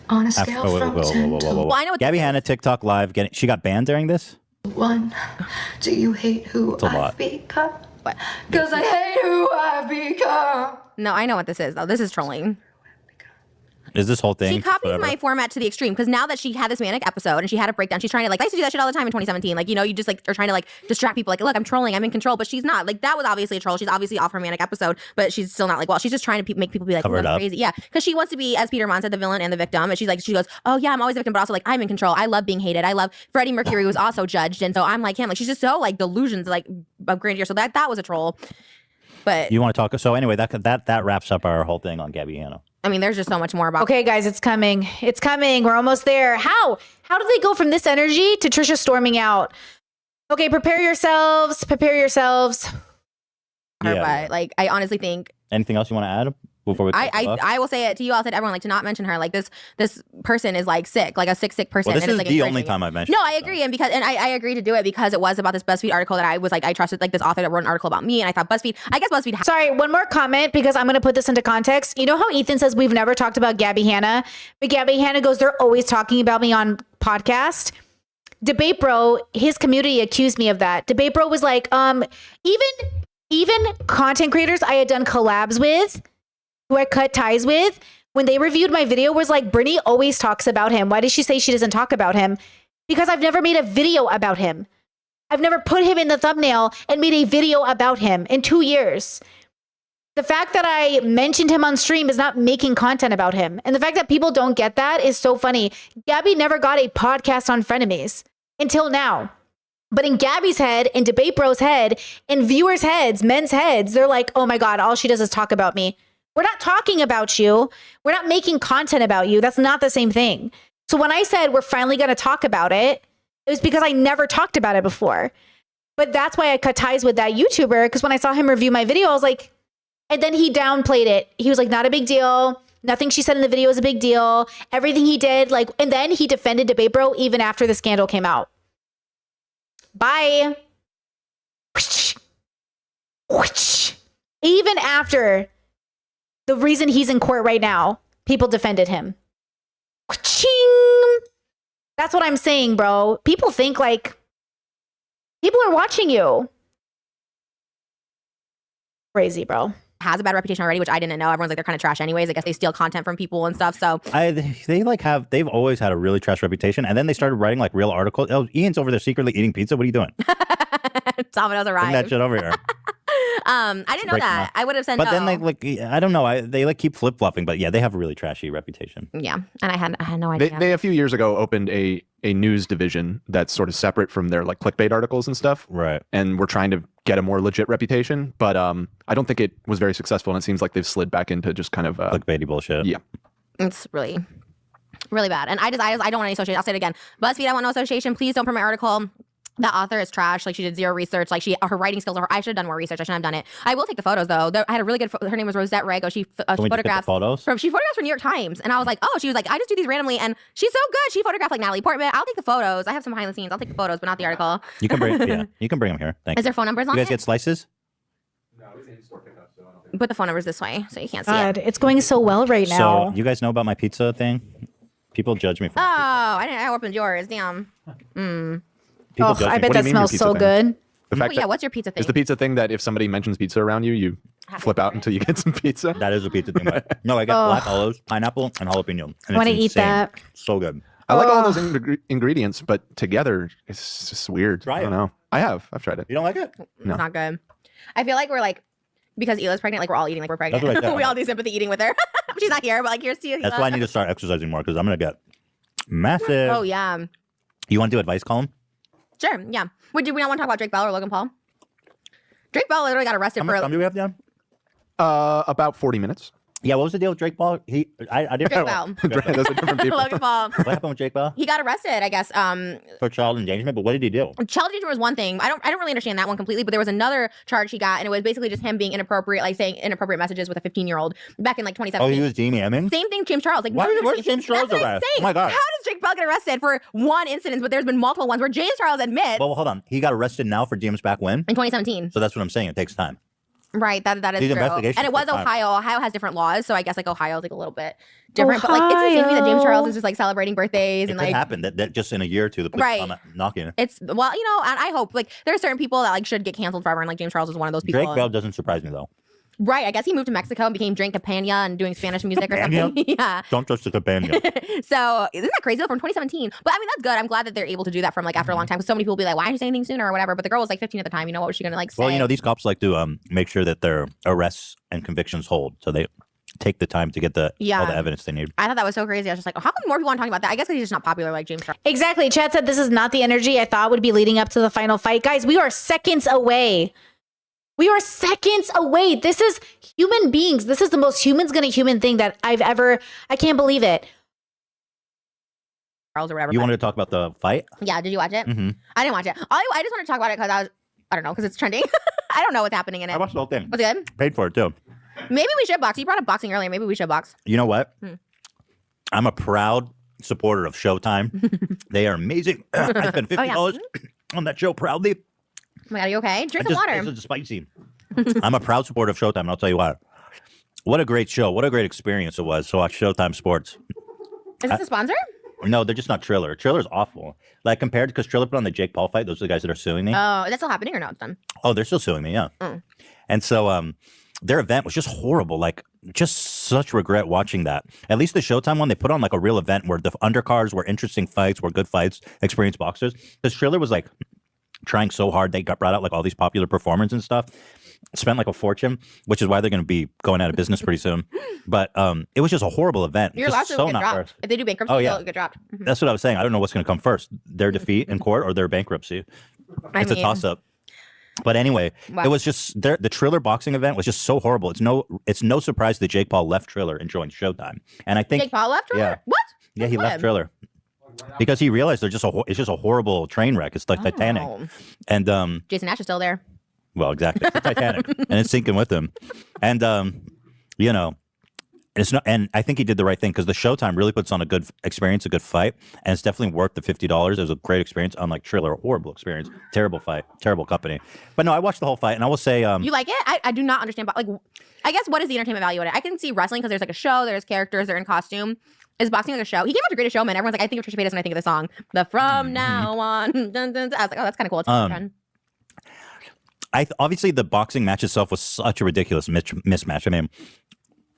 On a scale from 10 to Well, I know what Gabby this is. Hanna TikTok live. She got banned during this. 1, do you hate who a lot. I've become? Because I hate who I've become. No, I know what this is though. This is trolling. Is this whole thing? She copies whatever? my format to the extreme because now that she had this manic episode and she had a breakdown, she's trying to like, I used to do that shit all the time in 2017. Like, you just like are trying to like distract people. Like, look, I'm trolling, I'm in control, but she's not. Like, that was obviously a troll. She's obviously off her manic episode, but she's still not like, well, she's just trying to make people be like, Cover it I'm up. crazy. Yeah, because she wants to be, as Peter Mon said, the villain and the victim. And she goes, oh yeah, I'm always a victim, but also like I'm in control. I love being hated. I love Freddie Mercury was also judged, and so I'm like him. Like she's just so like delusions like of grandeur. So that was a troll. But You want to talk? So anyway, that wraps up our whole thing on Gabby Hanna. I mean, there's just so much more about. Okay, guys, it's coming. It's coming. We're almost there. How did they go from this energy to Trisha storming out? Okay, prepare yourselves. Prepare yourselves. Her, Yeah. but like I honestly think Anything else you want to add before we? I will say it to you. I'll say to everyone like to not mention her. Like this person is like sick, like a sick person. Well, this and is it's, like, the only encouraging time it. I've mentioned. No, I agree, and I agree to do it because it was about this BuzzFeed article that I was like I trusted like this author that wrote an article about me, and I thought BuzzFeed. I guess BuzzFeed. Sorry, one more comment because I'm going to put this into context. You know how Ethan says we've never talked about Gabby Hanna, but Gabby Hanna goes, they're always talking about me on podcast. Debate Bro, his community accused me of that. Debate Bro was like, even content creators I had done collabs with, who I cut ties with, when they reviewed my video, was like, Brittany always talks about him. Why does she say she doesn't talk about him? Because I've never made a video about him. I've never put him in the thumbnail and made a video about him in 2 years. The fact that I mentioned him on stream is not making content about him. And the fact that people don't get that is so funny. Gabby never got a podcast on Frenemies until now. But in Gabby's head, in Debate Bro's head, in viewers' heads, men's heads, they're like, oh my God, all she does is talk about me. We're not talking about you. We're not making content about you. That's not the same thing. So when I said we're finally going to talk about it, it was because I never talked about it before. But that's why I cut ties with that YouTuber, because when I saw him review my video, I was like, and then he downplayed it. He was like, not a big deal. Nothing she said in the video is a big deal. Everything he did, like, and then he defended Debate Bro even after the scandal came out. Bye. Even after the reason he's in court right now, people defended him. That's what I'm saying, bro. People think like people are watching you. Crazy, bro. Has a bad reputation already, which I didn't know. Everyone's like they're kind of trash anyways. I guess they steal content from people and stuff. So they've always had a really trash reputation, and then they started writing like real articles. Oh, Ian's over there secretly eating pizza. What are you doing? Domino's Bring arrived. that shit over here. I didn't know that. I would have said but no. then they like, I don't know. They like keep flip flopping, but yeah, they have a really trashy reputation. Yeah, and I had no idea. They a few years ago opened a news division that's sort of separate from their like clickbait articles and stuff. Right. And we're trying to get a more legit reputation, but I don't think it was very successful, and it seems like they've slid back into just kind of clickbaity bullshit. Yeah. It's really, really bad. And I don't want any association. I'll say it again. BuzzFeed, I want no association. Please don't promote my article. That author is trash. Like she did zero research. Like her writing skills are. I should have done more research. I shouldn't have done it. I will take the photos though. I had a really good. Her name was Rosette Rago. She photographs photos. She photographs for New York Times, and I was like, oh, she was like, I just do these randomly, and she's so good. She photographed like Natalie Portman. I'll take the photos. I have some behind the scenes. I'll take the photos, but not the article. You can bring, you can bring them here. Thanks. Is there phone numbers on You guys it? get slices? Put the phone numbers this way so you can't see God, it. it's going so well right now. So you guys know about my pizza thing? People judge me for. Oh, I opened yours. Damn. Oh, I bet that smells so good. The fact yeah, what's your pizza thing? Is the pizza thing that if somebody mentions pizza around you, you flip out until you get some pizza? That is a pizza thing. No, I got black olives, pineapple, and jalapeno. And Want to it's eat insane. that? So good. I like all those ingredients, but together it's just weird. Try I don't it. know. I've tried it. You don't like it? No. It's not good. I feel like we're like, because Hila's pregnant, like we're all eating like we're pregnant. That's what I said. We all do sympathy eating with her. She's not here, but like here's to you, Hila. That's why I need to start exercising more because I'm gonna get massive. Oh yeah. You want to do advice column? Sure. Yeah. Do we not want to talk about Drake Bell or Logan Paul? Drake Bell literally got arrested How for much time do we have, Dan? About 40 minutes. Yeah, what was the deal with Drake Paul? I didn't. Drake Bell. Those are different people. Logan Paul. What happened with Drake Bell? He got arrested, I guess. For child endangerment, but what did he do? Child endangerment was one thing. I don't really understand that one completely, but there was another charge he got, and it was basically just him being inappropriate, like saying inappropriate messages with a 15-year-old back in like 2017. Oh, he was DMing? Same thing, James Charles. Like, Where's James Charles That's what I'm arrested? saying. Oh my God. How does Drake Bell get arrested for one incident, but there's been multiple ones where James Charles admits Well, hold on. He got arrested now for DMs back when? in 2017. So that's what I'm saying. It takes time. Right, that is These true. investigations And it was take time. Ohio. Ohio has different laws, so I guess like Ohio's like a little bit different. But like it's insane to me that James Charles is just like celebrating birthdays It and could like happen that just in a year or two, the police Right. come knocking. it's well, you know, and I hope like there are certain people that like should get canceled forever, and like James Charles is one of those people. Drake Bell doesn't surprise me though. Right, I guess he moved to Mexico and became Drake Campania and doing Spanish music or Campania? something. Yeah. Don't trust the companion. So isn't that crazy though, from 2017? But I mean that's good. I'm glad that they're able to do that from like after a long time. Because so many people will be like, why aren't you saying anything sooner or whatever? But the girl was like 15 at the time. You know what was she gonna like say? Well, you know, these cops like to make sure that their arrests and convictions hold. So they take the time to get all Yeah. the evidence they need. I thought that was so crazy. I was just like, oh, how come more people aren't talking about that? I guess because he's just not popular like James Charles. Exactly. Chad said this is not the energy I thought would be leading up to the final fight. Guys, we are seconds away. We are seconds away. This is human beings. This is the most humans gonna human thing that I can't believe it. Charles or whatever. You but- wanted to talk about the fight? Yeah, did you watch it? Mm-hmm. I didn't watch it. I just want to talk about it because I don't know, because it's trending. I don't know what's happening in it. I watched the whole thing. Was it good? Paid for it too. Maybe we should box. You brought up boxing earlier. Maybe we should box. You know what? Hmm. I'm a proud supporter of Showtime. They are amazing. I spent $50 on that show proudly. Oh my God, are you okay? Drink some water. It's just spicy. I'm a proud supporter of Showtime, and I'll tell you what. What a great show. What a great experience it was to watch Showtime Sports. Is this a sponsor? No, they're just not Triller. Triller's awful. Like, compared to, because Triller put on the Jake Paul fight, those are the guys that are suing me. Oh, is that still happening or no? It's done. Oh, they're still suing me, yeah. Mm. And so their event was just horrible. Like, just such regret watching that. At least the Showtime one, they put on like a real event where the undercards were interesting fights, were good fights, experienced boxers. Because Triller was like trying so hard. They got brought out like all these popular performers and stuff. Spent like a fortune, which is why they're going to be going out of business pretty soon. But it was just a horrible event. Your Just lawsuit so will get not dropped. worth. If they do bankruptcy, Oh, yeah. it'll get dropped. Mhm. That's what I was saying. I don't know what's going to come first, their defeat in court or their bankruptcy. I It's a mean- toss up. But anyway, Wow. it was just the Triller boxing event was just so horrible. It's no surprise that Jake Paul left Triller and joined Showtime. And I think Jake Paul left? yeah. What? Yeah, he Since left when? Triller because he realized it's just a horrible train wreck. It's like Titanic. Oh. And Jason Nash is still there. well, exactly. It's Titanic, and it's sinking with him. And you know, it's not. And I think he did the right thing because the Showtime really puts on a good experience, a good fight, and it's definitely worth the $50. It was a great experience, unlike Triller, a horrible experience, terrible fight, terrible company. But no, I watched the whole fight, and I will say, You like it? I do not understand. But like, I guess what is the entertainment value in it? I can see wrestling because there's like a show, there's characters, they're in costume. Is boxing like a show? He came out to Greatest Showman. Everyone's like, I think of Trisha Paytas when I think of the song, the From Now On. Dun, dun, dun. I was like, oh, that's kind of cool. It's a trend. obviously the boxing match itself was such a ridiculous mismatch. I mean,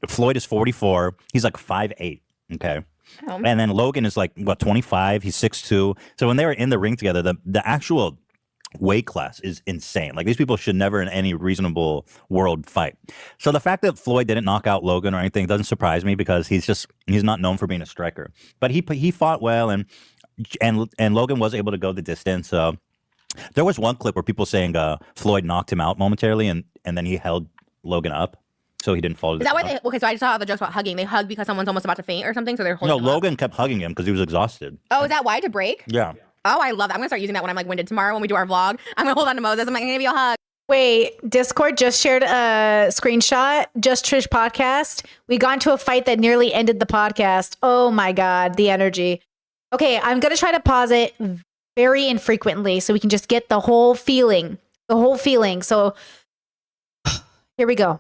Floyd is 44. He's like 5'8". Okay. Oh. And then Logan is like, what, 25? He's 6'2". So when they were in the ring together, the actual weight class is insane. Like, these people should never in any reasonable world fight. So the fact that Floyd didn't knock out Logan or anything doesn't surprise me because he's not known for being a striker. But he fought well, and Logan was able to go the distance. There was one clip where people saying Floyd knocked him out momentarily, and then he held Logan up so he didn't fall to the Is that why ground. they? Okay, so I just saw all the jokes about hugging. They hug because someone's almost about to faint or something, so they're holding. No, them up. Logan kept hugging him because he was exhausted. Oh, is that why to break? Yeah. Oh, I love that. I'm gonna start using that when I'm like winded tomorrow when we do our vlog. I'm gonna hold on to Moses. I'm like, I'm gonna give you a hug. Wait, Discord just shared a screenshot. Just Trish podcast. We got into a fight that nearly ended the podcast. Oh my God, the energy. Okay, I'm going to try to pause it very infrequently so we can just get the whole feeling. So here we go.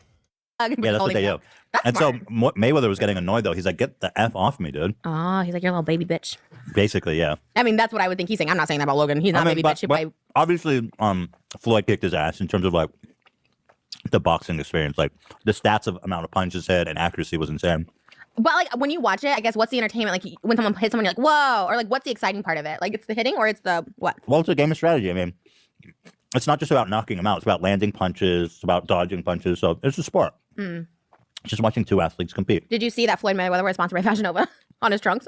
Yeah, that's what they do. And so Mayweather was getting annoyed, though. He's like, get the F off me, dude. Oh, he's like, you're a little baby bitch. Basically, yeah. I mean, that's what I would think he's saying. I'm not saying that about Logan. He's not baby bitch. He probably- Obviously, Floyd kicked his ass in terms of like the boxing experience. Like, the stats of amount of punches hit and accuracy was insane. But like when you watch it, I guess what's the entertainment? Like when someone hits someone, you're like, whoa, or like what's the exciting part of it? Like it's the hitting or it's the what? Well, it's a game of strategy. I mean, it's not just about knocking them out. It's about landing punches. It's about dodging punches. So it's a sport. Mm. Just watching two athletes compete. Did you see that Floyd Mayweather was sponsored by Fashion Nova on his trunks?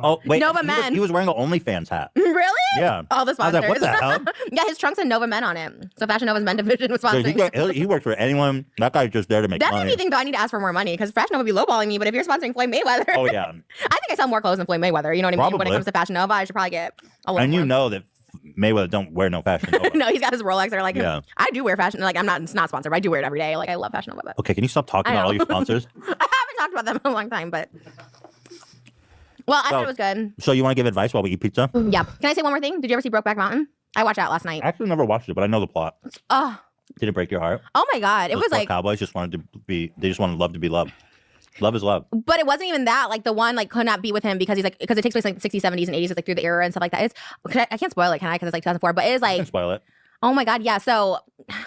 Oh, wait. Nova Men. He was wearing an OnlyFans hat. Really? Yeah. All the I was sponsors. like, what the hell? Yeah, his trunks had Nova Men on it. So Fashion Nova's men division was So sponsoring. he works for anyone. That guy's just there to make That money. made me think though I need to ask for more money because Fashion Nova would be lowballing me. But if you're sponsoring Floyd Mayweather, Oh, yeah. I think I sell more clothes than Floyd Mayweather. You know what I mean? When it Probably. comes to Fashion Nova, I should probably get a little And more. you know that Mayweather don't wear no Fashion Nova. No, he's got his Rolex. They're like, Yeah. I do wear fashion. Like, it's not sponsored, but I do wear it every day. Like, I love Fashion Nova. But Okay, can you stop talking I about all know. your sponsors? I haven't talked about them in a long time, but. Well, I thought it was good. So you want to give advice while we eat pizza? Yeah. Can I say one more thing? Did you ever see Brokeback Mountain? I watched that last night. I actually never watched it, but I know the plot. Oh, Did it break your heart? oh my God. It Those was poor like, cowboys just wanted to be. They just wanted love to be loved. Love is love. but it wasn't even that. Like, the one, like, could not be with him because he's like, because it takes place like the 60s, 70s, and 80s. It's like through the era and stuff like that. It's, I can't spoil it, can I? Because it's like 2004. But it is I like, can spoil it. oh my God, yeah. So,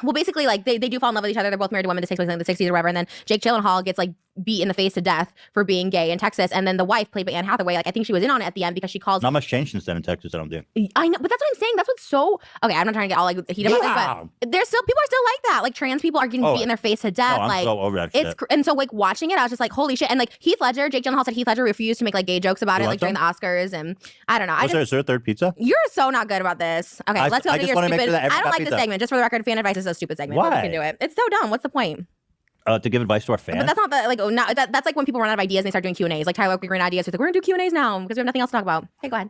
well, basically, like, they do fall in love with each other. They're both married to women. This takes place in the 60s or whatever. And then Jake Gyllenhaal gets, like, beat in the face to death for being gay in Texas. And then the wife, played by Anne Hathaway, like, I think she was in on it at the end because she calls. Not much changed since then in Texas, I don't think. I know, but that's what I'm saying. That's what's so. Okay, I'm not trying to get all, like, heated about Yeah. this, but there's still, people are still like that. Like, trans people are getting Oh, beat in their face to death. No, I'm like, so over that it's shit. and so like watching it, I was just like, holy shit! And like Heath Ledger, Jake Gyllenhaal said Heath Ledger refused to make like gay jokes about You it, want like during the Oscars, and I don't know. Is there a third pizza? You're so not good about this. Okay, I- let's go I to just your wanna make stupid. sure that I don't everyone like got this pizza. segment. Just for the record, fan advice is a stupid segment. But we Why? can do it. It's so dumb. What's the point? to give advice to our fans. But that's not the, like, that's like when people run out of ideas and they start doing Q&As. Like Tyler ran ideas. He's like, we're going to do Q&As now because we have nothing else to talk about. Hey, go ahead.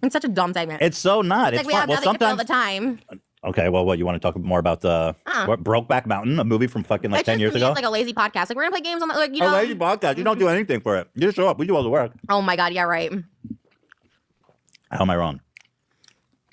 It's such a dumb segment. It's so not. It's like we have nothing to fill the time. Okay, well, what you want to talk more about the Brokeback Mountain, a movie from fucking like 10 years ago? It's like a lazy podcast. Like we're gonna play games on the, like, you A know. lazy podcast. You don't do anything for it. You just show up. We do all the work. Oh my god, yeah, right. How am I wrong?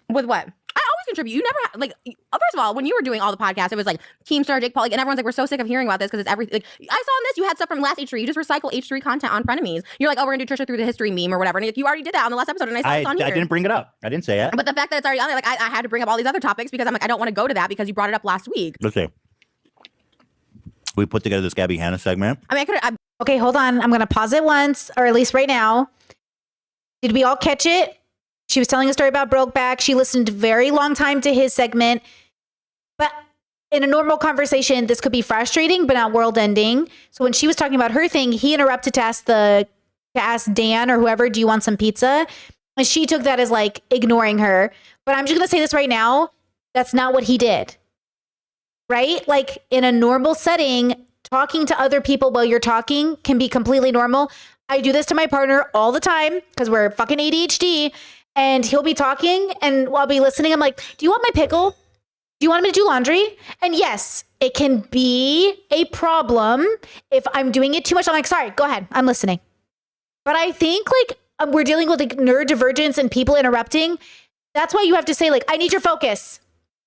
With what? I always contribute. You never like. First of all, when you were doing all the podcasts, it was like Keemstar, Jake Paul, like, and everyone's like, we're so sick of hearing about this because it's everything. Like, I saw on this, you had stuff from last H3. You just recycle H3 content on Frenemies. You're like, oh, we're gonna do Trisha through the history meme or whatever. And like, you already did that on the last episode, and I saw it on here. I didn't bring it up. I didn't say it. But the fact that it's already on there, like, I had to bring up all these other topics because I'm like, I don't want to go to that because you brought it up last week. Let's see. We put together this Gabby Hanna segment. I mean, I could. Okay, hold on. I'm gonna pause it once, or at least right now. Did we all catch it? She was telling a story about Brokeback. She listened a very long time to his segment. But in a normal conversation, this could be frustrating, but not world ending. So when she was talking about her thing, he interrupted to ask Dan or whoever, do you want some pizza? And she took that as like ignoring her. But I'm just going to say this right now. That's not what he did. Right? Like in a normal setting, talking to other people while you're talking can be completely normal. I do this to my partner all the time because we're fucking ADHD. And he'll be talking and I'll be listening. I'm like, do you want my pickle? Do you want me to do laundry? And yes, it can be a problem if I'm doing it too much. I'm like, sorry, go ahead. I'm listening. But I think like we're dealing with like neurodivergence and people interrupting. That's why you have to say like, I need your focus.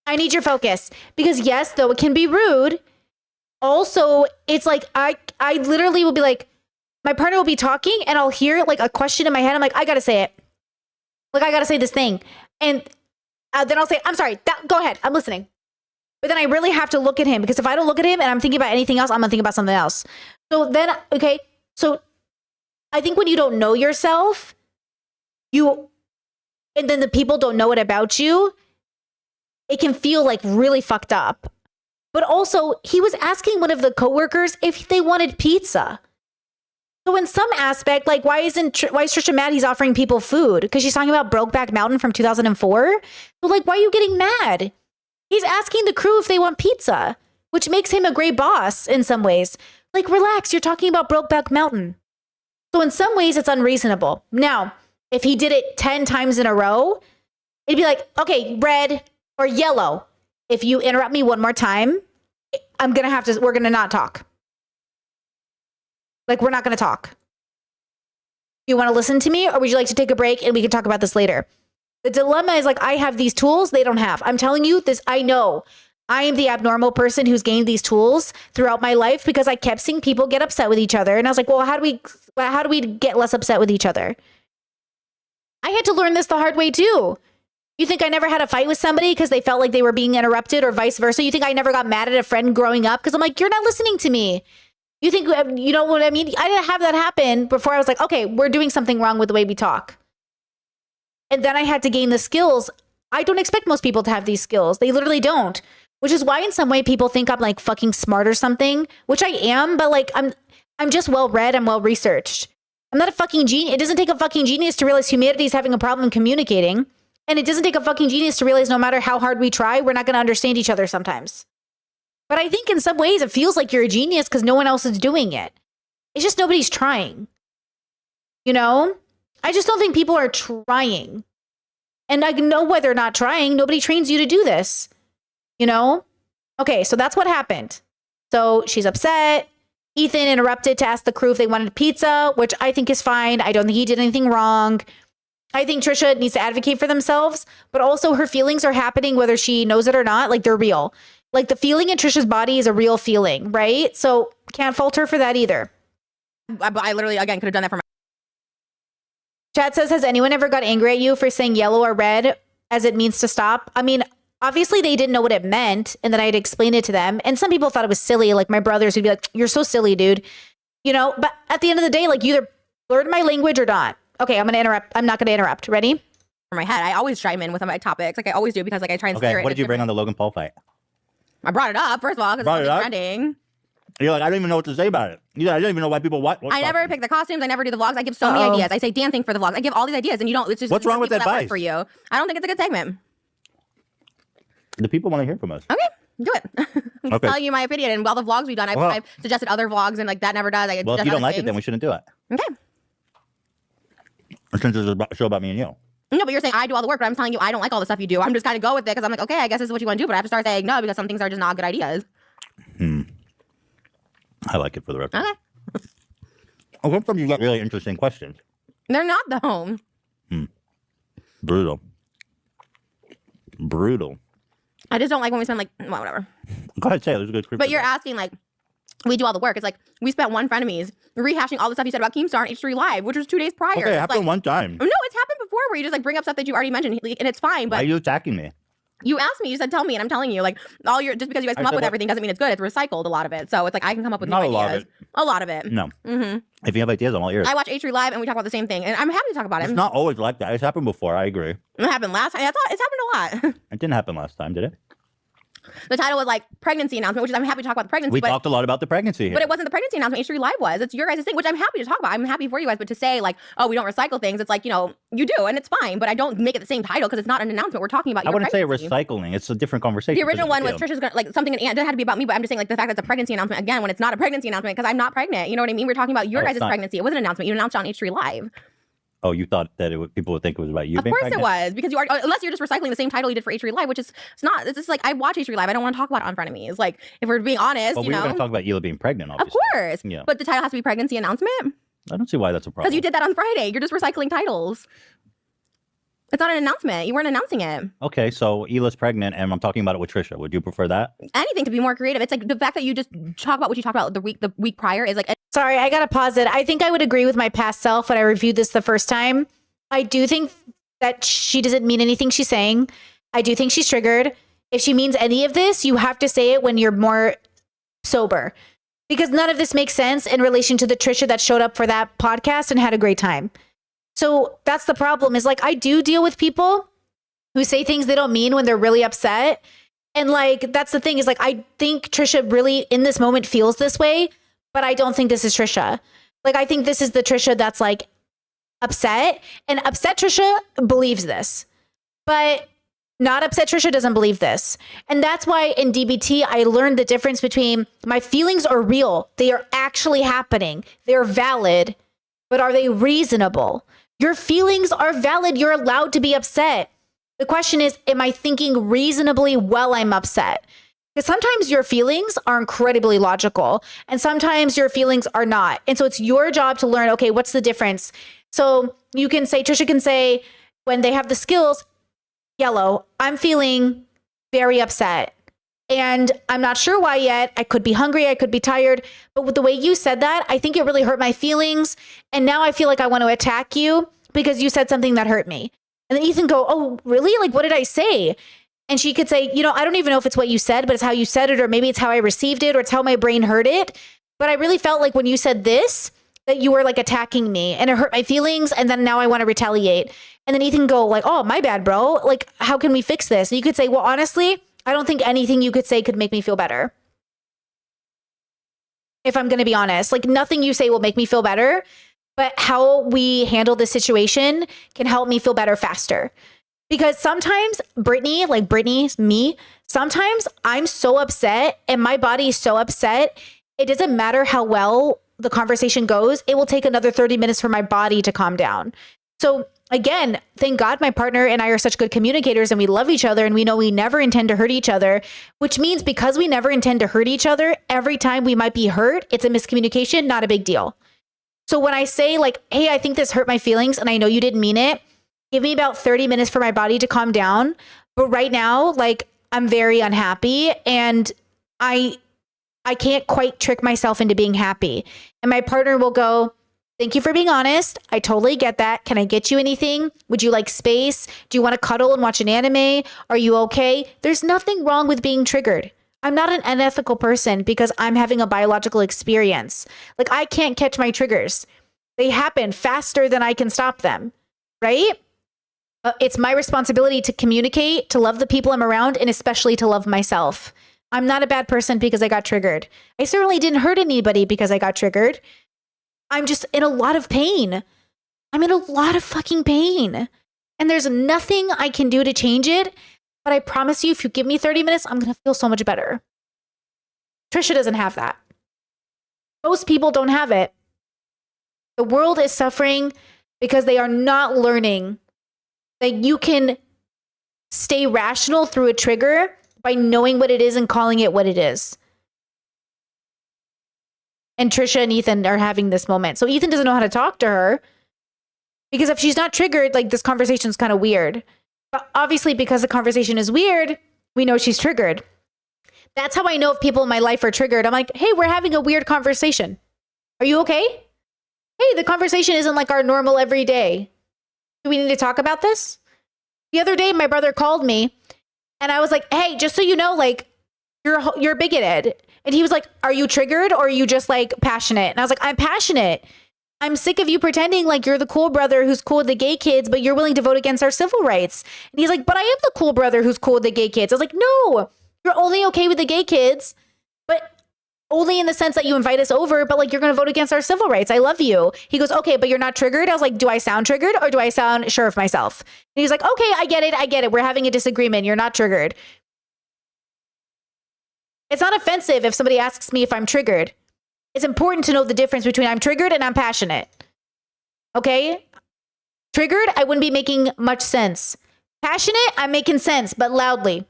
I need your focus. Because yes, though it can be rude. Also, it's like, I literally will be like, my partner will be talking and I'll hear like a question in my head. I'm like, I got to say it. Like, I got to say this thing. And then I'll say, I'm sorry, go ahead. I'm listening. But then I really have to look at him because if I don't look at him and I'm thinking about anything else, I'm going to think about something else. So then, okay. So I think when you don't know yourself, and then the people don't know it about you, it can feel like really fucked up. But also, he was asking one of the coworkers if they wanted pizza. So in some aspect, like, why is Trisha mad he's offering people food? Because she's talking about Brokeback Mountain from 2004? So, like, why are you getting mad? He's asking the crew if they want pizza, which makes him a great boss in some ways. Like, relax, you're talking about Brokeback Mountain. So in some ways, it's unreasonable. Now, if he did it 10 times in a row, it'd be like, okay, red or yellow. If you interrupt me one more time, we're going to not talk. Like, we're not going to talk. You want to listen to me or would you like to take a break and we can talk about this later? The dilemma is like, I have these tools they don't have. I'm telling you this. I know I am the abnormal person who's gained these tools throughout my life because I kept seeing people get upset with each other. And I was like, well, how do we get less upset with each other? I had to learn this the hard way too. You think I never had a fight with somebody because they felt like they were being interrupted or vice versa? You think I never got mad at a friend growing up because I'm like, you're not listening to me. You think, you know what I mean? I didn't have that happen before I was like, okay, we're doing something wrong with the way we talk. And then I had to gain the skills. I don't expect most people to have these skills. They literally don't, which is why in some way people think I'm like fucking smart or something, which I am, but like I'm just well read. I'm well researched. I'm not a fucking genius. It doesn't take a fucking genius to realize humanity is having a problem communicating. And it doesn't take a fucking genius to realize no matter how hard we try, we're not going to understand each other sometimes. But I think in some ways it feels like you're a genius because no one else is doing it. It's just nobody's trying. You know? I just don't think people are trying. And I know why they're not trying. Nobody trains you to do this. You know? Okay, so that's what happened. So she's upset. Ethan interrupted to ask the crew if they wanted pizza, which I think is fine. I don't think he did anything wrong. I think Trisha needs to advocate for themselves, but also her feelings are happening whether she knows it or not. Like, they're real. Like, the feeling in Trisha's body is a real feeling, right? So can't fault her for that either. I literally, again, could have done that for my... Chad says, has anyone ever got angry at you for saying yellow or red as it means to stop? I mean, obviously they didn't know what it meant and then I had explained it to them. And some people thought it was silly. Like my brothers would be like, you're so silly, dude. You know, but at the end of the day, like, you either learn my language or not. Okay, I'm going to interrupt. I'm not going to interrupt. Ready? For my head, I always chime in with my topics. Like I always do because like I try and steer it. Okay, what did you bring on the Logan Paul fight? I brought it up, first of all, because it's trending. You're like, I don't even know what to say about it. I don't even know why people watch. I never pick the costumes. I never do the vlogs. I give so many ideas. I say dancing for the vlogs. I give all these ideas, and you don't. It's just what's wrong with that advice for you? I don't think it's a good segment. The people want to hear from us. Okay. Do it. I'm Okay. telling you my opinion. And all the vlogs we've done, I've suggested other vlogs, and like that never does. I Well, if suggest you don't other like it, things. then we shouldn't do it. Okay. Since it's a show about me and you. No, but you're saying I do all the work, but I'm telling you I don't like all the stuff you do. I'm just kind of go with it because I'm like, okay, I guess this is what you want to do, but I have to start saying no because some things are just not good ideas. I like it for the record. Okay. Oh, sometimes you got really interesting questions. They're not though. Brutal. Brutal. I just don't like when we spend like, well, whatever. Go ahead, say it. There's a good script. But you're asking like, we do all the work. It's like we spent one frenemies rehashing all the stuff you said about Keemstar on H3 Live, which was 2 days prior. Okay, it It's happened like, one time. No, it's happened before where you just like bring up stuff that you already mentioned, like, and it's fine. Why are But you attacking me? you asked me, you said tell me, and I'm telling you, like all your just because you guys come I up said with that- everything doesn't mean it's good. It's recycled a lot of it, so it's like I can come up with Not new a lot of ideas. it. A lot of it. No. Mm-hmm. If you have ideas, I'm all ears. I watch H3 Live and we talk about the same thing, and I'm happy to talk about it. It's not always like that. It's happened before. I agree. It happened last time. It's happened a lot. It didn't happen last time, did it? The title was like pregnancy announcement, which is I'm happy to talk about the pregnancy. We but talked a lot about the pregnancy here. But it wasn't the pregnancy announcement H3 Live was. It's your guys' thing, which I'm happy to talk about. I'm happy for you guys. But to say like, oh, we don't recycle things, it's like, you know, you do, and it's fine. But I don't make it the same title because it's not an announcement. We're talking about I your wouldn't say pregnancy. recycling. It's a different conversation. The original one was Trish. Trisha's gonna like something, and it doesn't have to be about me, but I'm just saying like the fact that it's a pregnancy announcement again when it's not a pregnancy announcement because I'm not pregnant. You know what I mean? We're talking about your Oh, it's guys' not. pregnancy. It wasn't an announcement. You announced it on H3 Live. Oh, you thought that people would think it was about you Of being course pregnant? it was because you are unless you're just recycling the same title you did for H3 Live, which is it's not. It's just like I watch H3 Live. I don't want to talk about it in front of me. It's like if we're being honest, Well, you we were know. going to talk about Hila being pregnant, Of obviously. course. Yeah. But the title has to be pregnancy announcement I don't see why that's a problem. because you did that on Friday. You're just recycling titles. It's not an announcement. You weren't announcing it. Okay, so Hila's pregnant, and I'm talking about it with Trisha. Would you prefer that? Anything to be more creative. It's like the fact that you just talk about what you talked about the week prior is like Sorry, I gotta pause it. I think I would agree with my past self when I reviewed this the first time. I do think that she doesn't mean anything she's saying. I do think she's triggered. If she means any of this, you have to say it when you're more sober. Because none of this makes sense in relation to the Trisha that showed up for that podcast and had a great time. So that's the problem is like, I do deal with people who say things they don't mean when they're really upset. And like, that's the thing is like, I think Trisha really in this moment feels this way, but I don't think this is Trisha. Like, I think this is the Trisha that's like upset, and upset Trisha believes this, but not upset Trisha doesn't believe this. And that's why in DBT, I learned the difference between my feelings are real. They are actually happening. They're valid, but are they reasonable? Your feelings are valid. You're allowed to be upset. The question is, am I thinking reasonably while I'm upset? Because sometimes your feelings are incredibly logical and sometimes your feelings are not. And so it's your job to learn, okay, what's the difference? So you can say, Trisha can say, when they have the skills, yellow, I'm feeling very upset. And I'm not sure why yet. I could be hungry. I could be tired. But with the way you said that, I think it really hurt my feelings. And now I feel like I want to attack you because you said something that hurt me. And then Ethan go, oh, really? Like, what did I say? And she could say, you know, I don't even know if it's what you said, but it's how you said it, or maybe it's how I received it, or it's how my brain heard it. But I really felt like when you said this, that you were like attacking me and it hurt my feelings. And then now I want to retaliate. And then Ethan can go like, oh, my bad, bro. Like, how can we fix this? And you could say, well, honestly, I don't think anything you could say could make me feel better. If I'm going to be honest, like nothing you say will make me feel better, but how we handle this situation can help me feel better faster. Because sometimes Brittany, like Brittany's me, sometimes I'm so upset and my body is so upset. It doesn't matter how well the conversation goes. It will take another 30 minutes for my body to calm down. So again, thank God my partner and I are such good communicators and we love each other and we know we never intend to hurt each other, which means because we never intend to hurt each other, every time we might be hurt, it's a miscommunication, not a big deal. So when I say like, hey, I think this hurt my feelings and I know you didn't mean it, give me about 30 minutes for my body to calm down. But right now, like I'm very unhappy and I can't quite trick myself into being happy. And my partner will go, thank you for being honest. I totally get that. Can I get you anything? Would you like space? Do you want to cuddle and watch an anime? Are you okay? There's nothing wrong with being triggered. I'm not an unethical person because I'm having a biological experience. Like I can't catch my triggers. They happen faster than I can stop them, right? It's my responsibility to communicate, to love the people I'm around, and especially to love myself. I'm not a bad person because I got triggered. I certainly didn't hurt anybody because I got triggered. I'm just in a lot of pain. I'm in a lot of fucking pain. And there's nothing I can do to change it But I promise you, if you give me 30 minutes, I'm going to feel so much better. Trisha doesn't have that. Most people don't have it. The world is suffering because they are not learning that you can stay rational through a trigger by knowing what it is and calling it what it is. And Trisha and Ethan are having this moment. So Ethan doesn't know how to talk to her because if she's not triggered, like this conversation is kind of weird. But obviously, because the conversation is weird, we know she's triggered. That's how I know if people in my life are triggered. I'm like, hey, we're having a weird conversation. Are you okay? Hey, the conversation isn't like our normal everyday. Do we need to talk about this? The other day, my brother called me and I was like, hey, just so you know, like, you're bigoted. And he was like, are you triggered or are you just like passionate? And I was like, I'm passionate. I'm sick of you pretending like you're the cool brother who's cool with the gay kids, but you're willing to vote against our civil rights. And he's like, but I am the cool brother who's cool with the gay kids. I was like, no, you're only okay with the gay kids, but only in the sense that you invite us over, but like you're going to vote against our civil rights. I love you. He goes, okay, but you're not triggered. I was like, do I sound triggered or do I sound sure of myself? And he's like, okay, I get it. I get it. We're having a disagreement. You're not triggered. It's not offensive if somebody asks me if I'm triggered. It's important to know the difference between I'm triggered and I'm passionate. Okay? Triggered, I wouldn't be making much sense. Passionate, I'm making sense, but loudly.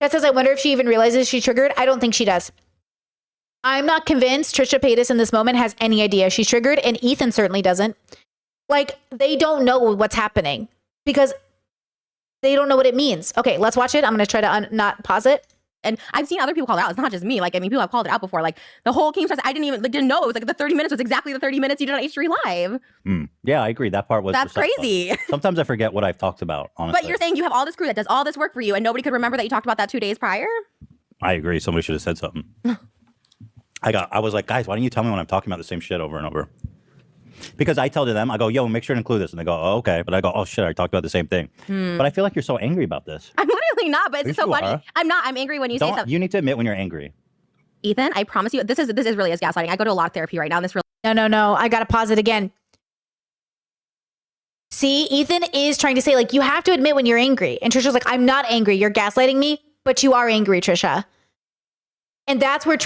That says, I wonder if she even realizes she's triggered. I don't think she does. I'm not convinced Trisha Paytas in this moment has any idea she's triggered, and Ethan certainly doesn't. Like, they don't know what's happening because they don't know what it means. Okay, let's watch it. I'm going to try to not pause it. And I've seen other people call it out. It's not just me. Like, I mean, people have called it out before. Like, the whole Keem starts, I didn't even, like, didn't know. It was like the 30 minutes was exactly the 30 minutes you did on H3 Live. Yeah, I agree. That part was That's crazy. Sometimes I forget what I've talked about, honestly. But you're saying you have all this crew that does all this work for you and nobody could remember that you talked about that 2 days prior? I agree. Somebody should have said something. I was like, guys, why don't you tell me when I'm talking about the same shit over and over? Because I tell to them, I go, yo, make sure to include this. And they go, oh, okay. But I go, oh, shit, I talked about the same thing. But I feel like you're so angry about this. I'm literally not, but it's Yes, so you funny. are. I'm not. I'm angry when you say something. You need to admit when you're angry. Ethan, I promise you, this is really as gaslighting. I go to a lot of therapy right now. And this really No. I got to pause it again. See, Ethan is trying to say, like, you have to admit when you're angry. And Trisha's like, I'm not angry. You're gaslighting me, but you are angry, Trisha. And that's where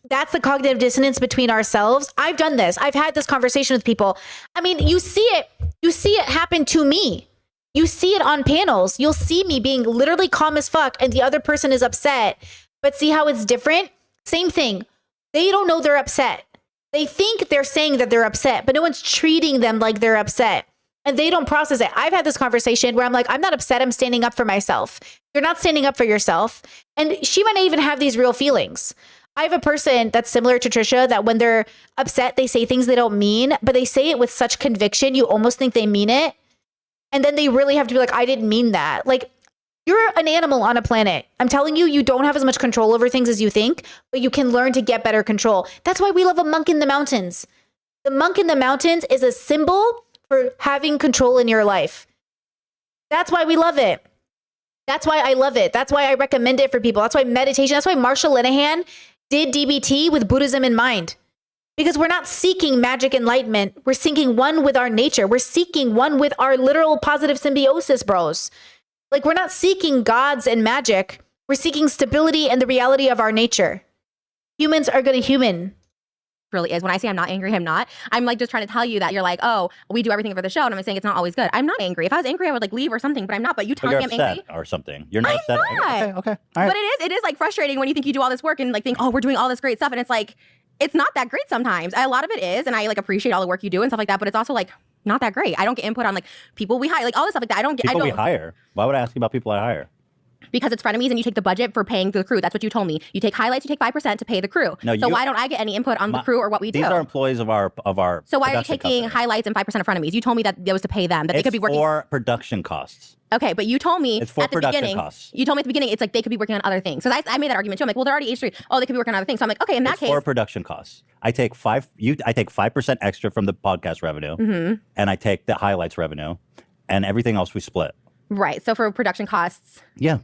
that's the cognitive dissonance between ourselves. I've done this. I've had this conversation with people. I mean, you see it happen to me. You see it on panels. You'll see me being literally calm as fuck and the other person is upset. But see how it's different? Same thing. They don't know they're upset. They think they're saying that they're upset, but no one's treating them like they're upset. And they don't process it. I've had this conversation where I'm like, I'm not upset. I'm standing up for myself. You're not standing up for yourself. And she might not even have these real feelings. I have a person that's similar to Trisha that when they're upset, they say things they don't mean, but they say it with such conviction, you almost think they mean it. And then they really have to be like, I didn't mean that. Like, you're an animal on a planet. I'm telling you, you don't have as much control over things as you think, but you can learn to get better control. That's why we love a monk in the mountains. The monk in the mountains is a symbol for having control in your life. That's why we love it. That's why I love it. That's why I recommend it for people. That's why meditation, that's why Marsha Linehan did DBT with Buddhism in mind. Because we're not seeking magic enlightenment. We're seeking one with our nature. We're seeking one with our literal positive symbiosis, bros. Like, we're not seeking gods and magic. We're seeking stability and the reality of our nature. Humans are going to human. really is. When I say I'm not angry, I'm not. I'm like just trying to tell you that you're like, oh, we do everything for the show. And I'm saying it's not always good. I'm not angry. If I was angry, I would like leave or something, but I'm not. But you But telling you're me I'm upset angry. or something. You're not upset. not. Okay. All right. But it is like frustrating when you think you do all this work and like think, oh, we're doing all this great stuff. And it's like, it's not that great sometimes. A lot of it is. And I like appreciate all the work you do and stuff like that. But it's also like not that great. I don't get input on like people we hire, like all this stuff like that. I don't get, People I we don't. hire. Why would I ask you about people I hire? Because it's frenemies and you take the budget for paying the crew. That's what you told me. You take highlights, you take 5% to pay the crew. No, so you- why don't I get any input on the crew or what we do? These are employees of our So why are you production taking company. highlights and 5% of frenemies? You told me that was to pay them, that they It's could be working. for production costs. Okay, but you told me It's for at the production beginning. costs. You told me at the beginning it's like they could be working on other things. So I made that argument too. I'm like, well, they're already H3. Oh, they could be working on other things. So I'm like, okay, in that It's case, for production costs. I take 5% extra from the podcast revenue, Mhm. and I take the highlights revenue, and everything else we split. right. So for production costs, Yeah.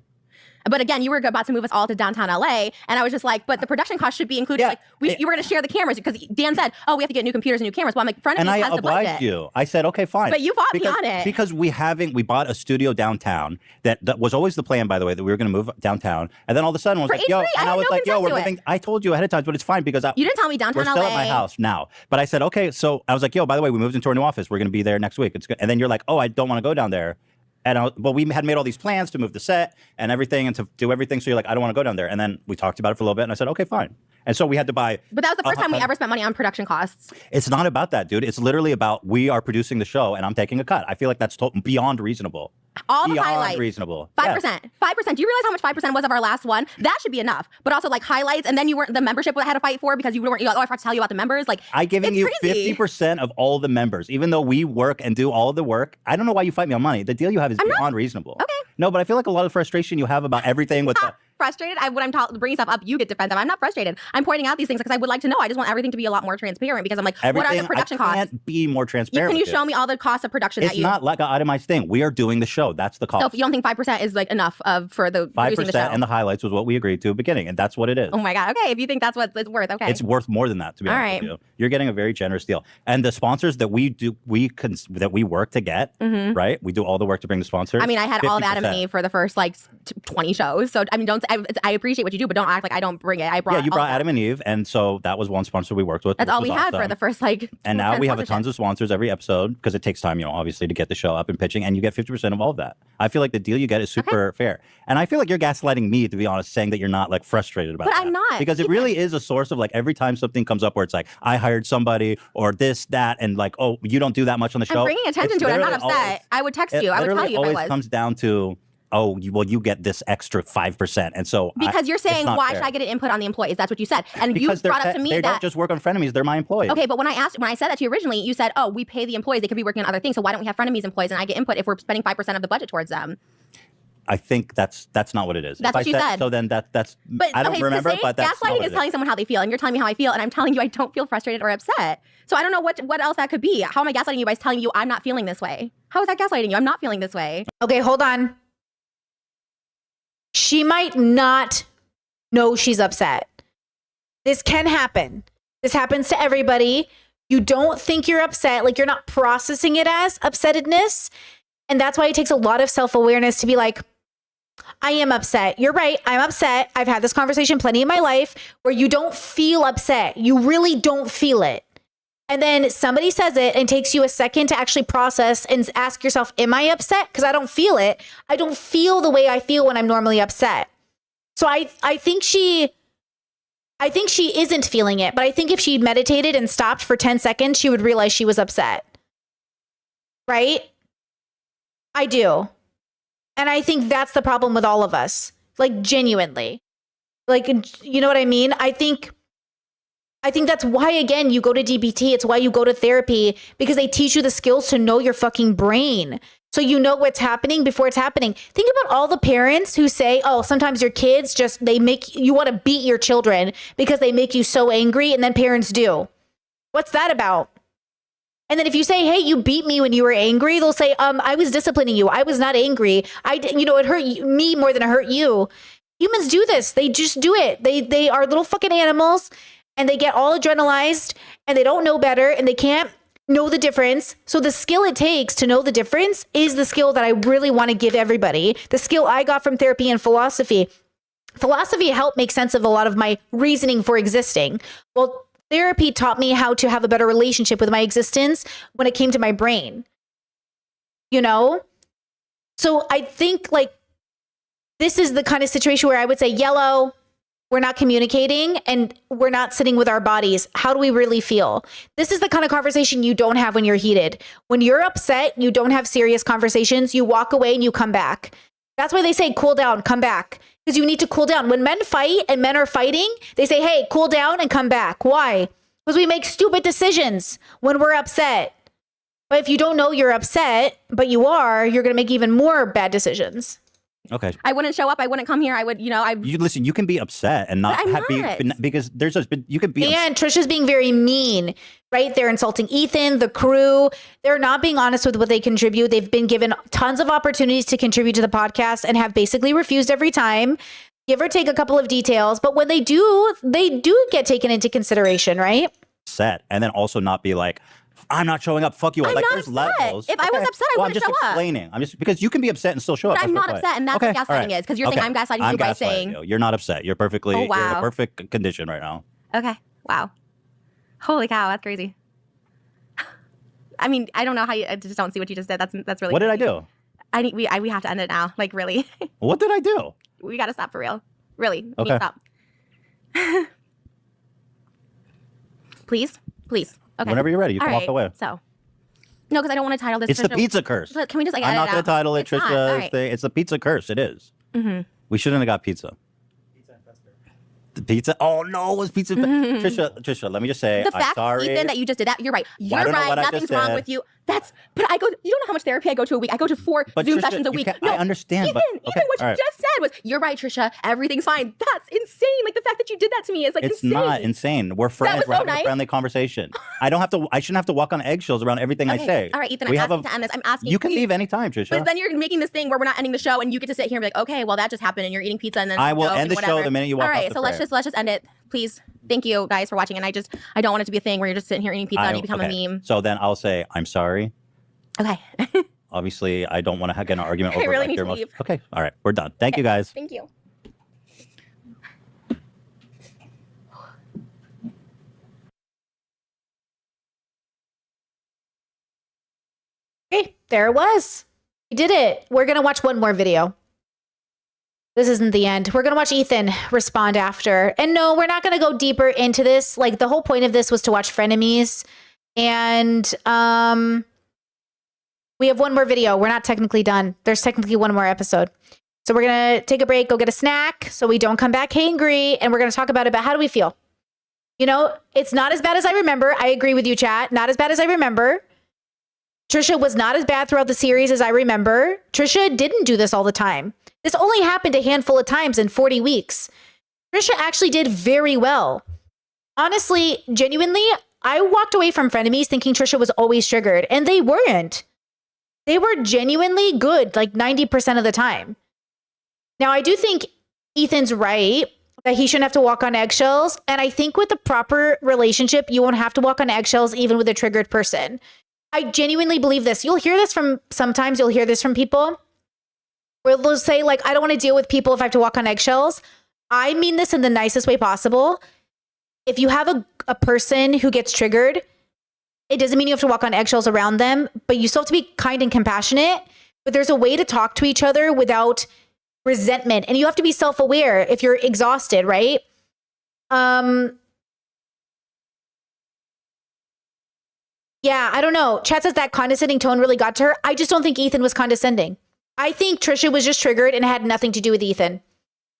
But again, you were about to move us all to downtown LA, and I was just like, but the production cost should be included. Yeah. Like, you were going to share the cameras because Dan said, oh, we have to get new computers and new cameras. Well, I'm like, And I has the obliged budget. you. I said, okay, fine. But you fought me because, on it. Because we bought a studio downtown. That was always the plan, by the way, that we were going to move downtown. And then all of a sudden, I was For like, yo, H3, and I I was had no like, yo, we're consent to moving. I told you ahead of time, but it's fine because You didn't tell me downtown we're still LA. at my house now. But I said, okay, so I was like, yo, by the way, we moved into our new office. We're going to be there next week. It's good. And then you're like, oh, I don't want to go down there. And but we had made all these plans to move the set and everything and to do everything. So you're like, I don't want to go down there. And then we talked about it for a little bit, and I said, okay, fine. And so we had to buy. But that was the first time we ever spent money on production costs. It's not about that, dude. It's literally about we are producing the show and I'm taking a cut. I feel like that's beyond reasonable. All the Beyond highlights. reasonable. 5%. Yeah. 5%. Do you realize how much 5% was of our last one? That should be enough. But also like highlights, and then you weren't the membership I had to fight for because you weren't. Oh, I forgot to tell you about the members. Like I giving it's you crazy. 50% of all the members, even though we work and do all of the work. I don't know why you fight me on money. The deal you have is beyond reasonable. Okay. No, but I feel like a lot of frustration you have about everything with the. Frustrated. When I'm bringing stuff up, you get defensive. I'm not frustrated. I'm pointing out these things because I would like to know. I just want everything to be a lot more transparent because I'm like, what are the production I costs? can't be more transparent. Can you with show me all the costs of production? It's that you not like an itemized thing. We are doing the show. That's the cost. So if you don't think 5% is like enough for the producing the show? 5% and the highlights was what we agreed to at the beginning, and that's what it is. Oh my god. Okay, if you think that's what it's worth, okay. It's worth more than that, to be All honest right. with you. You're getting a very generous deal. And the sponsors that that we work to get, right? We do all the work to bring the sponsors. I mean, I had all of Adam and 50%. Eve for the first like 20 shows. So I mean, I appreciate what you do, but don't act like I don't bring it. I brought. Yeah, you all brought of that. Adam and Eve, and so that was one sponsor we worked with. That's which all we was had for awesome. the first like. And now we have sponsorship. tons of sponsors every episode because it takes time, obviously, to get the show up and pitching, and you get 50% of all of that. I feel like the deal you get is super fair, and I feel like you're gaslighting me, to be honest, saying that you're not like frustrated about. But that. I'm not. because it really is a source of like every time something comes up where it's like I hired somebody or this that, and like oh you don't do that much on the show. I'm bringing attention It's to it. I'm not literally upset. always- I would text it you. I would tell literally you if I always was. comes down to you get this extra 5%, and so Because you're it's saying, not why fair. should I get an input on the employees? That's what you said. And Because you brought up to me they that. don't just work on frenemies; they're my employees. Okay, but when I said that to you originally, you said, oh, we pay the employees. They could be working on other things. So why don't we have frenemies employees and I get input if we're spending 5% of the budget towards them? I think that's not what it is. That's If what I you said. So then that's But I don't okay, remember, to say but that's not gaslighting what is it telling someone how they feel, and you're telling me how I feel, and I'm telling you I don't feel frustrated or upset. So I don't know what else that could be. How am I gaslighting you by telling you I'm not feeling this way? How is that gaslighting you? I'm not feeling this way. Okay, hold on. She might not know she's upset. This can happen. This happens to everybody. You don't think you're upset, like you're not processing it as upsettedness. And that's why it takes a lot of self-awareness to be like, I am upset. You're right. I'm upset. I've had this conversation plenty in my life where you don't feel upset. You really don't feel it. And then somebody says it and takes you a second to actually process and ask yourself, am I upset? Because I don't feel it. I don't feel the way I feel when I'm normally upset. So I think she isn't feeling it, but I think if she meditated and stopped for 10 seconds, she would realize she was upset. Right? I do. And I think that's the problem with all of us. Like genuinely. Like, you know what I mean? I think that's why, again, you go to DBT. It's why you go to therapy, because they teach you the skills to know your fucking brain. So you know what's happening before it's happening. Think about all the parents who say, oh, sometimes your kids they make you want to beat your children because they make you so angry, and then parents do. What's that about? And then if you say, hey, you beat me when you were angry, they'll say, I was disciplining you. I was not angry. It hurt me more than it hurt you. Humans do this. They just do it. They are little fucking animals, and they get all adrenalized, and they don't know better, and they can't know the difference. So the skill it takes to know the difference is the skill that I really want to give everybody. The skill I got from therapy and philosophy. Philosophy helped make sense of a lot of my reasoning for existing. Well, therapy taught me how to have a better relationship with my existence when it came to my brain. So I think like this is the kind of situation where I would say, yellow, we're not communicating and we're not sitting with our bodies. How do we really feel? This is the kind of conversation you don't have when you're heated. When you're upset, you don't have serious conversations. You walk away and you come back. That's why they say cool down, come back. Because you need to cool down. When men fight and men are fighting, they say, hey, cool down and come back. Why? Because we make stupid decisions when we're upset. But if you don't know you're upset, but you are, you're going to make even more bad decisions. Okay. I wouldn't show up. I wouldn't come here. I would, You listen. You can be upset and not But I'm happy not. because there's just been. You can be. And Trisha's being very mean, right? They're insulting Ethan, the crew. They're not being honest with what they contribute. They've been given tons of opportunities to contribute to the podcast and have basically refused every time. Give or take a couple of details, but when they do get taken into consideration, right? upset, and then also not be like, I'm not showing up. Fuck you. I'm like, not there's upset. levels. If I was upset, I I'm wouldn't just show up. explaining. I'm just because you can be upset and still show up. But I'm That's not my upset, and that's point. what Okay, all gaslighting right. is, because you're saying I'm gaslighting I'm you by gaslighting saying. you. You're not upset. You're perfectly. Oh, You're in wow. a perfect condition right now. Okay. Wow. Holy cow, that's crazy. I mean, I don't know how you. I just don't see what you just did. That's really. What did I crazy. do? We have to end it now. Like, really. What did I do? We got to stop for real. Really. We need Okay. to stop. Please. Okay. Whenever you're ready, you All can walk right, away. So. No, because I don't want to title this. It's the Trisha- pizza curse. Can we just like I'm edit not it going out? to title it It's not. All Trisha's right. thing. It's the pizza curse. It is. Mhm. We shouldn't have got pizza. The pizza? Oh no, it was pizza. Trisha, let me just say, The I'm fact, sorry. Ethan, that you just did that, you're right. You're I don't know right. what I Nothing's just wrong said. with you. But I go. You don't know how much therapy I go to a week. I go to 4 But Zoom Trisha, sessions a you week. can't- No, I understand, Ethan, but- Ethan, okay, what you all right. just said was, "You're right, Trisha. Everything's fine." That's insane. Like the fact that you did that to me is like It's insane. not insane. We're friends. was We're so having nice. a friendly conversation. I shouldn't have to walk on eggshells around everything I Okay. say. All right, Ethan. We I'm have asking to end this. I'm asking You can please. leave anytime, Trisha. But then you're making this thing where we're not ending the show, and you get to sit here and be like, "Okay, well that just happened," and you're eating pizza, and then I will joke end and the show whatever. the minute you walk All off right, the so let's frame. just end it, please. Thank you guys for watching, and I don't want it to be a thing where you're just sitting here eating pizza and you become okay. a meme. So then I'll say, I'm sorry. Okay. Obviously, I don't want to get an argument I over really like need your to emotions. leave. Okay. All right. We're done. Thank you guys. Thank you. Okay, there it was. We did it. We're going to watch one more video. This isn't the end. We're going to watch Ethan respond after. And no, we're not going to go deeper into this. Like, the whole point of this was to watch Frenemies. And we have one more video. We're not technically done. There's technically one more episode. So we're going to take a break, go get a snack so we don't come back hangry. And we're going to talk about how do we feel? You know, it's not as bad as I remember. I agree with you, chat. Not as bad as I remember. Trisha was not as bad throughout the series as I remember. Trisha didn't do this all the time. This only happened a handful of times in 40 weeks. Trisha actually did very well. Honestly, genuinely, I walked away from Frenemies thinking Trisha was always triggered, and they weren't. They were genuinely good, like 90% of the time. Now, I do think Ethan's right that he shouldn't have to walk on eggshells, and I think with the proper relationship, you won't have to walk on eggshells even with a triggered person. I genuinely believe this. You'll hear this sometimes you'll hear this from people where they'll say, like, I don't want to deal with people if I have to walk on eggshells. I mean this in the nicest way possible. If you have a person who gets triggered, it doesn't mean you have to walk on eggshells around them, but you still have to be kind and compassionate. But there's a way to talk to each other without resentment. And you have to be self-aware if you're exhausted, right? Yeah, I don't know. Chat says that condescending tone really got to her. I just don't think Ethan was condescending. I think Trisha was just triggered and it had nothing to do with Ethan.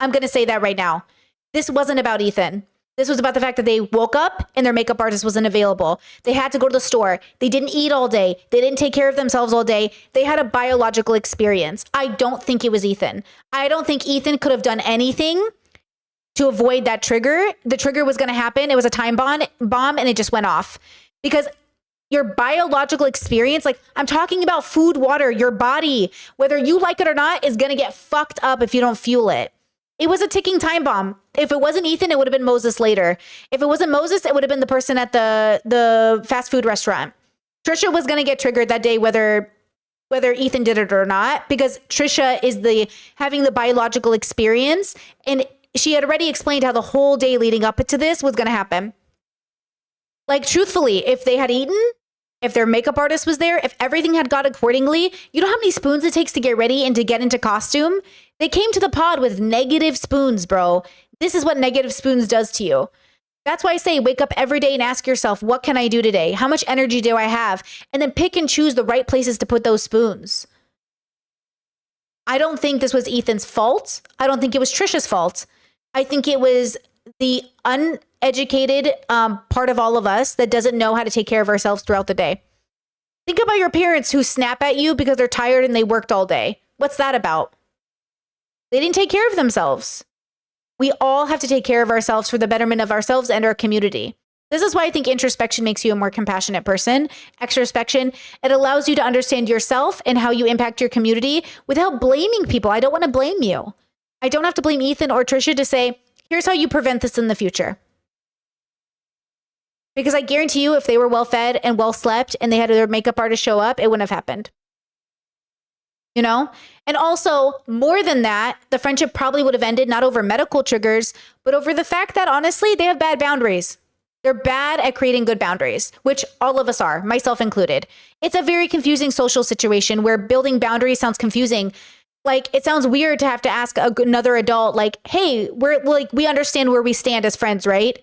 I'm going to say that right now. This wasn't about Ethan. This was about the fact that they woke up and their makeup artist wasn't available. They had to go to the store. They didn't eat all day. They didn't take care of themselves all day. They had a biological experience. I don't think it was Ethan. I don't think Ethan could have done anything to avoid that trigger. The trigger was going to happen. It was a time bomb and it just went off. Because your biological experience, like I'm talking about food, water, your body, whether you like it or not, is going to get fucked up if you don't fuel it. It was a ticking time bomb. If it wasn't Ethan, it would have been Moses later. If it wasn't Moses, it would have been the person at the fast food restaurant. Trisha was going to get triggered that day, whether Ethan did it or not, because Trisha is having the biological experience. And she had already explained how the whole day leading up to this was going to happen. Like, truthfully, if they had eaten, if their makeup artist was there, if everything had gone accordingly, you know how many spoons it takes to get ready and to get into costume? They came to the pod with negative spoons, bro. This is what negative spoons does to you. That's why I say wake up every day and ask yourself, what can I do today? How much energy do I have? And then pick and choose the right places to put those spoons. I don't think this was Ethan's fault. I don't think it was Trisha's fault. I think it was the uneducated part of all of us that doesn't know how to take care of ourselves throughout the day. Think about your parents who snap at you because they're tired and they worked all day. What's that about? They didn't take care of themselves. We all have to take care of ourselves for the betterment of ourselves and our community. This is why I think introspection makes you a more compassionate person. Extrospection, it allows you to understand yourself and how you impact your community without blaming people. I don't want to blame you. I don't have to blame Ethan or Trisha to say, here's how you prevent this in the future. Because I guarantee you, if they were well fed and well slept and they had their makeup artist show up, it wouldn't have happened. You know? And also, more than that, the friendship probably would have ended not over medical triggers, but over the fact that honestly, they have bad boundaries. They're bad at creating good boundaries, which all of us are, myself included. It's a very confusing social situation where building boundaries sounds confusing. Like, it sounds weird to have to ask another adult, like, hey, we understand where we stand as friends, right?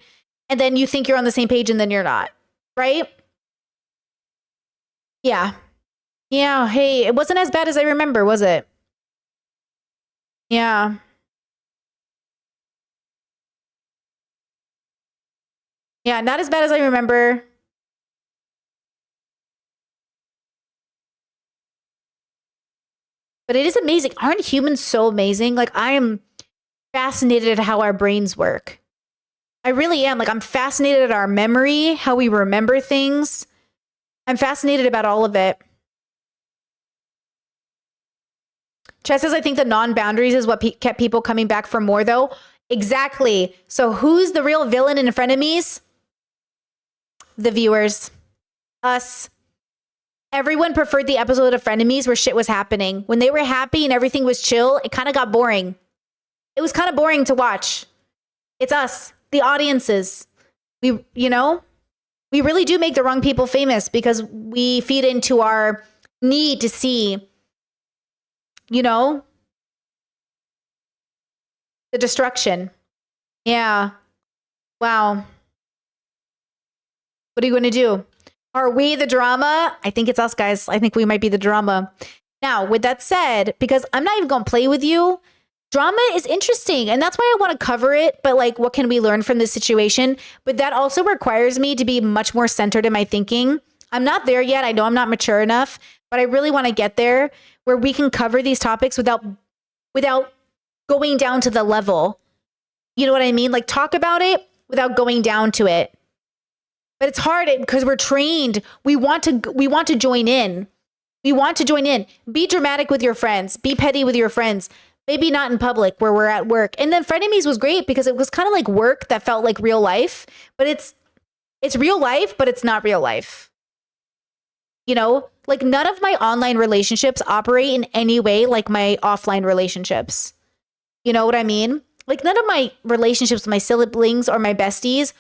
And then you think you're on the same page and then you're not, right? Yeah. Yeah, hey, it wasn't as bad as I remember, was it? Yeah. Yeah, not as bad as I remember. But it is amazing. Aren't humans so amazing? Like, I am fascinated at how our brains work. I really am. Like, I'm fascinated at our memory, how we remember things. I'm fascinated about all of it. Chess says, I think the non-boundaries is what kept people coming back for more, though. Exactly. So who's the real villain and frenemies? The viewers. Us. Everyone preferred the episode of Frenemies where shit was happening. When they were happy and everything was chill, it kind of got boring. It was kind of boring to watch. It's us, the audiences. We really do make the wrong people famous because we feed into our need to see, the destruction. Yeah. Wow. What are you going to do? Are we the drama? I think it's us, guys. I think we might be the drama. Now, with that said, because I'm not even going to play with you, drama is interesting. And that's why I want to cover it. But like, what can we learn from this situation? But that also requires me to be much more centered in my thinking. I'm not there yet. I know I'm not mature enough, but I really want to get there where we can cover these topics without going down to the level. You know what I mean? Like, talk about it without going down to it. But it's hard because we're trained. We want to join in. We want to join in. Be dramatic with your friends. Be petty with your friends. Maybe not in public where we're at work. And then Frenemies was great because it was kind of like work that felt like real life. But it's real life, but it's not real life. Like none of my online relationships operate in any way like my offline relationships. You know what I mean? Like none of my relationships with my siblings or my besties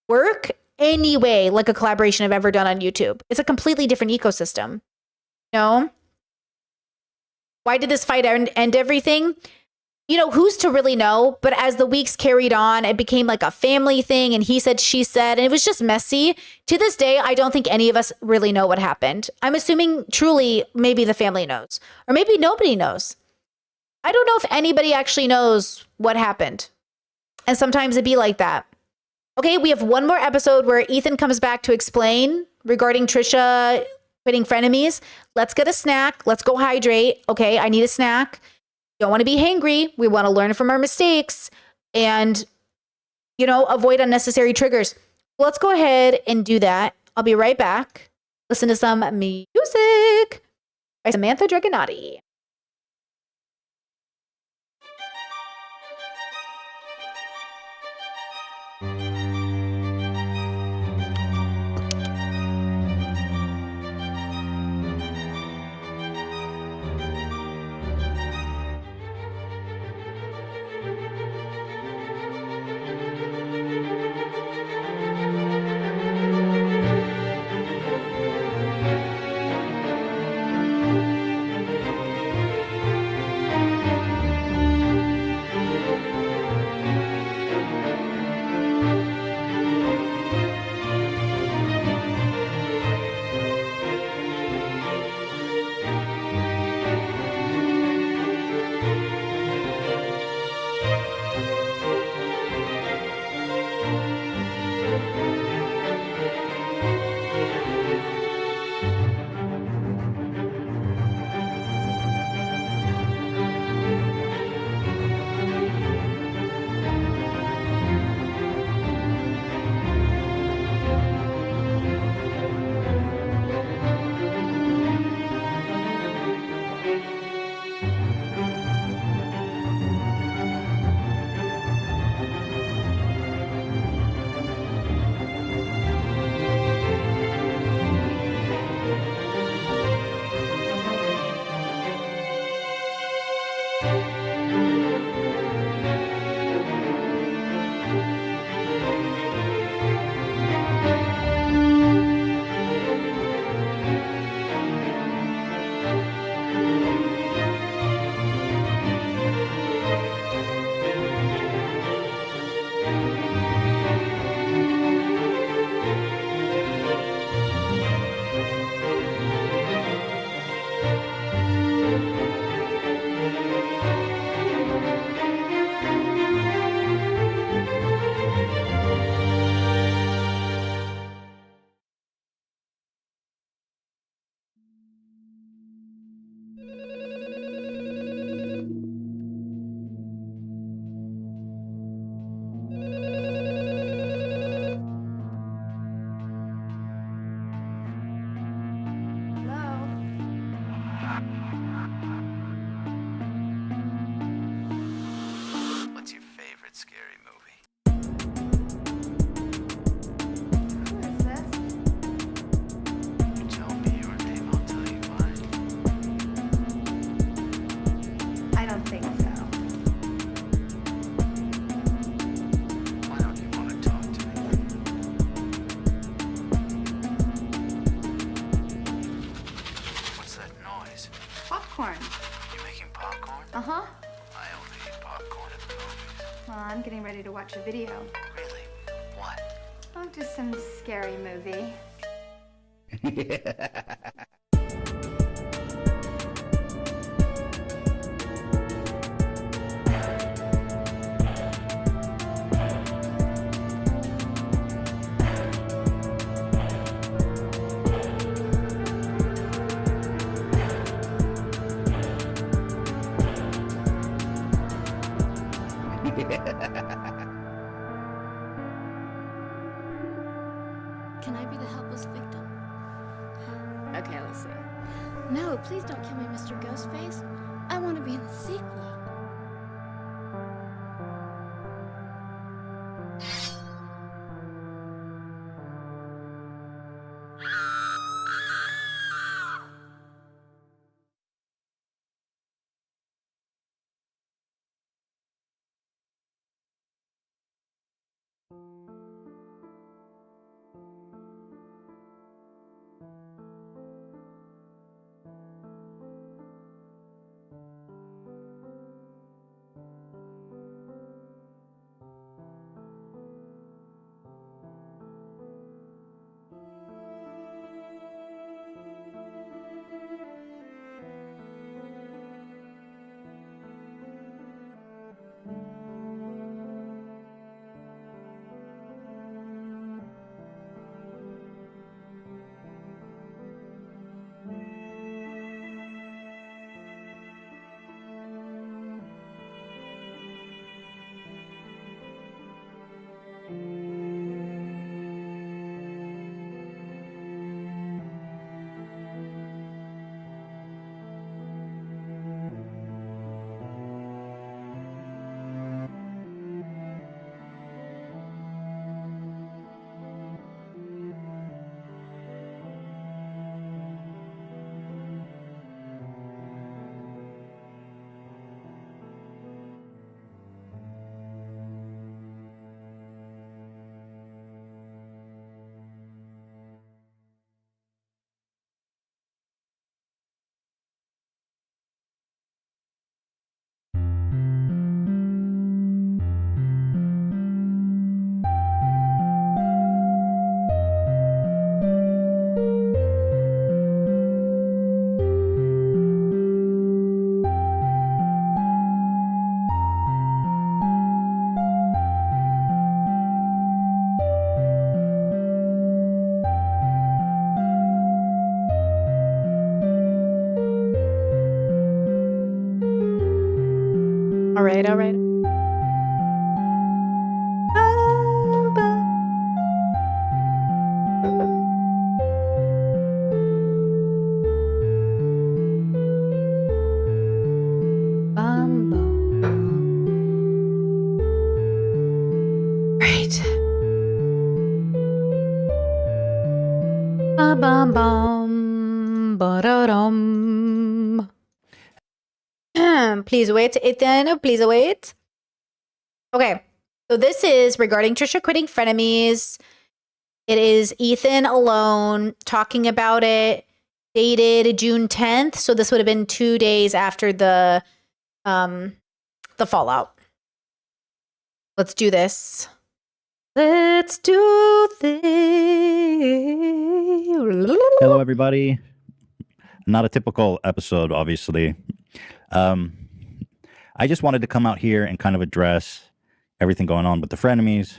work any way like a collaboration I've ever done on YouTube. It's a completely different ecosystem. Why did this fight end everything? Who's to really know? But as the weeks carried on, it became like a family thing and he said, she said, and it was just messy. To this day, I don't think any of us really know what happened. I'm assuming truly maybe the family knows or maybe nobody knows. I don't know if anybody actually knows what happened. And sometimes it'd be like that. Okay, we have one more episode where Ethan comes back to explain regarding Trisha quitting Frenemies. Let's get a snack. Let's go hydrate. Okay, I need a snack. Don't want to be hangry. We want to learn from our mistakes and, avoid unnecessary triggers. Let's go ahead and do that. I'll be right back. Listen to some music by Samantha Dragonati. getting ready to watch a video. Really? What? Oh, just some scary movie. Can I be the helpless victim? Okay, let's see. No, please don't kill me, Mr. Ghostface. I want to be in the sequel. All right, all right. Bum, bum, bum. Right. Bum, bum, ba-da-dum. Please wait, Ethan. Please wait. Okay. So this is regarding Trisha quitting Frenemies. It is Ethan alone talking about it, dated June 10th. So this would have been 2 days after the fallout. Let's do this. Let's do this. Hello, everybody. Not a typical episode, obviously. I just wanted to come out here and kind of address everything going on with the Frenemies.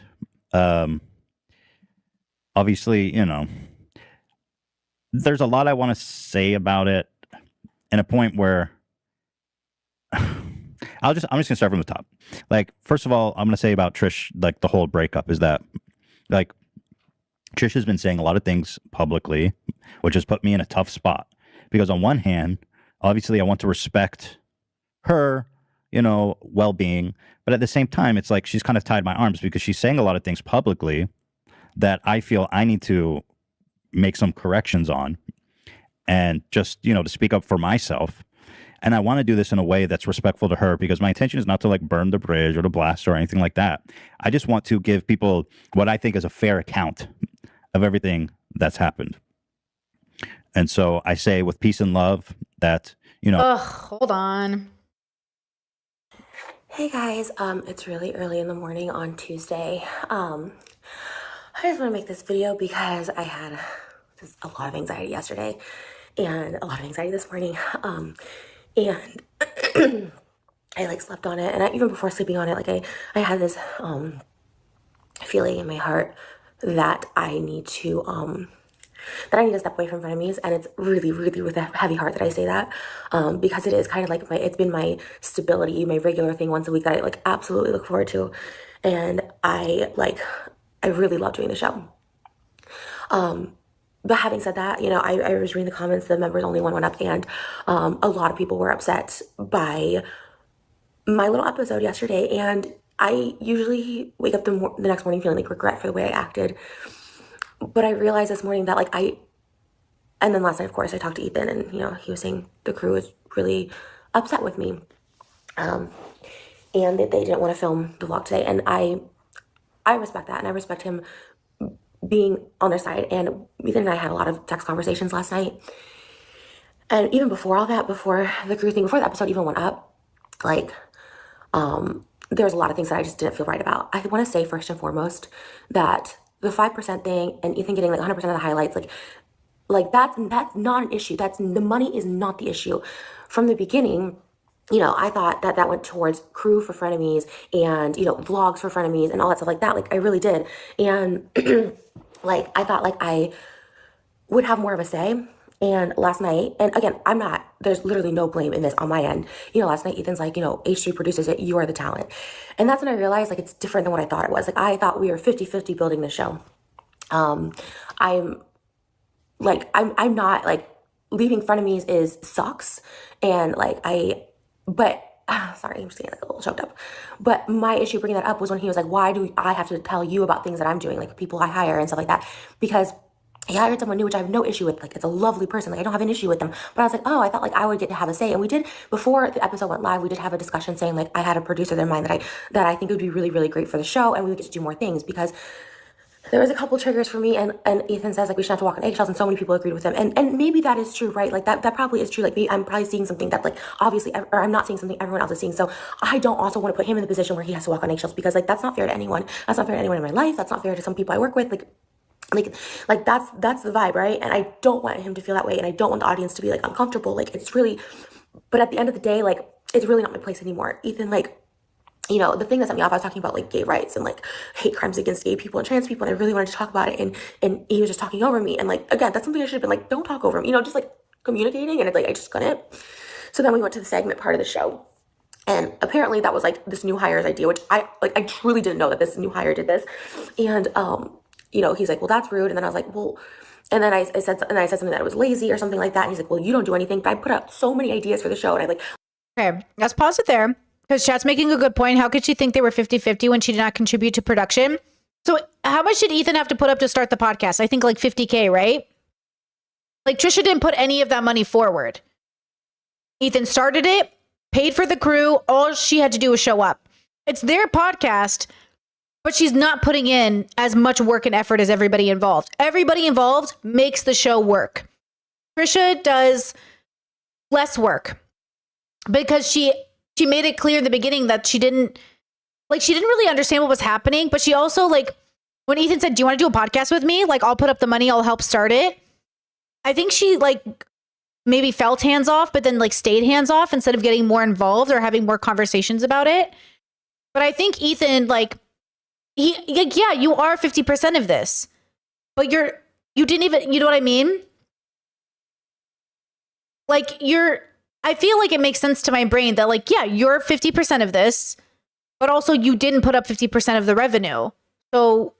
Obviously, you know, there's a lot I want to say about it, and a point where I'm just gonna start from the top. Like, first of all, I'm gonna say about Trish, like the whole breakup is that, like, Trish has been saying a lot of things publicly, which has put me in a tough spot. Because on one hand, obviously I want to respect her, you know, well-being. But at the same time, it's like she's kind of tied my arms because she's saying a lot of things publicly that I feel I need to make some corrections on and just, you know, to speak up for myself. And I want to do this in a way that's respectful to her because my intention is not to like burn the bridge or to blast her or anything like that. I just want to give people what I think is a fair account of everything that's happened. And so I say with peace and love that, you know. Ugh, hold on. Hey guys, it's really early in the morning on Tuesday. I just want to make this video because I had just a lot of anxiety yesterday and a lot of anxiety this morning. And I like slept on it, and even before sleeping on it, like I had this feeling in my heart that I need to step away from frenemies, and it's really, really with a heavy heart that I say that, because it is kind of like it's been my stability, my regular thing once a week that I like absolutely look forward to, and I really love doing the show. But having said that, I was reading the comments, the members only one went up, and a lot of people were upset by my little episode yesterday, and I usually wake up the next morning feeling like regret for the way I acted. But I realized this morning that and then last night, of course, I talked to Ethan, and he was saying the crew was really upset with me, and that they didn't want to film the vlog today, and I respect that, and I respect him being on their side. And Ethan and I had a lot of text conversations last night, and even before all that, before the crew thing, before the episode even went up, there was a lot of things that I just didn't feel right about. I want to say first and foremost that the 5% thing and Ethan getting 100% of the highlights, that's not an issue. The money is not the issue. From the beginning, I thought that went towards crew for frenemies and, vlogs for frenemies and all that stuff like that. I really did. And I thought I would have more of a say. And last night, and again, there's literally no blame in this on my end. Last night, Ethan's H3 produces it, you are the talent. And that's when I realized, it's different than what I thought it was. I thought we were 50-50 building the show. I'm not, leaving frenemies sucks. And, sorry, I'm just getting a little choked up. But my issue bringing that up was when he was why do I have to tell you about things that I'm doing, people I hire and stuff like that? Because he hired someone new, which I have no issue with. It's a lovely person. I don't have an issue with them. But I was I thought I would get to have a say. And we did, before the episode went live, we did have a discussion saying I had a producer in mind that I think would be really, really great for the show, and we would get to do more things, because there was a couple triggers for me, and Ethan says we shouldn't have to walk on eggshells, and so many people agreed with him. And maybe that is true, right? That probably is true. I'm probably seeing something that obviously, or I'm not seeing something everyone else is seeing. So I don't also want to put him in the position where he has to walk on eggshells, because that's not fair to anyone. That's not fair to anyone in my life. That's not fair to some people I work with. That's the vibe, right? And I don't want him to feel that way, and I don't want the audience to be uncomfortable. It's really, but at the end of the day, it's really not my place anymore. Ethan, the thing that set me off, I was talking about gay rights and hate crimes against gay people and trans people, and I really wanted to talk about it, and he was just talking over me, and again, that's something I should have been don't talk over me, just communicating, and it's I just couldn't. So then we went to the segment part of the show, and apparently that was this new hire's idea, which I truly didn't know that this new hire did this, and he's well, that's rude. And then I was well, and then I said something that it was lazy or something like that. And he's well, you don't do anything. But I put out so many ideas for the show, and okay, let's pause it there, because chat's making a good point. How could she think they were 50-50 when she did not contribute to production? So how much did Ethan have to put up to start the podcast? I think $50K, right? Trisha didn't put any of that money forward. Ethan started it, paid for the crew. All she had to do was show up. It's their podcast, but she's not putting in as much work and effort as everybody involved. Everybody involved makes the show work. Trisha does less work because she made it clear in the beginning that she didn't really understand what was happening. But she also when Ethan said, "Do you want to do a podcast with me? I'll put up the money, I'll help start it." I think she maybe felt hands off, but then stayed hands off instead of getting more involved or having more conversations about it. But I think Ethan yeah, you are 50% of this, but you didn't even, you know what I mean? I feel it makes sense to my brain that yeah, you're 50% of this, but also you didn't put up 50% of the revenue. So,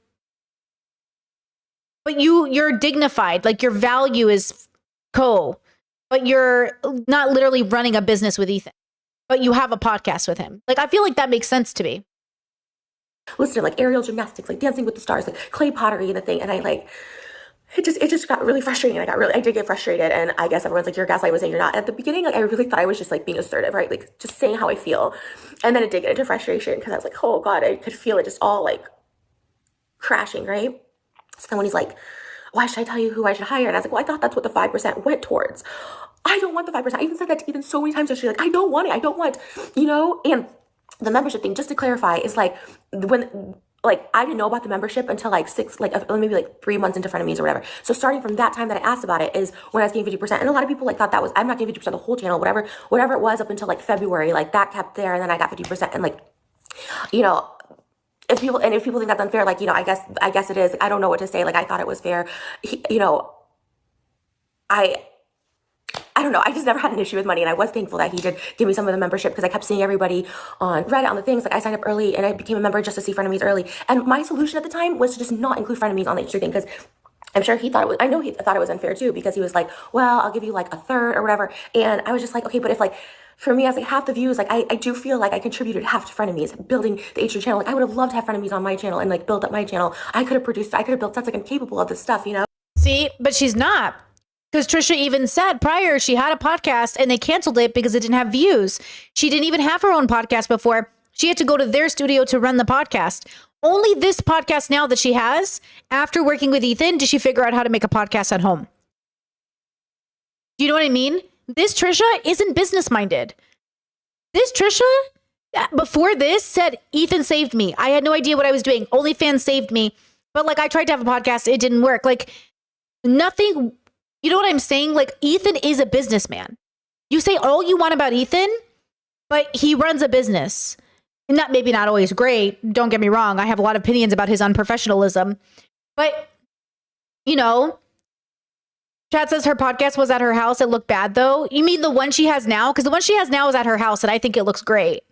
but you're dignified, your value is but you're not literally running a business with Ethan, but you have a podcast with him. I feel that makes sense to me. Listen to aerial gymnastics, Dancing with the Stars, clay pottery and the thing, and it just got really frustrating. I did get frustrated, and I guess everyone's you're gaslighting, saying you're not. At the beginning, I really thought I was just being assertive, right? Just saying how I feel, and then it did get into frustration because I was oh God, I could feel it just all crashing, right? So then when he's why should I tell you who I should hire? And I was well, I thought that's what the 5% went towards. I don't want the 5%. I even said that to Ethan so many times yesterday. I don't want it. I don't want, and the membership thing, just to clarify, is like when like I didn't know about the membership until like maybe like 3 months into Frenemies or whatever. So starting from that time that I asked about it is when I was getting 50%. And a lot of people like thought that was, I'm not getting 50% of the whole channel, whatever it was up until like February, like that kept there, and then I got 50%. And like, you know, if people think that's unfair, like, you know, I guess it is. I don't know what to say. Like, I thought it was fair. You know, I don't know. I just never had an issue with money, and I was thankful that he did give me some of the membership, because I kept seeing everybody on Reddit on the things. Like, I signed up early and I became a member just to see Frenemies early. And my solution at the time was to just not include Frenemies on the H3 thing, because I'm sure he thought it was, I know he thought it was unfair too, because he was like, well, I'll give you like a third or whatever. And I was just like, okay, but if like, for me, I was like, half the views, like I do feel like I contributed half to Frenemies, building the H3 channel. Like, I would have loved to have Frenemies on my channel and like build up my channel. I could have built sets, like I'm capable of this stuff, you know? See, but she's not. Because Trisha even said prior she had a podcast and they canceled it because it didn't have views. She didn't even have her own podcast before. She had to go to their studio to run the podcast. Only this podcast now that she has, after working with Ethan, did she figure out how to make a podcast at home. Do you know what I mean? This Trisha isn't business minded. This Trisha, before this, said Ethan saved me. I had no idea what I was doing. OnlyFans saved me. But like, I tried to have a podcast. It didn't work. Like, nothing. You know what I'm saying? Like, Ethan is a businessman. You say all you want about Ethan, but he runs a business. Maybe not always great. Don't get me wrong. I have a lot of opinions about his unprofessionalism. But, you know, Chad says her podcast was at her house. It looked bad, though. You mean the one she has now? Because the one she has now is at her house, and I think it looks great.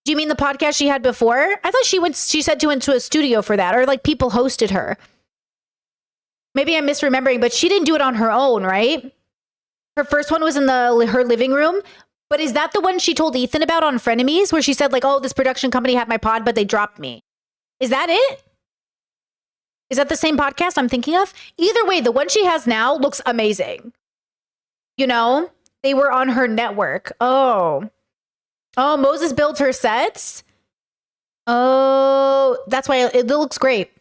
Do you mean the podcast she had before? I thought she said she went to a studio for that, or like people hosted her. Maybe I'm misremembering, but she didn't do it on her own, right? Her first one was in her living room. But is that the one she told Ethan about on Frenemies, where she said like, oh, this production company had my pod, but they dropped me? Is that it? Is that the same podcast I'm thinking of? Either way, the one she has now looks amazing. You know, they were on her network. Oh, Moses built her sets. Oh, that's why it looks great.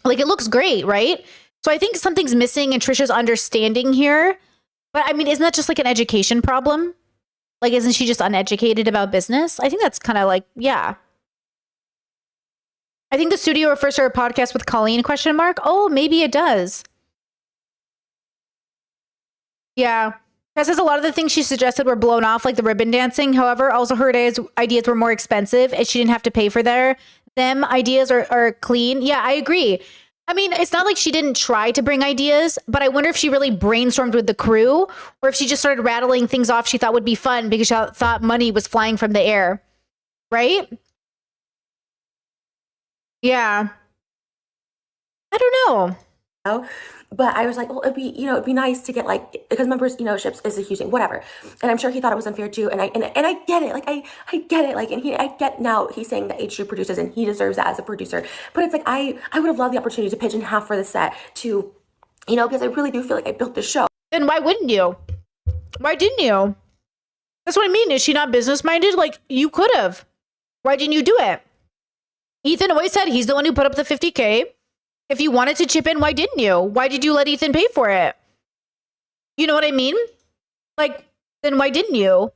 Like, it looks great, right? So I think something's missing in Trisha's understanding here. But I mean, isn't that just like an education problem? Like, isn't she just uneducated about business? I think that's kind of like, yeah. I think the studio refers to her podcast with Colleen, ? Oh, maybe it does. Yeah. That says a lot of the things she suggested were blown off, like the ribbon dancing. However, also her ideas were more expensive and she didn't have to pay for them. Ideas are clean. Yeah, I agree. I mean, it's not like she didn't try to bring ideas, but I wonder if she really brainstormed with the crew or if she just started rattling things off she thought would be fun because she thought money was flying from the air. Right? Yeah. I don't know. But I was like, well, it'd be nice to get like, because memberships is a huge thing, whatever. And I'm sure he thought it was unfair too. And I get it. Like, I get it. Like, and I get now he's saying that H3 produces and he deserves that as a producer. But it's like, I would have loved the opportunity to pitch in half for the set to, because I really do feel like I built this show. Then why wouldn't you? Why didn't you? That's what I mean. Is she not business minded? Like, you could have. Why didn't you do it? Ethan always said he's the one who put up the 50K. If you wanted to chip in, why didn't you? Why did you let Ethan pay for it? You know what I mean? Like, then why didn't you?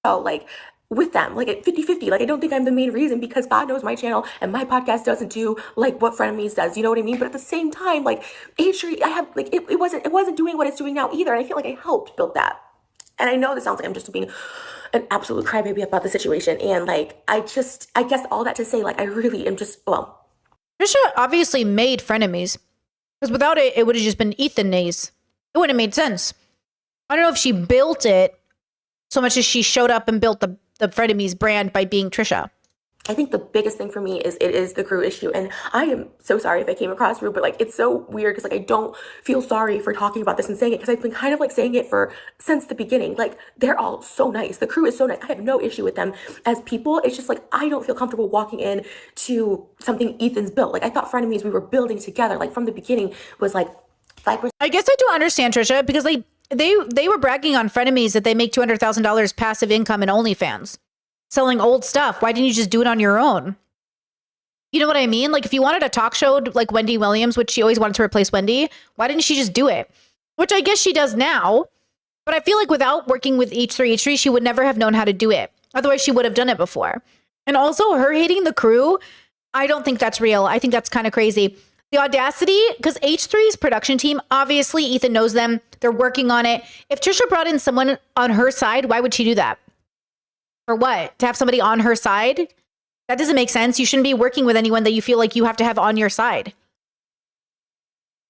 Oh, like, with them, like at 50-50. Like, I don't think I'm the main reason because God knows my channel and my podcast doesn't do like what Frenemies does. You know what I mean? But at the same time, like, H3, I have like, it wasn't doing what it's doing now either. And I feel like I helped build that. And I know this sounds like I'm just being an absolute crybaby about the situation. And like, I guess all that to say, like, I really am just, well, Trisha obviously made Frenemies. Because without it, it would have just been Ethan-nese. It wouldn't have made sense. I don't know if she built it so much as she showed up and built the Frenemies brand by being Trisha. I think the biggest thing for me is it is the crew issue. And I am so sorry if I came across rude, but like, it's so weird because like, I don't feel sorry for talking about this and saying it because I've been kind of like saying it since the beginning. Like, they're all so nice. The crew is so nice. I have no issue with them as people. It's just like, I don't feel comfortable walking in to something Ethan's built. Like, I thought Frenemies we were building together, like from the beginning was like 5%. I guess I do understand, Trisha, because they were bragging on Frenemies that they make $200,000 passive income in OnlyFans. Selling old stuff. Why didn't you just do it on your own? You know what I mean? Like, if you wanted a talk show like Wendy Williams, which she always wanted to replace Wendy, why didn't she just do it? Which I guess she does now. But I feel like without working with H3H3, she would never have known how to do it. Otherwise, she would have done it before. And also, her hating the crew, I don't think that's real. I think that's kind of crazy. The audacity, because H3's production team, obviously, Ethan knows them. They're working on it. If Trisha brought in someone on her side, why would she do that? For what? To have somebody on her side? That doesn't make sense. You shouldn't be working with anyone that you feel like you have to have on your side.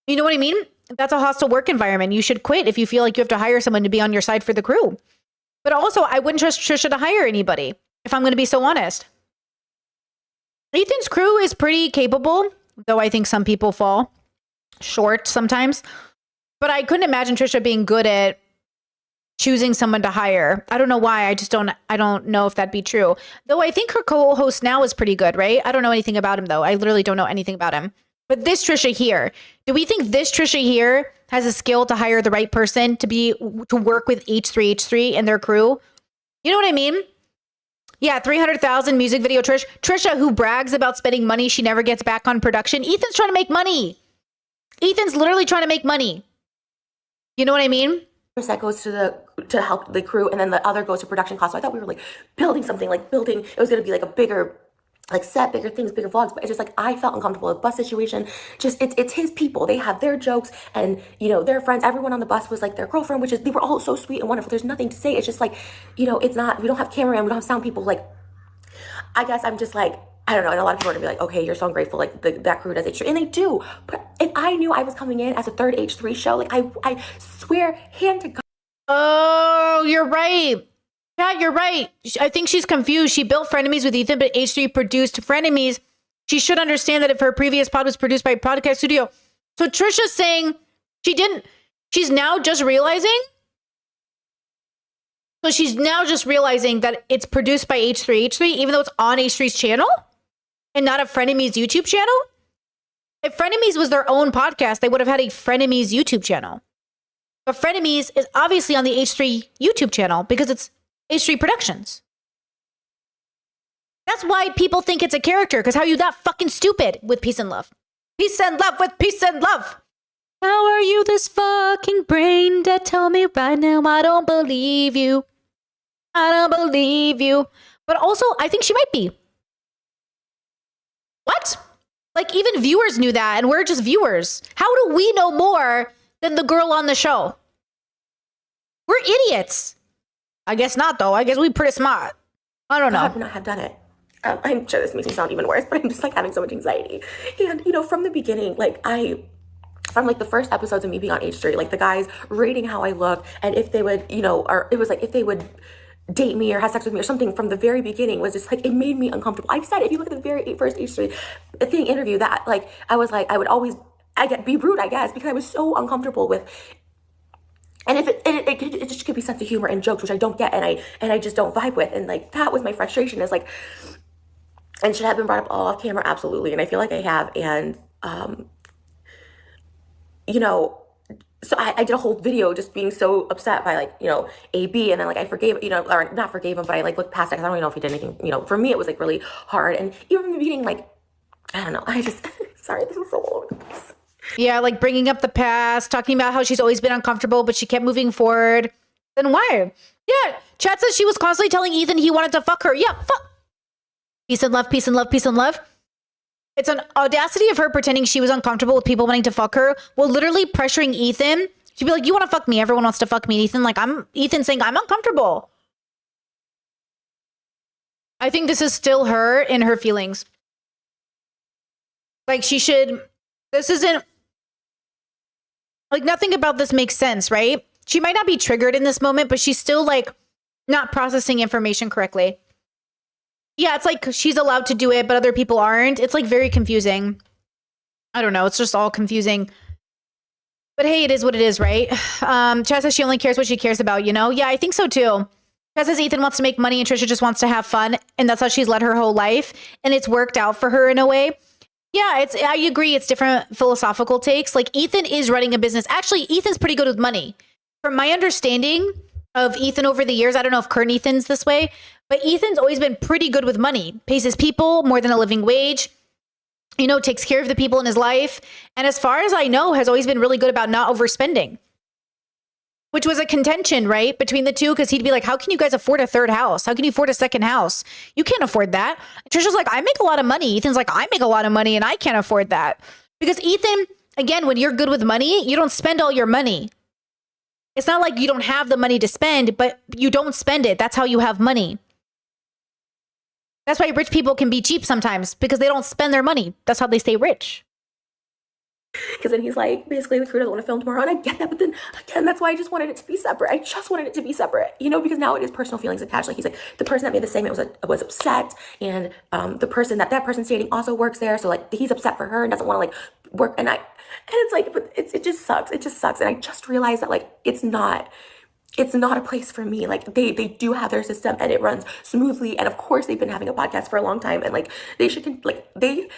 You know what I mean? That's a hostile work environment. You should quit if you feel like you have to hire someone to be on your side for the crew. But also, I wouldn't trust Trisha to hire anybody, if I'm going to be so honest. Ethan's crew is pretty capable, though I think some people fall short sometimes. But I couldn't imagine Trisha being good at choosing someone to hire. I don't know why. I don't know if that'd be true. Though I think her co-host now is pretty good, right? I don't know anything about him, though. I literally don't know anything about him. But this Trisha here, do we think this Trisha here has a skill to hire the right person to work with H3H3 and their crew? You know what I mean? Yeah, 300,000 music video Trish. Trisha, who brags about spending money she never gets back on production. Ethan's trying to make money. Ethan's literally trying to make money. You know what I mean? That goes to help the crew, and then the other goes to production costs. So I thought we were like building something, like building. It was going to be like a bigger, like set, bigger things, bigger vlogs. But it's just like I felt uncomfortable with the bus situation. Just it's his people. They have their jokes, and their friends. Everyone on the bus was like their girlfriend, which is they were all so sweet and wonderful. There's nothing to say. It's just like it's not. We don't have cameraman. We don't have sound people. Like I guess I'm just like. I don't know, and a lot of people are gonna be like, okay, you're so ungrateful, like that crew does H3, and they do. But if I knew I was coming in as a third H3 show, like I swear, hand to God. Oh, you're right. Chat, you're right. I think she's confused. She built Frenemies with Ethan, but H3 produced Frenemies. She should understand that if her previous pod was produced by Podcast Studio. So Trisha's saying she didn't. She's now just realizing. So she's now just realizing that it's produced by H3H3, even though it's on H3's channel. And not a Frenemies YouTube channel? If Frenemies was their own podcast, they would have had a Frenemies YouTube channel. But Frenemies is obviously on the H3 YouTube channel because it's H3 Productions. That's why people think it's a character, because how are you that fucking stupid with peace and love? Peace and love with peace and love. How are you this fucking brain dead? Tell me right now, I don't believe you. I don't believe you. But also, I think she might be. What? Like, even viewers knew that, and we're just viewers. How do we know more than the girl on the show? We're idiots. I guess not, though. I guess we're pretty smart. I don't know. I would not have done it. I'm sure this makes me sound even worse, but I'm just like having so much anxiety. And, from the beginning, from like the first episodes of me being on H3, like the guys rating how I look and if they would, or it was like if they would date me or have sex with me or something from the very beginning was just like, it made me uncomfortable. I've said, if you look at the very first H3 interview, that like, I was like, I would always, be rude, I guess, because I was so uncomfortable with, and if it just could be sense of humor and jokes, which I don't get, and I just don't vibe with. And like, that was my frustration, is like, and should have been brought up all off camera, absolutely. And I feel like I have. And, so I did a whole video just being so upset by AB, and then I forgave, or not forgave him, but I looked past it because I don't even know if he did anything, for me it was really hard. And even from the beginning, I don't know, I just, sorry, this was so all over the place. Yeah, bringing up the past, talking about how she's always been uncomfortable, but she kept moving forward. Then why? Yeah, chat says she was constantly telling Ethan he wanted to fuck her. Yeah, fuck. Peace and love, peace and love, peace and love. It's an audacity of her pretending she was uncomfortable with people wanting to fuck her, while literally pressuring Ethan. She'd be like, you want to fuck me? Everyone wants to fuck me. Ethan, Ethan saying, I'm uncomfortable. I think this is still her in her feelings. This isn't, nothing about this makes sense, right? She might not be triggered in this moment, but she's still not processing information correctly. Yeah, it's she's allowed to do it, but other people aren't. It's very confusing. I don't know. It's just all confusing. But hey, it is what it is, right? Chad says she only cares what she cares about, Yeah, I think so too. Chad says Ethan wants to make money and Trisha just wants to have fun. And that's how she's led her whole life. And it's worked out for her in a way. Yeah, I agree. It's different philosophical takes. Ethan is running a business. Actually, Ethan's pretty good with money. From my understanding of Ethan over the years, I don't know if current Ethan's this way, but Ethan's always been pretty good with money. Pays his people more than a living wage. Takes care of the people in his life. And as far as I know, has always been really good about not overspending. which was a contention, right, between the two, because he'd be like, how can you guys afford a third house? How can you afford a second house? You can't afford that. Trisha's like, I make a lot of money. Ethan's like, I make a lot of money and I can't afford that. Because Ethan, again, when you're good with money, you don't spend all your money. It's not like you don't have the money to spend, but you don't spend it. That's how you have money. That's why rich people can be cheap sometimes, because they don't spend their money. That's how they stay rich. Because then he's like, basically the crew doesn't want to film tomorrow. And I get that, but then again, that's why I just wanted it to be separate. I just wanted it to be separate, you know, because now it is personal feelings attached. Like he's like, the person that made the segment was upset, and the person that person's dating also works there. So like he's upset for her and doesn't want to like work. And it's like, but it just sucks. It just sucks. And I just realized that like, it's not a place for me. Like they do have their system and it runs smoothly. And of course they've been having a podcast for a long time, and like they should and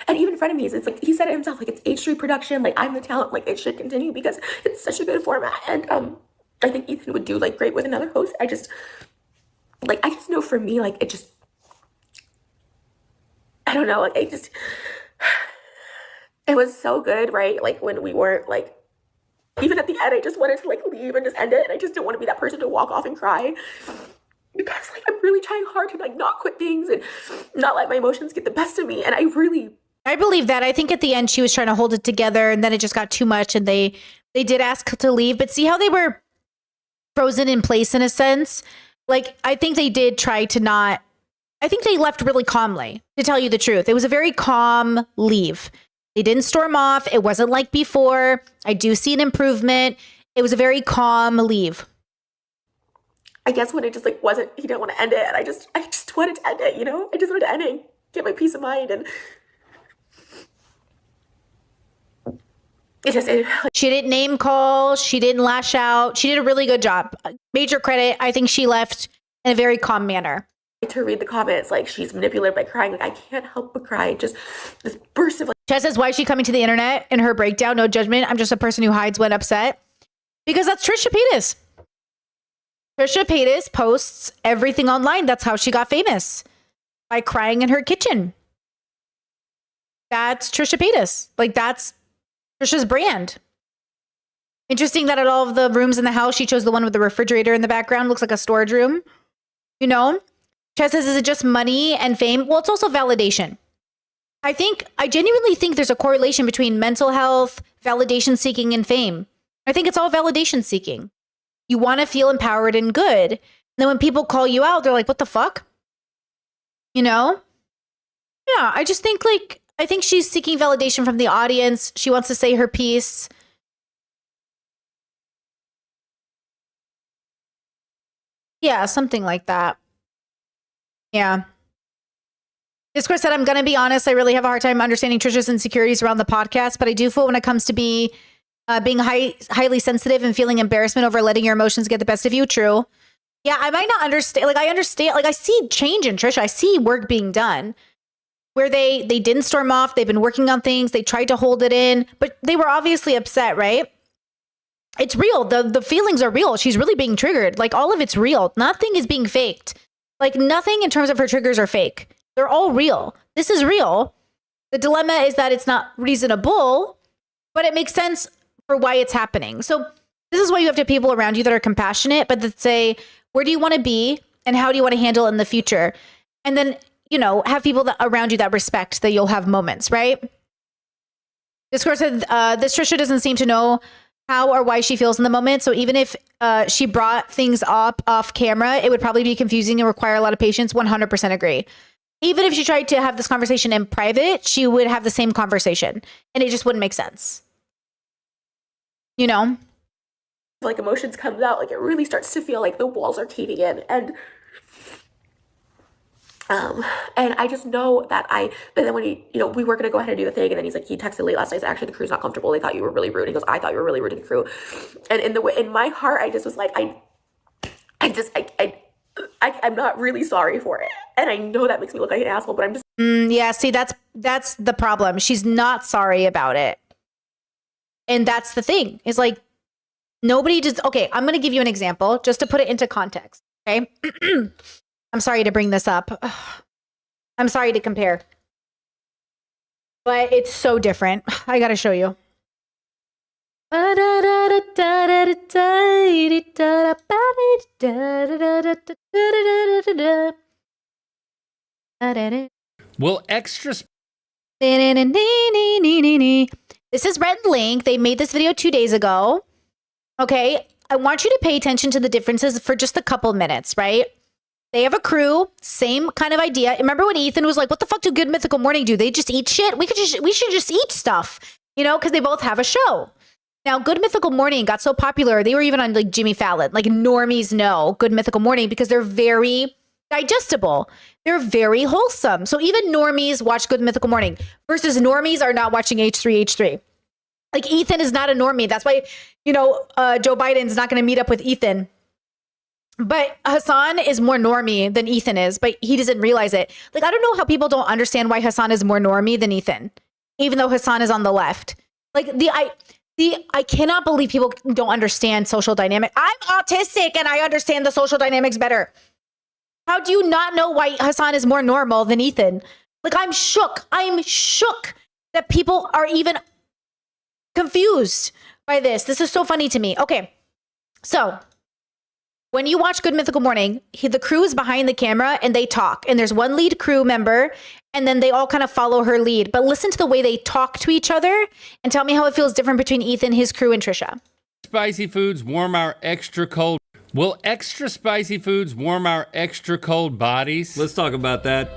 even Frenemies, it's like he said it himself, like it's H3 production, like I'm the talent, like it should continue because it's such a good format. And I think Ethan would do like great with another host. I just know for me, like I don't know, like it was so good, right? Like when we weren't like, even at the end, I just wanted to like leave and just end it. And I just didn't want to be that person to walk off and cry, because like I'm really trying hard to like not quit things and not let my emotions get the best of me. And I believe that. I think at the end she was trying to hold it together, and then it just got too much, and they did ask to leave. But see how they were frozen in place in a sense? Like I think they did try to not. I think they left really calmly, to tell you the truth. It was a very calm leave. They didn't storm off. It wasn't like before. I do see an improvement. It was a very calm leave. I guess when it just like wasn't, he didn't want to end it. And I just wanted to end it, you know? I just wanted to end it and get my peace of mind. And she didn't name call. She didn't lash out. She did a really good job. Major credit. I think she left in a very calm manner. To read the comments, like she's manipulated by crying. Like I can't help but cry. Just this burst of like. Chaz says, why is she coming to the internet in her breakdown? No judgment. I'm just a person who hides when upset. Because that's Trisha Paytas. Trisha Paytas posts everything online. That's how she got famous. By crying in her kitchen. That's Trisha Paytas. Like that's Trisha's brand. Interesting that at all of the rooms in the house, she chose the one with the refrigerator in the background. Looks like a storage room. You know? Chaz says, is it just money and fame? Well, it's also validation. I genuinely think there's a correlation between mental health, validation seeking, and fame. I think it's all validation seeking. You want to feel empowered and good. And then when people call you out, they're like, what the fuck? You know? Yeah, I just think I think she's seeking validation from the audience. She wants to say her piece. Yeah, something like that. Yeah. Discourse said, I'm going to be honest. I really have a hard time understanding Trisha's insecurities around the podcast, but I do feel when it comes to being highly sensitive and feeling embarrassment over letting your emotions get the best of you. True. Yeah, I might not understand. Like, I understand. Like, I see change in Trisha. I see work being done where they didn't storm off. They've been working on things. They tried to hold it in, but they were obviously upset, right? It's real. The feelings are real. She's really being triggered. Like, all of it's real. Nothing is being faked. Like, nothing in terms of her triggers are fake. They're all real. This is real. The dilemma is that it's not reasonable, but it makes sense for why it's happening. So this is why you have to have people around you that are compassionate, but that say, where do you want to be and how do you want to handle it in the future? And then, you know, have people around you that respect that you'll have moments, right? Discourse said, this Trisha doesn't seem to know how or why she feels in the moment. So even if she brought things up off camera, it would probably be confusing and require a lot of patience. 100% agree. Even if she tried to have this conversation in private, she would have the same conversation and it just wouldn't make sense. You know? Like emotions comes out, like it really starts to feel like the walls are caving in. And I just know that but then when we were going to go ahead and do the thing, and then he's like, he texted late last night, said, actually the crew's not comfortable. They thought you were really rude. He goes, I thought you were really rude to the crew. And in my heart, I just was like, I'm not really sorry for it. And I know that makes me look like an asshole, but I'm just. Yeah, see, that's the problem. She's not sorry about it. And that's the thing. Is like, nobody just, okay, I'm going to give you an example just to put it into context. Okay. I'm sorry to bring this up. I'm sorry to compare. But it's so different. I got to show you. Will extra This is Red Link. They made this video 2 days ago. Okay. I want you to pay attention to the differences for just a couple minutes, right? They have a crew, same kind of idea. Remember when Ethan was like, what the fuck do Good Mythical Morning do? They just eat shit? We should just eat stuff, you know, because they both have a show. Now, Good Mythical Morning got so popular, they were even on like Jimmy Fallon. Like normies know Good Mythical Morning because they're very digestible. They're very wholesome. So even normies watch Good Mythical Morning versus normies are not watching H3H3. Like Ethan is not a normie. That's why, you know, Joe Biden's not going to meet up with Ethan. But Hassan is more normie than Ethan is, but he doesn't realize it. Like, I don't know how people don't understand why Hassan is more normie than Ethan, even though Hassan is on the left. Like I cannot believe people don't understand social dynamic. I'm autistic and I understand the social dynamics better. How do you not know why Hassan is more normal than Ethan? Like, I'm shook. I'm shook that people are even confused by this. This is so funny to me. Okay. So when you watch Good Mythical Morning, the crew is behind the camera and they talk. And there's one lead crew member and then they all kind of follow her lead. But listen to the way they talk to each other and tell me how it feels different between Ethan, his crew, and Trisha. spicy foods warm our extra cold. Will extra spicy foods warm our extra cold bodies? Let's talk about that.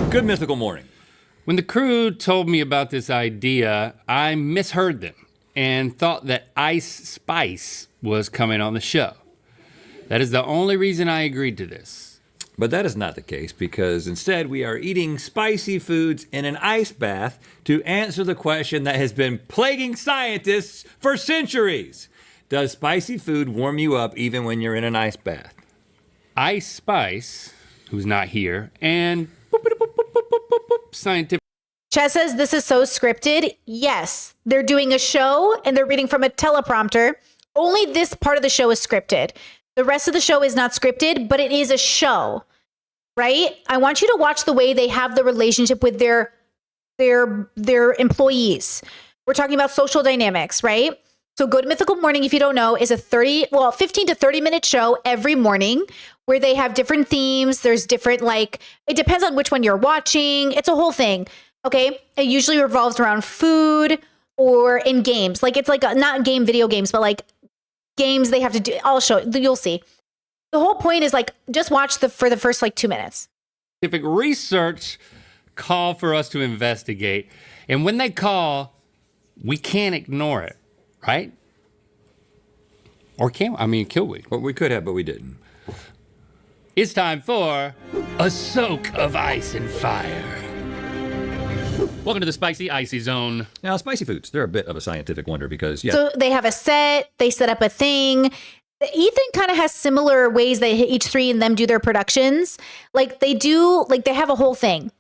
Good Mythical Morning. When the crew told me about this idea, I misheard them and thought that Ice Spice was coming on the show. That is the only reason I agreed to this. But that is not the case, because instead we are eating spicy foods in an ice bath to answer the question that has been plaguing scientists for centuries. Does spicy food warm you up even when you're in an ice bath? Ice Spice, who's not here, and scientific. Chess says this is so scripted. Yes, they're doing a show and they're reading from a teleprompter. Only this part of the show is scripted. The rest of the show is not scripted, but it is a show, right? I want you to watch the way they have the relationship with their employees. We're talking about social dynamics, right? So Good Mythical Morning, if you don't know, is a 15 to 30 minute show every morning where they have different themes. There's different, like, it depends on which one you're watching. It's a whole thing. Okay. It usually revolves around food or in games. Like, it's like not game video games, but like games they have to do. I'll show you. You'll see. The whole point is like, just watch for the first like 2 minutes. Scientific research call for us to investigate. And when they call, we can't ignore it, right? Or can we? I mean, can we? Well, we could have, but we didn't. It's time for a soak of ice and fire. Welcome to the spicy, icy zone. Now, spicy foods, they're a bit of a scientific wonder because, yeah. So they have a set, they set up a thing. Ethan kind of has similar ways that H3 and them do their productions. Like they have a whole thing.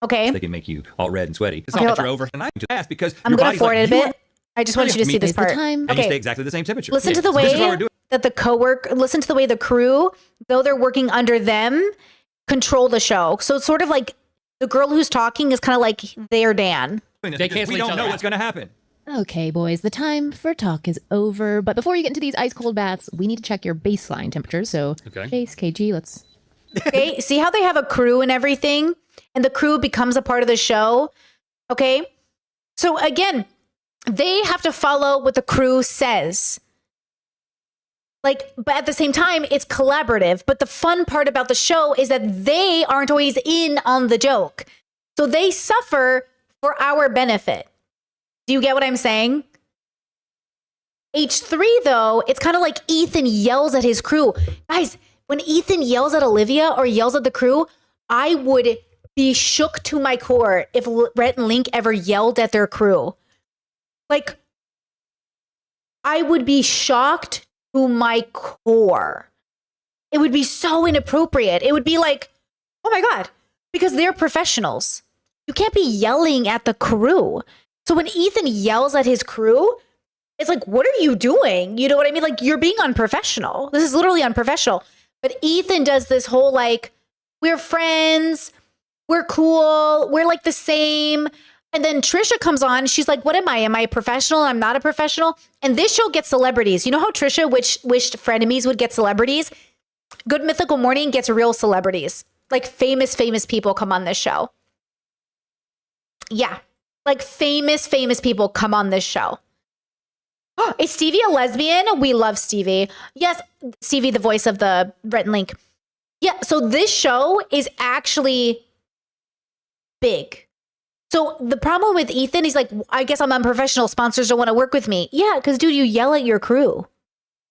Okay. They can make you all red and sweaty. It's Okay, not that hold you're on. over and I just ask because I'm your going to body's forward like, it a you bit. I just want you to see this part. And you stay exactly the same temperature. Listen to the This is why we're way doing that listen to the way the crew, though they're working under them, control the show. So it's sort of like the girl who's talking is kind of like their Dan. They we don't know what's going to happen. Okay, boys, the time for talk is over. But before you get into these ice cold baths, we need to check your baseline temperature. So, okay. Chase, KG, let's. Okay, see how they have a crew and everything, and the crew becomes a part of the show. Okay, so again, they have to follow what the crew says. Like, but at the same time, it's collaborative. But the fun part about the show is that they aren't always in on the joke, so they suffer for our benefit. Do you get what I'm saying? H3, though, it's kind of like Ethan yells at his crew. Guys, when Ethan yells at Olivia or yells at the crew, I would be shook to my core if Rhett and Link ever yelled at their crew. Like, I would be shocked to my core. It would be so inappropriate. It would be like, oh my God, because they're professionals. You can't be yelling at the crew. So when Ethan yells at his crew, it's like, what are you doing? You know what I mean? Like, you're being unprofessional. This is literally unprofessional. But Ethan does this whole like, we're friends, we're cool, we're like the same. And then Trisha comes on. She's like, what am I? Am I a professional? I'm not a professional. And this show gets celebrities. You know how Trisha wished Frenemies would get celebrities? Good Mythical Morning gets real celebrities. Like famous people come on this show. Yeah. Like famous people come on this show. Is Stevie a lesbian? We love Stevie. Yes, Stevie, the voice of the Rhett and Link. Yeah, so this show is actually big. So the problem with Ethan, he's like, I guess I'm unprofessional. Sponsors don't want to work with me. Yeah, because dude, you yell at your crew.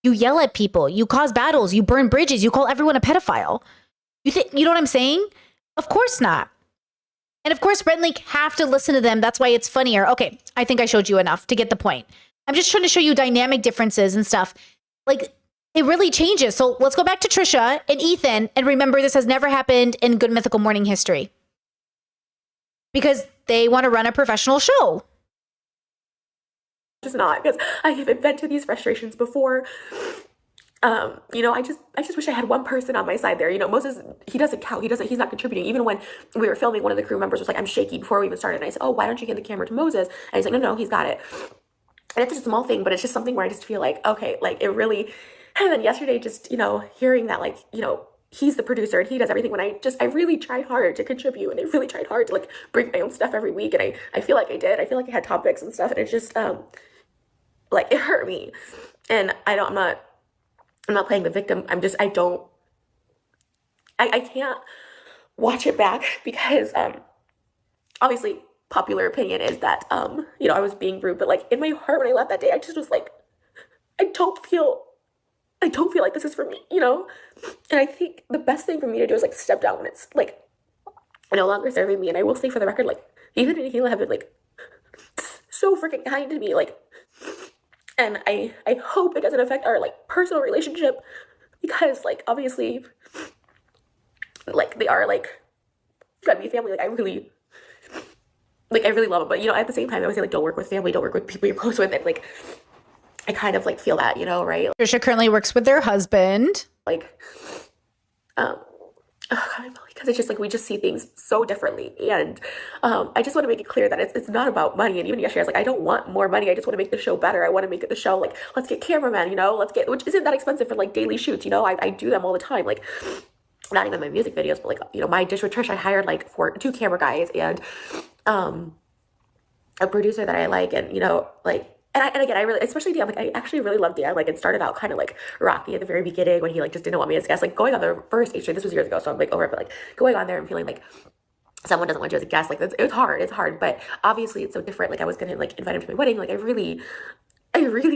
You yell at people. You cause battles. You burn bridges. You call everyone a pedophile. You know what I'm saying? Of course not. And of course, Rhett and Link have to listen to them. That's why it's funnier. Okay, I think I showed you enough to get the point. I'm just trying to show you dynamic differences and stuff. Like, it really changes. So let's go back to Trisha and Ethan. And remember, this has never happened in Good Mythical Morning history. Because they want to run a professional show. Just not, because I haven't been to these frustrations before. You know, I just wish I had one person on my side there. You know, Moses, he doesn't count. He's not contributing. Even when we were filming, one of the crew members was like, I'm shaky before we even started. And I said, oh, why don't you hand the camera to Moses? And he's like, no, he's got it. And it's just a small thing, but it's just something where I just feel like, okay, like it really, and then yesterday just, you know, hearing that, like, you know, he's the producer and he does everything when I really tried hard to contribute and I really tried hard to like bring my own stuff every week. And I feel like I did. I feel like I had topics and stuff and it just, like it hurt me. And I'm not playing the victim. I can't watch it back because, obviously popular opinion is that, you know, I was being rude, but like in my heart when I left that day, I just was like, I don't feel like this is for me, you know? And I think the best thing for me to do is like step down when it's like no longer serving me. And I will say for the record, like Ethan and Hila have been like so freaking kind to me, like, and I hope it doesn't affect our like personal relationship because like obviously like they are like gotta be family. Like I really love them, but you know at the same time I always say like don't work with family, don't work with people you're close with, and like I kind of like feel that, you know, right? Trisha currently works with their husband. Like, because it's just like we just see things so differently, and I just want to make it clear that it's not about money. And even yesterday, I was like, I don't want more money. I just want to make the show better. I want to make it the show like let's get cameramen, you know, which isn't that expensive for like daily shoots, you know. I do them all the time, like not even my music videos, but like you know my Dish with Trish, I hired like 2 camera guys and a producer that I like, and you know like. And again, I really, especially Dan, like, I actually really loved Dan. Like, it started out kind of like rocky at the very beginning when he like just didn't want me as a guest. Like going on the first H3, this was years ago, so I'm like over it, but like going on there and feeling like someone doesn't want you as a guest, like it's hard. It's hard, but obviously it's so different. Like I was gonna like invite him to my wedding. Like I really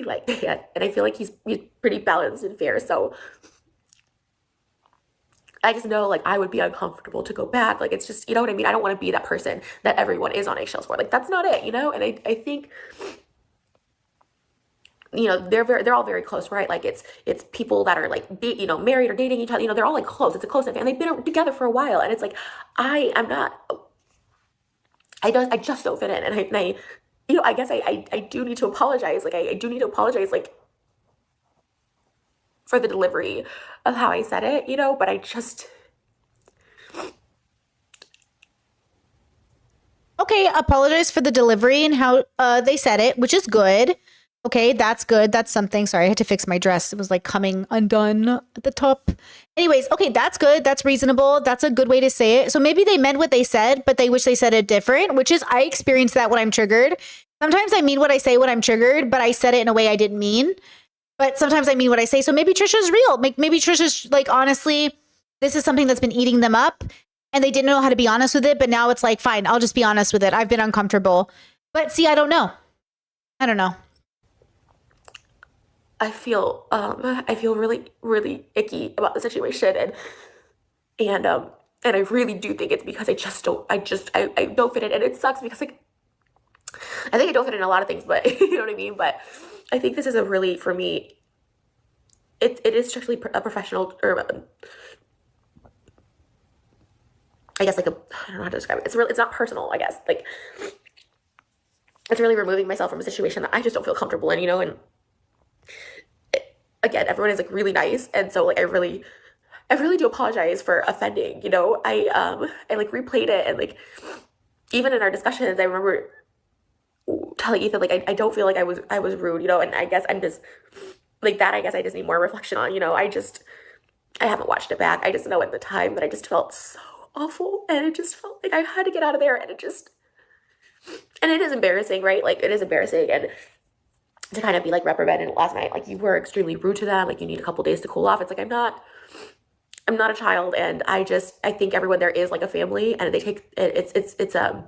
like Dan, and I feel like he's pretty balanced and fair. So I just know like I would be uncomfortable to go back. Like it's just, you know what I mean? I don't want to be that person that everyone is on eggshells for. Like that's not it, you know. And I think. You know, they're all very close, right? Like it's people that are like, you know, married or dating each other. You know, they're all like close. It's a close family, and they've been together for a while. And it's like, I just don't fit in. And I you know, I guess I do need to apologize. Like I do need to apologize, like for the delivery of how I said it, you know. But I just. Okay, apologize for the delivery and how they said it, which is good. Okay, that's good. That's something. Sorry, I had to fix my dress. It was like coming undone at the top. Anyways, okay, that's good. That's reasonable. That's a good way to say it. So maybe they meant what they said, but they wish they said it different, which is I experience that when I'm triggered. Sometimes I mean what I say when I'm triggered, but I said it in a way I didn't mean. But sometimes I mean what I say. So maybe Trisha's real. Maybe Trisha's like, honestly, this is something that's been eating them up and they didn't know how to be honest with it. But now it's like, fine, I'll just be honest with it. I've been uncomfortable. But see, I don't know. I feel really, really icky about the situation, and I really do think it's because I don't fit in, and it sucks because like I think I don't fit in a lot of things, but you know what I mean. But I think this is a really, for me, it is strictly a professional, or I guess like I don't know how to describe it. It's not personal, I guess. Like it's really removing myself from a situation that I just don't feel comfortable in, you know, and. Again, everyone is like really nice, and so like I really I really do apologize for offending. You know, I like replayed it, and like even in our discussions, I remember telling Ethan like I don't feel like I was rude, you know, and I guess I'm just like that. I guess I just need more reflection on, you know. I haven't watched it back. I just know at the time that I just felt so awful, and it just felt like I had to get out of there, and it is embarrassing, right? Like it is embarrassing, and to kind of be like reprimanded last night, like you were extremely rude to them, like you need a couple days to cool off. It's like I'm not a child, and I think everyone there is like a family, and they take it's a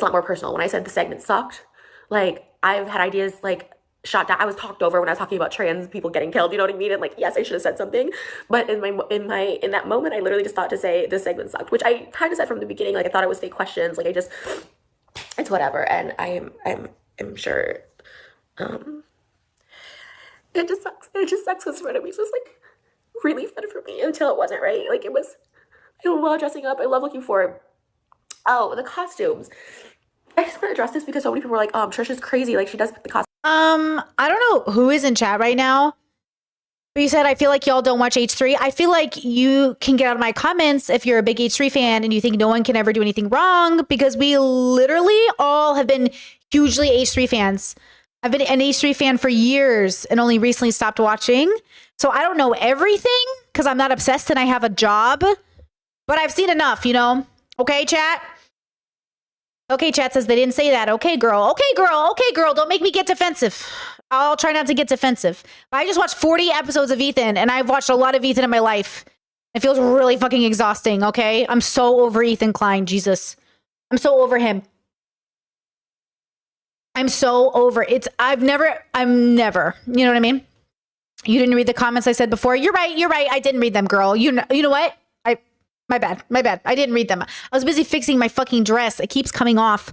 lot more personal. When I said the segment sucked, like I've had ideas like shot down. I was talked over when I was talking about trans people getting killed. You know what I mean? And like, yes, I should have said something, but in that moment, I literally just thought to say this segment sucked, which I kind of said from the beginning. Like I thought it was fake questions. Like it's whatever, and I'm sure. It just sucks. It just sucks because Frenemies was like really fun for me until it wasn't, right? Like it was. I love dressing up. I love looking for. Oh, the costumes. I just want to address this because so many people were like, Trisha's crazy. Like she does pick the costume. I don't know who is in chat right now. But you said, I feel like y'all don't watch H3. I feel like you can get out of my comments if you're a big H3 fan and you think no one can ever do anything wrong, because we literally all have been hugely H3 fans. I've been an H3 fan for years and only recently stopped watching. So I don't know everything because I'm not obsessed and I have a job, but I've seen enough, you know? Okay, chat? Okay, chat says they didn't say that. Okay, girl. Okay, girl. Okay, girl. Don't make me get defensive. I'll try not to get defensive. I just watched 40 episodes of Ethan, and I've watched a lot of Ethan in my life. It feels really fucking exhausting, okay? I'm so over Ethan Klein, Jesus. I'm so over him. I'm so over it. I'm never, you know what I mean? You didn't read the comments I said before. You're right. I didn't read them, girl. You know what? My bad. I didn't read them. I was busy fixing my fucking dress. It keeps coming off.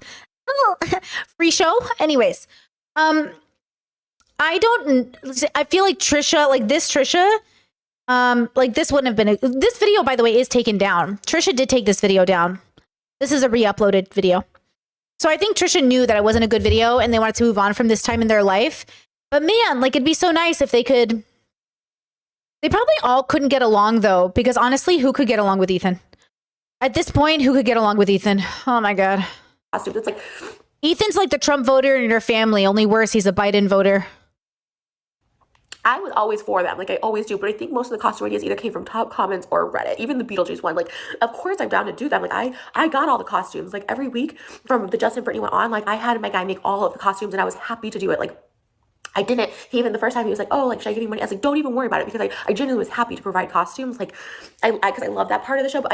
Oh, free show? Anyways, I feel like Trisha, like this Trisha, like this wouldn't have been, this video, by the way, is taken down. Trisha did take this video down. This is a re-uploaded video. So I think Trisha knew that it wasn't a good video and they wanted to move on from this time in their life. But man, like it'd be so nice if they could. They probably all couldn't get along though, because honestly, who could get along with Ethan? At this point, who could get along with Ethan? Oh my God. It's like Ethan's like the Trump voter in your family, only worse, he's a Biden voter. I was always for them, like I always do, but I think most of the costume ideas either came from top comments or Reddit. Even the Beetlejuice one, like of course I'm down to do them. Like I got all the costumes, like every week from the Justin Brittany went on, like I had my guy make all of the costumes and I was happy to do it. Like I didn't, even the first time he was like, oh, like, should I give you money? I was like, don't even worry about it, because I genuinely was happy to provide costumes. Like, because I love that part of the show, but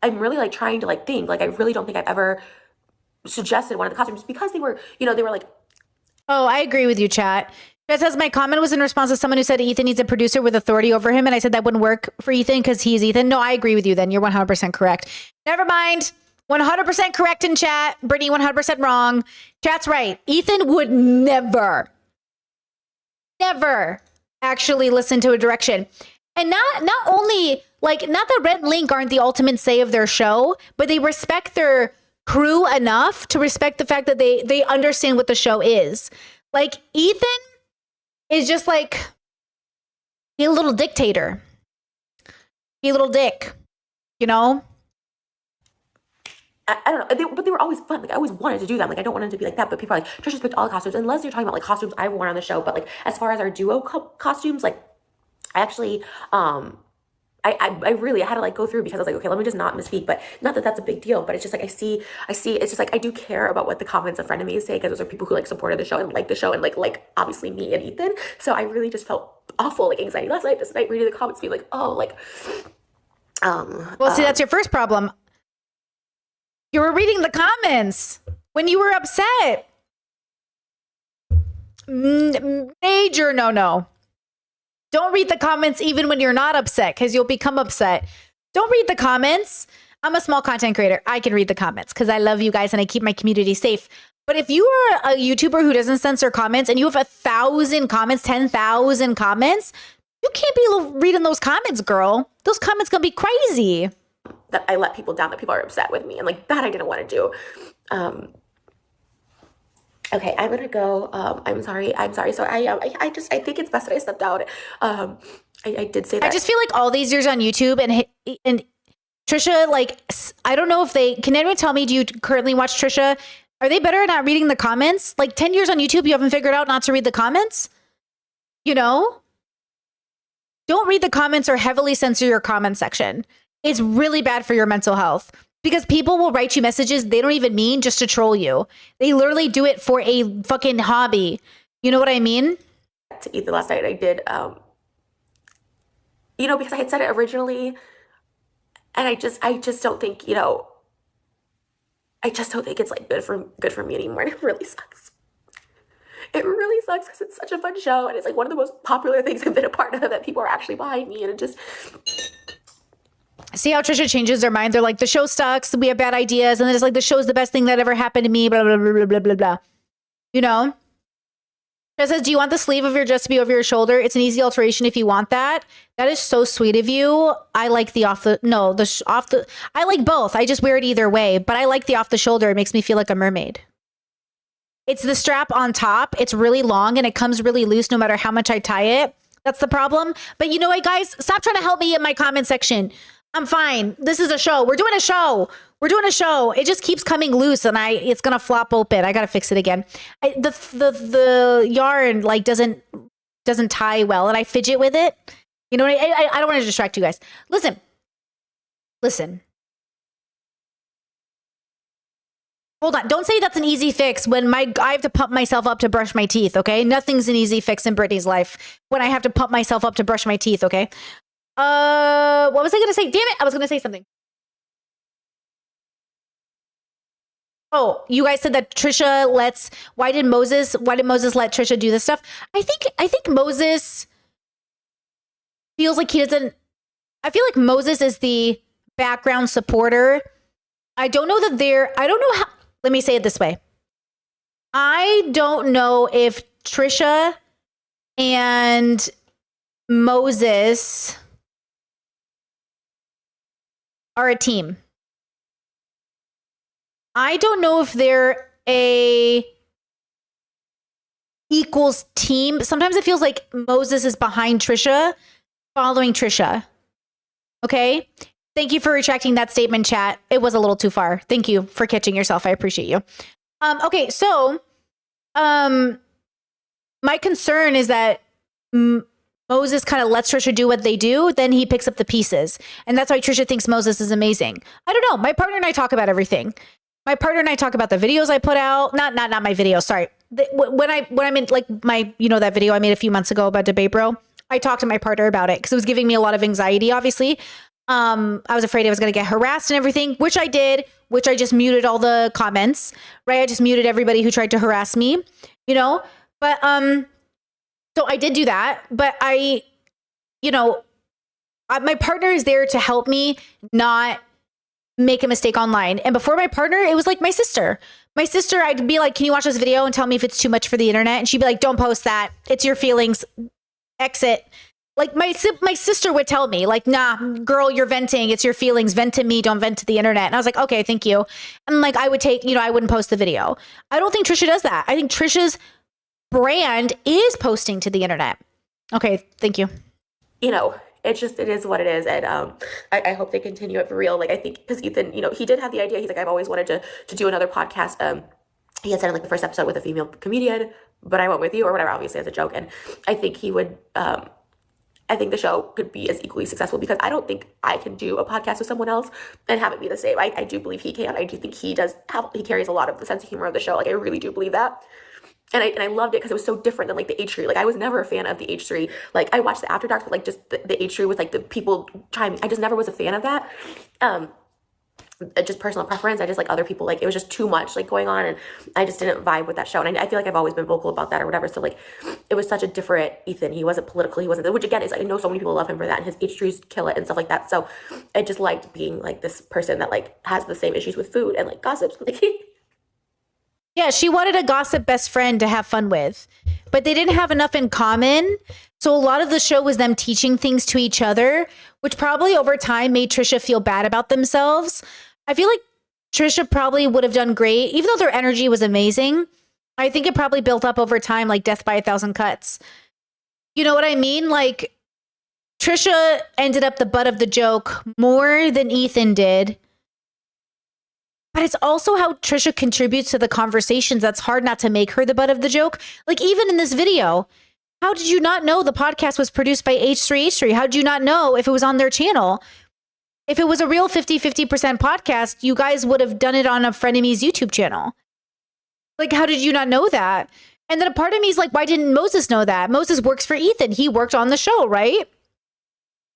I'm really like trying to like think, like, I really don't think I've ever suggested one of the costumes because they were, you know, they were like. Oh, I agree with you, chat. It says my comment was in response to someone who said Ethan needs a producer with authority over him. And I said that wouldn't work for Ethan because he's Ethan. No, I agree with you then. You're 100% correct. Never mind. 100% correct in chat. Brittany, 100% wrong. Chat's right. Ethan would never actually listen to a direction. And not only, like, not that Rhett and Link aren't the ultimate say of their show, but they respect their crew enough to respect the fact that they understand what the show is. Like, Ethan is just like, he's a little dictator. He's a little dick, you know? I don't know, but they were always fun. Like I always wanted to do them. Like I don't want it to be like that. But people are like, Trisha's picked all the costumes. Unless you're talking about like costumes I've worn on the show. But like as far as our duo costumes, like I actually, I really had to like go through because I was like, okay, let me just not misspeak. But not that that's a big deal. But it's just like I see. It's just like I do care about what the comments of frenemies say, because those are people who like supported the show and like the show and like obviously me and Ethan. So I really just felt awful, like anxiety last night, this night, reading the comments, being like, oh, like, Well, see, that's your first problem. You were reading the comments when you were upset. Major no. Don't read the comments even when you're not upset, because you'll become upset. Don't read the comments. I'm a small content creator. I can read the comments because I love you guys and I keep my community safe. But if you are a YouTuber who doesn't censor comments and you have 1,000 comments, 10,000 comments, you can't be reading those comments, girl. Those comments gonna be crazy. That I let people down, that people are upset with me, and like that I didn't want to do. Okay, I'm gonna go. I'm sorry. So I think it's best that I stepped out. I did say that. I just feel like all these years on YouTube and Trisha, like, I don't know if can anyone tell me, do you currently watch Trisha? Are they better at not reading the comments? Like 10 years on YouTube, you haven't figured out not to read the comments? You know? Don't read the comments or heavily censor your comment section. It's really bad for your mental health. Because people will write you messages they don't even mean just to troll you. They literally do it for a fucking hobby. You know what I mean? To Ethan last night, I did, because I had said it originally, and I just don't think, I just don't think it's like good for me anymore, and it really sucks. It really sucks because it's such a fun show, and it's like one of the most popular things I've been a part of that people are actually behind me, and it just. See how Trisha changes their mind? They're like, the show sucks, we have bad ideas, and then it's like, the show's the best thing that ever happened to me, blah, blah, blah, blah, blah, blah, blah. You know? Trisha says, do you want the sleeve of your dress to be over your shoulder? It's an easy alteration if you want that. That is so sweet of you. I like the I like both. I just wear it either way, but I like the off the shoulder. It makes me feel like a mermaid. It's the strap on top. It's really long and it comes really loose no matter how much I tie it. That's the problem. But you know what, guys? Stop trying to help me in my comment section. I'm fine. This is a show. We're doing a show. It just keeps coming loose and it's going to flop open. I got to fix it again. The yarn like doesn't tie well and I fidget with it. You know what? I don't want to distract you guys. Listen. Hold on. Don't say that's an easy fix when I have to pump myself up to brush my teeth, okay? Nothing's an easy fix in Brittany's life when I have to pump myself up to brush my teeth, okay? What was I going to say? Damn it. I was going to say something. Oh, you guys said that Trisha why did Moses let Trisha do this stuff? I think Moses feels like I feel like Moses is the background supporter. I don't know how, let me say it this way. I don't know if Trisha and Moses are a team. I don't know if they're a equals team. Sometimes it feels like Moses is behind Trisha, following Trisha. Okay? Thank you for retracting that statement, chat. It was a little too far. Thank you for catching yourself. I appreciate you. Okay, so my concern is that Moses kind of lets Trisha do what they do, then he picks up the pieces. And that's why Trisha thinks Moses is amazing. I don't know. My partner and I talk about everything. My partner and I talk about the videos I put out. Not my videos, sorry. When I'm in like my, that video I made a few months ago about Debate Bro, I talked to my partner about it because it was giving me a lot of anxiety, obviously. I was afraid I was going to get harassed and everything, which I did, which I just muted all the comments, right? I just muted everybody who tried to harass me, but, so I did do that, but my partner is there to help me not make a mistake online. And before my partner, it was like my sister. I'd be like, can you watch this video and tell me if it's too much for the internet? And she'd be like, don't post that. It's your feelings. Exit. Like my sister would tell me like, nah, girl, you're venting. It's your feelings. Vent to me. Don't vent to the internet. And I was like, okay, thank you. And like, I would I wouldn't post the video. I don't think Trisha does that. I think Trisha's brand is posting to the internet. Okay. Thank you. It is what it is. And I hope they continue it for real. Like, I think because Ethan, he did have the idea. He's like, I've always wanted to do another podcast. He had said in like the first episode with a female comedian, but I went with you or whatever, obviously as a joke. And I think he would, I think the show could be as equally successful because I don't think I can do a podcast with someone else and have it be the same. I do believe he can. I do think he carries a lot of the sense of humor of the show. Like, I really do believe that. And I loved it because it was so different than like the H3. Like, I was never a fan of the H3. Like, I watched the After Dark, but like just the H3 with like the people chiming. I just never was a fan of that. Just personal preference. I just like other people. Like, it was just too much like going on, and I just didn't vibe with that show. And I feel like I've always been vocal about that or whatever. So like, it was such a different Ethan. He wasn't political. He wasn't. Which again is like, I know so many people love him for that, and his H3s kill it and stuff like that. So I just liked being like this person that like has the same issues with food and like gossips. Like. Yeah, she wanted a gossip best friend to have fun with, but they didn't have enough in common. So a lot of the show was them teaching things to each other, which probably over time made Trisha feel bad about themselves. I feel like Trisha probably would have done great, even though their energy was amazing. I think it probably built up over time, like death by a thousand cuts. You know what I mean? Like, Trisha ended up the butt of the joke more than Ethan did. But it's also how Trisha contributes to the conversations that's hard not to make her the butt of the joke. Like, even in this video, how did you not know the podcast was produced by H3H3? How did you not know if it was on their channel? If it was a real 50-50% podcast, you guys would have done it on a Frenemies YouTube channel. Like, how did you not know that? And then a part of me is like, why didn't Moses know that? Moses works for Ethan. He worked on the show, right?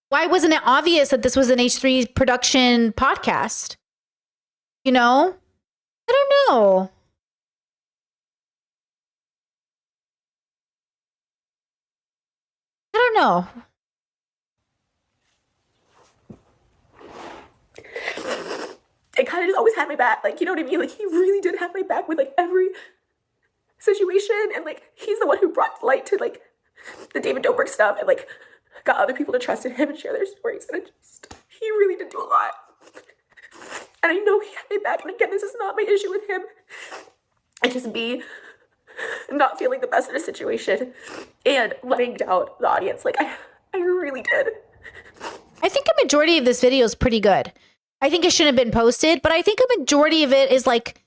Why wasn't it obvious that this was an H3 production podcast? You know? I don't know. I don't know. It kind of just always had my back. Like, you know what I mean? Like, he really did have my back with, like, every situation. And, like, he's the one who brought light to, like, the David Dobrik stuff and, like, got other people to trust in him and share their stories. And he really did do a lot. And I know he had my back. And again, this is not my issue with him. It's just me not feeling the best in a situation and letting down the audience. Like, I really did. I think a majority of this video is pretty good. I think it shouldn't have been posted, but I think a majority of it is like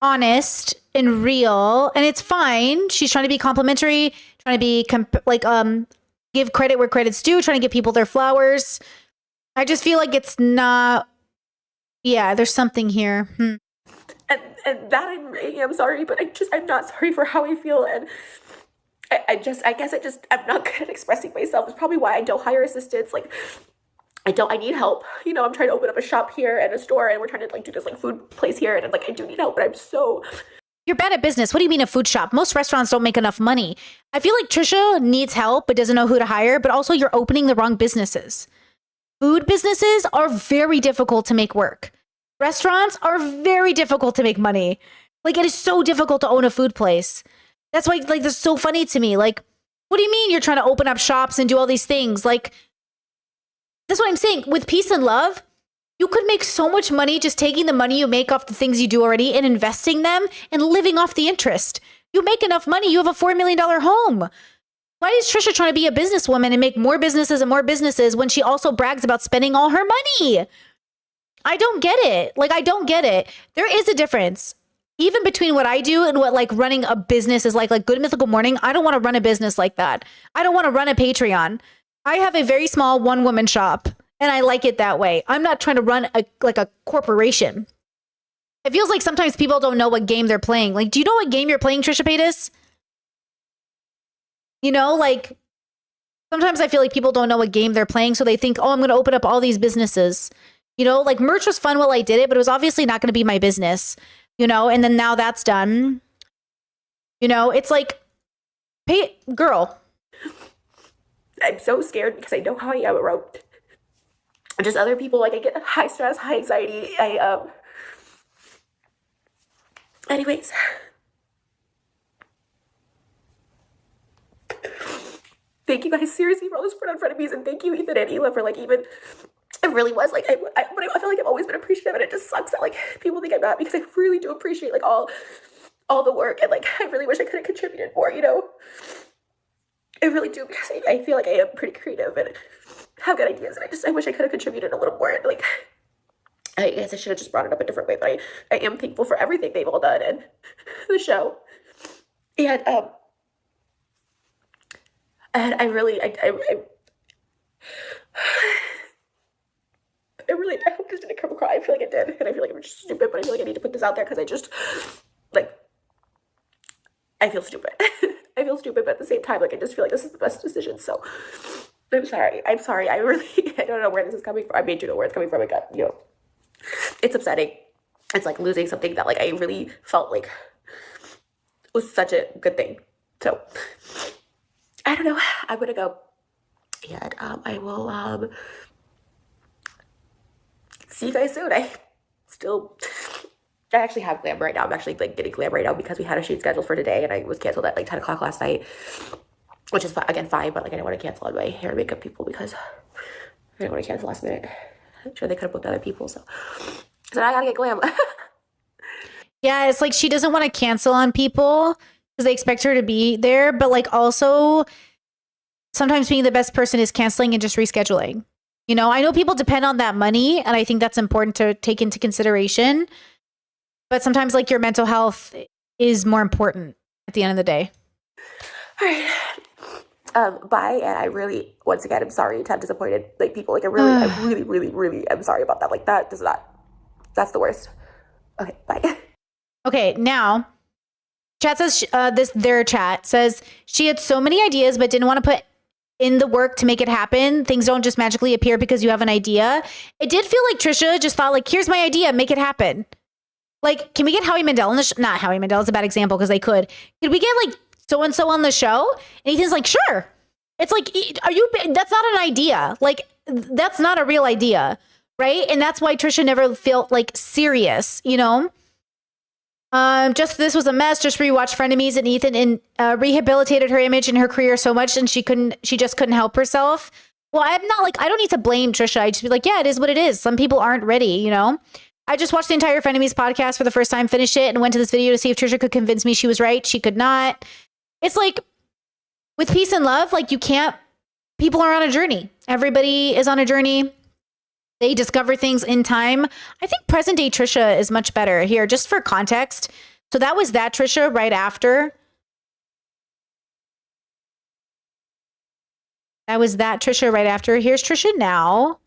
honest and real, and it's fine. She's trying to be complimentary, trying to be give credit where credit's due, trying to give people their flowers. I just feel like it's not. Yeah, there's something here. And that I'm sorry, but I'm not sorry for how I feel, and I'm not good at expressing myself. It's probably why I don't hire assistants. Like, I need help. You know, I'm trying to open up a shop here and a store, and we're trying to like do this like food place here, and like I do need help, but I'm so. You're bad at business. What do you mean a food shop? Most restaurants don't make enough money. I feel like Trisha needs help but doesn't know who to hire, but also you're opening the wrong businesses. Food businesses are very difficult to make work. Restaurants are very difficult to make money. Like, it is so difficult to own a food place. That's why, like, this is so funny to me. Like, what do you mean you're trying to open up shops and do all these things? Like, that's what I'm saying. With peace and love, you could make so much money just taking the money you make off the things you do already and investing them and living off the interest. You make enough money, you have a $4 million home. Why is Trisha trying to be a businesswoman and make more businesses and more businesses when she also brags about spending all her money? I don't get it. Like, I don't get it. There is a difference. Even between what I do and what like running a business is like Good Mythical Morning. I don't want to run a business like that. I don't want to run a Patreon. I have a very small one-woman shop and I like it that way. I'm not trying to run a corporation. It feels like sometimes people don't know what game they're playing. Like, do you know what game you're playing, Trisha Paytas? You know, like, sometimes I feel like people don't know what game they're playing, so they think, oh, I'm going to open up all these businesses. You know, like, merch was fun while I did it, but it was obviously not going to be my business, you know, and then now that's done. You know, it's like, girl. I'm so scared because I know how I am around just other people. Like, I get high stress, high anxiety. Anyways. Thank you guys seriously for all the support on Frenemies, and thank you Ethan and Hila for like even. It really was like I feel like I've always been appreciative, and it just sucks that like people think I'm not, because I really do appreciate like all the work, and like I really wish I could have contributed more. You know, I really do, because I feel like I am pretty creative and have good ideas, and I wish I could have contributed a little more. And like I guess I should have just brought it up a different way, but I am thankful for everything they've all done and the show, and I really I hope this didn't come across. I feel like it did, and I feel like I'm just stupid, but I feel like I need to put this out there because I just, like, I feel stupid. I feel stupid, but at the same time, like, I just feel like this is the best decision, so I'm sorry. I don't know where this is coming from. I made you know where it's coming from. You know, it's upsetting. It's like losing something that, like, I really felt like was such a good thing. So, I don't know. I'm gonna go, and I will, see you guys soon. I actually have glam right now. I'm actually like getting glam right now because we had a shoot scheduled for today, and I was canceled at like 10 o'clock last night, which is again fine, but like I didn't want to cancel on my hair and makeup people because I didn't want to cancel last minute. I'm sure they could have booked other people, so now I gotta get glam. Yeah, it's like she doesn't want to cancel on people because they expect her to be there. But like also sometimes being the best person is canceling and just rescheduling. You know, I know people depend on that money, and I think that's important to take into consideration. But sometimes like your mental health is more important at the end of the day. All right. Bye. And I really, once again, I'm sorry to have disappointed like people. Like I really am sorry about that. Like that's the worst. Okay, bye. Okay, now chat says their chat says she had so many ideas but didn't want to put in the work to make it happen. Things don't just magically appear because you have an idea. It did feel like Trisha just thought like, here's my idea, make it happen. Like, can we get Howie Mandel on the not Howie Mandel is a bad example because they could. Could we get like so-and-so on the show? And Ethan's like, sure. It's like, that's not an idea. Like, that's not a real idea, right? And that's why Trisha never felt like serious, you know? Just this was a mess. Just rewatched Frenemies, and Ethan rehabilitated her image and her career so much, and she just couldn't help herself. Well, I'm not like, I don't need to blame Trisha. I just be like, yeah, it is what it is. Some people aren't ready, you know? I just watched the entire Frenemies podcast for the first time, finished it, and went to this video to see if Trisha could convince me she was right. She could not. It's like with peace and love, like people are on a journey. Everybody is on a journey. They discover things in time. I think present day Trisha is much better here, just for context. So that was that Trisha right after. Here's Trisha now.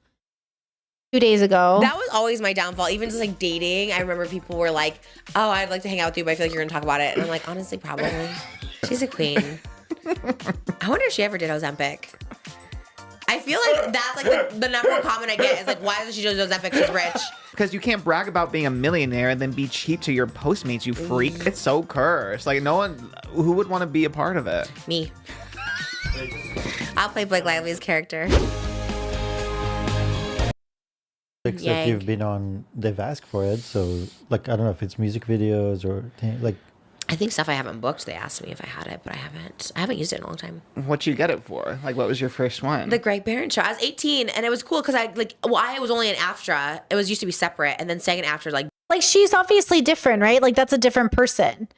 2 days ago. That was always my downfall. Even just like dating, I remember people were like, oh, I'd like to hang out with you, but I feel like you're gonna talk about it. And I'm like, honestly, probably. She's a queen. I wonder if she ever did Ozempic. I feel like that's like the number one comment I get is like, why doesn't she do Ozempic? She's rich. Because you can't brag about being a millionaire and then be cheap to your Postmates, you freak. It's so cursed. Like, no one, who would want to be a part of it? Me. I'll play Blake Lively's character. That you've been on, they've asked for it. So, like, I don't know if it's music videos or like. I think stuff I haven't booked. They asked me if I had it, but I haven't. I haven't used it in a long time. What'd you get it for? Like, what was your first one? The Greg Barron show. I was 18, and it was cool because I was only an AFTRA. It was used to be separate, and then second after like she's obviously different, right? Like that's a different person.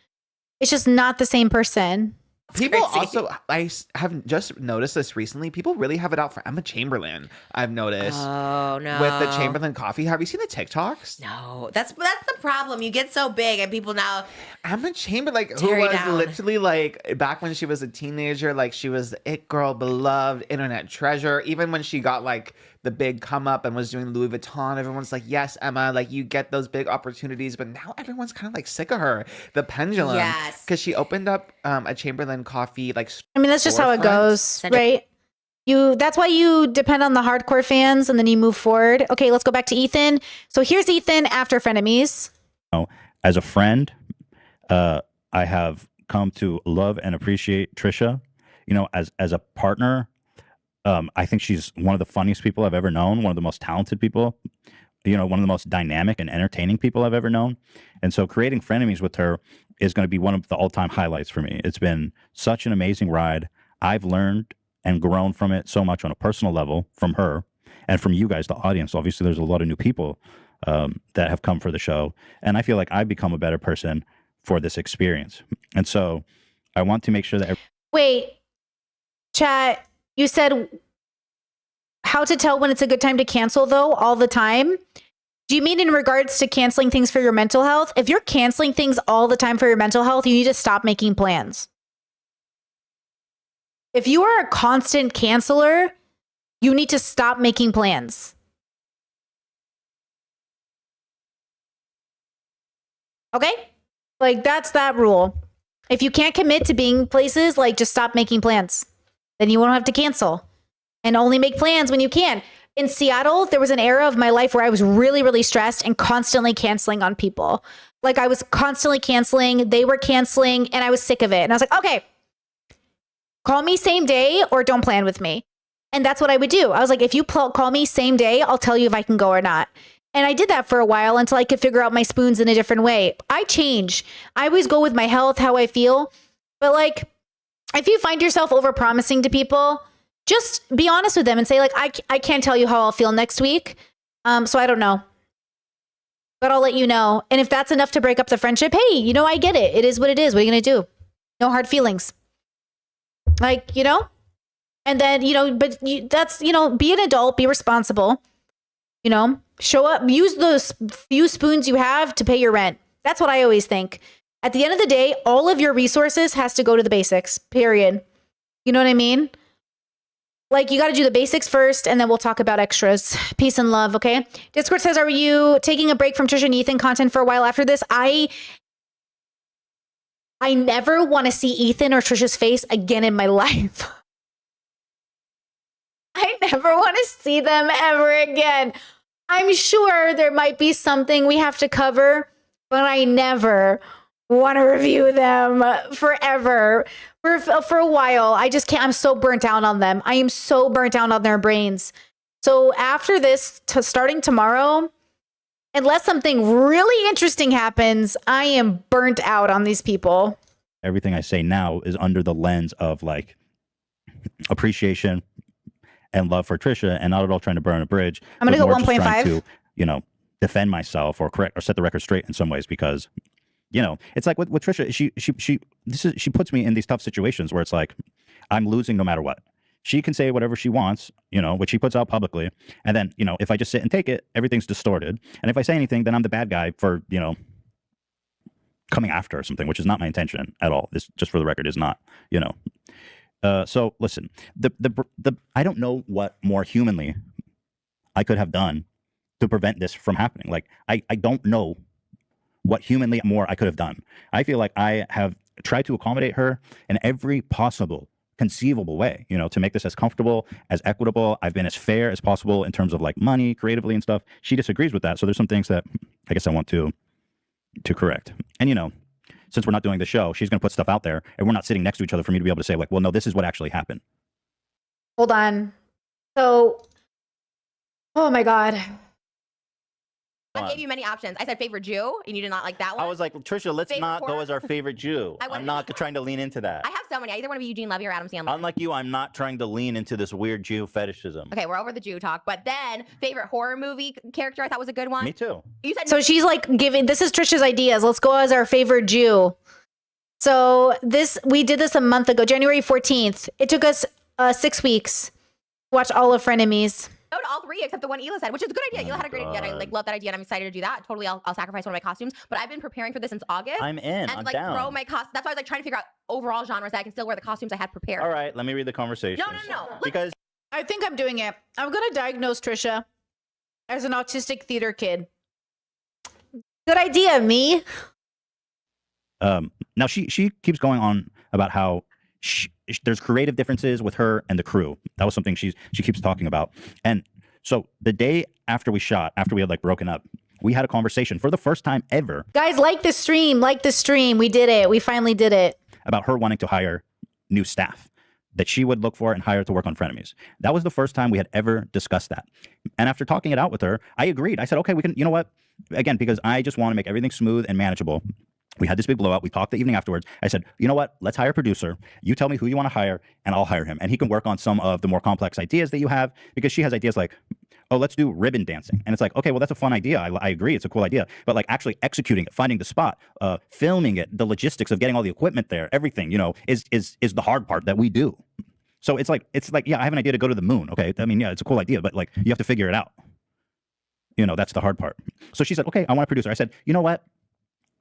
It's just not the same person. People also, I have just noticed this recently. People really have it out for Emma Chamberlain. I've noticed. Oh no! With the Chamberlain coffee, have you seen the TikToks? No, that's the problem. You get so big, and people now. Emma Chamberlain, like, who was literally like back when she was a teenager, like she was the it girl, beloved internet treasure. Even when she got like the big come up and was doing Louis Vuitton, everyone's like, yes, Emma, like you get those big opportunities. But now everyone's kind of like sick of her. The pendulum, yes, because she opened up a Chamberlain coffee like. I mean, that's just how it goes, right? That's why you depend on the hardcore fans, and then you move forward. Okay, let's go back to Ethan. So here's Ethan after Frenemies. As a friend, I have come to love and appreciate Trisha. You know, as a partner, I think she's one of the funniest people I've ever known, one of the most talented people, you know, one of the most dynamic and entertaining people I've ever known. And so creating Frenemies with her is going to be one of the all-time highlights for me. It's been such an amazing ride. I've learned and grown from it so much on a personal level from her and from you guys, the audience. Obviously, there's a lot of new people that have come for the show. And I feel like I've become a better person for this experience. And so I want to make sure that... Wait, chat, you said how to tell when it's a good time to cancel, though, all the time? Do you mean in regards to canceling things for your mental health? If you're canceling things all the time for your mental health, you need to stop making plans. If you are a constant canceler, you need to stop making plans. Okay? Like, that's that rule. If you can't commit to being places, like, just stop making plans. Then you won't have to cancel. And only make plans when you can. In Seattle, there was an era of my life where I was really, really stressed and constantly canceling on people. Like, I was constantly canceling, they were canceling, and I was sick of it. And I was like, okay, call me same day or don't plan with me. And that's what I would do. I was like, if you call me same day, I'll tell you if I can go or not. And I did that for a while until I could figure out my spoons in a different way. I change. I always go with my health, how I feel. But like, if you find yourself overpromising to people, just be honest with them and say like, I can't tell you how I'll feel next week. So I don't know. But I'll let you know. And if that's enough to break up the friendship, hey, you know, I get it. It is what it is. What are you going to do? No hard feelings. Like, you know? And then, you know, but that's, you know, be an adult, be responsible, you know, show up, use those few spoons you have to pay your rent. That's what I always think. At the end of the day, all of your resources has to go to the basics, period. You know what I mean? Like, you got to do the basics first, and then we'll talk about extras. Peace and love, okay? Discord says, are you taking a break from Trisha and Ethan content for a while after this? I never want to see Ethan or Trisha's face again in my life. I never want to see them ever again. I'm sure there might be something we have to cover, but I never want to review them forever. For a while. I just can't. I'm so burnt out on them. I am so burnt out on their brains. So after this, starting tomorrow, unless something really interesting happens, I am burnt out on these people. Everything I say now is under the lens of like appreciation and love for Trisha, and not at all trying to burn a bridge. I'm gonna but go more just trying 1.5. to, you know, defend myself or correct or set the record straight in some ways, because, you know, it's like with Trisha, she puts me in these tough situations where it's like I'm losing no matter what. She can say whatever she wants, you know, which she puts out publicly, and then, you know, if I just sit and take it, everything's distorted. And if I say anything, then I'm the bad guy for, you know, coming after or something, which is not my intention at all. This, just for the record, is not, you know. So listen, I don't know what more humanly I could have done to prevent this from happening. Like, I don't know what humanly more I could have done. I feel like I have tried to accommodate her in every possible conceivable way, you know, to make this as comfortable, as equitable. I've been as fair as possible in terms of like money, creatively and stuff. She disagrees with that. So there's some things that I guess I want to correct. And, you know, since we're not doing the show, she's going to put stuff out there and we're not sitting next to each other for me to be able to say like, well, no, this is what actually happened. Hold on. So, oh my God. I gave you many options. I said favorite Jew, and you did not like that one. I was like, Trisha, let's Favorite not go horror? as our favorite Jew. I'm not trying to lean into that. I have so many. I either want to be Eugene Levy or Adam Sandler. Unlike you, I'm not trying to lean into this weird Jew fetishism. Okay, we're over the Jew talk. But then, favorite horror movie character I thought was a good one. Me too. You said So she's like giving, this is Trisha's ideas. Let's go as our favorite Jew. So we did this a month ago, January 14th. It took us 6 weeks to watch all of Frenemies. no to all three except the one Hila said, which is a good idea. Hila had a great idea. And I like love that idea, and I'm excited to do that. Totally, I'll sacrifice one of my costumes. But I've been preparing for this since August. I'm in. And I'm like down. throw my costume. That's why I was like trying to figure out overall genres that I can still wear the costumes I had prepared. All right, let me read the conversation. No. Because I think I'm doing it. I'm going to diagnose Trisha as an autistic theater kid. Good idea, me. now she keeps going on about how there's creative differences with her and the crew. That was something she keeps talking about. And so the day after we shot, after we had like broken up, we had a conversation for the first time ever. Guys, like the stream. We did it. We finally did it. About her wanting to hire new staff that she would look for and hire to work on Frenemies. That was the first time we had ever discussed that. And after talking it out with her, I agreed. I said, okay, we can, you know what? Again, because I just want to make everything smooth and manageable. We had this big blowout. We talked the evening afterwards. I said, you know what? Let's hire a producer. You tell me who you want to hire, and I'll hire him. And he can work on some of the more complex ideas that you have, because she has ideas like, oh, let's do ribbon dancing. And it's like, okay, well, that's a fun idea. I agree. It's a cool idea. But like actually executing it, finding the spot, filming it, the logistics of getting all the equipment there, everything, you know, is the hard part that we do. So it's like, yeah, I have an idea to go to the moon. Okay. I mean, yeah, it's a cool idea, but like you have to figure it out. You know, that's the hard part. So she said, okay, I want a producer. I said, you know what?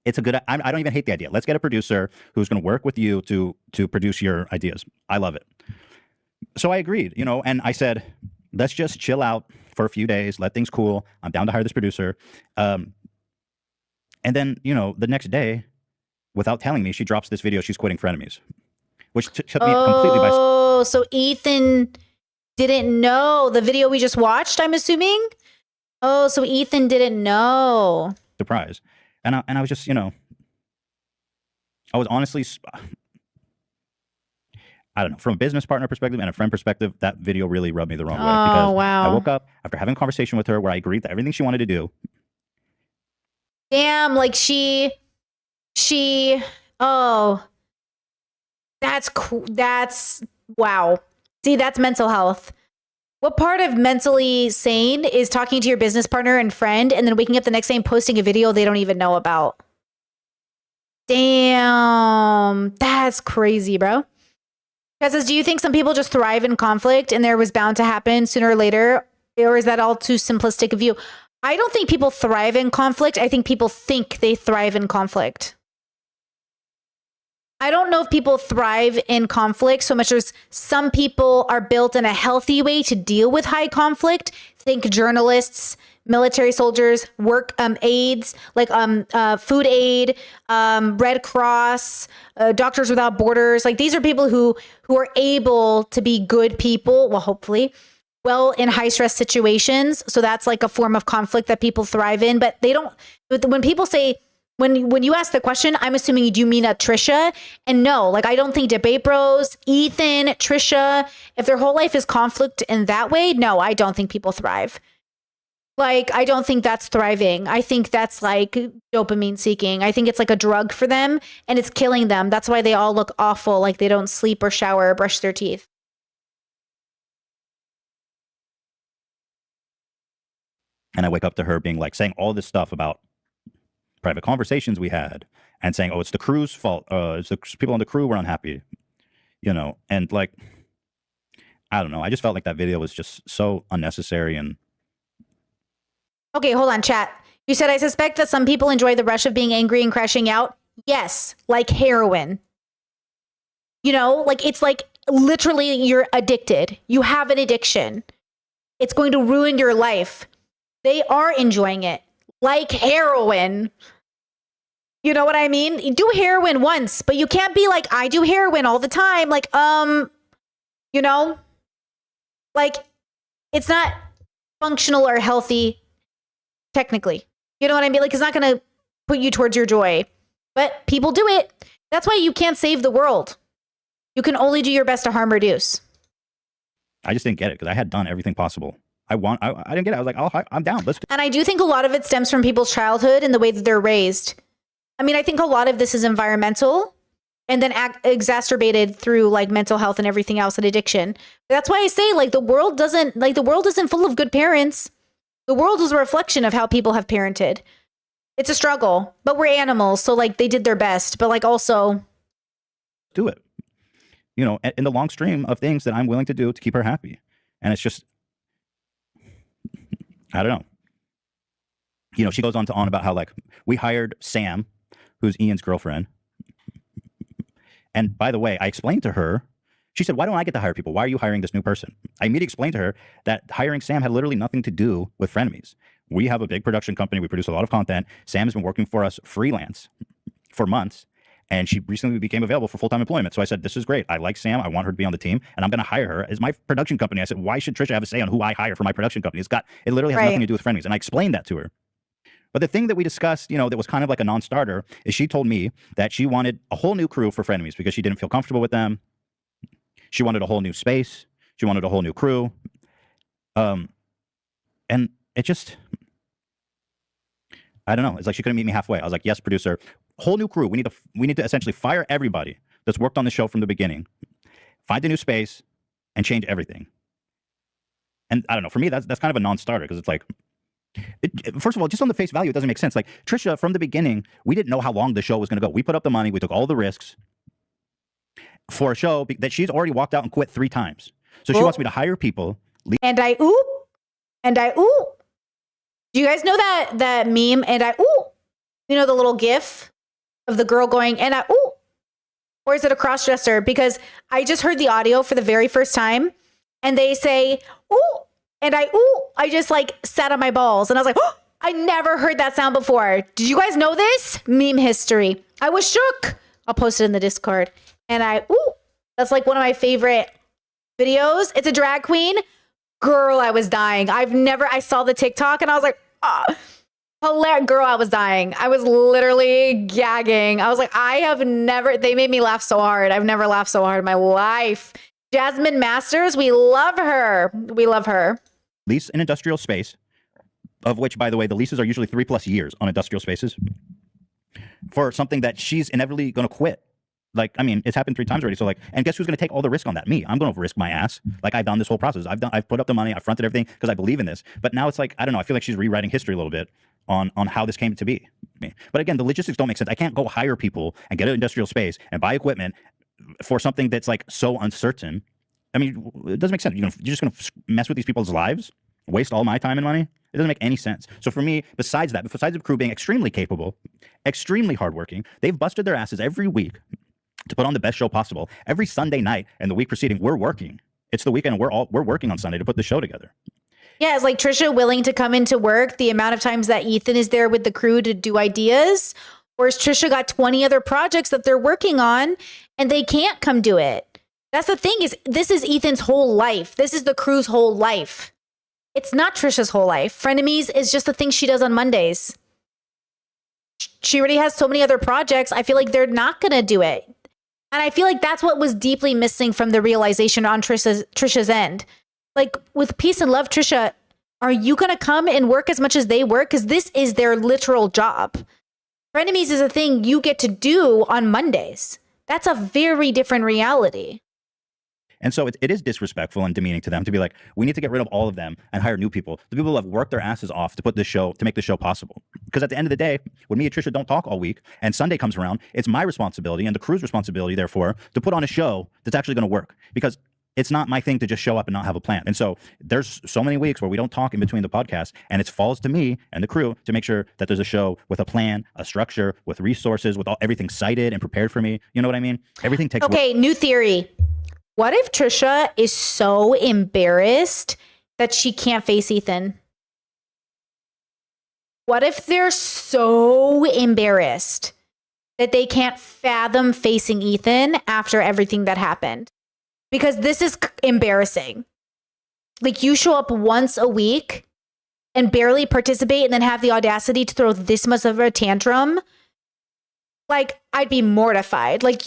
It's a good, I don't even hate the idea. Let's get a producer who's going to work with you to produce your ideas. I love it. So I agreed, you know, and I said, let's just chill out for a few days, let things cool. I'm down to hire this producer. And then, you know, the next day, without telling me, she drops this video. She's quitting Frenemies, which took me completely by surprise. Oh, so Ethan didn't know the video we just watched, I'm assuming? Oh, so Ethan didn't know. Surprise. And I was just, you know, I was honestly, I don't know, from a business partner perspective and a friend perspective, that video really rubbed me the wrong way. Because wow. I woke up after having a conversation with her where I agreed that everything she wanted to do. Damn, like oh, that's cool. That's, wow. See, that's mental health. What part of mentally sane is talking to your business partner and friend and then waking up the next day and posting a video they don't even know about? Damn. That's crazy, bro. That says, do you think some people just thrive in conflict and there was bound to happen sooner or later? Or is that all too simplistic a view? I don't think people thrive in conflict. I think people think they thrive in conflict. I don't know if people thrive in conflict so much as some people are built in a healthy way to deal with high conflict. Think journalists, military soldiers, work aides, like food aid, Red Cross, Doctors Without Borders. Like these are people who are able to be good people, well, hopefully, well in high stress situations. So that's like a form of conflict that people thrive in. But they don't, when people say, when you ask the question, I'm assuming you mean Trisha. And no, like I don't think Debate Bros, Ethan, Trisha, if their whole life is conflict in that way, no, I don't think people thrive. Like, I don't think that's thriving. I think that's like dopamine seeking. I think it's like a drug for them and it's killing them. That's why they all look awful, like they don't sleep or shower or brush their teeth. And I wake up to her being like, saying all this stuff about private conversations we had and saying, oh, it's the crew's fault. It's the people on the crew were unhappy, you know? And like, I don't know. I just felt like that video was just so unnecessary. And okay, hold on, chat. You said, I suspect that some people enjoy the rush of being angry and crashing out. Yes, like heroin. You know, like it's like literally you're addicted. You have an addiction. It's going to ruin your life. They are enjoying it like heroin. You know what I mean? You do heroin once, but you can't be like, I do heroin all the time. Like, you know, like it's not functional or healthy technically. You know what I mean? Like it's not going to put you towards your joy, but people do it. That's why you can't save the world. You can only do your best to harm reduce. I just didn't get it because I had done everything possible. I didn't get it. I was like, oh, I'm down. Let's do it. And I do think a lot of it stems from people's childhood and the way that they're raised. I mean, I think a lot of this is environmental and then exacerbated through like mental health and everything else and addiction. That's why I say like the world isn't full of good parents. The world is a reflection of how people have parented. It's a struggle, but we're animals. So like they did their best, but like also do it, you know, in the long stream of things that I'm willing to do to keep her happy. And it's just, I don't know. You know, she goes on about how like we hired Sam, who's Ian's girlfriend. And by the way, I explained to her, she said, why don't I get to hire people? Why are you hiring this new person? I immediately explained to her that hiring Sam had literally nothing to do with Frenemies. We have a big production company. We produce a lot of content. Sam has been working for us freelance for months. And she recently became available for full-time employment. So I said, this is great. I like Sam. I want her to be on the team. And I'm going to hire her as my production company. I said, why should Trisha have a say on who I hire for my production company? It literally has nothing to do with Frenemies. And I explained that to her. But the thing that we discussed, you know, that was kind of like a non-starter is she told me that she wanted a whole new crew for Frenemies because she didn't feel comfortable with them. She wanted a whole new space. She wanted a whole new crew. And it just, I don't know. It's like she couldn't meet me halfway. I was like, yes, producer, whole new crew. We need to essentially fire everybody that's worked on the show from the beginning, find a new space, and change everything. And I don't know. For me, that's kind of a non-starter because it's like, first of all, just on the face value, it doesn't make sense. Like Trisha, from the beginning, we didn't know how long the show was going to go. We put up the money. We took all the risks for a show that she's already walked out and quit 3 times. So she wants me to hire people. And I do you guys know that meme? And I you know the little gif of the girl going and I or is it a crossdresser? Because I just heard the audio for the very first time and they say and I just like sat on my balls and I was like, I never heard that sound before. Did you guys know this? Meme history. I was shook. I'll post it in the Discord. And that's like one of my favorite videos. It's a drag queen. Girl, I was dying. I saw the TikTok and I was like, hilarious. Girl, I was dying. I was literally gagging. I was like, they made me laugh so hard. I've never laughed so hard in my life. Jasmine Masters, we love her. We love her. Lease an industrial space, of which, by the way, the leases are usually 3+ years on industrial spaces for something that she's inevitably going to quit. Like, I mean, it's happened 3 times already. So like, and guess who's going to take all the risk on that? Me. I'm going to risk my ass. Like I've done this whole process. I've put up the money. I've fronted everything because I believe in this. But now it's like, I don't know. I feel like she's rewriting history a little bit on how this came to be. But again, the logistics don't make sense. I can't go hire people and get an industrial space and buy equipment for something that's like so uncertain. I mean, it doesn't make sense. You're just going to mess with these people's lives, waste all my time and money. It doesn't make any sense. So for me, besides the crew being extremely capable, extremely hardworking, they've busted their asses every week to put on the best show possible. Every Sunday night and the week preceding, we're working. It's the weekend. We're working on Sunday to put the show together. Yeah, it's like Trisha willing to come into work the amount of times that Ethan is there with the crew to do ideas, whereas Trisha got 20 other projects that they're working on and they can't come do it. That's the thing is this is Ethan's whole life. This is the crew's whole life. It's not Trisha's whole life. Frenemies is just the thing she does on Mondays. She already has so many other projects. I feel like they're not going to do it. And I feel like that's what was deeply missing from the realization on Trisha's end. Like with Peace and Love, Trisha, are you going to come and work as much as they work? Because this is their literal job. Frenemies is a thing you get to do on Mondays. That's a very different reality. And so it is disrespectful and demeaning to them to be like, we need to get rid of all of them and hire new people. The people who have worked their asses off to make the show possible. Because at the end of the day, when me and Trisha don't talk all week and Sunday comes around, it's my responsibility and the crew's responsibility, therefore, to put on a show that's actually going to work. Because it's not my thing to just show up and not have a plan. And so there's so many weeks where we don't talk in between the podcasts, and it falls to me and the crew to make sure that there's a show with a plan, a structure, with resources, with everything cited and prepared for me. You know what I mean? Everything takes Okay, new theory. What if Trisha is so embarrassed that she can't face Ethan? What if they're so embarrassed that they can't fathom facing Ethan after everything that happened? Because this is embarrassing. Like you show up once a week and barely participate and then have the audacity to throw this much of a tantrum. Like I'd be mortified. Like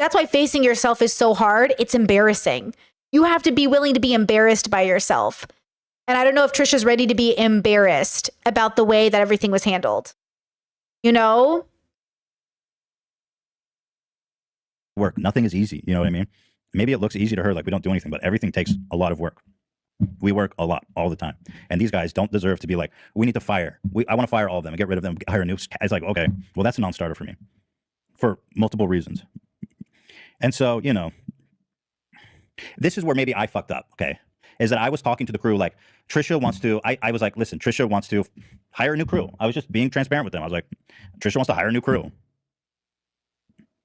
that's why facing yourself is so hard. It's embarrassing. You have to be willing to be embarrassed by yourself. And I don't know if Trisha's ready to be embarrassed about the way that everything was handled. You know? Work. Nothing is easy. You know what I mean? Maybe it looks easy to her, like we don't do anything, but everything takes a lot of work. We work a lot all the time. And these guys don't deserve to be like, we need to fire. I want to fire all of them and get rid of them, hire a new. It's like, okay, well, that's a non-starter for me for multiple reasons. And so, you know, this is where maybe I fucked up, okay? Is that I was talking to the crew like, Trisha wants to, I was like, listen, Trisha wants to hire a new crew. I was just being transparent with them. I was like, Trisha wants to hire a new crew.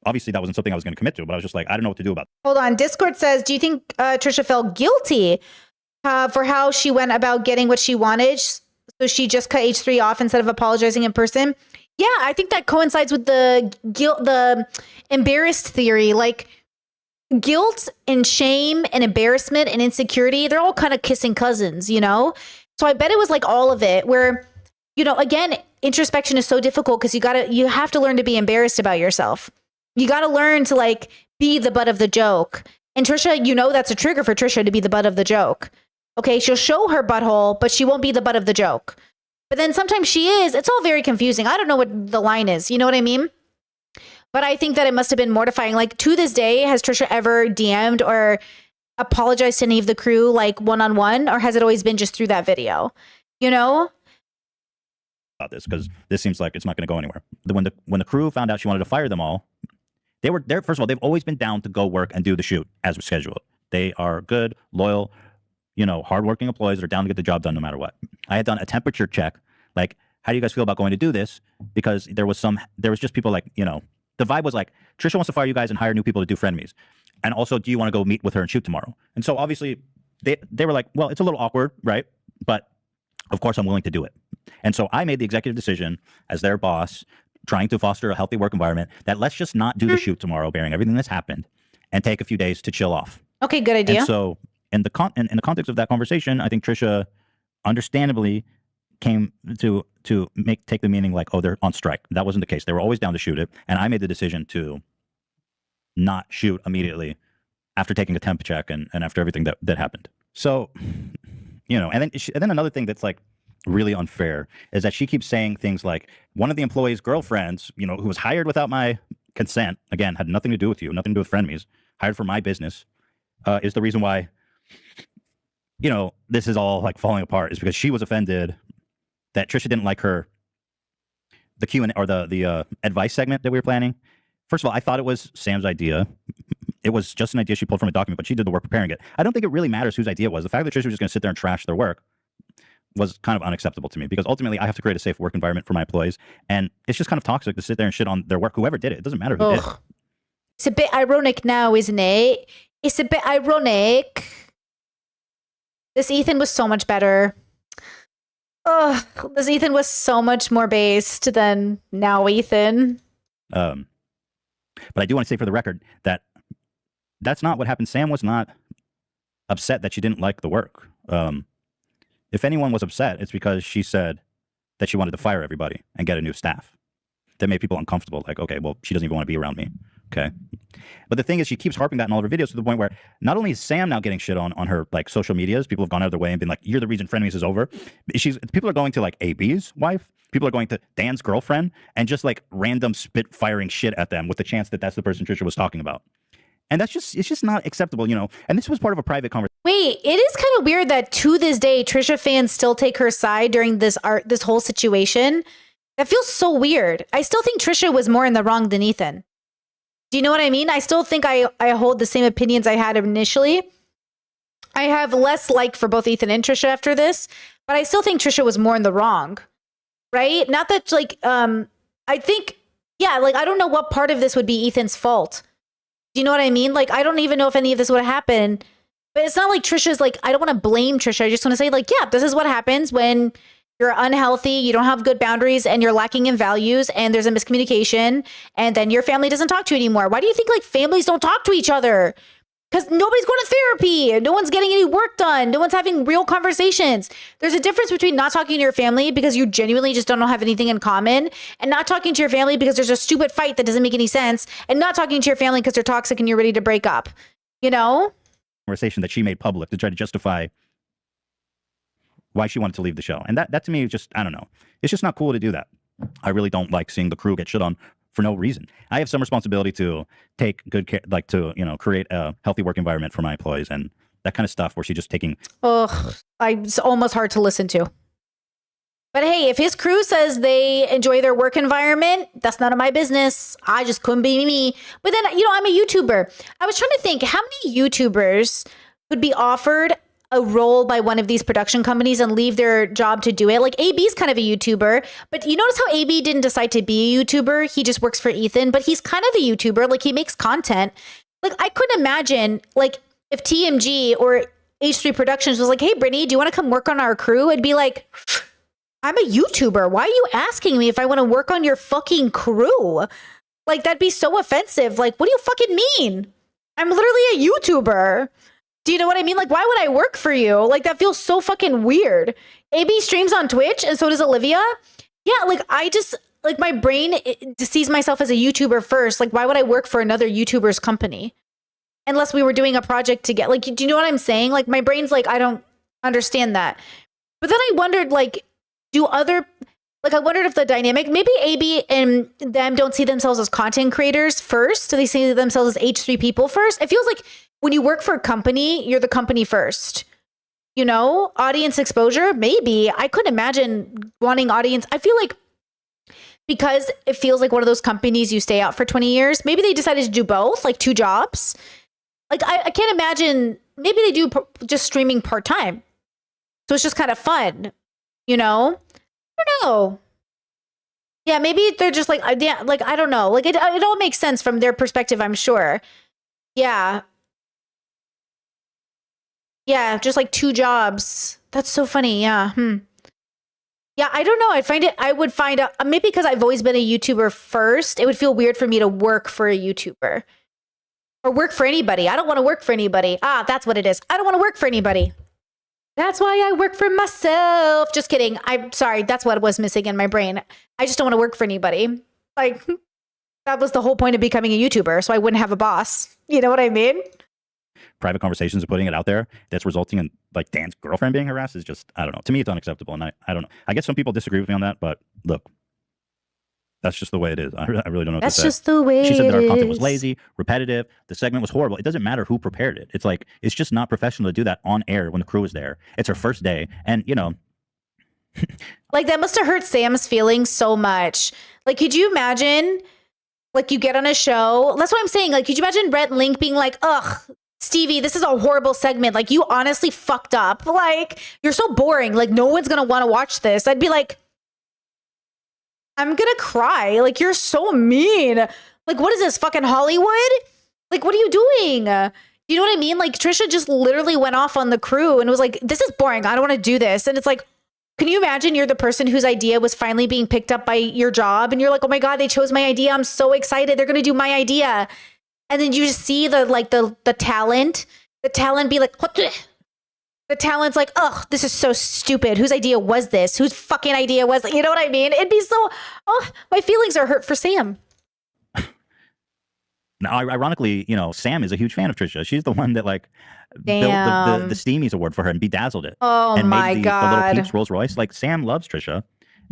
Obviously, that wasn't something I was going to commit to, but I was just like, I don't know what to do about it. Hold on. Discord says, do you think Trisha felt guilty for how she went about getting what she wanted? So she just cut H3 off instead of apologizing in person? Yeah, I think that coincides with the guilt, the embarrassed theory. Like guilt and shame and embarrassment and insecurity, they're all kind of kissing cousins, you know? So I bet it was like all of it where, you know, again, introspection is so difficult because you have to learn to be embarrassed about yourself. You got to learn to like be the butt of the joke. And Trisha, you know, that's a trigger for Trisha to be the butt of the joke. Okay, she'll show her butthole, but she won't be the butt of the joke. But then sometimes she is. It's all very confusing. I don't know what the line is. You know what I mean? But I think that it must have been mortifying. Like to this day, has Trisha ever DM'd or apologized to any of the crew like one-on-one? Or has it always been just through that video? You know? About this, because this seems like it's not going to go anywhere. When the crew found out she wanted to fire them all, they were there. First of all, they've always been down to go work and do the shoot as scheduled. They are good, loyal, you know, hardworking employees that are down to get the job done no matter what. I had done a temperature check. Like, how do you guys feel about going to do this? Because there was just people like, you know, the vibe was like, Trisha wants to fire you guys and hire new people to do frenemies. And also, do you want to go meet with her and shoot tomorrow? And so obviously they were like, well, it's a little awkward, right? But of course I'm willing to do it. And so I made the executive decision as their boss, trying to foster a healthy work environment, that let's just not do the shoot tomorrow, bearing everything that's happened, and take a few days to chill off. Okay, good idea. And so in the context of that conversation, I think Trisha understandably came to take the meaning like, oh, they're on strike. That wasn't the case. They were always down to shoot it. And I made the decision to not shoot immediately after taking a temp check and after everything that happened. So, you know, and then another thing that's like really unfair is that she keeps saying things like, one of the employees' girlfriends, you know, who was hired without my consent, again, had nothing to do with you, nothing to do with frenemies, hired for my business, is the reason why, you know, this is all like falling apart, is because she was offended that Trisha didn't like her the Q&A or the advice segment that we were planning. First of all, I thought it was Sam's idea. It was just an idea she pulled from a document, but she did the work preparing it. I don't think it really matters whose idea it was. The fact that Trisha was just going to sit there and trash their work was kind of unacceptable to me, because ultimately I have to create a safe work environment for my employees, and it's just kind of toxic to sit there and shit on their work, whoever did it. It doesn't matter who did it. It's a bit ironic now, isn't it? It's a bit ironic. This Ethan was so much better. Oh, this Ethan was so much more based than now Ethan. But I do want to say for the record that that's not what happened. Sam was not upset that she didn't like the work. If anyone was upset, it's because she said that she wanted to fire everybody and get a new staff. That made people uncomfortable. Like, okay, well, she doesn't even want to be around me. Okay. But the thing is, she keeps harping that in all of her videos to the point where not only is Sam now getting shit on her like social medias, people have gone out of their way and been like, you're the reason Frenemies is over. People are going to like AB's wife. People are going to Dan's girlfriend and just like random spit firing shit at them with the chance that that's the person Trisha was talking about. And it's just not acceptable, you know. And this was part of a private conversation. Wait, it is kind of weird that to this day, Trisha fans still take her side during this whole situation. That feels so weird. I still think Trisha was more in the wrong than Ethan. Do you know what I mean? I still think I hold the same opinions I had initially. I have less like for both Ethan and Trisha after this, but I still think Trisha was more in the wrong. Right? Not that like, I think, yeah, like I don't know what part of this would be Ethan's fault. Do you know what I mean? Like, I don't even know if any of this would have happened. But it's not like Trisha's like, I don't want to blame Trisha. I just want to say like, yeah, this is what happens when you're unhealthy, you don't have good boundaries, and you're lacking in values, and there's a miscommunication, and then your family doesn't talk to you anymore. Why do you think like families don't talk to each other? Because nobody's going to therapy. No one's getting any work done. No one's having real conversations. There's a difference between not talking to your family because you genuinely just don't have anything in common, and not talking to your family because there's a stupid fight that doesn't make any sense, and not talking to your family because they're toxic and you're ready to break up. You know? Conversation that she made public to try to justify why she wanted to leave the show. And that to me is just, I don't know. It's just not cool to do that. I really don't like seeing the crew get shit on for no reason. I have some responsibility to take good care, like to, you know, create a healthy work environment for my employees, and that kind of stuff where she's just taking. Oh, it's almost hard to listen to. But hey, if his crew says they enjoy their work environment, that's none of my business. I just couldn't be me. But then, you know, I'm a YouTuber. I was trying to think how many YouTubers would be offered a role by one of these production companies and leave their job to do it. Like AB's kind of a YouTuber, but you notice how AB didn't decide to be a YouTuber. He just works for Ethan, but he's kind of a YouTuber. Like he makes content. Like I couldn't imagine like if TMG or H3 Productions was like, hey, Brittany, do you want to come work on our crew? It'd be like, I'm a YouTuber. Why are you asking me if I want to work on your fucking crew? Like that'd be so offensive. Like, what do you fucking mean? I'm literally a YouTuber. Do you know what I mean? Like, why would I work for you? Like, that feels so fucking weird. AB streams on Twitch, and so does Olivia. Yeah, like, I just, like, my brain sees myself as a YouTuber first. Like, why would I work for another YouTuber's company? Unless we were doing a project together. Like, do you know what I'm saying? Like, my brain's like, I don't understand that. But then I wondered, like, I wondered if the dynamic, maybe AB and them don't see themselves as content creators first. Do they see themselves as H3 people first? It feels like when you work for a company, you're the company first. You know, audience exposure, maybe. I couldn't imagine wanting audience. I feel like because it feels like one of those companies you stay out for 20 years, maybe they decided to do both, like 2 jobs. Like, I can't imagine, maybe they do just streaming part-time. So it's just kind of fun, you know? I don't know. Yeah, maybe they're just like, I don't know. Like, it all makes sense from their perspective, I'm sure. Yeah. Yeah, just like 2 jobs. That's so funny. Yeah. Yeah, I don't know. I would find out, maybe because I've always been a YouTuber first, it would feel weird for me to work for a YouTuber. Or work for anybody. I don't want to work for anybody. That's what it is. I don't want to work for anybody. That's why I work for myself. Just kidding. I'm sorry. That's what was missing in my brain. I just don't want to work for anybody. Like, that was the whole point of becoming a YouTuber, so I wouldn't have a boss. You know what I mean? Private conversations and putting it out there that's resulting in like Dan's girlfriend being harassed is just, I don't know. To me, it's unacceptable. And I don't know. I guess some people disagree with me on that, but look, that's just the way it is. I really don't know what That's to say. just the way She said that our content it was is. lazy, repetitive. The segment was horrible. It doesn't matter who prepared it. It's like, it's just not professional to do that on air when the crew is there. It's her first day. And, you know, Like that must have hurt Sam's feelings so much. Like, could you imagine, like you get on a show? That's what I'm saying. Like, could you imagine Brett Link being like, ugh, Stevie, this is a horrible segment. Like, you honestly fucked up. Like, you're so boring. Like, no one's going to want to watch this. I'd be like, I'm going to cry. Like, you're so mean. Like, what is this, fucking Hollywood? Like, what are you doing? You know what I mean? Like, Trisha just literally went off on the crew and was like, this is boring. I don't want to do this. And it's like, can you imagine you're the person whose idea was finally being picked up by your job and you're like, oh my God, they chose my idea. I'm so excited. They're going to do my idea. And then you just see the talent be like, what the talent's like, oh, this is so stupid. Whose idea was this? Whose fucking idea was it? You know what I mean? It'd be so, oh, my feelings are hurt for Sam. Now, ironically, you know, Sam is a huge fan of Trisha. She's the one that like built the Steamies award for her and bedazzled it. Oh and my made God. the little Peach Rolls Royce. Like Sam loves Trisha.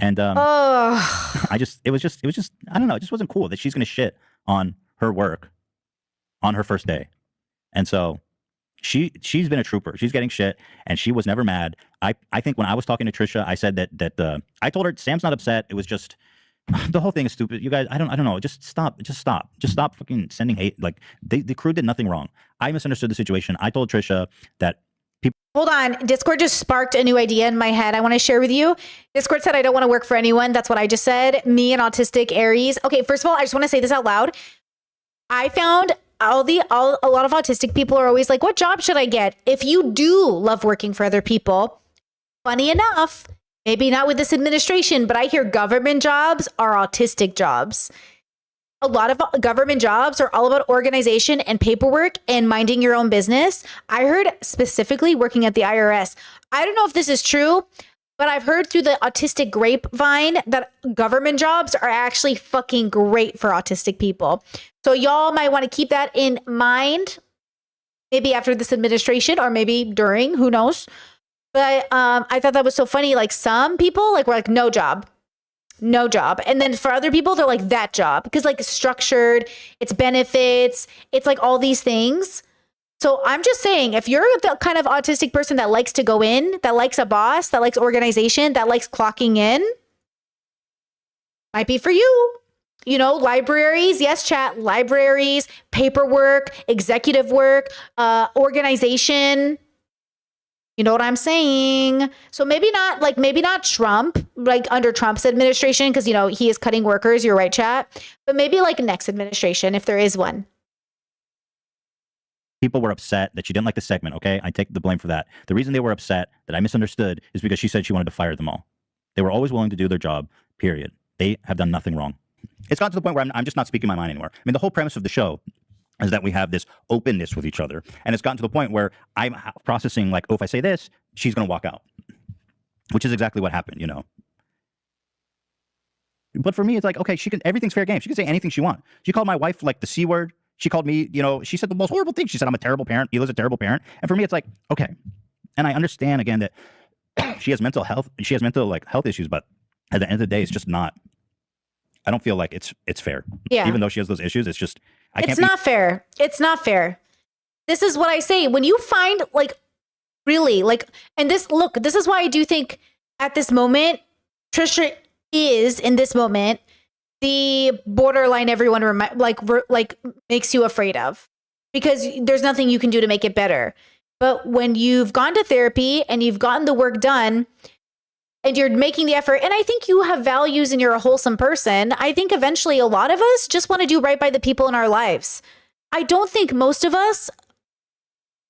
And it was just, I don't know. It just wasn't cool that she's going to shit on her work on her first day. And so she's been a trooper. She's getting shit and she was never mad. I think when I was talking to Trisha, I said that I told her Sam's not upset. It was just, the whole thing is stupid. You guys, I don't know. Just stop fucking sending hate. Like the crew did nothing wrong. I misunderstood the situation. I told Trisha that people. Hold on. Discord just sparked a new idea in my head. I want to share with you. Discord said, I don't want to work for anyone. That's what I just said. Me and autistic Aries. Okay. First of all, I just want to say this out loud. I found a lot of autistic people are always like, what job should I get? If you do love working for other people, funny enough, maybe not with this administration, but I hear government jobs are autistic jobs. A lot of government jobs are all about organization and paperwork and minding your own business. I heard specifically working at the IRS. I don't know if this is true, but I've heard through the autistic grapevine that government jobs are actually fucking great for autistic people. So y'all might want to keep that in mind, maybe after this administration or maybe during, who knows? But I thought that was so funny. Like some people like were like, no job. And then for other people, they're like that job because like it's structured, it's benefits, it's like all these things. So I'm just saying, if you're the kind of autistic person that likes to go in, that likes a boss, that likes organization, that likes clocking in, might be for you. You know, libraries, yes, chat, libraries, paperwork, executive work, organization. You know what I'm saying? So maybe not Trump, like under Trump's administration, because, you know, he is cutting workers. You're right, chat. But maybe like next administration, if there is one. People were upset that she didn't like the segment, okay? I take the blame for that. The reason they were upset that I misunderstood is because she said she wanted to fire them all. They were always willing to do their job, period. They have done nothing wrong. It's gotten to the point where I'm just not speaking my mind anymore. I mean, the whole premise of the show is that we have this openness with each other. And it's gotten to the point where I'm processing like, oh, if I say this, she's going to walk out, which is exactly what happened, you know? But for me, it's like, okay, everything's fair game. She can say anything she wants. She called my wife like the C word. She called me, you know, she said the most horrible thing. She said, I'm a terrible parent. Hila's a terrible parent. And for me, it's like, okay. And I understand again that she has mental health issues, but at the end of the day, it's just not, I don't feel like it's fair. Yeah. Even though she has those issues, it's just, It's not fair. It's not fair. This is what I say. When you find like really like, and this is why I do think at this moment, Trisha is in this moment, the borderline everyone makes you afraid of because there's nothing you can do to make it better. But when you've gone to therapy and you've gotten the work done and you're making the effort, and I think you have values and you're a wholesome person, I think eventually a lot of us just want to do right by the people in our lives. I don't think most of us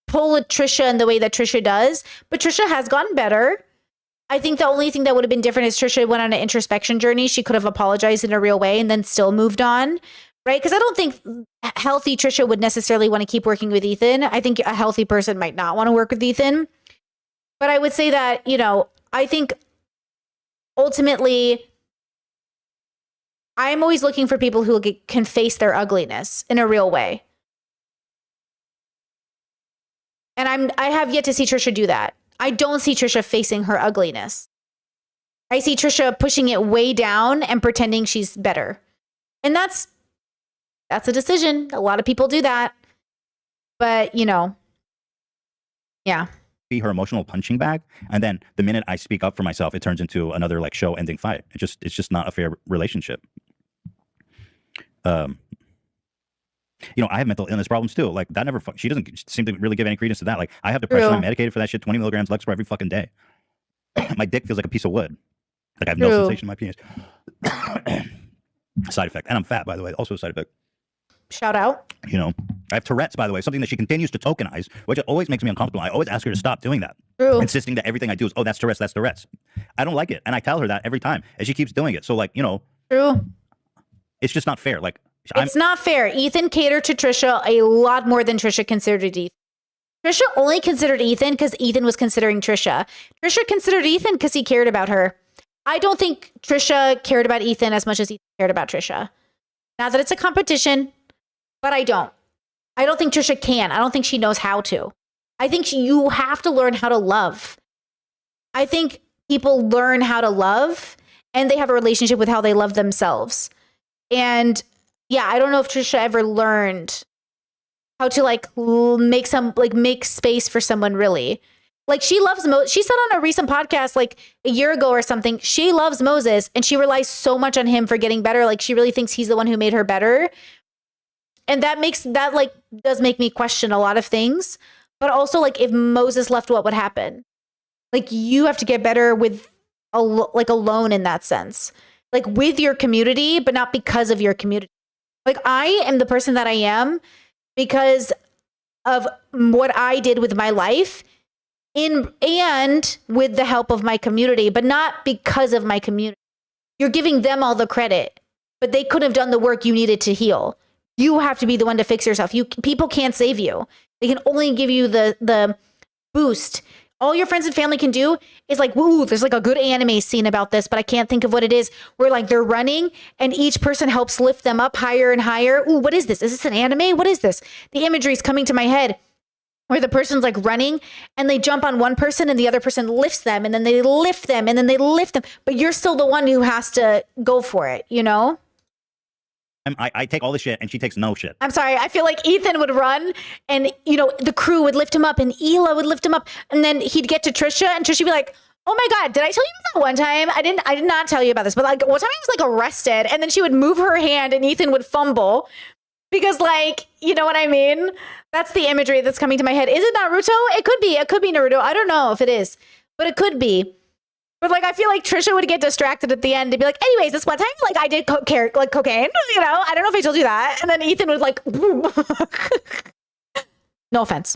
pull at Trisha in the way that Trisha does, but Trisha has gotten better. I think the only thing that would have been different is Trisha went on an introspection journey. She could have apologized in a real way and then still moved on, right? Because I don't think healthy Trisha would necessarily want to keep working with Ethan. I think a healthy person might not want to work with Ethan. But I would say that, you know, I think ultimately, I'm always looking for people who can face their ugliness in a real way. And I have yet to see Trisha do that. I don't see Trisha facing her ugliness. I see Trisha pushing it way down and pretending she's better. And that's a decision. A lot of people do that. But, you know, yeah. be her emotional punching bag, and then the minute I speak up for myself, it turns into another like show-ending fight. It's just not a fair relationship. You know, I have mental illness problems too. Like that never. She doesn't seem to really give any credence to that. Like I have depression. True. I'm medicated for that shit. 20 milligrams Lexapro every fucking day. My dick feels like a piece of wood. Like I have no True. sensation in my penis. Side effect, and I'm fat, by the way. Also a side effect. Shout out. You know, I have Tourette's, by the way, something that she continues to tokenize, which always makes me uncomfortable. I always ask her to stop doing that. True. Insisting that everything I do is, oh, that's Tourette's, that's Tourette's. I don't like it. And I tell her that every time. And she keeps doing it. So, like, you know. True. It's just not fair. Like, It's not fair. Ethan catered to Trisha a lot more than Trisha considered Ethan. Trisha only considered Ethan because Ethan was considering Trisha. Trisha considered Ethan because he cared about her. I don't think Trisha cared about Ethan as much as Ethan cared about Trisha. Not that it's a competition, but I don't. I don't think Trisha can. I don't think she knows how to. I think you have to learn how to love. I think people learn how to love and they have a relationship with how they love themselves. And yeah, I don't know if Trisha ever learned how to like make space for someone really. Like she loves Moses. She said on a recent podcast like a year ago or something, she loves Moses and she relies so much on him for getting better. Like she really thinks he's the one who made her better. And that does make me question a lot of things. But also like if Moses left, what would happen? Like you have to get better with alone in that sense. Like with your community, but not because of your community. Like I am the person that I am because of what I did with my life and with the help of my community, but not because of my community. You're giving them all the credit, but they couldn't have done the work you needed to heal. You have to be the one to fix yourself. People can't save you. They can only give you the boost. All your friends and family can do is like, woo, there's like a good anime scene about this, but I can't think of what it is, where like they're running and each person helps lift them up higher and higher. Ooh, what is this? Is this an anime? What is this? The imagery is coming to my head where the person's like running and they jump on one person and the other person lifts them and then they lift them and then they lift them. But you're still the one who has to go for it, you know? I take all the shit and she takes no shit. I'm sorry. I feel like Ethan would run and, you know, the crew would lift him up and Hila would lift him up. And then he'd get to Trisha and Trisha would be like, oh my God, did I tell you about that one time? I did not tell you about this, but like one time he was like arrested and then she would move her hand and Ethan would fumble because like, you know what I mean? That's the imagery that's coming to my head. Is it Naruto? It could be. It could be Naruto. I don't know if it is, but it could be. But like, I feel like Trisha would get distracted at the end and be like, anyways, this one time, like I did cocaine, you know, I don't know if I told you that. And then Ethan would like, no offense.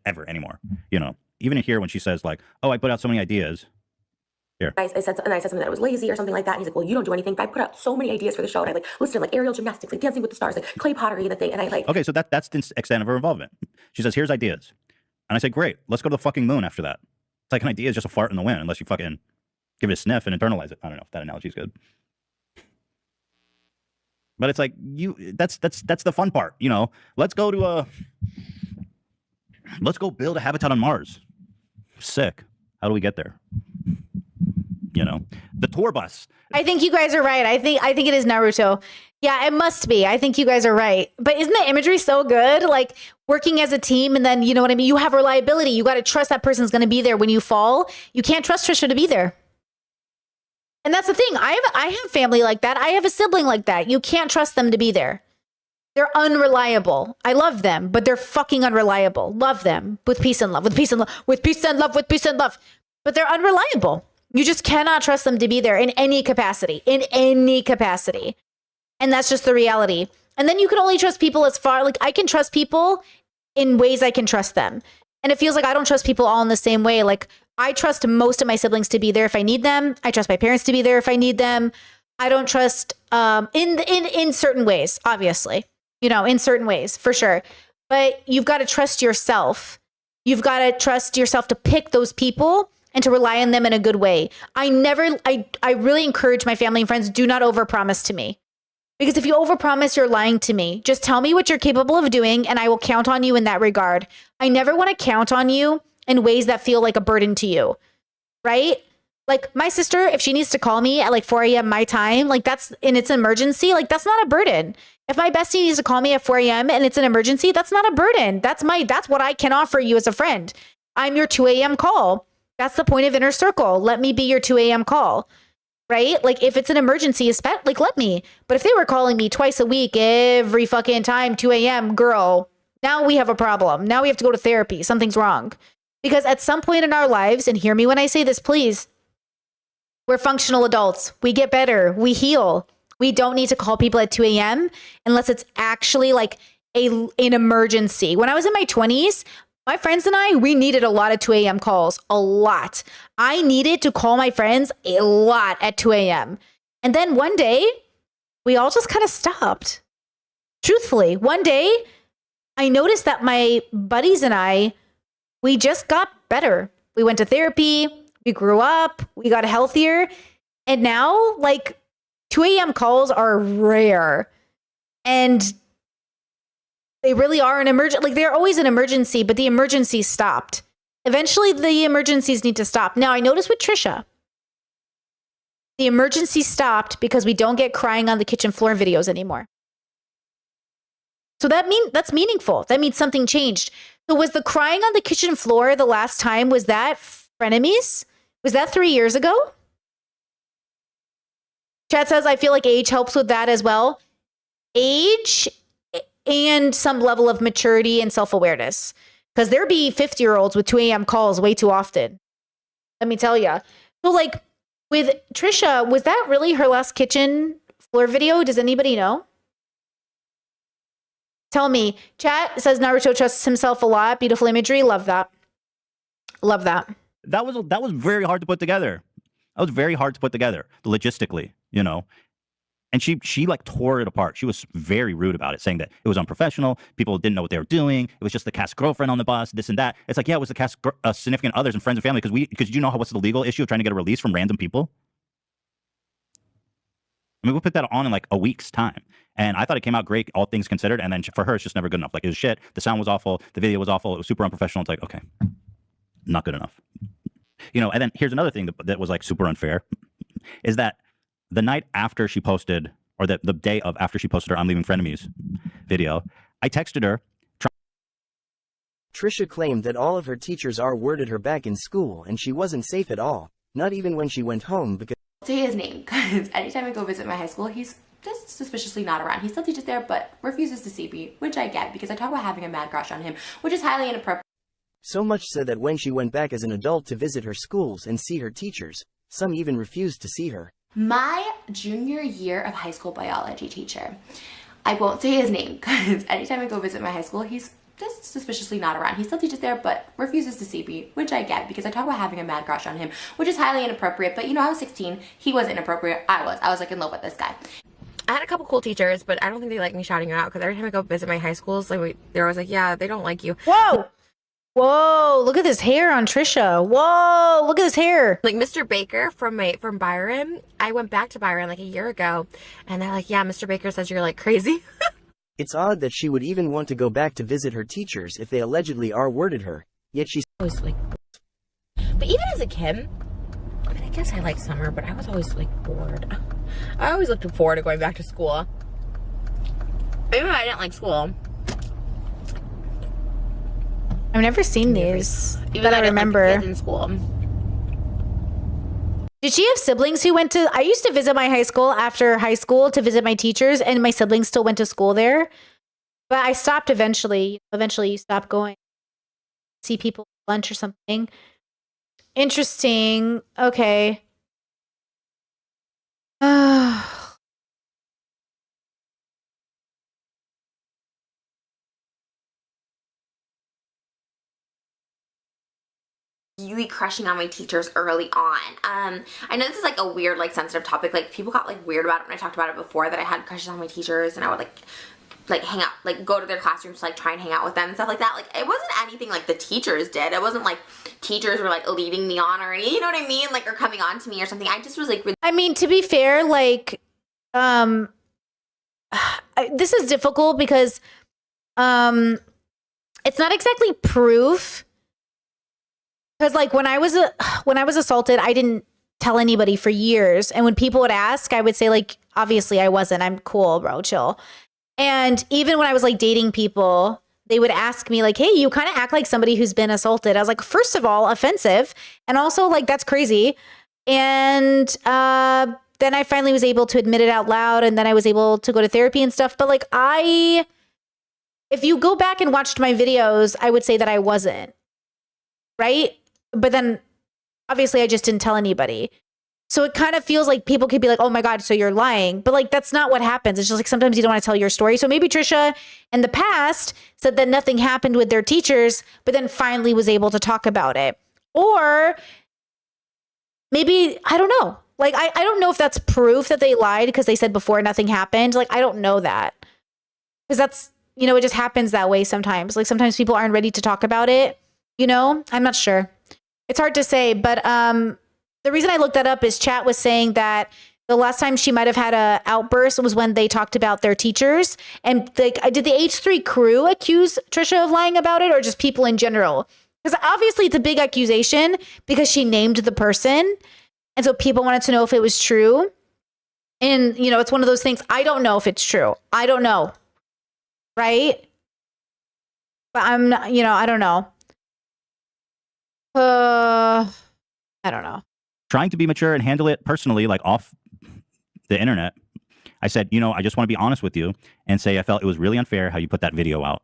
Ever anymore. You know, even here when she says like, oh, I put out so many ideas. Here. I said something that I was lazy or something like that. And he's like, well, you don't do anything. But I put out so many ideas for the show. And I like listed like aerial gymnastics, like Dancing with the Stars, like clay pottery, the thing. And I like. Okay, so that's the extent of her involvement. She says, here's ideas. And I said, great, let's go to the fucking moon after that. It's like an idea is just a fart in the wind unless you fucking give it a sniff and internalize it. I don't know if that analogy is good. But it's like that's the fun part, you know. Let's go build a habitat on Mars. Sick. How do we get there? You know, the tour bus. I think you guys are right. I think it is Naruto. Yeah, it must be. I think you guys are right. But isn't the imagery so good? Like working as a team and then, you know what I mean? You have reliability. You got to trust that person's going to be there when you fall. You can't trust Trisha to be there. And that's the thing. I have family like that. I have a sibling like that. You can't trust them to be there. They're unreliable. I love them, but they're fucking unreliable. Love them with peace and love, with peace and love, with peace and love, with peace and love. But they're unreliable. You just cannot trust them to be there in any capacity, And that's just the reality. And then you can only trust people as far, like I can trust people in ways I can trust them. And it feels like I don't trust people all in the same way. Like I trust most of my siblings to be there if I need them. I trust my parents to be there if I need them. I don't trust in certain ways, obviously, you know, in certain ways for sure. But you've got to trust yourself. You've got to trust yourself to pick those people and to rely on them in a good way. I really encourage my family and friends, do not overpromise to me. Because if you overpromise, you're lying to me. Just tell me what you're capable of doing and I will count on you in that regard. I never want to count on you in ways that feel like a burden to you, right? Like my sister, if she needs to call me at like 4 a.m. my time, like it's an emergency, like that's not a burden. If my bestie needs to call me at 4 a.m. and it's an emergency, that's not a burden. That's what I can offer you as a friend. I'm your 2 a.m. call. That's the point of Inner Circle. Let me be your 2 a.m. call, right? Like if it's an emergency, like let me. But if they were calling me twice a week, every fucking time, 2 a.m., girl, now we have a problem. Now we have to go to therapy. Something's wrong. Because at some point in our lives, and hear me when I say this, please, we're functional adults. We get better. We heal. We don't need to call people at 2 a.m. unless it's actually like an emergency. When I was in my 20s, my friends and I, we needed a lot of 2 a.m. calls. A lot. I needed to call my friends a lot at 2 a.m. And then one day, we all just kind of stopped. Truthfully, one day, I noticed that my buddies and I, we just got better. We went to therapy. We grew up, we got healthier, and now like 2 a.m. calls are rare, and they really are an emergency. Like they're always an emergency, but the emergency stopped. Eventually, the emergencies need to stop. Now, I noticed with Trisha, the emergency stopped because we don't get crying on the kitchen floor videos anymore. So that's meaningful. That means something changed. So was the crying on the kitchen floor the last time? Was that frenemies? Was that 3 years ago? Chat says, I feel like age helps with that as well. Age and some level of maturity and self-awareness. Because there be 50-year-olds with 2 a.m. calls way too often. Let me tell you. So like with Trisha, was that really her last kitchen floor video? Does anybody know? Tell me. Chat says Naruto trusts himself a lot. Beautiful imagery. Love that. Love that. That was very hard to put together. That was very hard to put together, logistically, you know. And she like tore it apart. She was very rude about it, saying that it was unprofessional. People didn't know what they were doing. It was just the cast girlfriend on the bus, this and that. It's like, yeah, it was the cast significant others and friends and family because you know what's the legal issue of trying to get a release from random people? I mean, we put that on in like a week's time. And I thought it came out great, all things considered. And then for her, it's just never good enough. Like, it was shit. The sound was awful. The video was awful. It was super unprofessional. It's like, okay, not good enough. You know, and then here's another thing that was like super unfair is that the night after she posted, or the day of after she posted her I'm Leaving Frenemies video, I texted her. Trisha claimed that all of her teachers R-worded her back in school and she wasn't safe at all, not even when she went home because... Say his name, because anytime I go visit my high school, he's just suspiciously not around. He still teaches there, but refuses to see me, which I get, because I talk about having a mad crush on him, which is highly inappropriate. So much so that when she went back as an adult to visit her schools and see her teachers, some even refused to see her. My junior year of high school biology teacher, I won't say his name, because anytime I go visit my high school, he's just suspiciously not around. He still teaches there, but refuses to see me, which I get, because I talk about having a mad crush on him, which is highly inappropriate. But you know, I was 16, he was inappropriate, I was like in love with this guy. I had a couple cool teachers, but I don't think they like me shouting you out, because every time I go visit my high schools, like they're always like, yeah, they don't like you. Whoa! Whoa, look at this hair on Trisha. Whoa, look at this hair. Like Mr. Baker from Byron, I went back to Byron like a year ago, and they're like, yeah, Mr. Baker says you're like crazy. It's odd that she would even want to go back to visit her teachers if they allegedly R-worded her, yet she's always like... But even as a kid, I mean, I guess I like summer, but I was always like bored. I always looked forward to going back to school. Even if I didn't like school. I've never seen these that I remember. Like in school. Did she have siblings who went to... I used to visit my high school after high school to visit my teachers, and my siblings still went to school there. But I stopped eventually. Eventually, you stop going. See people at lunch or something. Interesting. Okay. Really crushing on my teachers early on. I know this is like a weird, like sensitive topic. Like people got like weird about it when I talked about it before, that I had crushes on my teachers and I would like hang out, like go to their classrooms to like try and hang out with them and stuff like that. Like it wasn't anything like the teachers did. It wasn't like teachers were like leading me on or anything, you know what I mean? Like, or coming on to me or something. I just was like, I mean, to be fair, like, this is difficult because, it's not exactly proof. Because like when I was assaulted, I didn't tell anybody for years. And when people would ask, I would say like, obviously I wasn't. I'm cool, bro, chill. And even when I was like dating people, they would ask me like, hey, you kind of act like somebody who's been assaulted. I was like, first of all, offensive. And also like, that's crazy. And then I finally was able to admit it out loud. And then I was able to go to therapy and stuff. But like, if you go back and watched my videos, I would say that I wasn't. Right. But then obviously I just didn't tell anybody. So it kind of feels like people could be like, oh my God, so you're lying. But like, that's not what happens. It's just like, sometimes you don't want to tell your story. So maybe Trisha in the past said that nothing happened with their teachers, but then finally was able to talk about it. Or maybe, I don't know. Like, I don't know if that's proof that they lied because they said before nothing happened. Like, I don't know that. Because that's, you know, it just happens that way sometimes. Like sometimes people aren't ready to talk about it. You know, I'm not sure. It's hard to say, but the reason I looked that up is chat was saying that the last time she might have had a outburst was when they talked about their teachers. And like, did the H3 crew accuse Trisha of lying about it, or just people in general? Because obviously it's a big accusation because she named the person. And so people wanted to know if it was true. And, you know, it's one of those things. I don't know if it's true. I don't know. Right? But I'm not, you know, I don't know. I don't know. Trying to be mature and handle it personally, like off the internet. I said, you know, I just want to be honest with you and say I felt it was really unfair how you put that video out,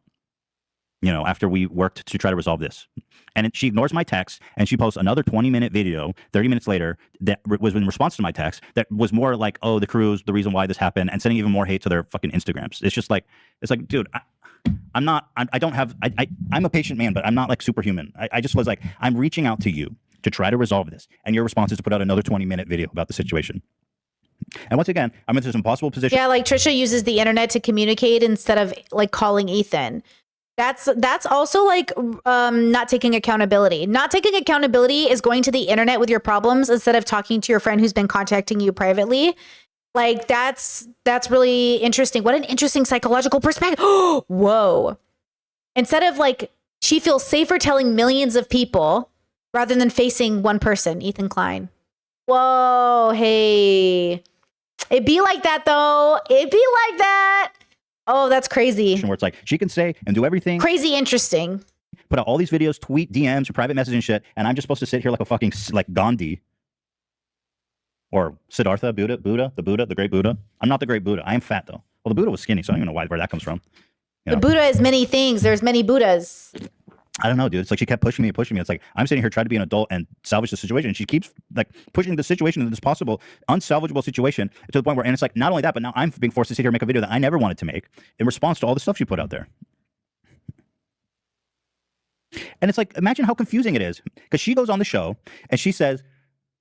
you know, after we worked to try to resolve this. And she ignores my text and she posts another 20-minute video 30 minutes later that was in response to my text that was more like, oh, the crew's the reason why this happened, and sending even more hate to their fucking Instagrams. It's just like, it's like, dude, I'm a patient man, but I'm not like superhuman. I just was like, I'm reaching out to you to try to resolve this. And your response is to put out another 20-minute video about the situation. And once again, I'm in this impossible position. Yeah, like Trisha uses the internet to communicate instead of like calling Ethan. That's also like not taking accountability. Not taking accountability is going to the internet with your problems instead of talking to your friend who's been contacting you privately. Like that's really interesting. What an interesting psychological perspective. Whoa. Instead of like, she feels safer telling millions of people rather than facing one person, Ethan Klein. Whoa, hey. It'd be like that though. It'd be like that. Oh, that's crazy. Where it's like, she can say and do everything. Crazy interesting. Put out all these videos, tweet, DMs, or private message and shit, and I'm just supposed to sit here like a fucking, like Gandhi. Or Siddhartha, the great Buddha. I'm not the great Buddha. I am fat though. Well, the Buddha was skinny, so I don't even know where that comes from. You know? The Buddha is many things. There's many Buddhas. I don't know, dude. It's like she kept pushing me. It's like, I'm sitting here trying to be an adult and salvage the situation. And she keeps like pushing the situation into this possible unsalvageable situation to the point where, and it's like, not only that, but now I'm being forced to sit here and make a video that I never wanted to make in response to all the stuff she put out there. And it's like, imagine how confusing it is. Because she goes on the show and she says,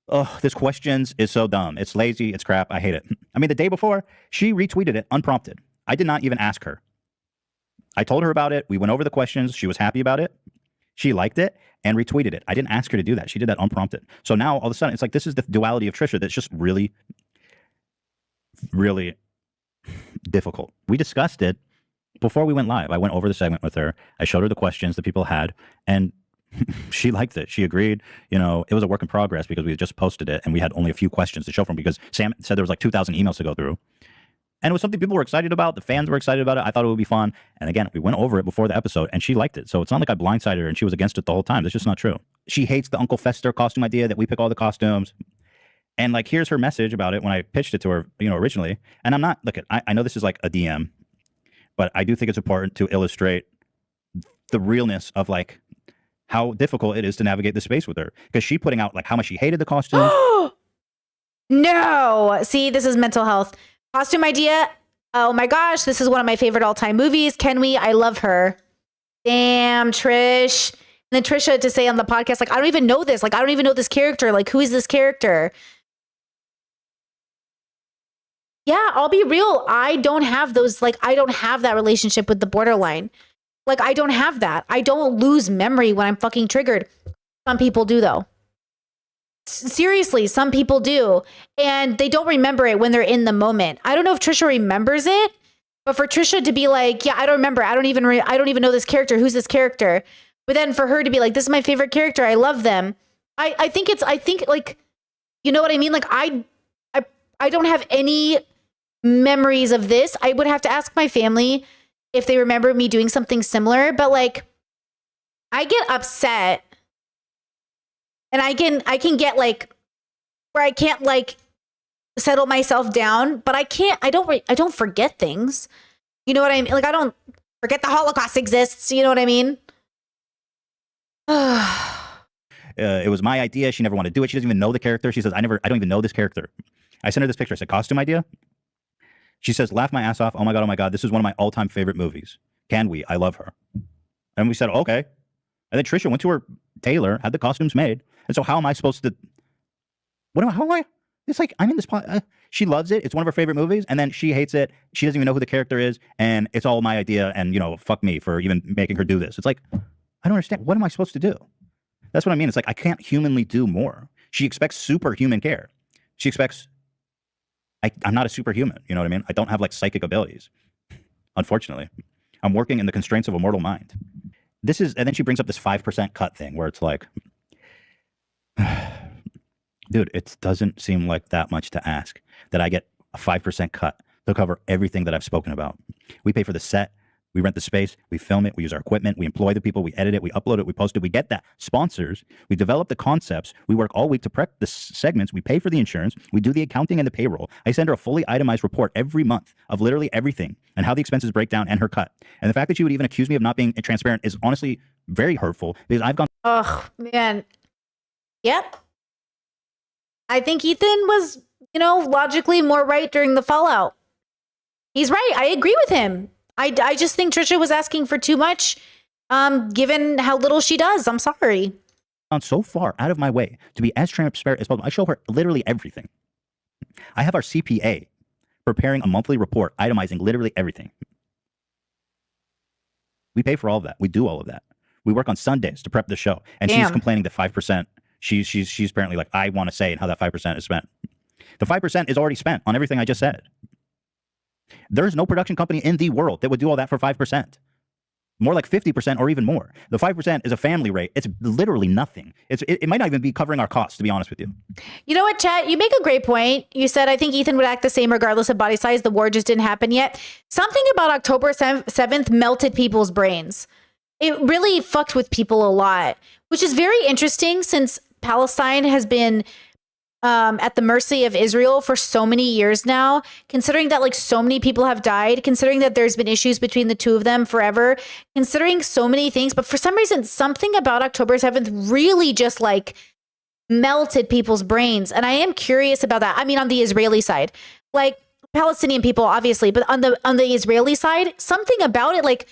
oh, this questions is so dumb. It's lazy. It's crap. I hate it. I mean, the day before, she retweeted it unprompted. I did not even ask her. I told her about it. We went over the questions. She was happy about it. She liked it and retweeted it. I didn't ask her to do that. She did that unprompted. So now all of a sudden, it's like, this is the duality of Trisha that's just really, really difficult. We discussed it before we went live. I went over the segment with her. I showed her the questions that people had, and she liked it. She agreed. You know, it was a work in progress because we had just posted it and we had only a few questions to show from, because Sam said there was like 2,000 emails to go through. And it was something people were excited about. The fans were excited about it. I thought it would be fun. And again, we went over it before the episode and she liked it. So it's not like I blindsided her and she was against it the whole time. That's just not true. She hates the Uncle Fester costume idea that we pick all the costumes. And like, here's her message about it when I pitched it to her, you know, originally. And I'm not, look, I know this is like a DM, but I do think it's important to illustrate the realness of like how difficult it is to navigate the space with her. Because she putting out like how much she hated the costume. No. See, this is mental health. Costume idea. Oh my gosh, this is one of my favorite all-time movies. Can we? I love her. Damn, Trish. And then Trisha to say on the podcast, like, I don't even know this. Like, I don't even know this character. Like, who is this character? Yeah, I'll be real. I don't have those, like, I don't have that relationship with the borderline. Like, I don't have that. I don't lose memory when I'm fucking triggered. Some people do, though. Seriously, some people do. And they don't remember it when they're in the moment. I don't know if Trisha remembers it, but for Trisha to be like, yeah, I don't remember. I don't even know this character. Who's this character? But then for her to be like, this is my favorite character. I love them. I think like, you know what I mean? Like, I don't have any memories of this. I would have to ask my family if they remember me doing something similar, but like I get upset and I can get like where I can't like settle myself down, but I don't forget things. You know what I mean? Like I don't forget the Holocaust exists. You know what I mean? It was my idea. She never wanted to do it. She doesn't even know the character. She says, I don't even know this character. I sent her this picture. I said, costume idea? She says, laugh my ass off. Oh my God. This is one of my all-time favorite movies. Can we? I love her. And we said, okay. And then Trisha went to her tailor, had the costumes made. And so how am I supposed to, how am I? It's like, I'm in this, she loves it. It's one of her favorite movies. And then she hates it. She doesn't even know who the character is. And it's all my idea. And, you know, fuck me for even making her do this. It's like, I don't understand. What am I supposed to do? That's what I mean. It's like, I can't humanly do more. She expects superhuman care. She expects, I'm not a superhuman. You know what I mean? I don't have like psychic abilities. Unfortunately, I'm working in the constraints of a mortal mind. This is, and then she brings up this 5% cut thing where it's like, dude, it doesn't seem like that much to ask that I get a 5% cut to cover everything that I've spoken about. We pay for the set. We rent the space, we film it, we use our equipment, we employ the people, we edit it, we upload it, we post it, we get that. Sponsors, we develop the concepts, we work all week to prep the segments, we pay for the insurance, we do the accounting and the payroll. I send her a fully itemized report every month of literally everything and how the expenses break down and her cut. And the fact that she would even accuse me of not being transparent is honestly very hurtful because I've gone. Oh, man. Yep. I think Ethan was, you know, logically more right during the fallout. He's right. I agree with him. I just think Trisha was asking for too much, given how little she does. I'm sorry. Gone so far out of my way to be as transparent as possible. I show her literally everything. I have our CPA preparing a monthly report, itemizing literally everything. We pay for all of that. We do all of that. We work on Sundays to prep the show. And she's complaining that 5%, she's apparently like, I want to say how that 5% is spent. The 5% is already spent on everything I just said. There's no production company in the world that would do all that for 5%. More like 50% or even more. The 5% is a family rate. It's literally nothing. It might not even be covering our costs, to be honest with you. You know what, chat? You make a great point. You said, I think Ethan would act the same regardless of body size. The war just didn't happen yet. Something about October 7th melted people's brains. It really fucked with people a lot, which is very interesting since Palestine has been at the mercy of Israel for so many years now, considering that like so many people have died, considering that there's been issues between the two of them forever, considering so many things. But for some reason, something about October 7th really just like melted people's brains. And I am curious about that. I mean, on the Israeli side, like Palestinian people, obviously, but on the Israeli side, something about it, like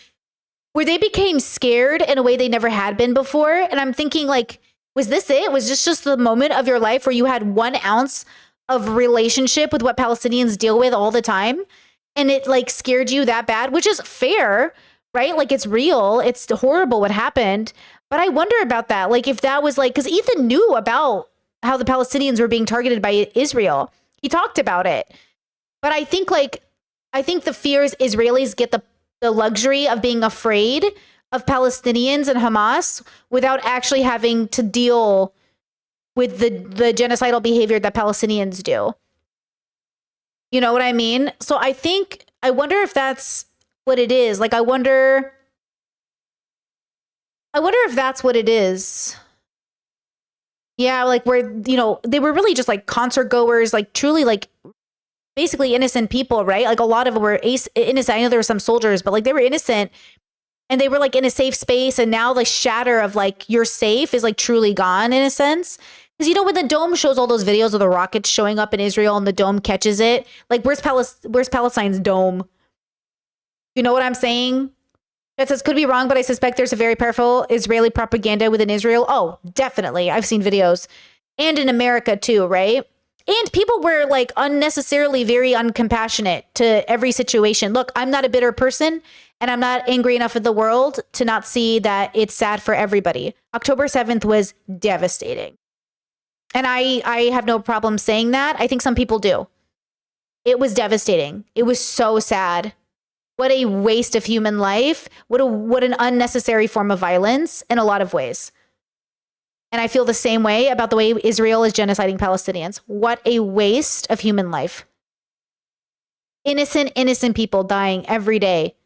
where they became scared in a way they never had been before. And I'm thinking like, was this it? Was this just the moment of your life where you had 1 ounce of relationship with what Palestinians deal with all the time? And it like scared you that bad, which is fair, right? Like it's real. It's horrible what happened. But I wonder about that. Like if that was like, because Ethan knew about how the Palestinians were being targeted by Israel. He talked about it. But I think the fear is Israelis get the luxury of being afraid of Palestinians and Hamas without actually having to deal with the genocidal behavior that Palestinians do. You know what I mean? So I wonder if that's what it is. Like, I wonder if that's what it is. Yeah, like where, you know, they were really just like concert goers, like truly like basically innocent people, right? Like a lot of them were innocent. I know there were some soldiers, but like they were innocent. And they were like in a safe space. And now the shatter of like, you're safe is like truly gone in a sense. Because, you know, when the dome shows all those videos of the rockets showing up in Israel and the dome catches it, like where's Palestine's dome? You know what I'm saying? That says, could be wrong, but I suspect there's a very powerful Israeli propaganda within Israel. Oh, definitely. I've seen videos. And in America too, right? And people were like unnecessarily very uncompassionate to every situation. Look, I'm not a bitter person. And I'm not angry enough at the world to not see that it's sad for everybody. October 7th was devastating. And I have no problem saying that. I think some people do. It was devastating. It was so sad. What a waste of human life. What an unnecessary form of violence in a lot of ways. And I feel the same way about the way Israel is genociding Palestinians. What a waste of human life. Innocent people dying every day.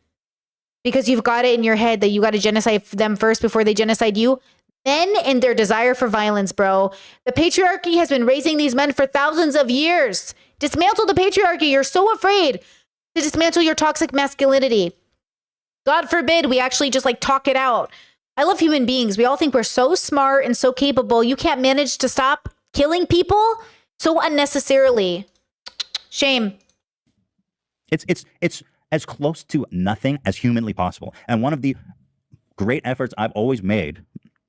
because you've got it in your head that you got to genocide them first before they genocide you. Men and their desire for violence, bro. The patriarchy has been raising these men for thousands of years. Dismantle the patriarchy. You're so afraid to dismantle your toxic masculinity. God forbid we actually just like talk it out. I love human beings. We all think we're so smart and so capable. You can't manage to stop killing people so unnecessarily. Shame. It's as close to nothing as humanly possible. And one of the great efforts I've always made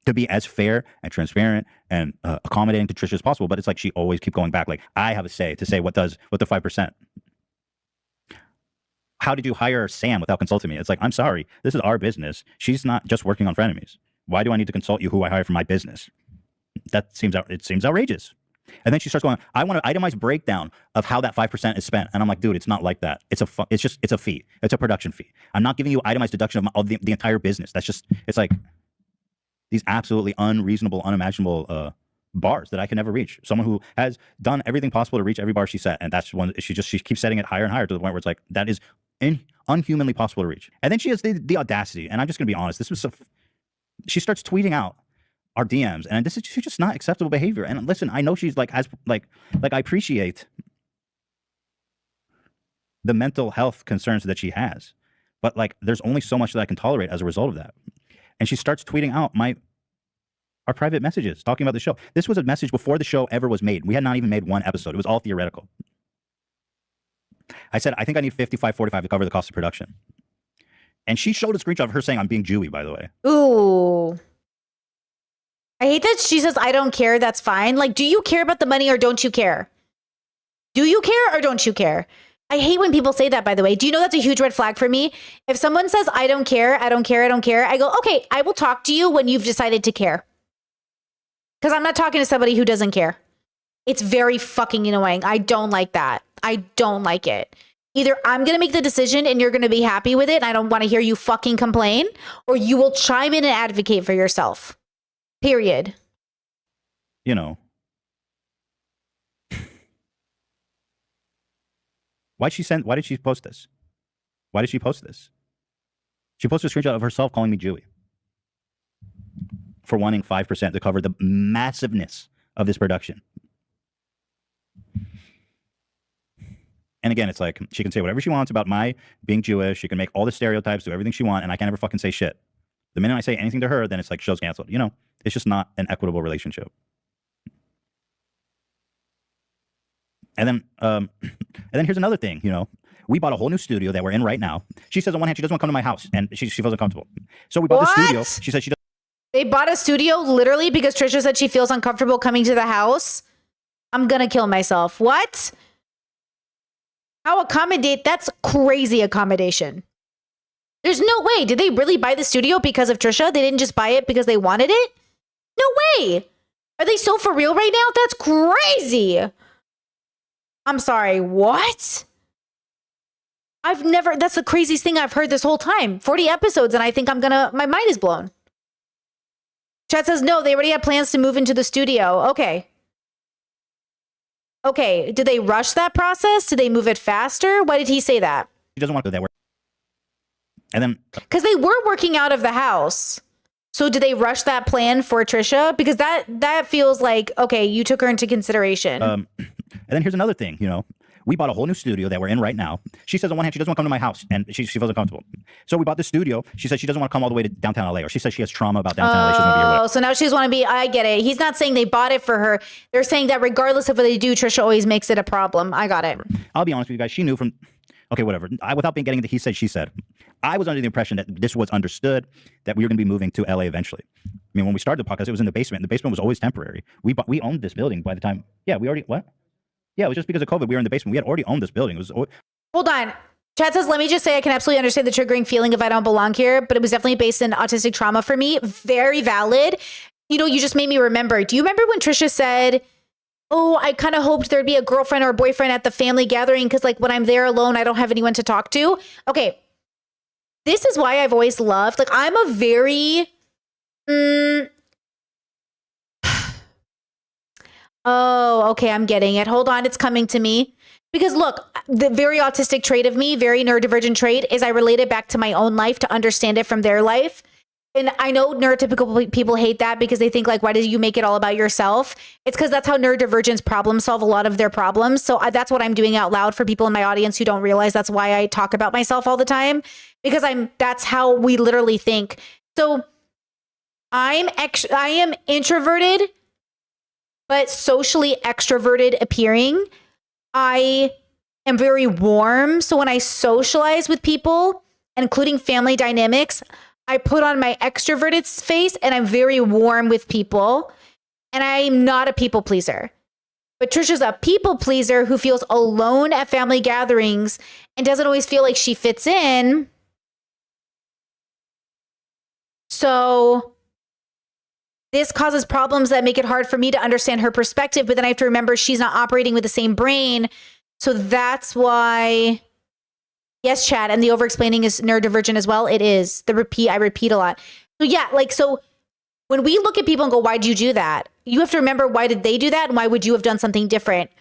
to be as fair and transparent and accommodating to Trisha as possible. But it's like she always keep going back. Like, I have a say to say what the 5%. How did you hire Sam without consulting me? It's like, I'm sorry. This is our business. She's not just working on frenemies. Why do I need to consult you who I hire for my business? It seems outrageous. And then she starts going, I want an itemized breakdown of how that 5% is spent. And I'm like, dude, it's not like that. It's a fee. It's a production fee. I'm not giving you itemized deduction of the entire business. It's like these absolutely unreasonable, unimaginable bars that I can never reach. Someone who has done everything possible to reach every bar she set. And that's one, she keeps setting it higher and higher to the point where it's like, that is unhumanly possible to reach. And then she has the audacity. And I'm just going to be honest. She starts tweeting out our DMs, and this is just not acceptable behavior. And listen, I know she's like, I appreciate the mental health concerns that she has, but like, there's only so much that I can tolerate as a result of that. And she starts tweeting out our private messages talking about the show. This was a message before the show ever was made. We had not even made one episode. It was all theoretical. I said, I think I need 55.45 to cover the cost of production. And she showed a screenshot of her saying, I'm being Jewy, by the way. Ooh. I hate that she says, I don't care. That's fine. Like, do you care about the money or don't you care? Do you care or don't you care? I hate when people say that, by the way. Do you know that's a huge red flag for me? If someone says, I don't care, I don't care, I don't care, I go, okay, I will talk to you when you've decided to care. Because I'm not talking to somebody who doesn't care. It's very fucking annoying. I don't like that. I don't like it. Either I'm going to make the decision and you're going to be happy with it and I don't want to hear you fucking complain, or you will chime in and advocate for yourself. Period. You know. Why did she post this? Why did she post this? She posted a screenshot of herself calling me Jewy for wanting 5% to cover the massiveness of this production. And again, it's like, she can say whatever she wants about my being Jewish. She can make all the stereotypes, do everything she wants, and I can't ever fucking say shit. The minute I say anything to her, then it's like, show's canceled. You know, it's just not an equitable relationship. And then here's another thing, you know. We bought a whole new studio that we're in right now. She says on one hand, she doesn't want to come to my house, and she feels uncomfortable. So we bought the studio. She said she doesn't. They bought a studio literally because Trisha said she feels uncomfortable coming to the house. I'm going to kill myself. What? How accommodate? That's crazy accommodation. There's no way. Did they really buy the studio because of Trisha? They didn't just buy it because they wanted it? No way. Are they so for real right now? That's crazy. I'm sorry. What? That's the craziest thing I've heard this whole time. 40 episodes and I think my mind is blown. Chat says, no, they already had plans to move into the studio. Okay. Did they rush that process? Did they move it faster? Why did he say that? She doesn't want to do that work. And then, because they were working out of the house. So did they rush that plan for Trisha? Because that feels like, okay, you took her into consideration. And then here's another thing, you know. We bought a whole new studio that we're in right now. She says on one hand, she doesn't want to come to my house, and she feels uncomfortable. So we bought this studio. She says she doesn't want to come all the way to downtown LA, or she says she has trauma about downtown LA. She doesn't want to be here. So now she doesn't want to be, I get it. He's not saying they bought it for her. They're saying that regardless of what they do, Trisha always makes it a problem. I got it. I'll be honest with you guys. She knew from, okay, whatever. Without getting into he said, she said, I was under the impression that this was understood, that we were going to be moving to LA eventually. I mean, when we started the podcast, it was in the basement. The basement was always temporary. We owned this building by the time, what? Yeah, it was just because of COVID. We were in the basement. We had already owned this building. Hold on. Chad says, let me just say I can absolutely understand the triggering feeling if I don't belong here, but it was definitely based in autistic trauma for me. Very valid. You know, you just made me remember. Do you remember when Trisha said, oh, I kind of hoped there'd be a girlfriend or a boyfriend at the family gathering because like when I'm there alone, I don't have anyone to talk to? Okay. This is why I've always loved, like I'm a very... Oh, okay, I'm getting it. Hold on, it's coming to me. Because look, the very autistic trait of me, very neurodivergent trait, is I relate it back to my own life to understand it from their life. And I know neurotypical people hate that because they think like, why did you make it all about yourself? It's because that's how neurodivergents problem solve a lot of their problems. So that's what I'm doing out loud for people in my audience who don't realize that's why I talk about myself all the time, because that's how we literally think. So I am introverted, but socially extroverted appearing. I am very warm. So when I socialize with people, including family dynamics, I put on my extroverted face and I'm very warm with people. And I'm not a people pleaser. But Trisha's a people pleaser who feels alone at family gatherings and doesn't always feel like she fits in. So this causes problems that make it hard for me to understand her perspective. But then I have to remember she's not operating with the same brain. So that's why... Yes, Chad, and the over-explaining is neurodivergent as well. It is. I repeat a lot. So yeah, like, so when we look at people and go, why'd you do that? You have to remember, why did they do that? And why would you have done something different?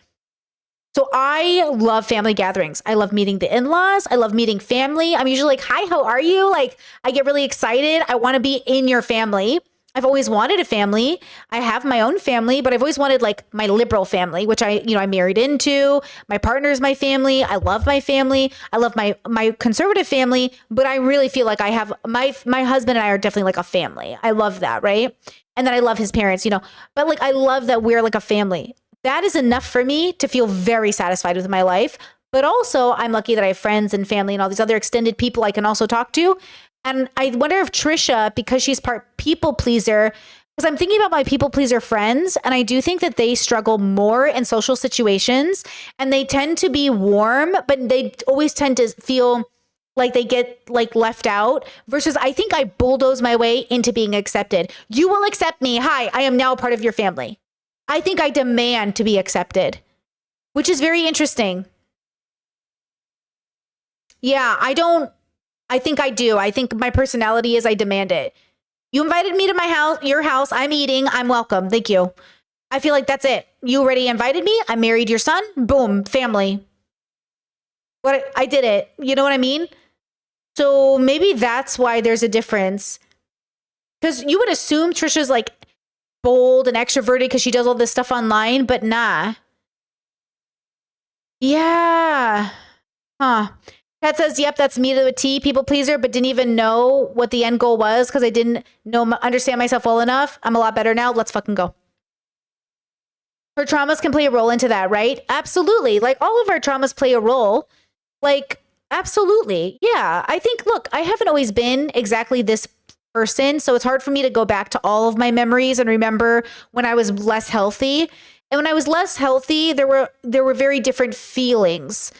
So I love family gatherings. I love meeting the in-laws. I love meeting family. I'm usually like, hi, how are you? Like, I get really excited. I want to be in your family. I've always wanted a family. I have my own family, but I've always wanted like my liberal family, which I married into. My partner is my family. I love my family. I love my conservative family, but I really feel like I have my husband and I are definitely like a family. I love that, right? And then I love his parents, but like I love that we're like a family. That is enough for me to feel very satisfied with my life. But also I'm lucky that I have friends and family and all these other extended people I can also talk to. And I wonder if Trisha, because she's part people pleaser, because I'm thinking about my people pleaser friends, and I do think that they struggle more in social situations, and they tend to be warm, but they always tend to feel like they get like left out, versus I think I bulldoze my way into being accepted. You will accept me. Hi, I am now a part of your family. I think I demand to be accepted, which is very interesting. Yeah, I think I do. I think my personality is I demand it. You invited me to my house, your house. I'm eating. I'm welcome. Thank you. I feel like that's it. You already invited me. I married your son. Boom. Family. I did it. You know what I mean? So maybe that's why there's a difference. Because you would assume Trisha's like bold and extroverted because she does all this stuff online, but nah. Yeah. Huh. Kat says, yep, that's me to a T, people pleaser, but didn't even know what the end goal was because I didn't understand myself well enough. I'm a lot better now. Let's fucking go. Her traumas can play a role into that, right? Absolutely. Like all of our traumas play a role. Like, absolutely. Yeah. I think, look, I haven't always been exactly this person. So it's hard for me to go back to all of my memories and remember when I was less healthy. And when I was less healthy, there were very different feelings.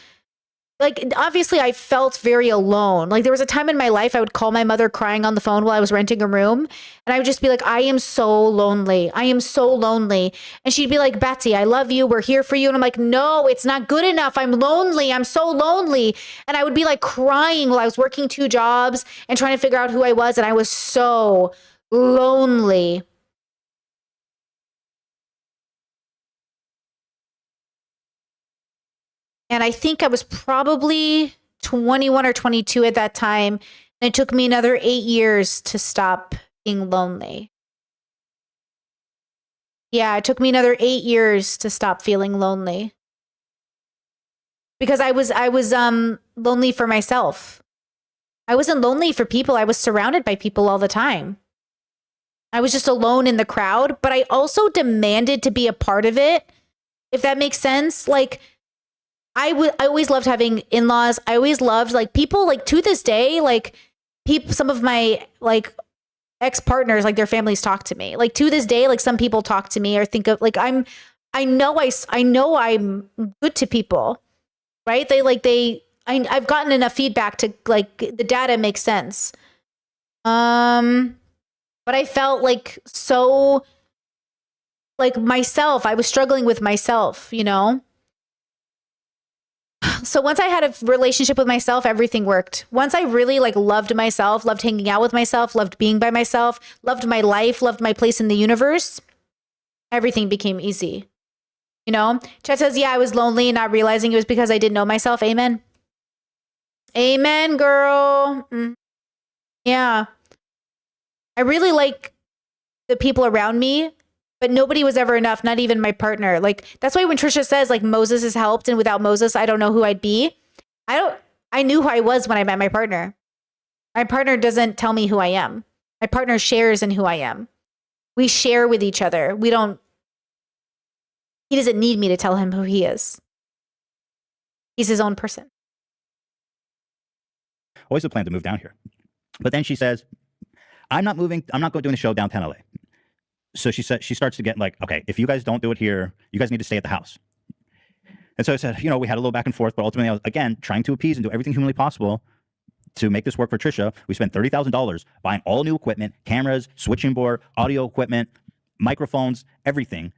Like, obviously, I felt very alone. Like, there was a time in my life I would call my mother crying on the phone while I was renting a room. And I would just be like, I am so lonely. I am so lonely. And she'd be like, Betsy, I love you. We're here for you. And I'm like, no, it's not good enough. I'm lonely. I'm so lonely. And I would be like crying while I was working 2 jobs and trying to figure out who I was. And I was so lonely. And I think I was probably 21 or 22 at that time. And it took me another 8 years to stop being lonely. Yeah, it took me another 8 years to stop feeling lonely. Because I was lonely for myself. I wasn't lonely for people. I was surrounded by people all the time. I was just alone in the crowd, but I also demanded to be a part of it, if that makes sense. Like, I always loved having in-laws. I always loved like people, like to this day, like some of my like ex-partners, like their families talk to me. Like to this day, like some people talk to me or think of like I know I'm good to people, right? I've gotten enough feedback to like the data makes sense. But I felt like so like myself. I was struggling with myself, you know? So once I had a relationship with myself, everything worked. Once I really like loved myself, loved hanging out with myself, loved being by myself, loved my life, loved my place in the universe, everything became easy. You know, Chet says, yeah, I was lonely and not realizing it was because I didn't know myself. Amen. Amen, girl. Yeah. I really like the people around me, but nobody was ever enough, not even my partner. Like, that's why when Trisha says, like, Moses has helped and without Moses, I don't know who I'd be. I knew who I was when I met my partner. My partner doesn't tell me who I am. My partner shares in who I am. We share with each other. He doesn't need me to tell him who he is. He's his own person. Always a plan to move down here. But then she says, I'm not moving. I'm not going doing the show downtown LA. So she starts to get like, okay, if you guys don't do it here, you guys need to stay at the house. And so I said, you know, we had a little back and forth, but ultimately I was, again, trying to appease and do everything humanly possible to make this work for Trisha. We spent $30,000 buying all new equipment, cameras, switching board, audio equipment, microphones, everything,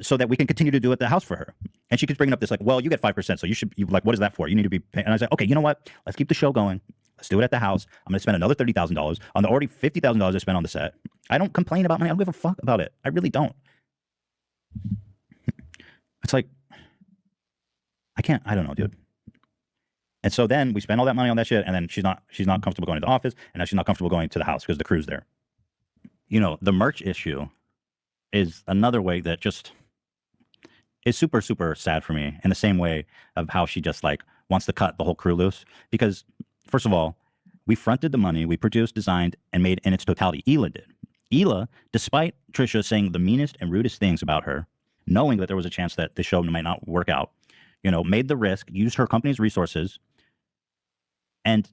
so that we can continue to do it at the house for her. And she keeps bringing up this like, well, you get 5%, so you like, what is that for? You need to be paying. And I was like, okay, you know what? Let's keep the show going. Let's do it at the house. I'm going to spend another $30,000 on the already $50,000 I spent on the set. I don't complain about money. I don't give a fuck about it. I really don't. It's like, I don't know, dude. And so then we spend all that money on that shit, and then she's not comfortable going to the office, and now she's not comfortable going to the house because the crew's there. You know, the merch issue is another way that just is super, super sad for me in the same way of how she just like wants to cut the whole crew loose. Because first of all, we fronted the money, we produced, designed, and made in its totality. Hila did. Hila, despite Trisha saying the meanest and rudest things about her, knowing that there was a chance that the show might not work out, you know, made the risk, used her company's resources, and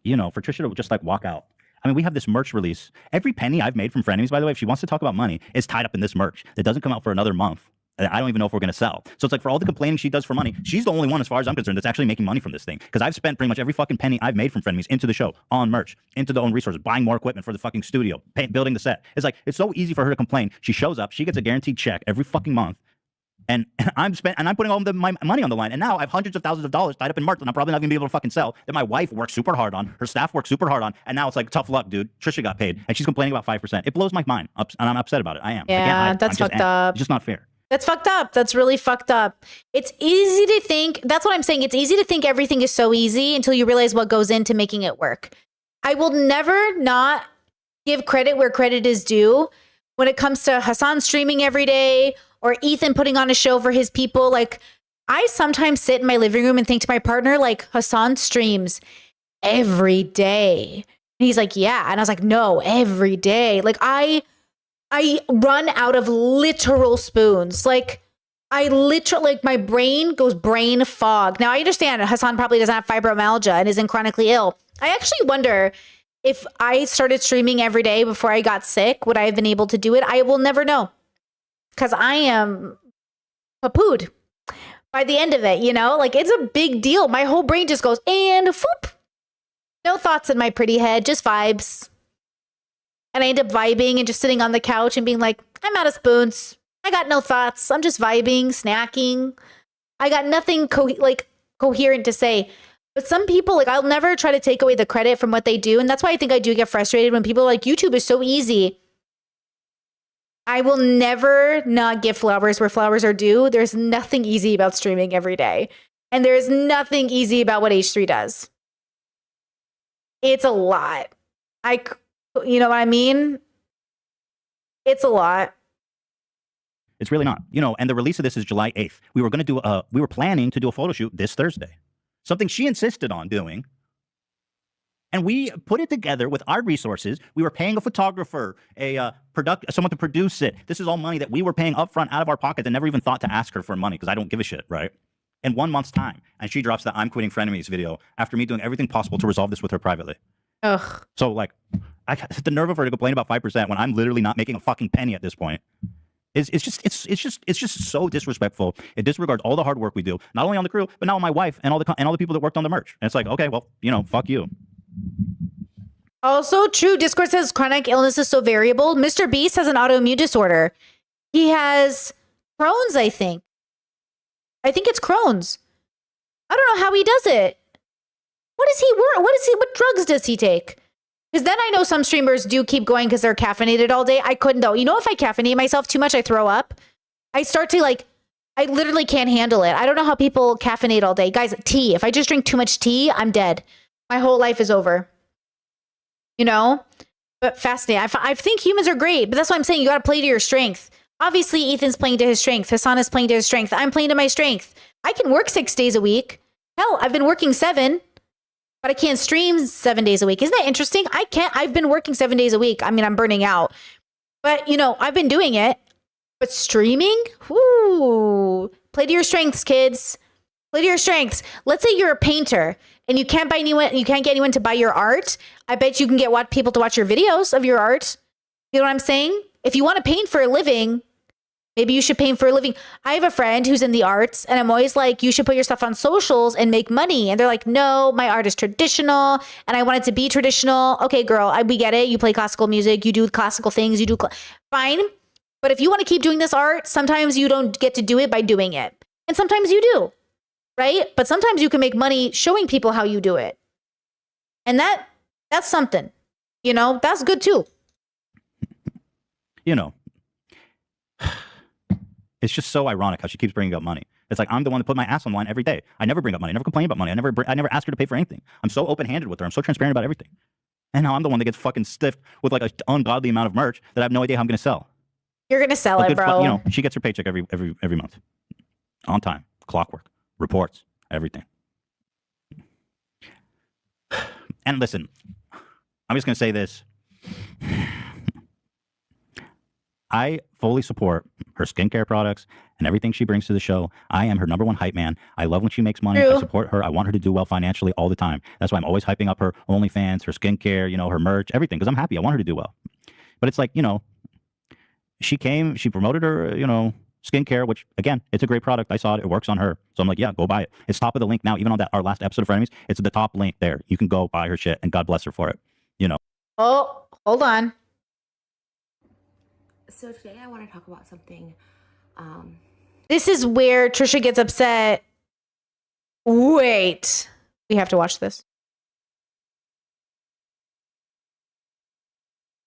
you know, for Trisha to just like walk out. I mean, we have this merch release. Every penny I've made from Frenemies, by the way, if she wants to talk about money, is tied up in this merch that doesn't come out for another month. I don't even know if we're going to sell. So it's like, for all the complaining she does for money, she's the only one, as far as I'm concerned, that's actually making money from this thing. Because I've spent pretty much every fucking penny I've made from Frenemies into the show, on merch, into the own resources, buying more equipment for the fucking studio, building the set. It's like, it's so easy for her to complain. She shows up, she gets a guaranteed check every fucking month. And I'm putting all my money on the line. And now I have hundreds of thousands of dollars tied up in merch that I'm probably not going to be able to fucking sell, that my wife worked super hard on, her staff worked super hard on. And now it's like, tough luck, dude. Trisha got paid. And she's complaining about 5%. It blows my mind. And I'm upset about it. I am. Yeah, that's fucked up. It's just not fair. That's fucked up. That's really fucked up. It's easy to think. That's what I'm saying. It's easy to think everything is so easy until you realize what goes into making it work. I will never not give credit where credit is due when it comes to Hassan streaming every day or Ethan putting on a show for his people. Like, I sometimes sit in my living room and think to my partner, like, Hassan streams every day. And he's like, yeah. And I was like, no, every day. Like, I run out of literal spoons. Like, my brain goes brain fog. Now, I understand Hassan probably doesn't have fibromyalgia and isn't chronically ill. I actually wonder if I started streaming every day before I got sick, would I have been able to do it? I will never know. Because I am papooed by the end of it, you know? Like, it's a big deal. My whole brain just goes, and whoop. No thoughts in my pretty head, just vibes. And I end up vibing and just sitting on the couch and being like, I'm out of spoons. I got no thoughts. I'm just vibing, snacking. I got nothing coherent to say. But some people, like, I'll never try to take away the credit from what they do. And that's why I think I do get frustrated when people are like, YouTube is so easy. I will never not give flowers where flowers are due. There's nothing easy about streaming every day. And there's nothing easy about what H3 does. It's a lot. You know what I mean? It's a lot. It's really not. You know, and the release of this is July 8th. We were planning to do a photo shoot this Thursday. Something she insisted on doing. And we put it together with our resources. We were paying a photographer, someone to produce it. This is all money that we were paying upfront out of our pockets and never even thought to ask her for money because I don't give a shit, right? In 1 month's time. And she drops the I'm quitting Frenemies video after me doing everything possible to resolve this with her privately. Ugh. So, like, I got the nerve of her to complain about 5% when I'm literally not making a fucking penny at this point. It's just so disrespectful. It disregards all the hard work we do, not only on the crew, but now on my wife and all the people that worked on the merch. And it's like, okay, well, you know, fuck you. Also true. Discord says chronic illness is so variable. Mr. Beast has an autoimmune disorder. He has Crohn's, I think. I think it's Crohn's. I don't know how he does it. What drugs does he take? Because then I know some streamers do keep going because they're caffeinated all day. I couldn't though. You know, if I caffeinate myself too much, I throw up. I start to like, I literally can't handle it. I don't know how people caffeinate all day. Guys, tea. If I just drink too much tea, I'm dead. My whole life is over. You know? But fascinating. I think humans are great, but that's why I'm saying you got to play to your strength. Obviously, Ethan's playing to his strength. Hassan is playing to his strength. I'm playing to my strength. I can work 6 days a week. Hell, I've been working 7, but I can't stream 7 days a week. Isn't that interesting? I've been working 7 days a week. I mean, I'm burning out. But, you know, I've been doing it. But streaming? Whoo. Play to your strengths, kids. Play to your strengths. Let's say you're a painter and you can't get anyone to buy your art. I bet you can get people to watch your videos of your art. You know what I'm saying? If you want to paint for a living, maybe you should paint for a living. I have a friend who's in the arts and I'm always like, you should put your stuff on socials and make money. And they're like, no, my art is traditional and I want it to be traditional. Okay, girl, we get it. You play classical music. You do classical things. Fine. But if you want to keep doing this art, sometimes you don't get to do it by doing it. And sometimes you do, right? But sometimes you can make money showing people how you do it. And that's something, you know, that's good too. You know, it's just so ironic how she keeps bringing up money. It's like I'm the one that put my ass on the line every day. I never bring up money. I never complain about money. I never ask her to pay for anything. I'm so open-handed with her. I'm so transparent about everything. And now I'm the one that gets fucking stiffed with like an ungodly amount of merch that I have no idea how I'm going to sell. You're going to sell it, bro. You know, she gets her paycheck every month. On time. Clockwork. Reports. Everything. And listen, I'm just going to say this. I fully support her skincare products and everything she brings to the show. I am her #1 hype man. I love when she makes money. True. I support her. I want her to do well financially all the time. That's why I'm always hyping up her OnlyFans, her skincare, you know, her merch, everything, because I'm happy. I want her to do well. But it's like, you know, she promoted her, you know, skincare, which again, it's a great product. I saw it. It works on her. So I'm like, yeah, go buy it. It's top of the link now. Even on our last episode of Frenemies, it's at the top link there. You can go buy her shit and God bless her for it. You know. Oh, hold on. So today I want to talk about something. This is where Trisha gets upset. Wait. We have to watch this.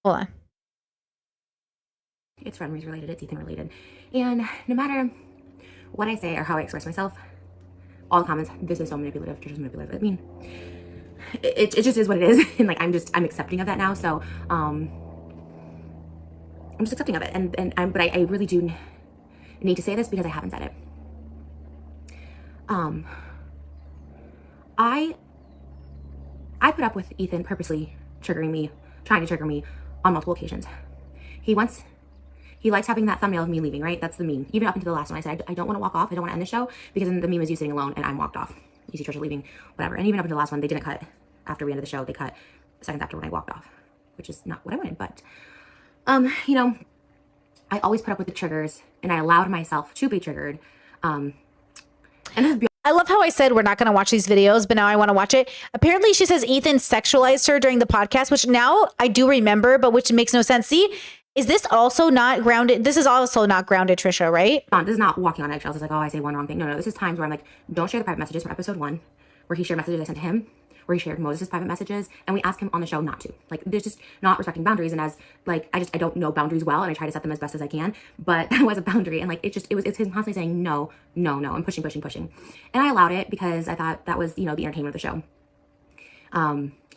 Hold on. It's Frenemies related, it's Ethan related. And no matter what I say or how I express myself, all the comments, this is so manipulative, Trisha's manipulative. I mean, it just is what it is. And like, I'm accepting of that now. So, I'm just accepting of it. But I really do need to say this because I haven't said it. I put up with Ethan purposely trying to trigger me on multiple occasions. He likes having that thumbnail of me leaving, right? That's the meme. Even up until the last one, I said, I don't want to walk off. I don't want to end the show because then the meme is you sitting alone and I'm walked off. You see Trisha leaving, whatever. And even up until the last one, they didn't cut after we ended the show. They cut seconds after when I walked off, which is not what I wanted. But, you know, I always put up with the triggers and I allowed myself to be triggered. And this is I love how I said we're not going to watch these videos, but now I want to watch it. Apparently, she says Ethan sexualized her during the podcast, which now I do remember, but which makes no sense. See, is this also not grounded? This is also not grounded, Trisha, right? This is not walking on eggshells. It's like, oh, I say one wrong thing. No, this is times where I'm like, don't share the private messages from episode 1, where he shared messages I sent to him, where he shared Moses' private messages, and we ask him on the show not to. Like, there's just not respecting boundaries, and as, like, I don't know boundaries well, and I try to set them as best as I can, but that was a boundary, and, like, it's him constantly saying no, and pushing. And I allowed it because I thought that was, you know, the entertainment of the show.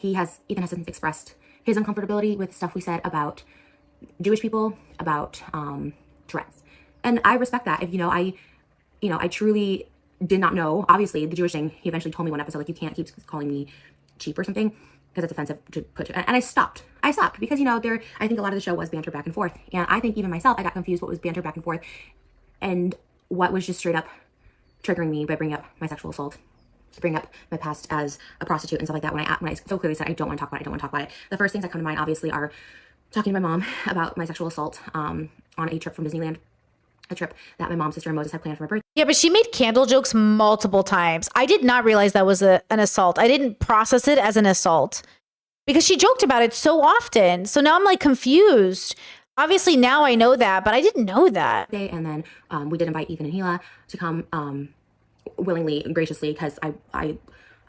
Ethan has since expressed his uncomfortability with stuff we said about Jewish people, about Tourette's. And I respect that. If, I truly did not know, obviously, the Jewish thing. He eventually told me one episode, like, you can't keep calling me cheap or something because it's offensive to put. And I stopped because, I think a lot of the show was banter back and forth. And I think even myself, I got confused what was banter back and forth and what was just straight up triggering me by bringing up my sexual assault, bring up my past as a prostitute and stuff like that. When I so clearly said, I don't want to talk about it. The first things that come to mind, obviously, are talking to my mom about my sexual assault on a trip from Disneyland. A trip that my mom, sister, and Moses had planned for my birthday. Yeah, but she made candle jokes multiple times. I did not realize that was an assault. I didn't process it as an assault because she joked about it so often. So now I'm like confused. Obviously now I know that, but I didn't know that. And then we did invite Ethan and Hila to come willingly and graciously because I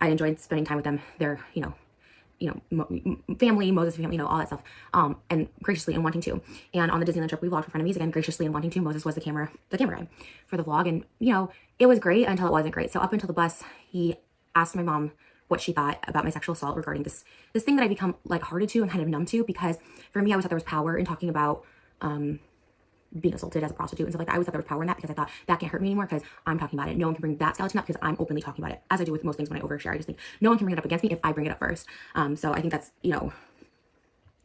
enjoyed spending time with them. They're, family, Moses' family, all that stuff, and graciously and wanting to. And on the Disneyland trip, we vlogged for Frenemies again, graciously and wanting to. Moses was the camera guy for the vlog, and it was great until it wasn't great. So up until the bus, he asked my mom what she thought about my sexual assault regarding this thing that I become like hearted to and kind of numb to, because for me, I always thought there was power in talking about being assaulted as a prostitute and stuff like that. I always thought there was power in that, because I thought that can't hurt me anymore because I'm talking about it. No one can bring that skeleton up because I'm openly talking about it, as I do with most things when I overshare. I just think no one can bring it up against me if I bring it up first. So I think that's,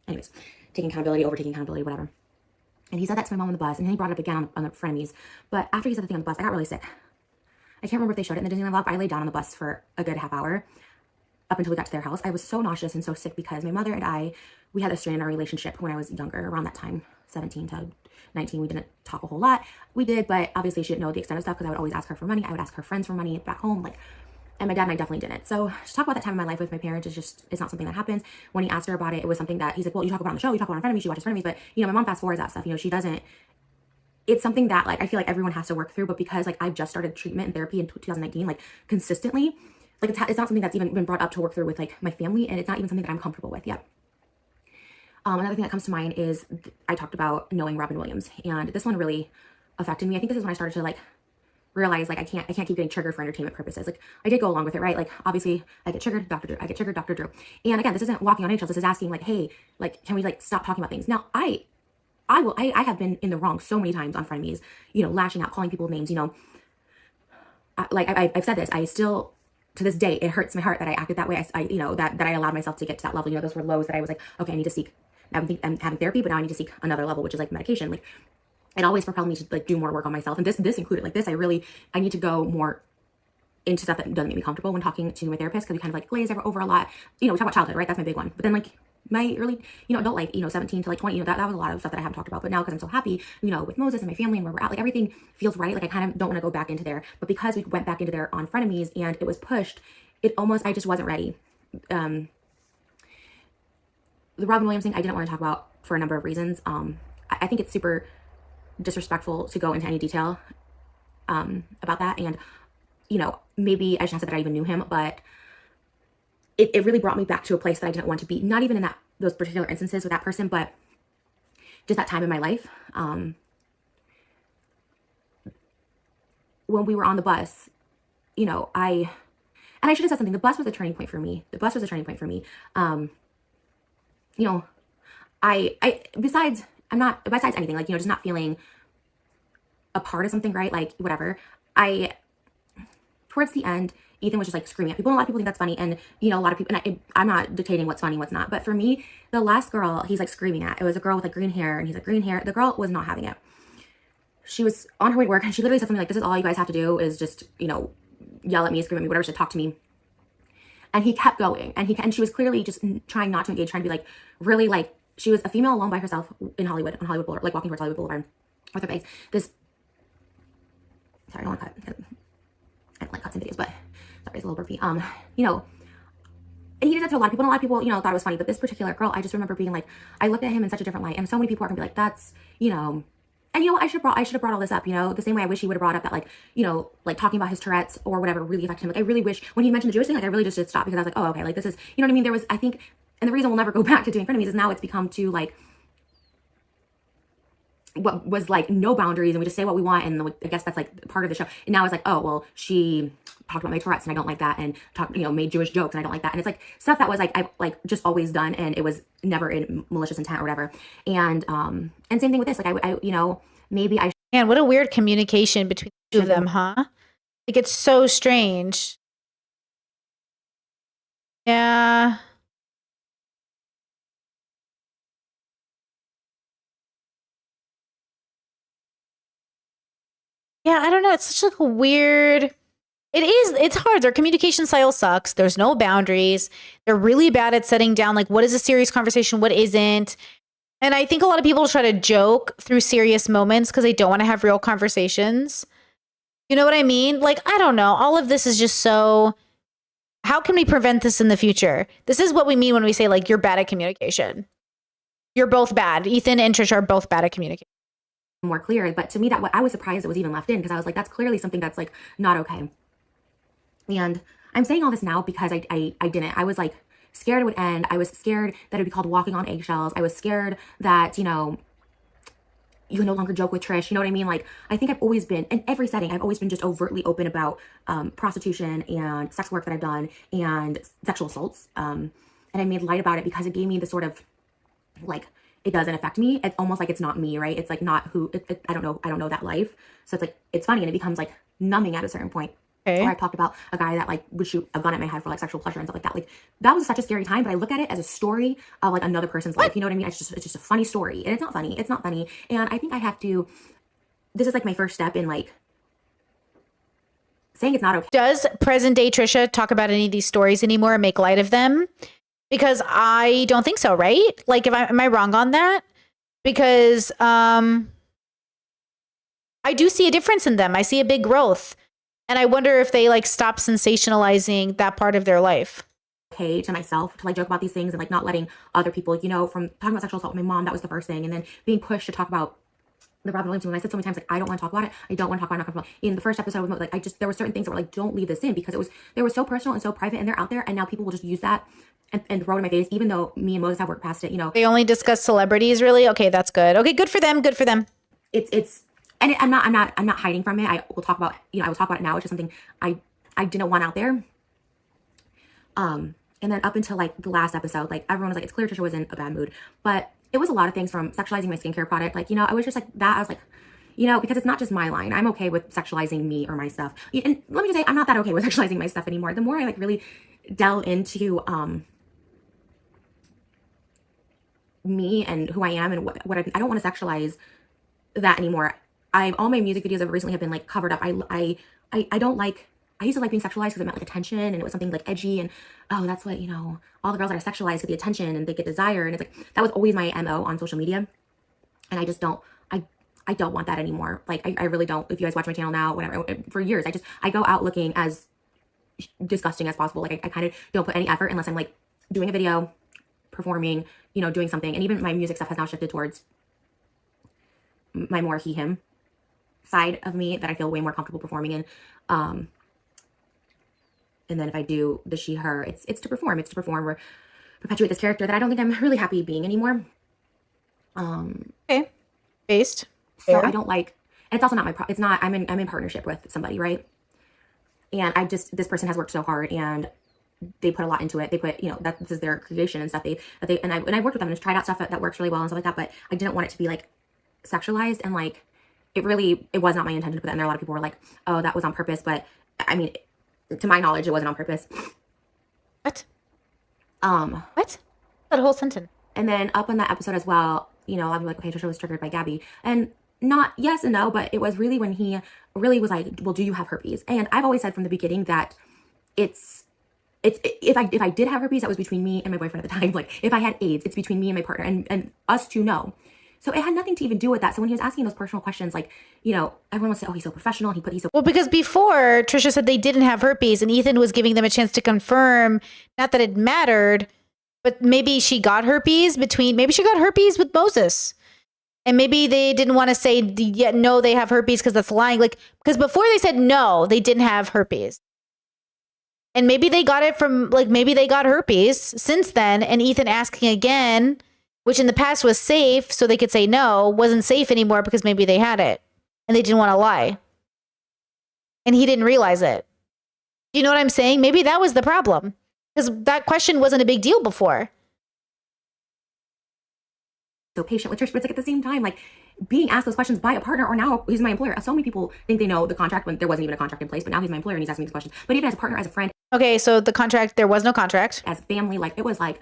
anyways, taking accountability, overtaking accountability, whatever. And he said that to my mom on the bus, and then he brought it up again on the Frenemies. But after he said the thing on the bus, I got really sick. I can't remember if they showed it in the Disneyland vlog, but I laid down on the bus for a good half hour up until we got to their house. I was so nauseous and so sick because my mother and we had a strain in our relationship when I was younger, around that time, 17 to 19. We didn't talk a whole lot. We did, but obviously she didn't know the extent of stuff because I would always ask her for money. I would ask her friends for money back home, and my dad and I definitely didn't. So to talk about that time in my life with my parents it's not something that happens. When he asked her about it, it was something that he's like, well, you talk about it on the show, you talk about it in Frenemies, she watches Frenemies, but my mom fast forwards that stuff. She doesn't. It's something that I feel like everyone has to work through, but because I've just started treatment and therapy in 2019, consistently, it's not something that's even been brought up to work through with my family, and it's not even something that I'm comfortable with yet. Another thing that comes to mind is I talked about knowing Robin Williams, and this one really affected me. I think this is when I started to realize I can't keep getting triggered for entertainment purposes. I did go along with it, right? Obviously I get triggered, Dr. Drew. I get triggered, Dr. Drew. And again, this isn't walking on eggshells. This is asking hey, can we stop talking about things? Now I have been in the wrong so many times on Frenemies, lashing out, calling people names, I've said this, I still, to this day, it hurts my heart that I acted that way. I that I allowed myself to get to that level. Those were lows that I was like, okay, I need to seek. I'm having therapy, but now I need to seek another level, which is medication. It always propelled me to do more work on myself. And this included I need to go more into stuff that doesn't make me comfortable when talking to my therapist, because we kind of glaze over a lot. We talk about childhood, right? That's my big one. But then my early, adult life, 17 to 20, that was a lot of stuff that I haven't talked about. But now, because I'm so happy, with Moses and my family and where we're at, everything feels right. I kind of don't want to go back into there. But because we went back into there on Frenemies and it was pushed, I just wasn't ready. The Robin Williams thing, I didn't want to talk about for a number of reasons. I think it's super disrespectful to go into any detail about that. And, maybe I shouldn't have said that I even knew him, but it really brought me back to a place that I didn't want to be. Not even in those particular instances with that person, but just that time in my life. When we were on the bus, I should have said something. The bus was a turning point for me. Besides anything, just not feeling a part of something, right? Whatever. Towards the end, Ethan was just screaming at people. And a lot of people think that's funny. And, a lot of people, and I'm not dictating what's funny, what's not. But for me, the last girl he's screaming at, it was a girl with green hair, and he's green hair. The girl was not having it. She was on her way to work, and she literally said something this is all you guys have to do is just, yell at me, scream at me, whatever, should talk to me. And he kept going, and she was clearly just trying not to engage, trying to be really she was a female alone by herself in Hollywood, on Hollywood Boulevard, walking towards Hollywood Boulevard with her bags. Sorry, I don't want to cut. I don't like cuts in videos, but sorry, it's a little burpy. And he did that to a lot of people, and a lot of people, thought it was funny. But this particular girl, I just remember being I looked at him in such a different light, and so many people are gonna be that's, and I should have brought all this up, the same way I wish he would have brought up that talking about his Tourette's or whatever really affected him. I really wish when he mentioned the Jewish thing, I really just did stop, because I was oh, okay, this is, what I mean? There was, I think, and the reason we'll never go back to doing Frenemies is now it's become to what was no boundaries, and we just say what we want, and I guess that's part of the show. And now it's oh, well, she talked about my Tourette's and I don't like that, and made Jewish jokes and I don't like that, and it's stuff that was I've just always done, and it was never in malicious intent or whatever. And same thing with this, I maybe I. Man, what a weird communication between the two of them, huh? It's so strange. Yeah. Yeah, I don't know. It's such a weird. It's hard. Their communication style sucks. There's no boundaries. They're really bad at setting down what is a serious conversation, what isn't. And I think a lot of people try to joke through serious moments because they don't want to have real conversations. You know what I mean? I don't know. All of this is just so. How can we prevent this in the future? This is what we mean when we say you're bad at communication. You're both bad. Ethan and Trish are both bad at communication. More clear, but to me I was surprised it was even left in, because I was that's clearly something that's not okay. And I'm saying all this now because I didn't. I was scared it would end. I was scared that it would be called walking on eggshells. I was scared that, you know, you can no longer joke with Trish. You know what I mean? Like, I think I've always been, in every setting, I've always been just overtly open about prostitution and sex work that I've done and sexual assaults. And I made light about it because it gave me the sort of, like, it doesn't affect me. It's almost like it's not me, right? It's like not who, I don't know that life. So it's like, it's funny and it becomes like numbing at a certain point. Okay. Or I talked about a guy that like would shoot a gun at my head for like sexual pleasure and stuff like that. Like that was such a scary time, but I look at it as a story of like another person's life. You know what I mean? It's just a funny story, and it's not funny. It's not funny, and I think I have to. This is like my first step in like saying it's not okay. Does present day Trisha talk about any of these stories anymore and make light of them? Because I don't think so, right? Like, am I wrong on that? Because I do see a difference in them. I see a big growth. And I wonder if they like stop sensationalizing that part of their life. Okay to myself to like joke about these things and like not letting other people, you know, from talking about sexual assault with my mom, that was the first thing. And then being pushed to talk about the Robin Williams. When I said so many times, like, I don't want to talk about it. I don't want to talk about it. I'm not comfortable. In the first episode, like, there were certain things that were like, don't leave this in because they were so personal and so private and they're out there. And now people will just use that and throw it in my face, even though me and Moses have worked past it, you know. They only discuss celebrities, really? Okay, that's good. Okay, good for them. Good for them. And I'm not hiding from it. I will talk about it now. It's just something I didn't want out there. And then up until like the last episode, like everyone was like, it's clear Trisha was in a bad mood, but it was a lot of things from sexualizing my skincare product. Like, you know, I was just like that. I was like, you know, because it's not just my line. I'm okay with sexualizing me or my stuff. And let me just say, I'm not that okay with sexualizing my stuff anymore. The more I like really delve into, me and who I am and what I don't want to sexualize that anymore. All my music videos ever recently have been like covered up. I don't like, I used to like being sexualized because it meant like attention and it was something like edgy and oh, that's what, you know, all the girls that are sexualized get the attention and they get desire. And it's like, that was always my MO on social media. And I just don't, I don't want that anymore. Like, I really don't. If you guys watch my channel now, whatever, for years, I go out looking as disgusting as possible. Like I kind of don't put any effort unless I'm like doing a video, performing, you know, doing something. And even my music stuff has now shifted towards my more he, him side of me that I feel way more comfortable performing in. And then if I do the she, her, it's to perform or perpetuate this character that I don't think I'm really happy being anymore. Okay. Based. So Fair. I don't like, and it's also not it's not, I'm in partnership with somebody, right? And this person has worked so hard and they put a lot into it. They put, you know, this is their creation and stuff. And I worked with them and tried out stuff that works really well and stuff like that. But I didn't want it to be like sexualized and like, it was not my intention to put that in there. A lot of people were like, oh, that was on purpose. But I mean, to my knowledge, it wasn't on purpose. What? What? That whole sentence. And then up on that episode as well, you know, I'm like, okay, Trisha was triggered by Gabby. And not yes and no, but it was really when he really was like, well, do you have herpes? And I've always said from the beginning that if I did have herpes, that was between me and my boyfriend at the time. Like if I had AIDS, it's between me and my partner and us two know. So it had nothing to even do with that. So when he was asking those personal questions, like, you know, everyone would say, oh, he's so professional. He's so... Well, because before Trisha said they didn't have herpes and Ethan was giving them a chance to confirm, not that it mattered, but maybe she got herpes with Moses. And maybe they didn't want to say, yeah, no, they have herpes because that's lying. Like, because before they said no, they didn't have herpes. And maybe they got it from, like, maybe they got herpes since then. And Ethan asking again, which in the past was safe, so they could say no, wasn't safe anymore because maybe they had it. And they didn't want to lie. And he didn't realize it. You know what I'm saying? Maybe that was the problem. Because that question wasn't a big deal before. So patient with Trish, but it's like at the same time, like being asked those questions by a partner or now he's my employer. So many people think they know the contract when there wasn't even a contract in place, but now he's my employer and he's asking me these questions. But even as a partner, as a friend. Okay, so the contract, there was no contract. As family, like it was like,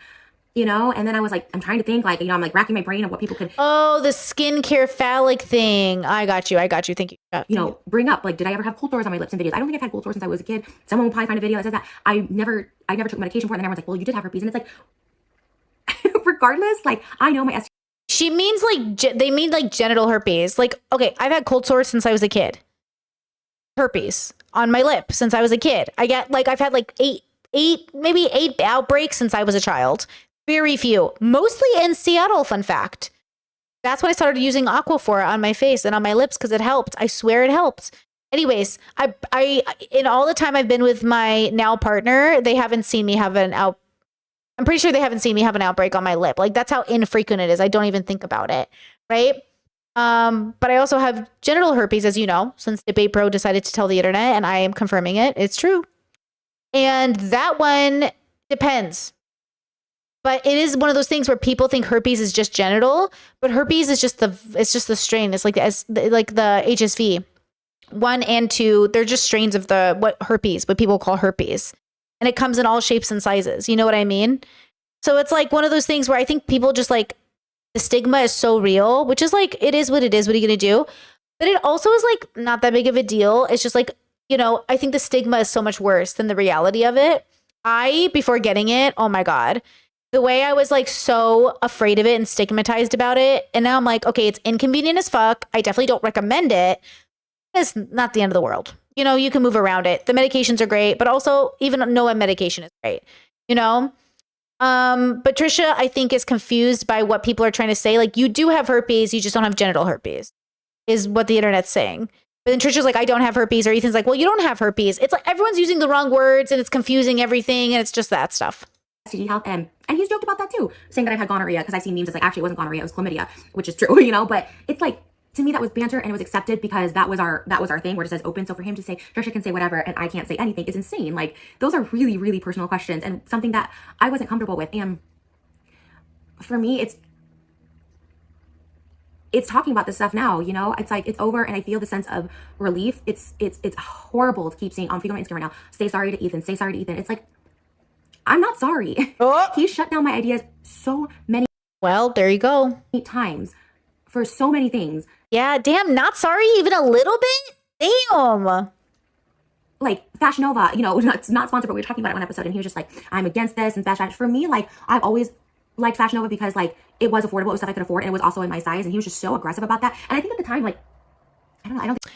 you know, and then I was like, I'm trying to think like, you know, I'm like racking my brain of what people could. Oh, the skincare phallic thing. I got you. Thank you. You know, bring up, like, did I ever have cold sores on my lips in videos? I don't think I've had cold sores since I was a kid. Someone will probably find a video that says that. I never took medication for it. And everyone's like, well, you did have herpes. And it's like, regardless, like I know my STD. She means like, they mean like genital herpes. Like, okay, I've had cold sores since I was a kid. Herpes on my lip since I was a kid. I've had like maybe eight outbreaks since I was a child. Very few, mostly in Seattle, fun fact. That's when I started using Aquaphor on my face and on my lips because it helped. I swear it helped. Anyways, I in all the time I've been with my now partner, they haven't seen me have an I'm pretty sure they haven't seen me have an outbreak on my lip. Like that's how infrequent it is. I don't even think about it, right? But I also have genital herpes, as you know, since Debate Bro decided to tell the internet, and I am confirming it. It's true. And that one depends. But it is one of those things where people think herpes is just genital, but herpes is just the strain. It's like the HSV 1 and 2. They're just strains of what people call herpes, and it comes in all shapes and sizes. You know what I mean? So it's like one of those things where I think people just like the stigma is so real, which is like it is what it is. What are you gonna do? But it also is like not that big of a deal. It's just like, you know, I think the stigma is so much worse than the reality of it. Before getting it, oh my God. The way I was like so afraid of it and stigmatized about it. And now I'm like, okay, it's inconvenient as fuck. I definitely don't recommend it. It's not the end of the world. You know, you can move around it. The medications are great, but also even no medication is great, you know? But Trisha, I think, is confused by what people are trying to say. Like, you do have herpes, you just don't have genital herpes, is what the internet's saying. But then Trisha's like, I don't have herpes, or Ethan's like, well, you don't have herpes. It's like everyone's using the wrong words and it's confusing everything, and it's just that stuff. STD health, and he's joked about that too, saying that I've had gonorrhea, because I've seen memes that's like, actually it wasn't gonorrhea, it was chlamydia, which is true, you know. But it's like, to me that was banter, and it was accepted because that was our thing where it says open. So for him to say Trisha can say whatever and I can't say anything is insane. Like, those are really, really personal questions and something that I wasn't comfortable with. And for me, it's talking about this stuff now, you know. It's like it's over, and I feel the sense of relief. It's horrible to keep saying on Instagram right now, say sorry to Ethan, say sorry to Ethan. It's like, I'm not sorry. He shut down my ideas so many. Well, there you go. Times for so many things. Yeah, damn, not sorry even a little bit? Damn. Like Fashion Nova, you know, it's not sponsored, but we were talking about it one episode, and he was just like, I'm against this and fashion. For me, like, I've always liked Fashion Nova because like it was affordable, it was stuff I could afford, and it was also in my size, and he was just so aggressive about that. And I think at the time, like, I don't think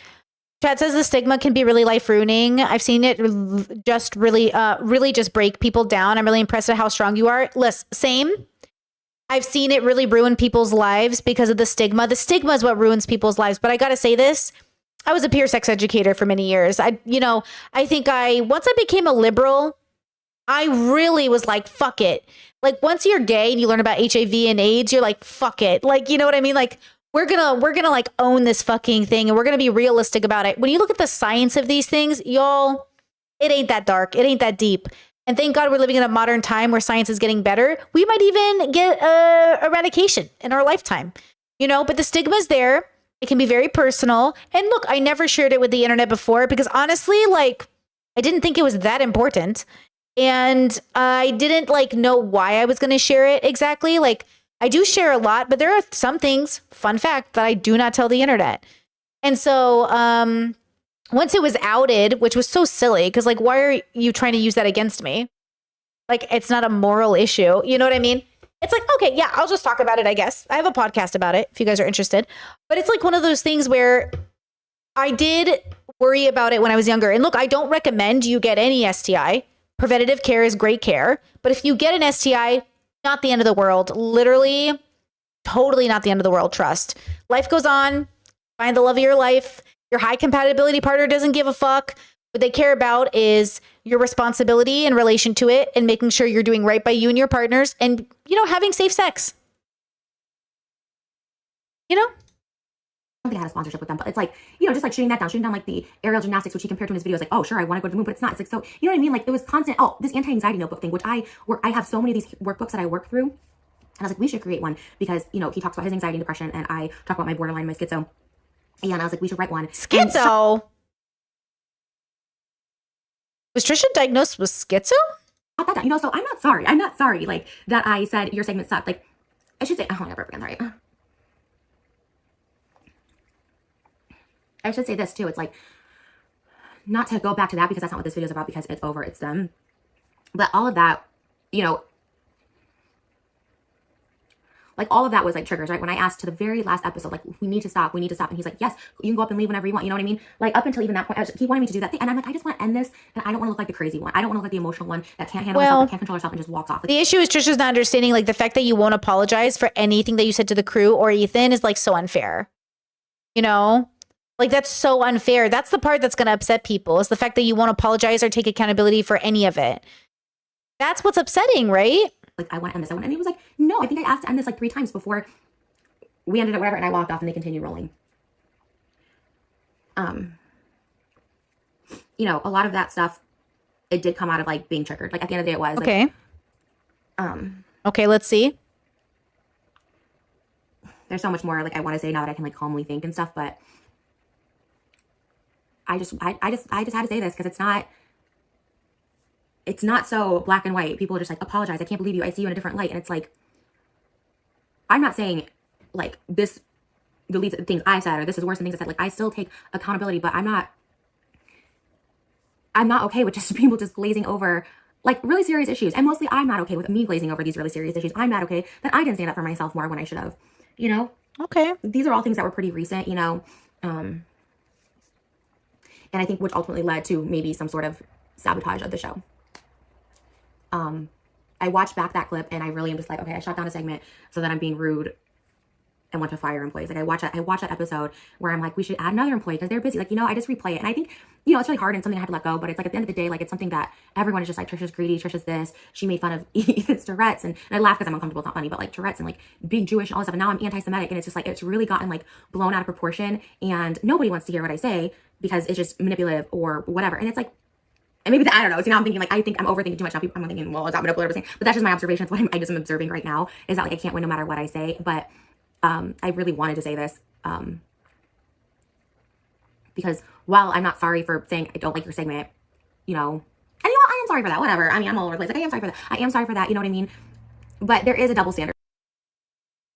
Chad says the stigma can be really life ruining. I've seen it just really just break people down. I'm really impressed at how strong you are. Listen, same. I've seen it really ruin people's lives because of the stigma. The stigma is what ruins people's lives. But I got to say this. I was a peer sex educator for many years. I think once I became a liberal, I really was like, fuck it. Like, once you're gay and you learn about HIV and AIDS, you're like, fuck it. Like, you know what I mean? Like, we're gonna like own this fucking thing, and we're gonna be realistic about it. When you look at the science of these things, y'all, it ain't that dark. It ain't that deep. And thank God we're living in a modern time where science is getting better. We might even get eradication in our lifetime, you know, but the stigma is there. It can be very personal. And look, I never shared it with the internet before because honestly, like, I didn't think it was that important. And I didn't like know why I was going to share it exactly. Like, I do share a lot, but there are some things, fun fact, that I do not tell the internet. And so once it was outed, which was so silly, because like, why are you trying to use that against me? Like, it's not a moral issue. You know what I mean? It's like, okay, yeah, I'll just talk about it, I guess. I have a podcast about it if you guys are interested. But it's like one of those things where I did worry about it when I was younger. And look, I don't recommend you get any STI. Preventative care is great care. But if you get an STI, not the end of the world. Literally, totally not the end of the world. Trust. Life goes on. Find the love of your life. Your high compatibility partner doesn't give a fuck. What they care about is your responsibility in relation to it and making sure you're doing right by you and your partners and, you know, having safe sex. You know? I don't think I had a sponsorship with them, but it's like, you know, just like shooting down like the aerial gymnastics, which he compared to in his videos, like, oh, sure, I want to go to the moon, but it's not. It's like, so, you know what I mean? Like, it was constant, this anti-anxiety notebook thing, which I have so many of these workbooks that I work through. And I was like, we should create one because, you know, he talks about his anxiety and depression, and I talk about my borderline, my schizo. Yeah, and I was like, we should write one. Schizo? Was Trisha diagnosed with schizo? You know, so I'm not sorry. I'm not sorry, like, that I said your segment sucked. Like, I should say, oh, never again, right? I should say this too. It's like, not to go back to that because that's not what this video is about because it's over, it's done. But all of that, you know, like all of that was like triggers, right? When I asked to the very last episode, like, we need to stop. And he's like, yes, you can go up and leave whenever you want. You know what I mean? Like, up until even that point, he wanted me to do that thing. And I'm like, I just want to end this. And I don't want to look like the crazy one. I don't want to look like the emotional one that can't handle herself, that can't control herself and just walks off. The issue is Trisha's not understanding, like, the fact that you won't apologize for anything that you said to the crew or Ethan is like so unfair. You know? Like, that's so unfair. That's the part that's going to upset people, is the fact that you won't apologize or take accountability for any of it. That's what's upsetting, right? I want to end this. And he was like, no, I think I asked to end this like 3 times before we ended it, whatever. And I walked off and they continued rolling. You know, a lot of that stuff, it did come out of like being triggered. Like at the end of the day, it was. Okay. Like, okay, let's see. There's so much more like I want to say now that I can like calmly think and stuff, but I just had to say this because it's not so black and white. People are just like, apologize. I can't believe you. I see you in a different light. And it's like, I'm not saying like this deletes the things I said or this is worse than things I said. Like I still take accountability, but I'm not okay with just people just glazing over like really serious issues. And mostly I'm not okay with me glazing over these really serious issues. I'm not okay that I didn't stand up for myself more when I should have, you know? Okay. These are all things that were pretty recent, you know? And I think which ultimately led to maybe some sort of sabotage of the show. I watched back that clip and I really am just like, okay, I shot down a segment so that I'm being rude and want to fire employees. Like I watched that episode where I'm like, we should add another employee because they're busy. Like, you know, I just replay it. And I think, you know, it's really hard and something I had to let go, but it's like at the end of the day, like it's something that everyone is just like, Trisha's greedy, Trisha's this. She made fun of Ethan's Tourette's and I laugh because I'm uncomfortable, it's not funny, but like Tourette's and like being Jewish and all this stuff. And now I'm anti-Semitic and it's just like, it's really gotten like blown out of proportion and nobody wants to hear what I say because it's just manipulative or whatever. And it's like, and maybe I don't know. So now I'm thinking like, I think I'm overthinking too much. Now I'm thinking, well, is that manipulative? But that's just my observation. It's what I just am observing right now is that like, I can't win no matter what I say. But I really wanted to say this because while I'm not sorry for saying I don't like your segment, you know, and you know, I am sorry for that, whatever. I mean, I'm all over the place. Like, I am sorry for that. I am sorry for that. You know what I mean? But there is a double standard.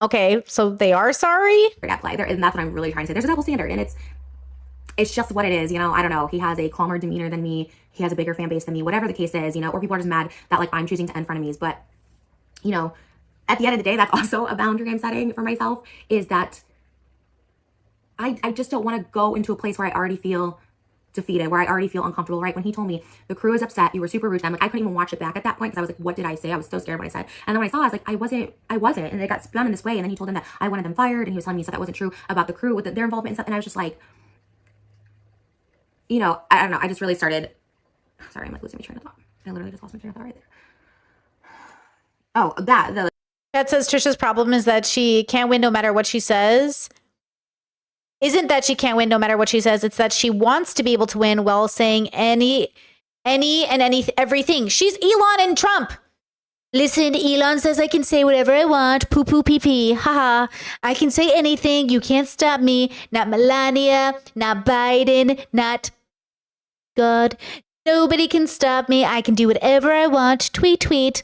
Okay, so they are sorry? At play. And that's what I'm really trying to say. There's a double standard and it's just what it is, you know. I don't know. He has a calmer demeanor than me. He has a bigger fan base than me, whatever the case is, you know, or people are just mad that like I'm choosing to end frenemies. But, you know, at the end of the day, that's also a boundary I'm setting for myself is that I just don't want to go into a place where I already feel defeated, where I already feel uncomfortable, right? When he told me the crew is upset, you were super rude. I'm like, I couldn't even watch it back at that point because I was like, what did I say? I was so scared what I said. And then when I saw it, I was like, I wasn't. And it got spun in this way. And then he told them that I wanted them fired. And he was telling me stuff that wasn't true about the crew with their involvement and stuff. And I was just like, you know, I don't know. I just really started, sorry, I'm like losing my train of thought. I literally just lost my train of thought right there. Oh, the Chat says Trisha's problem is that she can't win no matter what she says. Isn't that she can't win no matter what she says. It's that she wants to be able to win while saying everything. She's Elon and Trump. Listen, Elon says I can say whatever I want. Poo poo pee pee. Haha. I can say anything. You can't stop me. Not Melania. Not Biden. Not God. Nobody can stop me. I can do whatever I want. Tweet, tweet.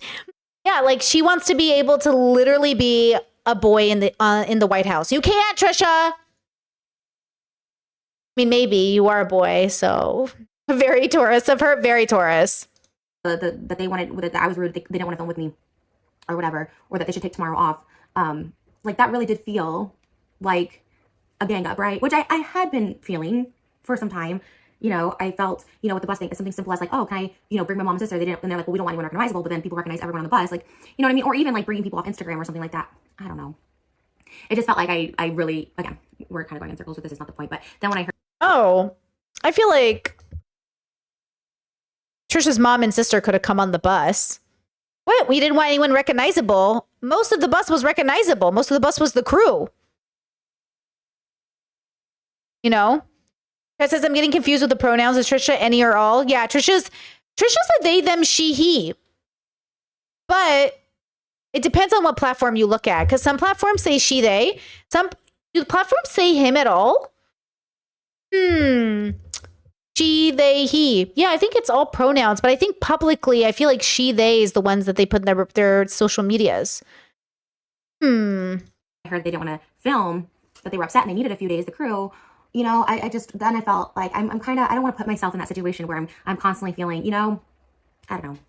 Yeah, like she wants to be able to literally be a boy in the White House. You can't, Trisha. I mean, maybe you are a boy, so very Taurus of her. Very Taurus. That they wanted, that I was rude. They didn't want to film with me, or whatever, or that they should take tomorrow off. Like that really did feel like a gang up, right? Which I had been feeling for some time. You know, I felt, you know, with the bus thing, it's something simple as like, oh, can I, you know, bring my mom and sister? They didn't, and they're like, well, we don't want anyone recognizable, but then people recognize everyone on the bus. Like, you know what I mean? Or even like bringing people off Instagram or something like that. I don't know. It just felt like I really, again, we're kind of going in circles with this. It's not the point. But then when I heard. Oh, I feel like Trisha's mom and sister could have come on the bus. What? We didn't want anyone recognizable. Most of the bus was recognizable. Most of the bus was the crew. You know? Kat says, I'm getting confused with the pronouns. Is Trisha any or all? Yeah, Trisha's a they, them, she, he. But it depends on what platform you look at. Because some platforms say she, they. Do platforms say him at all? She, they, he. Yeah, I think it's all pronouns. But I think publicly, I feel like she, they is the ones that they put in their social medias. I heard they didn't want to film, but they were upset and they needed a few days, the crew. You know, I just, then I felt like I'm kind of, I don't want to put myself in that situation where I'm constantly feeling, you know, I don't know.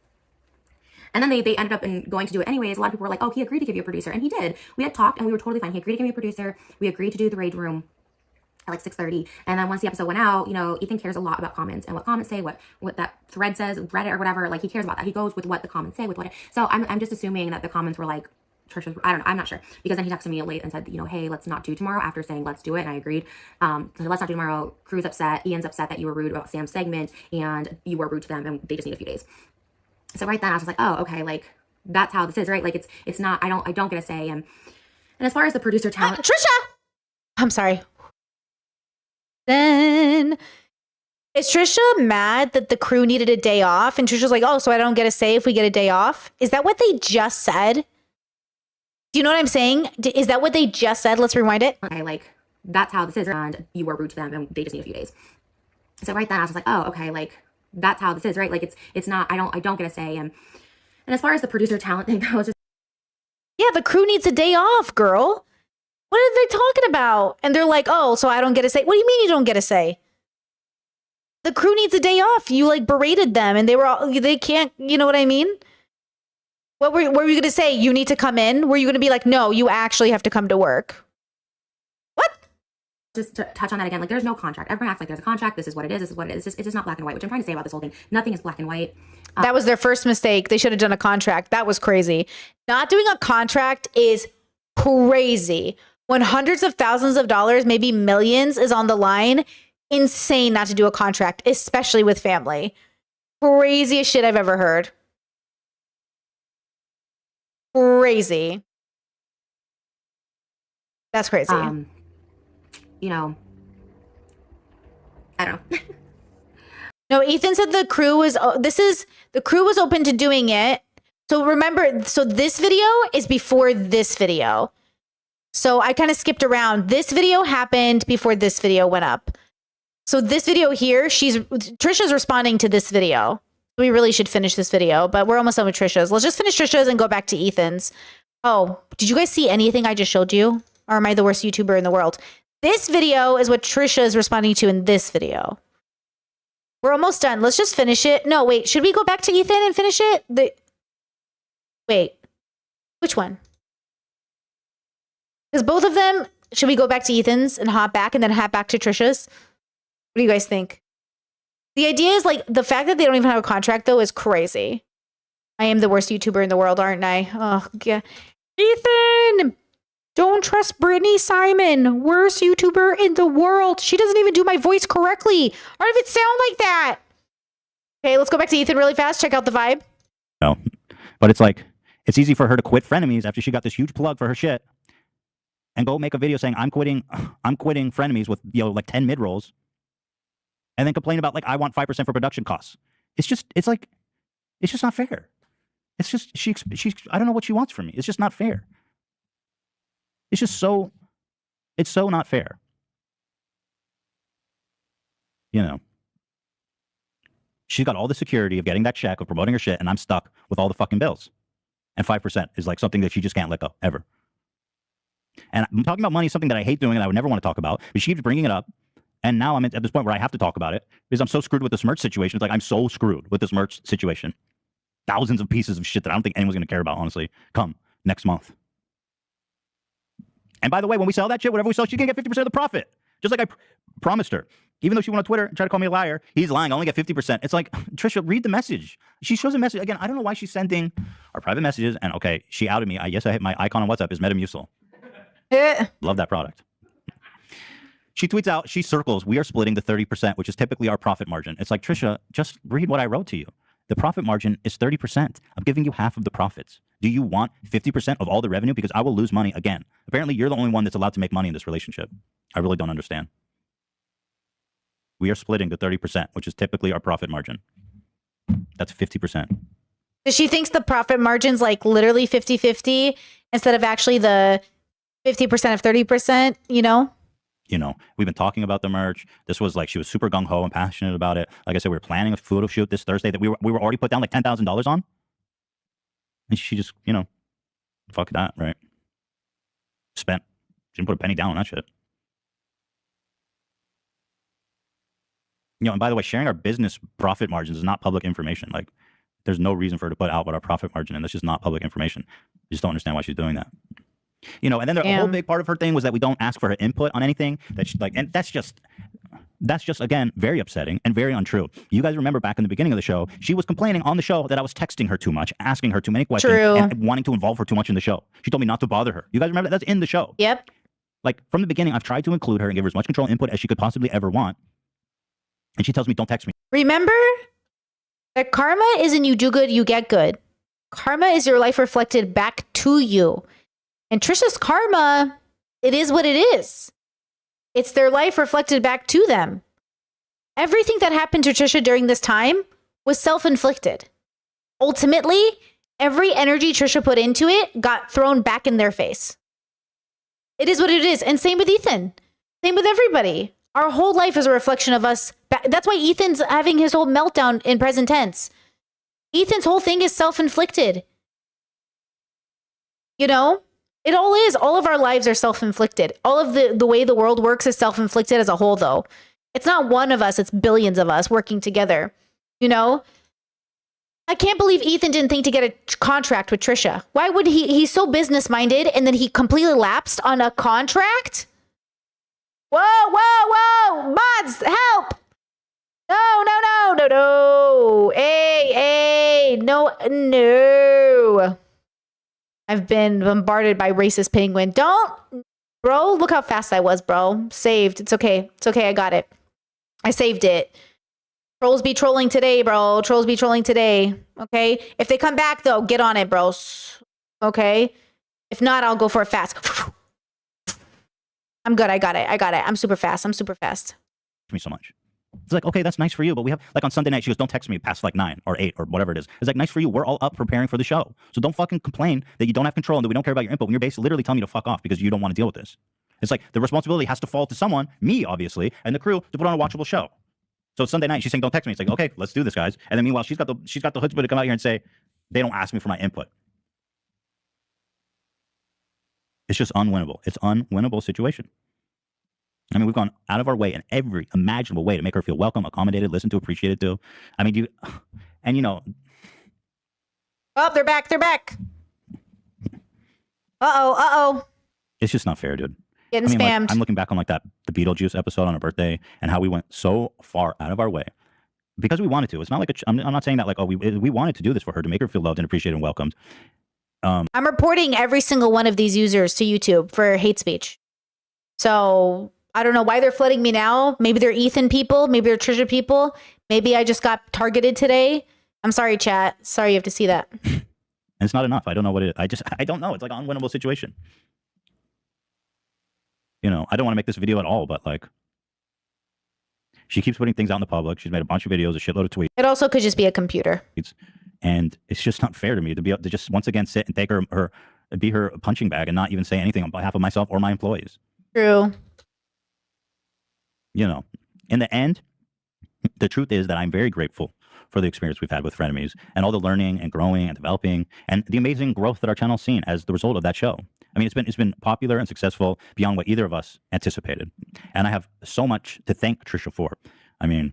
And then they ended up going to do it anyways. A lot of people were like, oh, he agreed to give you a producer. And he did. We had talked and we were totally fine. He agreed to give me a producer. We agreed to do the raid room at like 6:30. And then once the episode went out, you know, Ethan cares a lot about comments and what comments say, what that thread says, Reddit or whatever. Like he cares about that. He goes with what the comments say, with what so I'm just assuming that the comments were like, Trisha's, I don't know, I'm not sure. Because then he texted me late and said, you know, hey, let's not do tomorrow, after saying let's do it. And I agreed. So let's not do tomorrow. Crew's upset. Ian's upset that you were rude about Sam's segment and you were rude to them and they just need a few days. So right then I was just like, oh, okay, like that's how this is, right? Like it's not, I don't get a say. And as far as the producer talent, Trisha, I'm sorry. Then is Trisha mad that the crew needed a day off? And Trisha's like, oh, so I don't get a say if we get a day off? Is that what they just said? Do you know what I'm saying? Is that what they just said? Let's rewind it. okay, like that's how this is, and you were rude to them, and they just need a few days. So right then I was just like, oh, okay, like that's how this is, right? Like it's not, I don't get a say. And as far as the producer talent thing, I was just, Yeah, the crew needs a day off, girl. What are they talking about? And they're like, oh, so I don't get a say. What do you mean you don't get a say? The crew needs a day off. You like berated them and they can't, you know what I mean? What were you going to say? You need to come in? Were you going to be like, no, you actually have to come to work? just to touch on that again, like there's no contract. Everyone acts like there's a contract. This is what it is. This is what it is. It's just not black and white, which I'm trying to say about this whole thing. Nothing is black and white. That was their first mistake. They should have done a contract. That was crazy. Not doing a contract is crazy. When hundreds of thousands of dollars, maybe millions is on the line, insane not to do a contract, especially with family. Craziest shit I've ever heard. Crazy. That's crazy. You know, I don't know. No, Ethan said the crew was, the crew was open to doing it. So remember, so this video is before this video. So I kind of skipped around. This video happened before this video went up. So this video here, Trisha's responding to this video. We really should finish this video, but we're almost done with Trisha's. Let's just finish Trisha's and go back to Ethan's. Oh, did you guys see anything I just showed you? Or am I the worst YouTuber in the world? This video is what Trisha is responding to in this video. We're almost done. Let's just finish it. No, wait. Should we go back to Ethan and finish it? Wait. Which one? Because both of them, should we go back to Ethan's and hop back and then hop back to Trisha's? What do you guys think? The idea is like the fact that they don't even have a contract though is crazy. I am the worst YouTuber in the world, aren't I? Oh, yeah. Ethan! Don't trust Brittany Simon. Worst YouTuber in the world. She doesn't even do my voice correctly. I don't even sound like that. Okay, let's go back to Ethan really fast. Check out the vibe. No, but it's like, it's easy for her to quit Frenemies after she got this huge plug for her shit and go make a video saying, I'm quitting Frenemies with, like 10 mid-rolls and then complain about like, I want 5% for production costs. It's just not fair. It's just, she's I don't know what she wants from me. It's just not fair. It's just so not fair. You know, she's got all the security of getting that check, of promoting her shit, and I'm stuck with all the fucking bills. And 5% is like something that she just can't let go, ever. And I'm talking about money, something that I hate doing and I would never want to talk about, but she keeps bringing it up. And now I'm at this point where I have to talk about it because I'm so screwed with this merch situation. It's like, I'm so screwed with this merch situation. Thousands of pieces of shit that I don't think anyone's going to care about, honestly, come next month. And by the way, when we sell that shit, whatever we sell, she's going to get 50% of the profit. Just like I promised her. Even though she went on Twitter and tried to call me a liar, he's lying, I only get 50%. It's like, Trisha, read the message. She shows a message. Again, I don't know why she's sending our private messages. And okay, she outed me. Yes, I hit my icon on WhatsApp is Metamucil. Love that product. She tweets out, she circles, we are splitting the 30%, which is typically our profit margin. It's like, Trisha, just read what I wrote to you. The profit margin is 30%. I'm giving you half of the profits. Do you want 50% of all the revenue? Because I will lose money again. Apparently, you're the only one that's allowed to make money in this relationship. I really don't understand. We are splitting the 30%, which is typically our profit margin. That's 50%. She thinks the profit margin's like literally 50-50 instead of actually the 50% of 30%, you know? You know, we've been talking about the merch. This was like, she was super gung-ho and passionate about it. Like I said, we were planning a photo shoot this Thursday that we were already put down like $10,000 on. And she just, fuck that, right? She didn't put a penny down on that shit. And by the way, sharing our business profit margins is not public information. Like, there's no reason for her to put out what our profit margin is. That's just not public information. I just don't understand why she's doing that. And then a whole big part of her thing was that we don't ask for her input on anything that she, and that's just again very upsetting and very untrue. You guys remember back in the beginning of the show, she was complaining on the show that I was texting her too much, asking her too many questions, and wanting to involve her too much in the show. She told me not to bother her. You guys remember that? That's in the show. Yep. Like from the beginning, I've tried to include her and give her as much control and input as she could possibly ever want. And she tells me, don't text me. Remember that karma isn't you do good, you get good. Karma is your life reflected back to you. And Trisha's karma, it is what it is. It's their life reflected back to them. Everything that happened to Trisha during this time was self-inflicted. Ultimately, every energy Trisha put into it got thrown back in their face. It is what it is. And same with Ethan. Same with everybody. Our whole life is a reflection of us. That's why Ethan's having his whole meltdown in present tense. Ethan's whole thing is self-inflicted. You know? It all is. All of our lives are self-inflicted. All of the way the world works is self-inflicted as a whole, though. It's not one of us. It's billions of us working together. You know? I can't believe Ethan didn't think to get a contract with Trisha. Why would he? He's so business-minded, and then he completely lapsed on a contract? Whoa, whoa, whoa! Mods, help! No. Hey, no. I've been bombarded by racist penguin. Bro, look how fast I was, bro. Saved. It's okay. I got it. I saved it. Trolls be trolling today, bro. Trolls be trolling today. Okay? If they come back, though, get on it, bros. Okay? If not, I'll go for a fast. I'm good. I got it. I'm super fast. Me so much. It's like, okay, that's nice for you, but we have, like on Sunday night, she goes, don't text me past like 9 or 8 or whatever it is. It's like, nice for you. We're all up preparing for the show. So don't fucking complain that you don't have control and that we don't care about your input when you're basically literally telling me to fuck off because you don't want to deal with this. It's like the responsibility has to fall to someone, me, obviously, and the crew to put on a watchable show. So Sunday night, she's saying, don't text me. It's like, okay, let's do this, guys. And then meanwhile, she's got the chutzpah to come out here and say, they don't ask me for my input. It's just unwinnable. It's an unwinnable situation. I mean, we've gone out of our way in every imaginable way to make her feel welcome, accommodated, listened to, appreciated to. I mean, Oh, they're back. Uh-oh. It's just not fair, dude. Getting spammed. Like, I'm looking back on like the Beetlejuice episode on her birthday and how we went so far out of our way because we wanted to. It's not like I'm not saying that like, oh, we wanted to do this for her to make her feel loved and appreciated and welcomed. I'm reporting every single one of these users to YouTube for hate speech. So I don't know why they're flooding me now. Maybe they're Ethan people. Maybe they're Trisha people. Maybe I just got targeted today. I'm sorry, chat. Sorry you have to see that. And it's not enough. I don't know what it is. I don't know. It's like an unwinnable situation. You know, I don't want to make this video at all, but like, she keeps putting things out in the public. She's made a bunch of videos, a shitload of tweets. It also could just be a computer. And it's just not fair to me to be able to just once again sit and take be her punching bag and not even say anything on behalf of myself or my employees. True. You know, in the end, the truth is that I'm very grateful for the experience we've had with Frenemies and all the learning and growing and developing and the amazing growth that our channel's seen as the result of that show. I mean, it's been popular and successful beyond what either of us anticipated. And I have so much to thank Trisha for. I mean,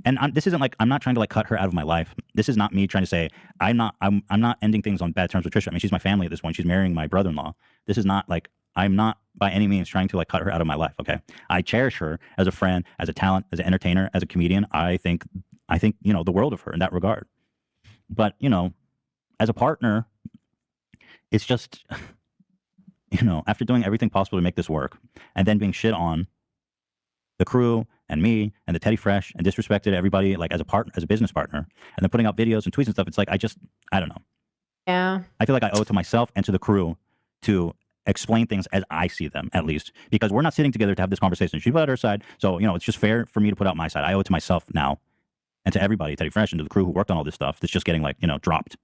and this isn't like, I'm not trying to like cut her out of my life. This is not me trying to say, I'm not ending things on bad terms with Trisha. I mean, she's my family at this point. She's marrying my brother-in-law. This is not like, I'm not by any means trying to like cut her out of my life. Okay. I cherish her as a friend, as a talent, as an entertainer, as a comedian. I think, you know, the world of her in that regard. But, you know, as a partner, it's just, you know, after doing everything possible to make this work and then being shit on the crew and me and the Teddy Fresh and disrespected everybody like as a partner, as a business partner, and then putting out videos and tweets and stuff. It's like, I don't know. Yeah. I feel like I owe it to myself and to the crew to explain things as I see them, at least, because we're not sitting together to have this conversation. She put out her side. So, you know, it's just fair for me to put out my side. I owe it to myself now and to everybody, Teddy Fresh and to the crew who worked on all this stuff that's just getting like, you know, dropped.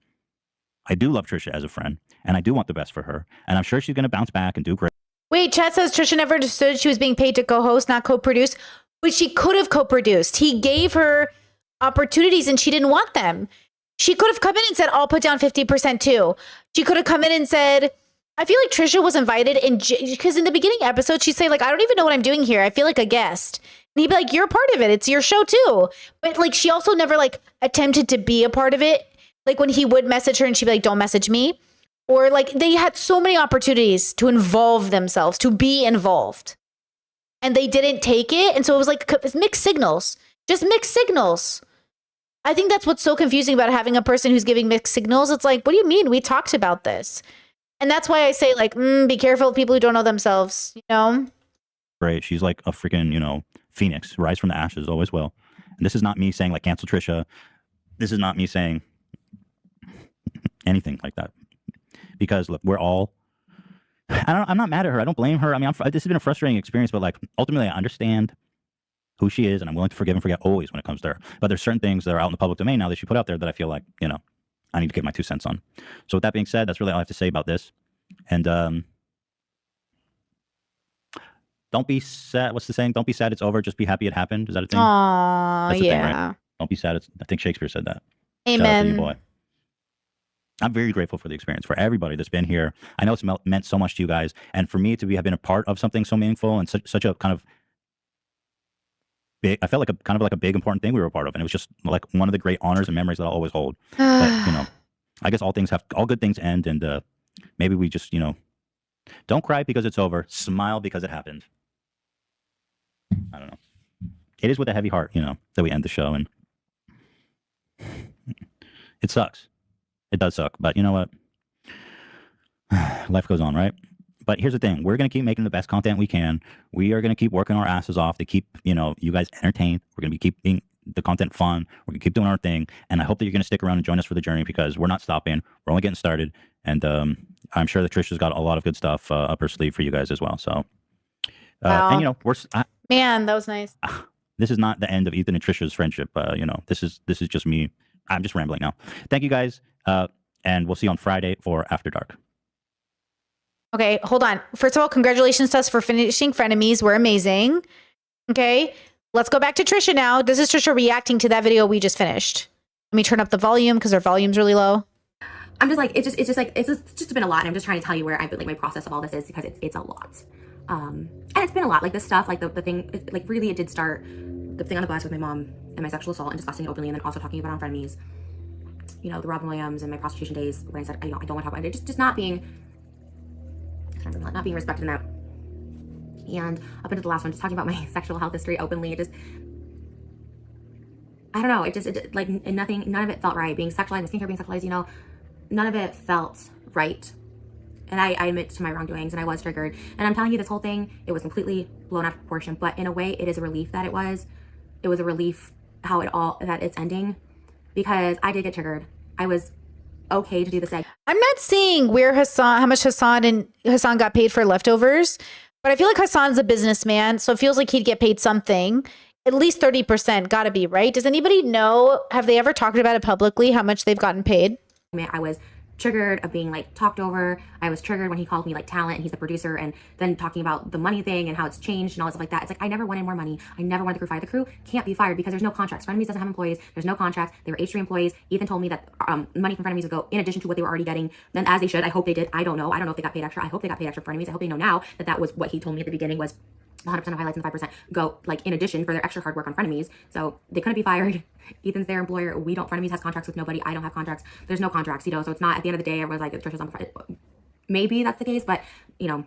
I do love Trisha as a friend and I do want the best for her. And I'm sure she's going to bounce back and do great. Wait, chat says Trisha never understood she was being paid to co-host, not co-produce, but she could have co-produced. He gave her opportunities and she didn't want them. She could have come in and said, I'll put down 50% too. She could have come in and said, I feel like Trisha was invited because in the beginning episode, she'd say like, I don't even know what I'm doing here. I feel like a guest. And he'd be like, you're a part of it. It's your show too. But like, she also never like attempted to be a part of it. Like when he would message her and she'd be like, don't message me. Or like they had so many opportunities to involve themselves, to be involved. And they didn't take it. And so it was like mixed signals, just mixed signals. I think that's what's so confusing about having a person who's giving mixed signals. It's like, what do you mean? We talked about this. And that's why I say like, be careful of people who don't know themselves, you know? Right. She's like a freaking, you know, phoenix, rise from the ashes, always will. And this is not me saying like cancel Trisha. This is not me saying anything like that. Because look, we're all. I'm not mad at her. I don't blame her. I mean, this has been a frustrating experience, but like ultimately, I understand who she is, and I'm willing to forgive and forget always when it comes to her. But there's certain things that are out in the public domain now that she put out there that I feel like, you know, I need to give my 2 cents on. So with that being said, that's really all I have to say about this. And don't be sad. What's the saying? Don't be sad it's over. Just be happy it happened. Is that a thing? Aw, That's the yeah. thing, right? Don't be sad. I think Shakespeare said that. Shout out to Amen. you, boy. I'm very grateful for the experience, for everybody that's been here. I know it's meant so much to you guys. And for me to have been a part of something so meaningful and such a kind of big, I felt like a kind of like a big, important thing we were a part of. And it was just like one of the great honors and memories that I'll always hold. But, you know, I guess all good things end. And maybe we just, you know, don't cry because it's over. Smile because it happened. I don't know. It is with a heavy heart, you know, that we end the show. And it sucks. It does suck. But you know what? Life goes on, right? But here's the thing. We're going to keep making the best content we can. We are going to keep working our asses off to keep, you know, you guys entertained. We're going to be keeping the content fun. We're going to keep doing our thing. And I hope that you're going to stick around and join us for the journey because we're not stopping. We're only getting started. And I'm sure that Trisha's got a lot of good stuff up her sleeve for you guys as well. So, and you know, Man, that was nice. This is not the end of Ethan and Trisha's friendship. You know, this is just me. I'm just rambling now. Thank you guys. And we'll see you on Friday for After Dark. Okay, hold on. First of all, congratulations to us for finishing Frenemies. We're amazing. Okay, let's go back to Trisha now. This is Trisha reacting to that video we just finished. Let me turn up the volume because our volume's really low. I'm just like, it's just been a lot. And I'm just trying to tell you where I've been, like, my process of all this is because it's a lot. And it's been a lot. Like this stuff, like the thing, like really it did start, the thing on the bus with my mom and my sexual assault and discussing it openly and then also talking about it on Frenemies. You know, the Robin Williams and my prostitution days when I said, I don't want to talk about it. Just not being respected in that. And up into the last one, just talking about my sexual health history openly. I don't know. None of it felt right. Being sexualized, my skincare being sexualized, you know, none of it felt right. And I admit to my wrongdoings and I was triggered. And I'm telling you this whole thing, it was completely blown out of proportion. But in a way, it is a relief that it was. It was a relief that it's ending. Because I did get triggered. I was okay to do the segment. I'm not seeing how much Hassan got paid for leftovers, but I feel like Hassan's a businessman, so it feels like he'd get paid something. At least 30%, gotta be, right? Does anybody know, have they ever talked about it publicly, how much they've gotten paid? I was triggered of being like talked over. I was triggered when he called me like talent and he's the producer and then talking about the money thing and how it's changed and all stuff like that. It's like, I never wanted more money. I never wanted the crew fired. The crew can't be fired because there's no contracts. Frenemies doesn't have employees. There's no contracts. They were H3 employees. Ethan told me that money from Frenemies would go in addition to what they were already getting. Then as they should. I hope they did. I don't know. I don't know if they got paid extra. I hope they got paid extra for Frenemies. I hope they know now that that was what he told me at the beginning was 100% of highlights and the 5% go like in addition for their extra hard work on Frenemies. So they couldn't be fired. Ethan's their employer. Frenemies has contracts with nobody. I don't have contracts. There's no contracts, you know, so it's not at the end of the day, everyone's like, Trisha's on the maybe that's the case, but you know,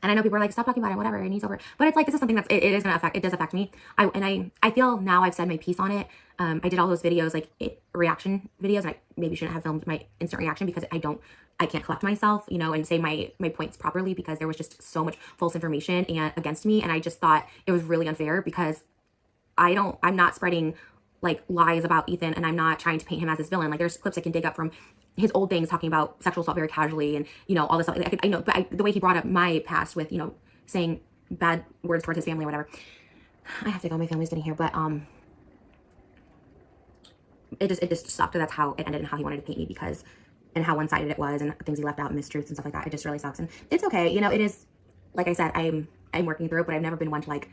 and I know people are like, stop talking about it, whatever, and he's over. But it's like, this is something that's, it does affect me. I feel now I've said my piece on it. I did all those videos, like reaction videos, and I maybe shouldn't have filmed my instant reaction because I can't collect myself, you know, and say my points properly because there was just so much false information and against me. And I just thought it was really unfair because I'm not spreading like lies about Ethan and I'm not trying to paint him as this villain. Like there's clips I can dig up from his old things talking about sexual assault very casually and, you know, all this stuff. I know, but the way he brought up my past with, you know, saying bad words towards his family or whatever. I have to go. My family's getting here, but it just sucked. That's how it ended and how he wanted to paint me because and how one-sided it was and things he left out and mistruths and stuff like that. It just really sucks. And it's okay. You know, it is, like I said, I'm working through it, but I've never been one to like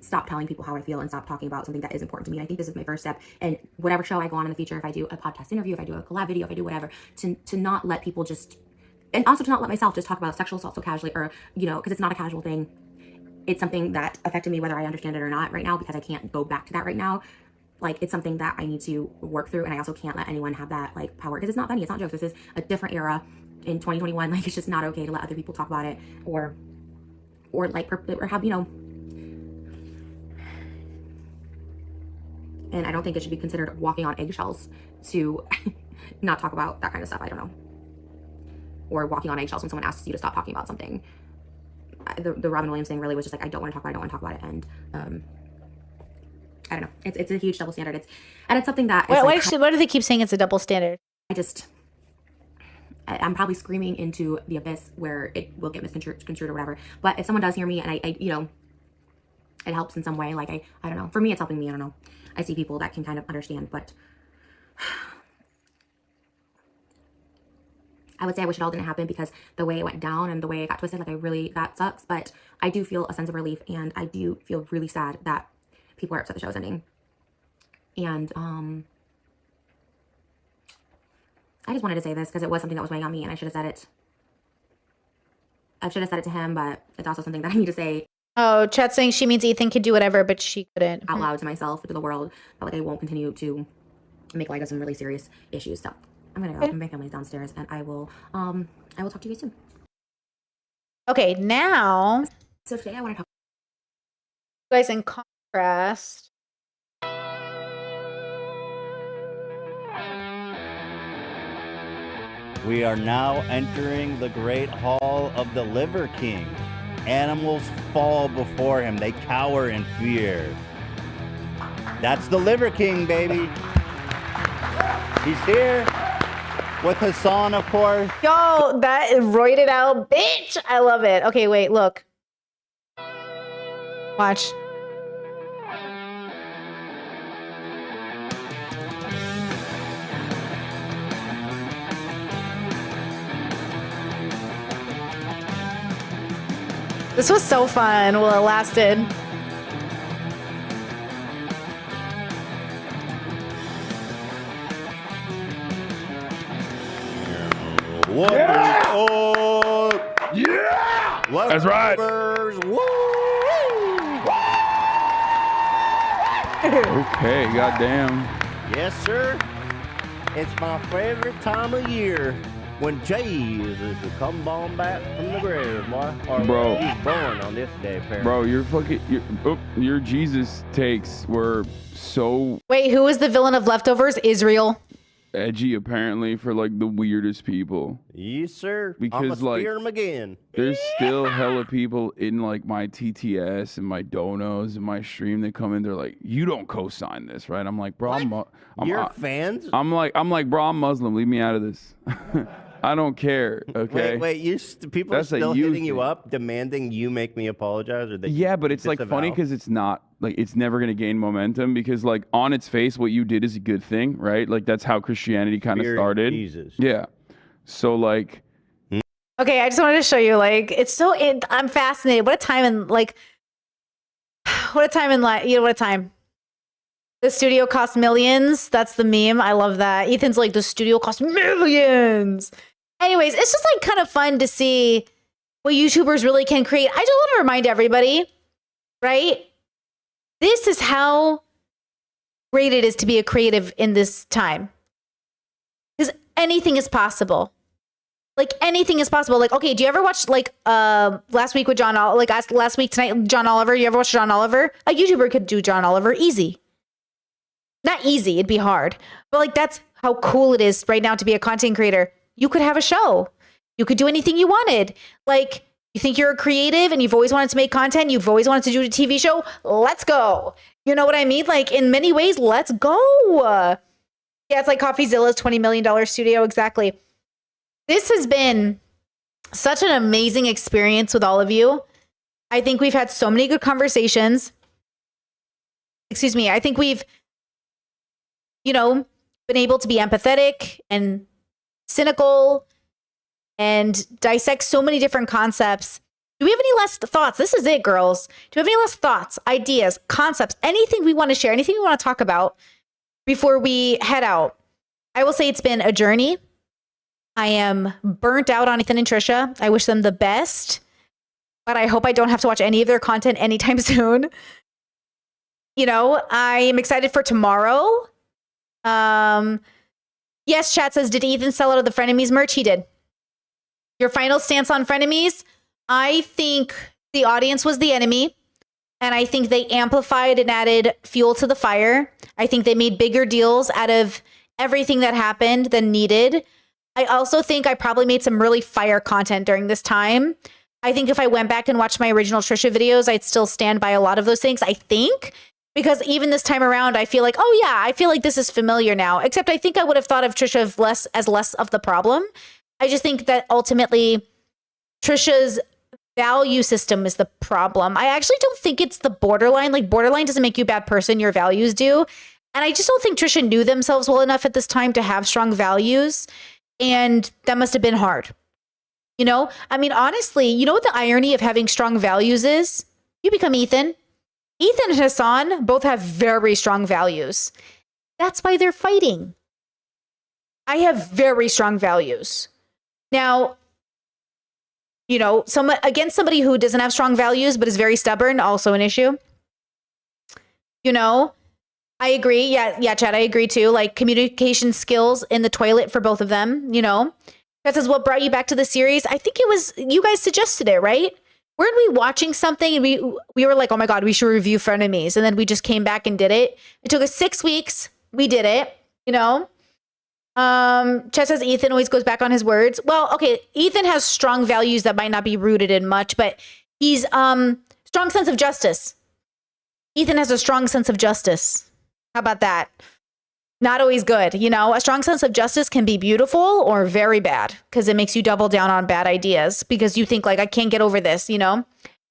stop telling people how I feel and stop talking about something that is important to me. I think this is my first step. And whatever show I go on in the future, if I do a podcast interview, if I do a collab video, if I do whatever, to not let people just, and also to not let myself just talk about sexual assault so casually or, you know, because it's not a casual thing. It's something that affected me whether I understand it or not right now because I can't go back to that right now. Like, it's something that I need to work through, and I also can't let anyone have that, like, power, because it's not funny, it's not jokes, this is a different era in 2021, like, it's just not okay to let other people talk about it, or like, or have, you know, and I don't think it should be considered walking on eggshells to not talk about that kind of stuff, I don't know, or walking on eggshells when someone asks you to stop talking about something. The Robin Williams thing really was just like, I don't want to talk about it, and, I don't know. It's a huge double standard. It's something that. Why do they keep saying it's a double standard? I'm probably screaming into the abyss where it will get misconstrued or whatever. But if someone does hear me and I you know, it helps in some way, like I don't know. For me, it's helping me. I don't know. I see people that can kind of understand, but I would say I wish it all didn't happen because the way it went down and the way it got twisted, like that sucks. But I do feel a sense of relief, and I do feel really sad that people are upset the show is ending. And I just wanted to say this because it was something that was weighing on me, and I should have said it. I should have said it to him, but it's also something that I need to say. Oh, chat saying she means Ethan could do whatever, but she couldn't. Out loud to myself, to the world, but like I won't continue to make light of some really serious issues. So I'm gonna go. My family's downstairs, and I will talk to you guys soon. Okay, now. So today I want to talk. You guys, in contrast. We are now entering the great hall of the Liver King. Animals fall before him. They cower in fear. That's the Liver King, baby. He's here with Hassan, of course. Yo, that is roided out, bitch. I love it. Okay, wait, look. Watch. This was so fun while it lasted. What? Yeah! Oh, yeah! That's right. Okay, goddamn. Yes, sir. It's my favorite time of year when Jesus will come on back from the grave, boy. Or Bro. he's born on this day, apparently. Bro, your Jesus takes were so Wait, who is the villain of Leftovers? Israel. edgy, apparently, for like the weirdest people. Yes, sir. Because I'ma like spear him again. there's still hella people in like my TTS and my donos and my stream that come in. They're like, you don't co-sign this, right? I'm like, bro, You're fans? I'm like, bro, I'm Muslim. Leave me out of this. I don't care. Okay. Wait, people That's are a still you hitting you thing. up, demanding you make me apologize, or that Yeah, but it's like funny because it's not like it's never gonna gain momentum because like on its face, what you did is a good thing, right? Like that's how Christianity kind of Fearing started. Jesus. Yeah. So like, Okay, I just wanted to show you, like, it's so, I'm fascinated. What a time in, like, what a time in life, what a time. The studio cost millions. That's the meme. I love that. Ethan's like, the studio cost millions. Anyways, it's just like kind of fun to see what YouTubers really can create. I just want to remind everybody, right? This is how great it is to be a creative in this time. Because anything is possible. Like anything is possible. Like, okay, do you ever watch like last week with John last week tonight, John Oliver? You ever watch John Oliver? A YouTuber could do John Oliver easy. Not easy, it'd be hard. But like that's how cool it is right now to be a content creator. You could have a show. You could do anything you wanted. Like you think you're a creative and you've always wanted to make content, you've always wanted to do a TV show, let's go. You know what I mean? Like in many ways, let's go. Yeah, it's like CoffeeZilla's $20 million studio, exactly. This has been such an amazing experience with all of you. I think we've had so many good conversations. Excuse me. I think we've, been able to be empathetic and cynical and dissect so many different concepts. Do we have any last thoughts? This is it, girls. Do we have any last thoughts, ideas, concepts, anything we want to share, anything we want to talk about before we head out? I will say it's been a journey. I am burnt out on Ethan and Trisha. I wish them the best, but I hope I don't have to watch any of their content anytime soon. I am excited for tomorrow. Yes, chat says, did Ethan sell out of the Frenemies merch? He did. Your final stance on Frenemies? I think the audience was the enemy, and I think they amplified and added fuel to the fire. I think they made bigger deals out of everything that happened than needed. I also think I probably made some really fire content during this time. I think if I went back and watched my original Trisha videos, I'd still stand by a lot of those things, I think. Because even this time around, I feel like, oh yeah, I feel like this is familiar now. Except I think I would have thought of Trisha as less of the problem. I just think that ultimately Trisha's value system is the problem. I actually don't think it's the borderline. Like, borderline doesn't make you a bad person, your values do. And I just don't think Trisha knew themselves well enough at this time to have strong values. And that must have been hard. You know, I mean, honestly, you know what the irony of having strong values is? You become Ethan. Ethan and Hassan both have very strong values. That's why they're fighting. I have very strong values. Now, you know, against somebody who doesn't have strong values but is very stubborn, also an issue. You know, I agree. Yeah, Chad, I agree too. Like, communication skills in the toilet for both of them, you know. That is what brought you back to the series. I think it was, you guys suggested it, right? Weren't we watching something and we were like, oh my God, we should review Frenemies. And then we just came back and did it. It took us 6 weeks. We did it, you know. Chet says Ethan always goes back on his words. Well, okay, Ethan has strong values that might not be rooted in much, but he's strong sense of justice. Ethan has a strong sense of justice. How about that? Not always good, you know. A strong sense of justice can be beautiful or very bad because it makes you double down on bad ideas because you think like, I can't get over this, you know.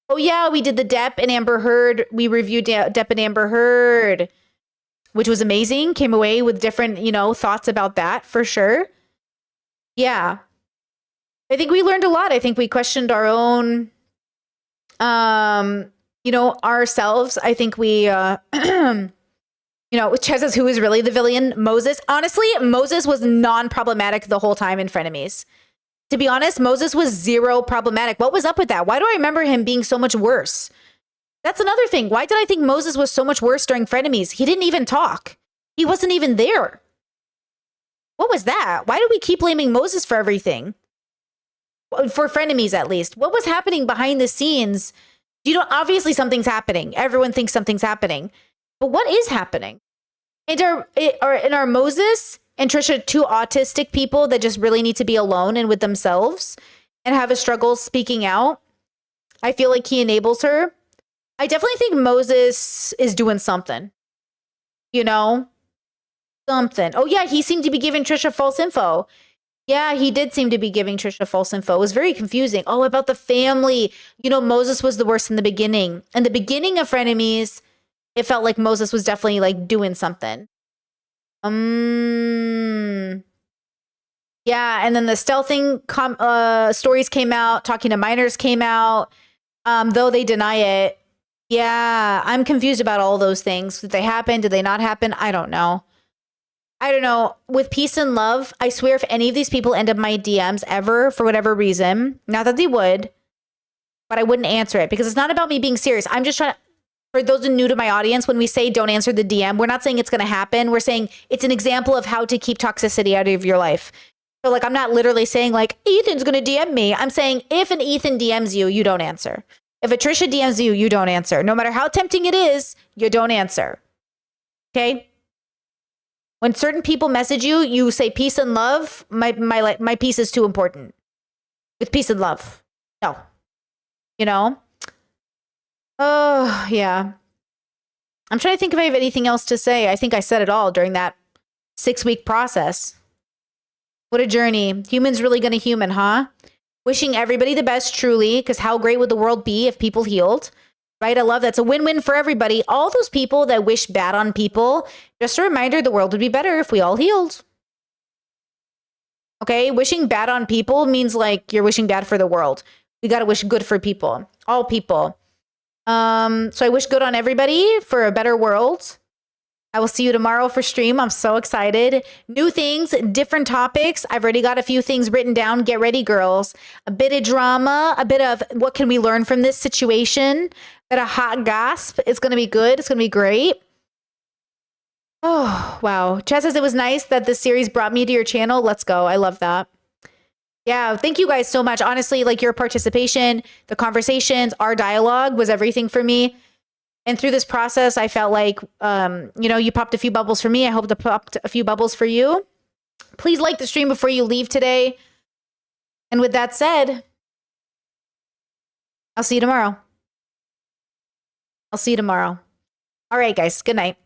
Oh yeah, we did the Depp and Amber Heard. We reviewed Depp and Amber Heard, which was amazing. Came away with different, you know, thoughts about that for sure. Yeah. I think we learned a lot. I think we questioned our own, you know, ourselves. I think we, you know, Chez says, who is really the villain? Moses. Honestly, Moses was non-problematic the whole time in Frenemies. To be honest, Moses was zero problematic. What was up with that? Why do I remember him being so much worse? That's another thing. Why did I think Moses was so much worse during Frenemies? He didn't even talk. He wasn't even there. What was that? Why do we keep blaming Moses for everything? For Frenemies, at least. What was happening behind the scenes? You know, obviously something's happening. Everyone thinks something's happening. But what is happening? And are Moses and Trisha two autistic people that just really need to be alone and with themselves and have a struggle speaking out? I feel like he enables her. I definitely think Moses is doing something. You know? Something. Oh yeah, he seemed to be giving Trisha false info. Yeah, he did seem to be giving Trisha false info. It was very confusing. Oh, about the family. You know, Moses was the worst in the beginning. In the beginning of Frenemies, it felt like Moses was definitely like doing something. Yeah, and then the stealthing stories came out. Talking to minors came out. Though they deny it. Yeah, I'm confused about all those things. Did they happen? Did they not happen? I don't know. With peace and love, I swear if any of these people end up my DMs ever for whatever reason, not that they would, but I wouldn't answer it because it's not about me being serious. I'm just trying to, for those new to my audience, when we say don't answer the DM, we're not saying it's going to happen. We're saying it's an example of how to keep toxicity out of your life. So like, I'm not literally saying like, Ethan's going to DM me. I'm saying if an Ethan DMs you, you don't answer. If a Trisha DMs you, you don't answer. No matter how tempting it is, you don't answer. Okay? When certain people message you, you say peace and love. My peace is too important. With peace and love. No. You know? Oh, yeah. I'm trying to think if I have anything else to say. I think I said it all during that 6-week process. What a journey. Humans really gonna human, huh? Wishing everybody the best, truly, because how great would the world be if people healed? Right? I love that. It's a win-win for everybody. All those people that wish bad on people, just a reminder, the world would be better if we all healed. Okay? Wishing bad on people means like you're wishing bad for the world. We got to wish good for people. All people. So I wish good on everybody for a better world. I will see you tomorrow for stream. I'm so excited. New things, different topics. I've already got a few things written down. Get ready, girls. A bit of drama, a bit of what can we learn from this situation? A bit of hot gasp. It's going to be good. It's going to be great. Oh, wow. Chad says it was nice that this series brought me to your channel. Let's go. I love that. Yeah, thank you guys so much. Honestly, like your participation, the conversations, our dialogue was everything for me. And through this process, I felt like, you know, you popped a few bubbles for me. I hope to pop a few bubbles for you. Please like the stream before you leave today. And with that said, I'll see you tomorrow. All right, guys. Good night.